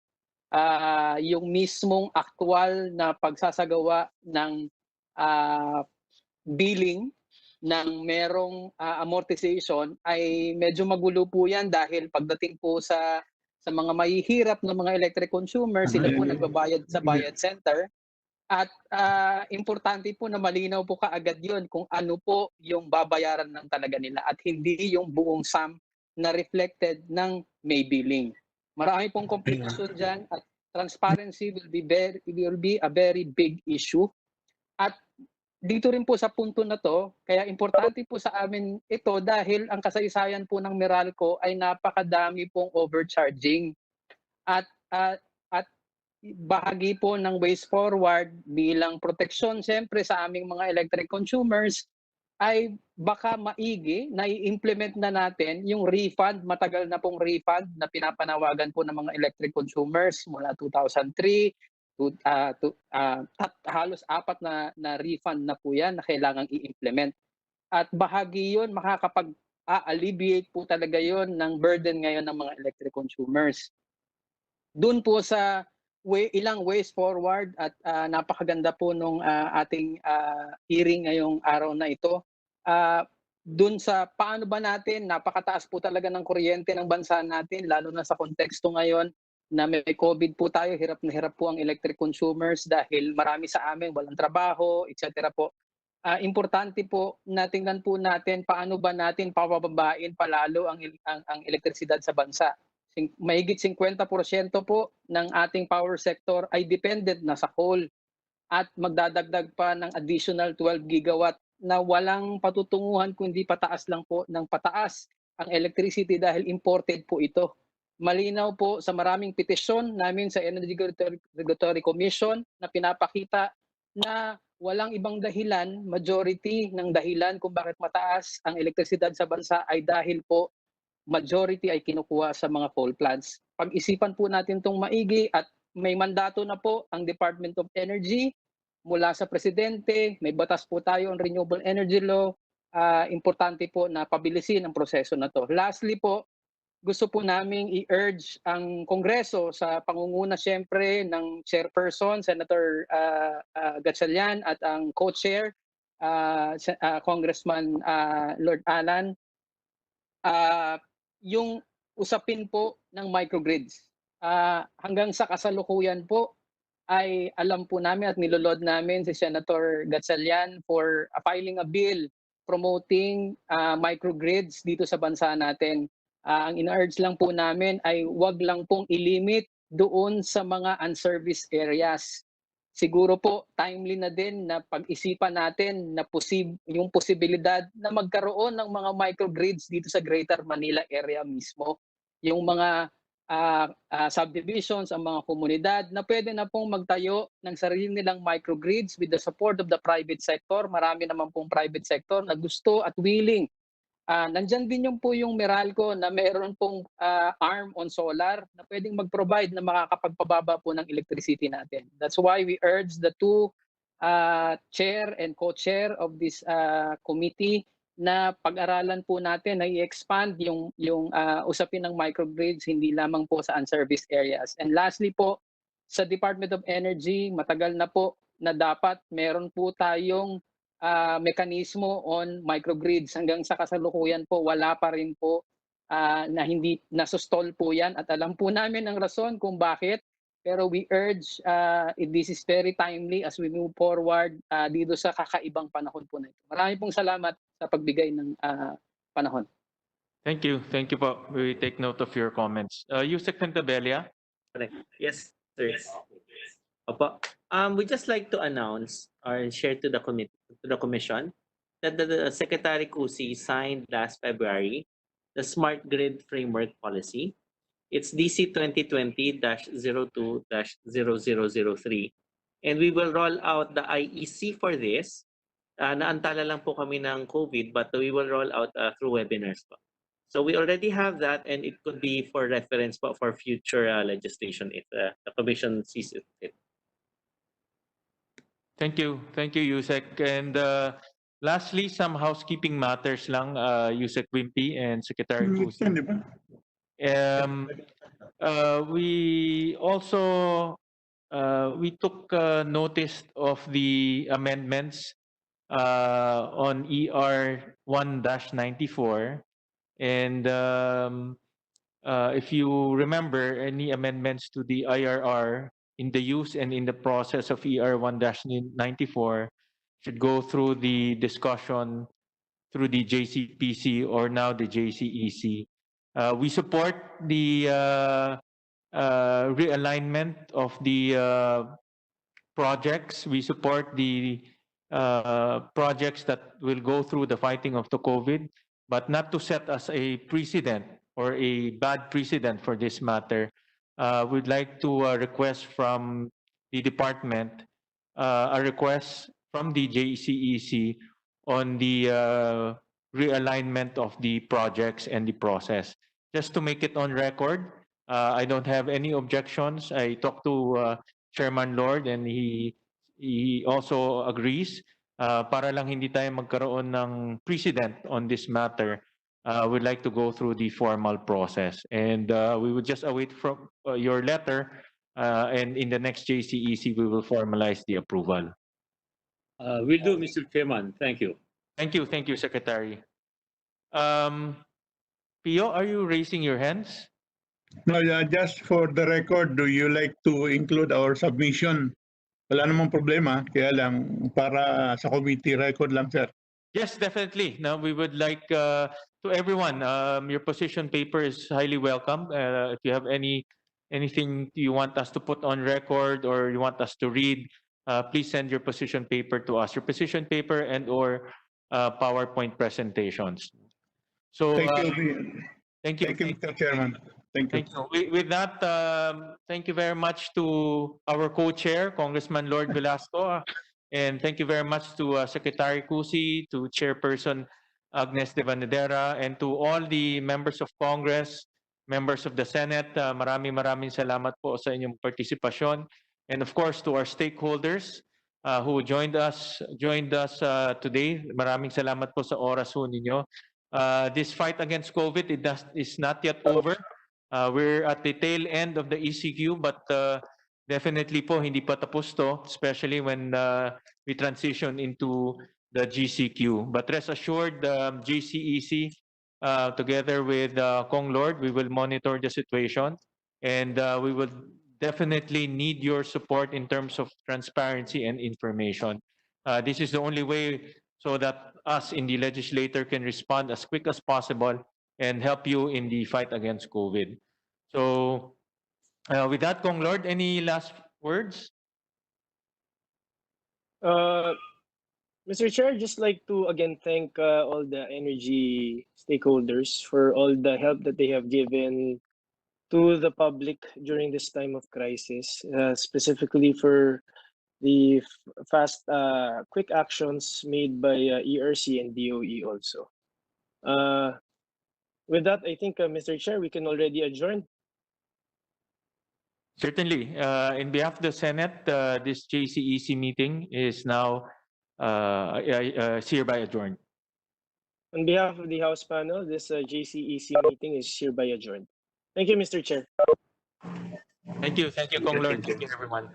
Yung mismong actual na pagsasagawa ng billing ng merong amortization ay medyo magulo po yan dahil pagdating po sa mga mahihirap na mga electric consumers, sila po nagbabayad sa bayad center. At importante po na malinaw po kaagad yun kung ano po yung babayaran ng talaga nila at hindi yung buong sum na reflected ng May billing. Marami pong complication dyan at transparency will be a very big issue. At dito rin po sa punto na to, kaya importante po sa amin ito dahil ang kasaysayan po ng Meralco ay napakadami pong overcharging. At bahagi po ng ways forward bilang proteksyon siyempre sa aming mga electric consumers ay baka maigi na i-implement na natin yung refund, matagal na pong refund na pinapanawagan po ng mga electric consumers mula 2003 halos 4 na refund na po yan na kailangang i-implement. At bahagi yun, makakapag-alleviate po talaga yun ng burden ngayon ng mga electric consumers. Doon po sa ilang ways forward at napakaganda po nung ating hearing ngayong araw na ito. Doon sa paano ba natin, napakataas po talaga ng kuryente ng bansa natin, lalo na sa konteksto ngayon na may COVID po tayo, hirap na hirap po ang electric consumers dahil marami sa amin walang trabaho, etc. po. Importante po na tingnan po natin paano ba natin pabababain palalo ang elektrisidad sa bansa. mahigit 50% po ng ating power sector ay dependent na sa coal at magdadagdag pa ng additional 12 gigawatt na walang patutunguhan kundi pataas lang po ng pataas ang electricity dahil imported po ito. Malinaw po sa maraming petisyon namin sa Energy Regulatory Commission na pinapakita na walang ibang dahilan, majority ng dahilan kung bakit mataas ang elektrisidad sa bansa ay dahil po majority ay kinukuha sa mga coal plants. Pag-isipan po natin itong maigi at may mandato na po ang Department of Energy mula sa Presidente, may batas po tayo on Renewable Energy Law, importante po na pabilisin ang proseso na to. Lastly po, gusto po naming i-urge ang Kongreso sa pangunguna siyempre ng Chairperson, Senator Gatchalian at ang Co-Chair, Congressman Lord Alan, yung usapin po ng microgrids. Hanggang sa kasalukuyan po ay alam po namin at nilolod namin si Senator Gatchalian for filing a bill promoting microgrids dito sa bansa natin. Ang ina-urge lang po namin ay wag lang pong ilimit doon sa mga unserviced areas. Siguro po timely na din na pag-isipan natin na yung posibilidad na magkaroon ng mga microgrids dito sa Greater Manila area mismo. Yung mga subdivisions, ang mga komunidad na pwede na pong magtayo ng sarili nilang microgrids with the support of the private sector. Marami naman pong private sector na gusto at willing. Nandyan din yung Meralco na meron pong arm on solar na pwedeng mag-provide na makakapagpababa po ng electricity natin. That's why we urge the two chair and co-chair of this committee na pag-aralan po natin na i-expand yung usapin ng microgrids hindi lamang po sa unserviced areas. And lastly po, sa Department of Energy, matagal na po na dapat meron po tayong mekanismo on microgrids. Hanggang sa kasalukuyan po, wala pa rin po na hindi nasustol po yan. At alam po namin ang rason kung bakit. Pero we urge, this is very timely as we move forward dito sa kakaibang panahon po na ito. Marami pong salamat sa pagbigay ng panahon. Thank you. Thank you po. We take note of your comments. Yusek Santabella. Yes, sir. Opo. We just like to announce or share to the commission that the Secretary Cusi signed last February the Smart Grid Framework Policy. It's DC 2020-02-0003. And we will roll out the IEC for this. Naantala lang po kami ng COVID, but we will roll out through webinars po. So we already have that, and it could be for reference po for future legislation if the commission sees it. Thank you, Yusek. And lastly, some housekeeping matters lang, Yusek Wimpy and Secretary Cusi. We also we took notice of the amendments on ER 1-94, and if you remember, any amendments to the IRR in the use and in the process of ER 1-94 should go through the discussion through the JCPC or now the JCEC. We support the realignment of the projects. We support the projects that will go through the fighting of the COVID, but not to set us a precedent or a bad precedent for this matter. We'd like to request from the department a request from the JCEC on the realignment of the projects and the process. Just to make it on record, I don't have any objections. I talked to Chairman Lord and he also agrees. Para lang hindi tayo magkaroon ng precedent on this matter, we'd like to go through the formal process. And we would just await from your letter, and in the next JCEC, we will formalize the approval. Will do, Mr. Chairman. Thank you. Thank you, Secretary. Pio, are you raising your hands? No, just for the record, do you like to include our submission? Wala namang problema, kaya lang para sa committee record lang, sir. Yes, definitely. Now we would like to everyone, your position paper is highly welcome. If you have anything you want us to put on record or you want us to read, please send your position paper to us. Your position paper and/or PowerPoint presentations. So Thank you. thank you. Thank you, Mr. Chairman. Thank you. Thank you. With that, thank you very much to our co-chair, Congressman Lord Velasco, and thank you very much to Secretary Cusi, to Chairperson Agnes de Vanedera, and to all the members of Congress, members of the Senate. Maraming salamat po sa inyong partisipasyon. And of course, to our stakeholders who joined us today. Maraming salamat po sa oras ho ninyo. This fight against COVID is not yet over. We're at the tail end of the ECQ, but definitely po hindi pa tapos to, especially when we transition into the GCQ. But rest assured, GCEC, together with Kong Lord, we will monitor the situation, and we will definitely need your support in terms of transparency and information. This is the only way so that us in the legislature can respond as quick as possible and help you in the fight against COVID. So with that, Kong Lord, any last words? Mr. Chair, just like to again thank all the energy stakeholders for all the help that they have given to the public during this time of crisis, specifically for the fast, quick actions made by ERC and DOE also. With that, I think, Mr. Chair, we can already adjourn. Certainly. In behalf of the Senate, this JCEC meeting is now hereby adjourned. On behalf of the House panel, this JCEC meeting is hereby adjourned. Thank you, Mr. Chair. Thank you, Kong Lord. Thank you, everyone.